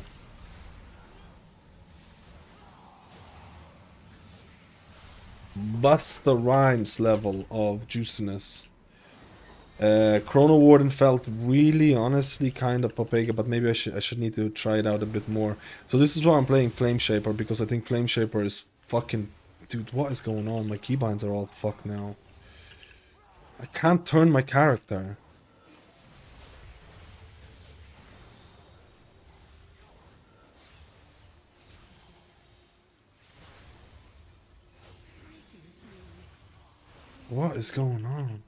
Bust the rhymes level of juiciness. Chrono Warden felt really, honestly, kind of Papega, but maybe I should need to try it out a bit more. So this is why I'm playing Flame Shaper, because I think Flame Shaper is fucking... Dude, what is going on? My keybinds are all fucked now. I can't turn my character. What is going on?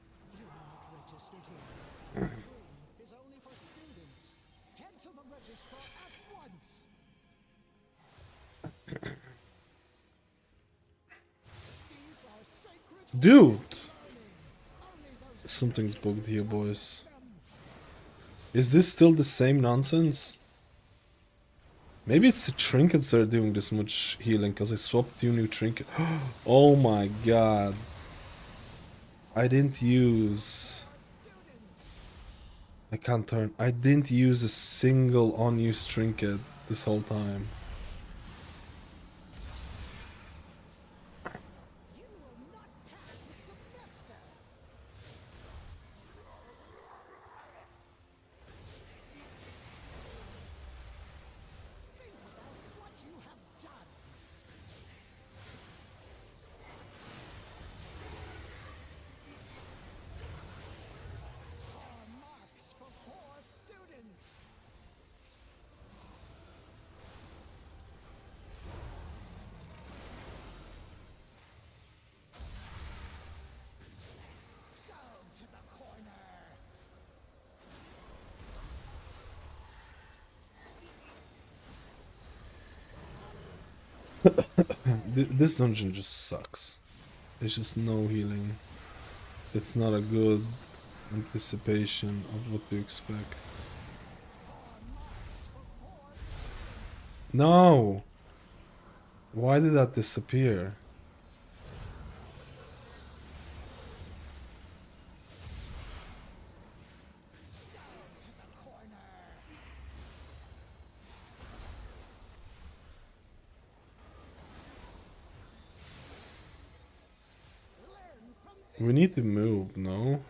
Dude! Something's bugged here, boys. Is this still the same nonsense? Maybe it's the trinkets that are doing this much healing, because I swapped 2 new trinkets. Oh my god. I didn't use... I can't turn. I didn't use a single unused trinket this whole time. This dungeon just sucks. There's just no healing. It's not a good anticipation of what to expect. No! Why did that disappear? We need to move, no?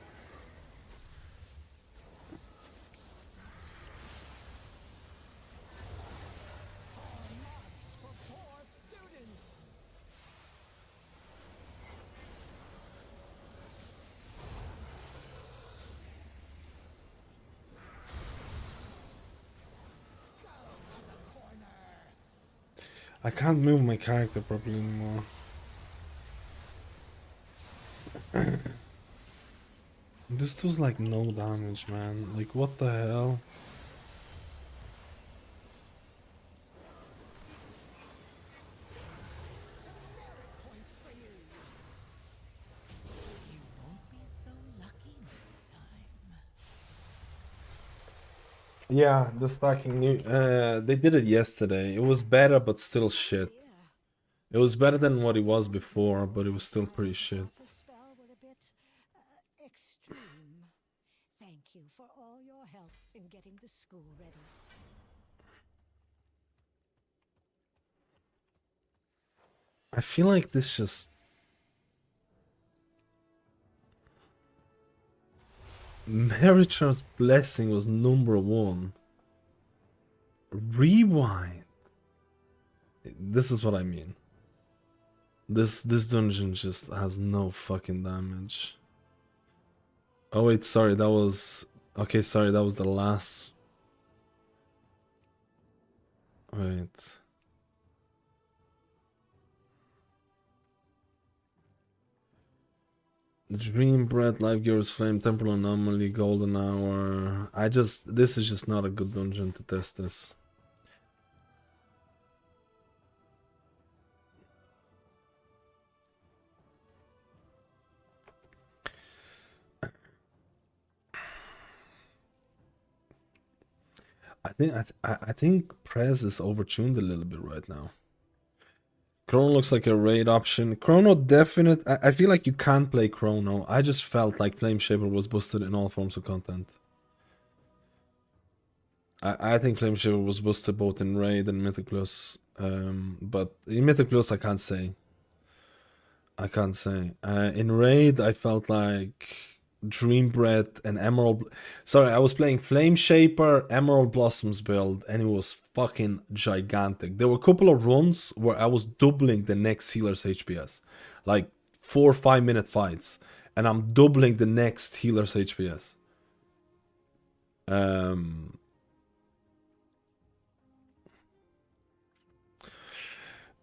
I can't move my character properly anymore. This does like no damage, man. Like, what the hell? Yeah, the stacking new. They did it yesterday. It was better, but still shit. It was better than what it was before, but it was still pretty shit. The spell were a bit extreme. Thank you for all your help in getting the school ready. I feel like this just... Meritor's Blessing was number 1. Rewind. This is what I mean. This dungeon just has no fucking damage. Oh wait, sorry, that was... Okay, sorry, that was the last... Wait... Dream Breath, Life Giver's Flame, Temporal Anomaly, Golden Hour. This is just not a good dungeon to test this. I think Prez is overtuned a little bit right now. Chrono looks like a raid option. Chrono definite. I feel like you can't play Chrono. I just felt like Flame Shaper was boosted in all forms of content. I think Flame Shaper was boosted both in raid and Mythic Plus. But in Mythic Plus I can't say. In raid I felt like Dream Breath and Emerald... Sorry, I was playing Flame Shaper, Emerald Blossoms build, and it was fucking gigantic. There were a couple of runs where I was doubling the next healer's HPS. Like 4 or 5 minute fights. And I'm doubling the next healer's HPS.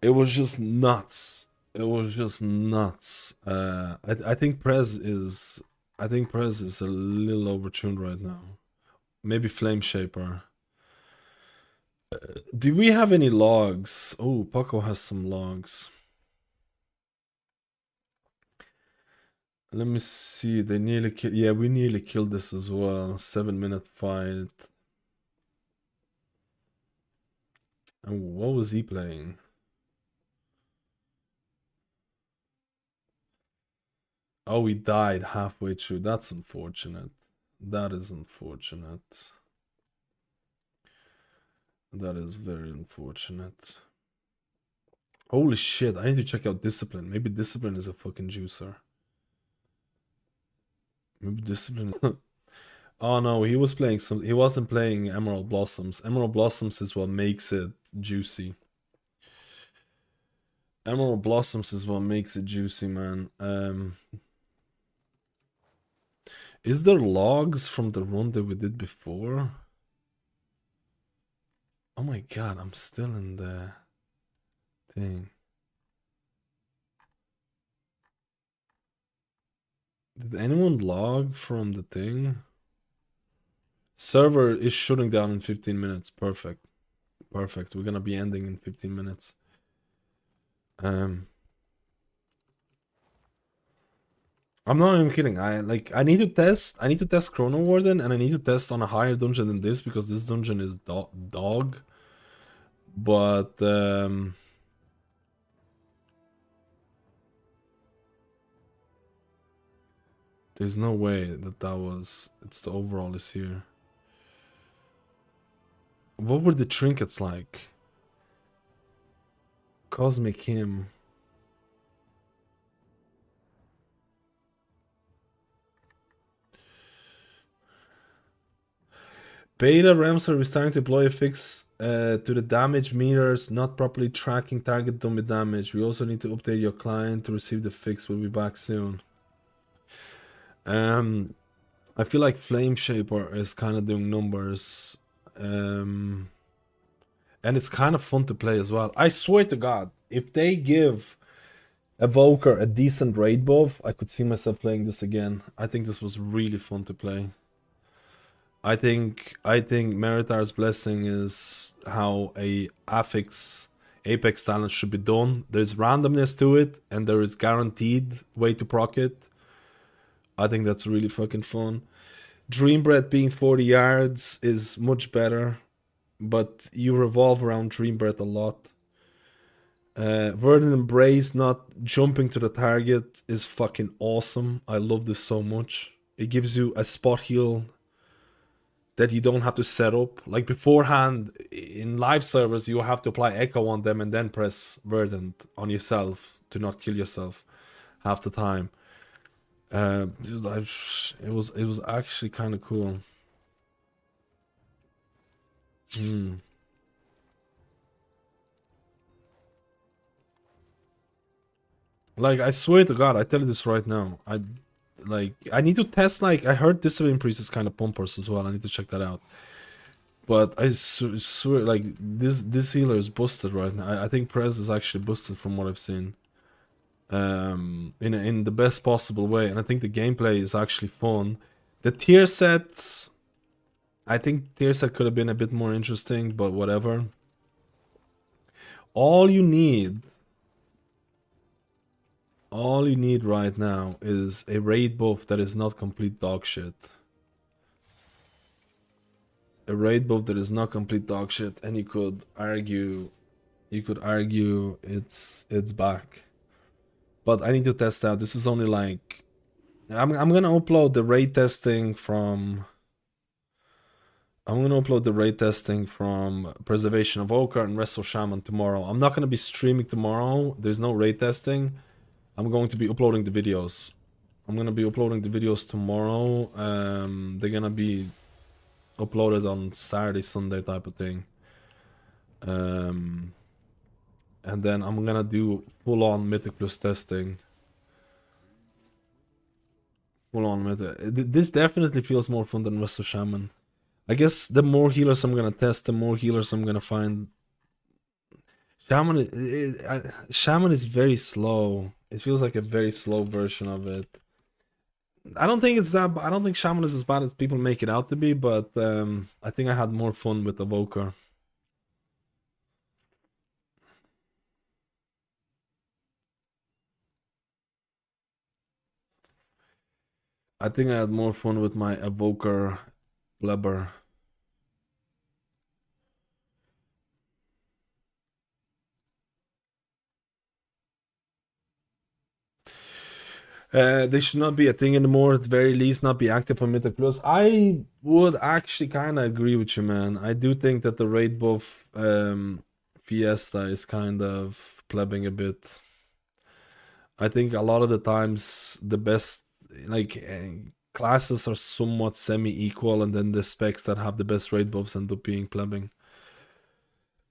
It was just nuts. It was just nuts. I think Prez is... I think Prez is a little overtuned right now. Maybe Flame Shaper. Do we have any logs? Oh, Paco has some logs. Let me see. They nearly killed... Yeah, we nearly killed this as well. 7-minute fight. And what was he playing? Oh, he died halfway through. That's unfortunate. That is unfortunate. That is very unfortunate. Holy shit, I need to check out Discipline. Maybe Discipline is a fucking juicer. Maybe Discipline... Oh no, he was playing some... He wasn't playing Emerald Blossoms. Emerald Blossoms is what makes it juicy. Emerald Blossoms is what makes it juicy, man. Is there logs from the run that we did before? Oh my god, I'm still in the thing. Did anyone log from the thing? Server is shutting down in 15 minutes. Perfect. Perfect. We're gonna be ending in 15 minutes. I'm not even kidding. I need to test Chrono Warden, and I need to test on a higher dungeon than this because this dungeon is dog. But there's no way that was... It's the overall is here. What were the trinkets like? Cosmic Hymn. Beta Ramsar is starting to deploy a fix to the damage meters not properly tracking target dummy damage. We also need to update your client to receive the fix. We'll be back soon. I feel like Flame Shaper is kind of doing numbers. And it's kind of fun to play as well. I swear to God, if they give Evoker a decent raid buff, I could see myself playing this again. I think this was really fun to play. I think Meritar's Blessing is how a Apex talent should be done. There's randomness to it, and there is guaranteed way to proc it. I think that's really fucking fun. Dream Breath being 40 yards is much better, but you revolve around Dream Breath a lot. Verdant Embrace not jumping to the target is fucking awesome. I love this so much. It gives you a spot heal that you don't have to set up. Like beforehand, in live servers, you have to apply echo on them and then press verdant on yourself to not kill yourself half the time. It was actually kind of cool. Like, I swear to God, I tell you this right now. I need to test, like, I heard Discipline Priest is kind of pumpers as well. I need to check that out. But I swear, like, this healer is boosted right now. I think Prez is actually boosted from what I've seen. In the best possible way. And I think the gameplay is actually fun. The tier set, I think tier set could have been a bit more interesting, but whatever. All you need right now is a raid buff that is not complete dog shit. A raid buff that is not complete dog shit, and you could argue it's back. But I need to test out. This is only like I'm gonna upload the raid testing from Preservation of Evoker and Resto Shaman tomorrow. I'm not gonna be streaming tomorrow. There's no raid testing. I'm going to be uploading the videos. I'm gonna be uploading the videos tomorrow. They're gonna be uploaded on Saturday, Sunday type of thing. And then I'm gonna do full-on Mythic Plus testing. Full-on Mythic. This definitely feels more fun than Resto Shaman. I guess the more healers I'm gonna test, the more healers I'm gonna find. Shaman is very slow. It feels like a very slow version of it. I don't think Shaman is as bad as people make it out to be, but I think I had more fun with Evoker. I think I had more fun with my Evoker Blebber. They should not be a thing anymore, at the very least not be active on Mythic Plus. I would actually kind of agree with you, man. I do think that the raid buff Fiesta is kind of plebbing a bit. I think a lot of the times the best, like, classes are somewhat semi-equal, and then the specs that have the best raid buffs end up being plebbing.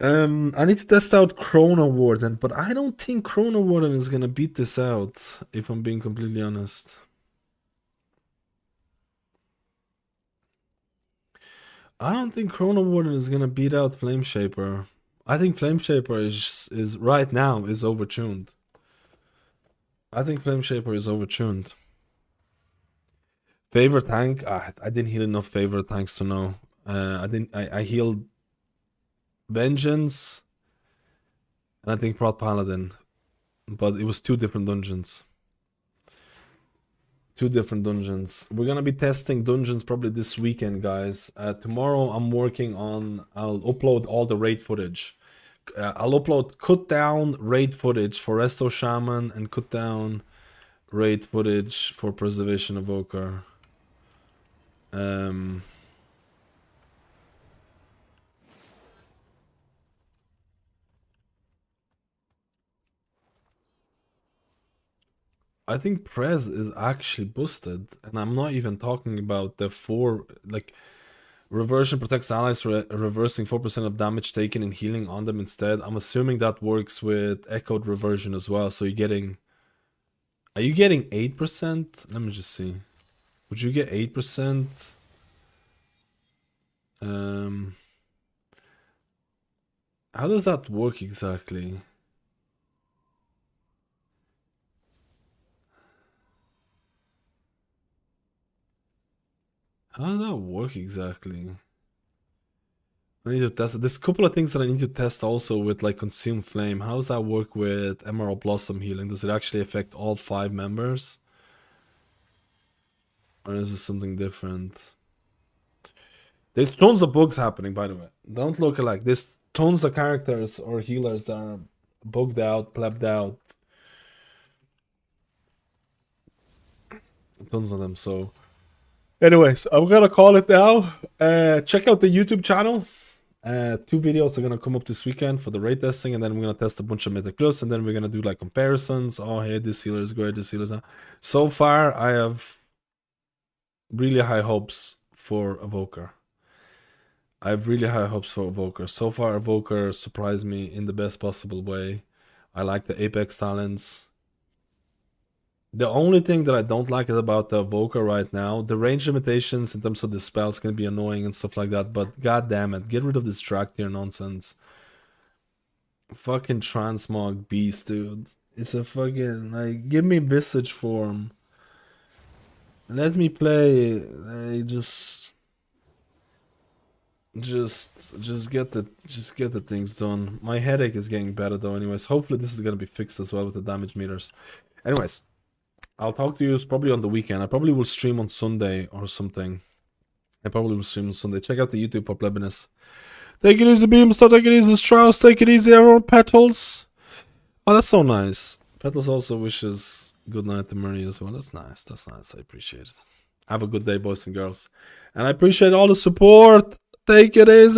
I need to test out Chrono Warden, but I don't think Chrono Warden is gonna beat this out, if I'm being completely honest. I don't think Chrono Warden is gonna beat out Flame Shaper. I think Flame Shaper is right now is overtuned. I think Flame Shaper is overtuned. Favorite tank? I didn't heal enough favorite tanks to know. I healed Vengeance, and I think Prot Paladin, but it was two different dungeons. We're gonna be testing dungeons probably this weekend, guys. Tomorrow I'm working on, I'll upload all the raid footage. I'll upload cut down raid footage for Resto Shaman and cut down raid footage for Preservation of Evoker. I think Prez is actually boosted, and I'm not even talking about the reversion protects allies for reversing 4% of damage taken and healing on them instead. I'm assuming that works with echoed reversion as well, so are you getting 8%? Let me just see. Would you get 8%? How does that work exactly? How does that work exactly? I need to test it. There's a couple of things that I need to test also with, like, Consume Flame. How does that work with Emerald Blossom healing? Does it actually affect all 5 members? Or is this something different? There's tons of bugs happening, by the way. Don't look alike. There's tons of characters or healers that are bugged out, plebbed out. Tons of them, so Anyways, I'm gonna call it now. Check out the YouTube channel. 2 videos are gonna come up this weekend for the raid testing, and then we're gonna test a bunch of Mythic Plus, and then we're gonna do like comparisons. Oh, hey, this healer is great, this healer is not. So far, I have really high hopes for Evoker. I have really high hopes for Evoker. So far, Evoker surprised me in the best possible way. I like the Apex talents. The only thing that I don't like is about the Evoker right now. The range limitations in terms of the spells can be annoying and stuff like that, but god damn it, get rid of this track tier nonsense. Fucking transmog beast, dude. It's a fucking, like, give me visage form. Let me play. Just get the things done. My headache is getting better though. Anyways, hopefully this is gonna be fixed as well with the damage meters. Anyways, I'll talk to you probably on the weekend. I probably will stream on Sunday or something. Check out the YouTube for plebiness. Take it easy, Beamstar. Take it easy, Strauss. Take it easy, everyone. Petals. Oh, that's so nice. Petals also wishes good night to Murray as well. That's nice. That's nice. I appreciate it. Have a good day, boys and girls. And I appreciate all the support. Take it easy.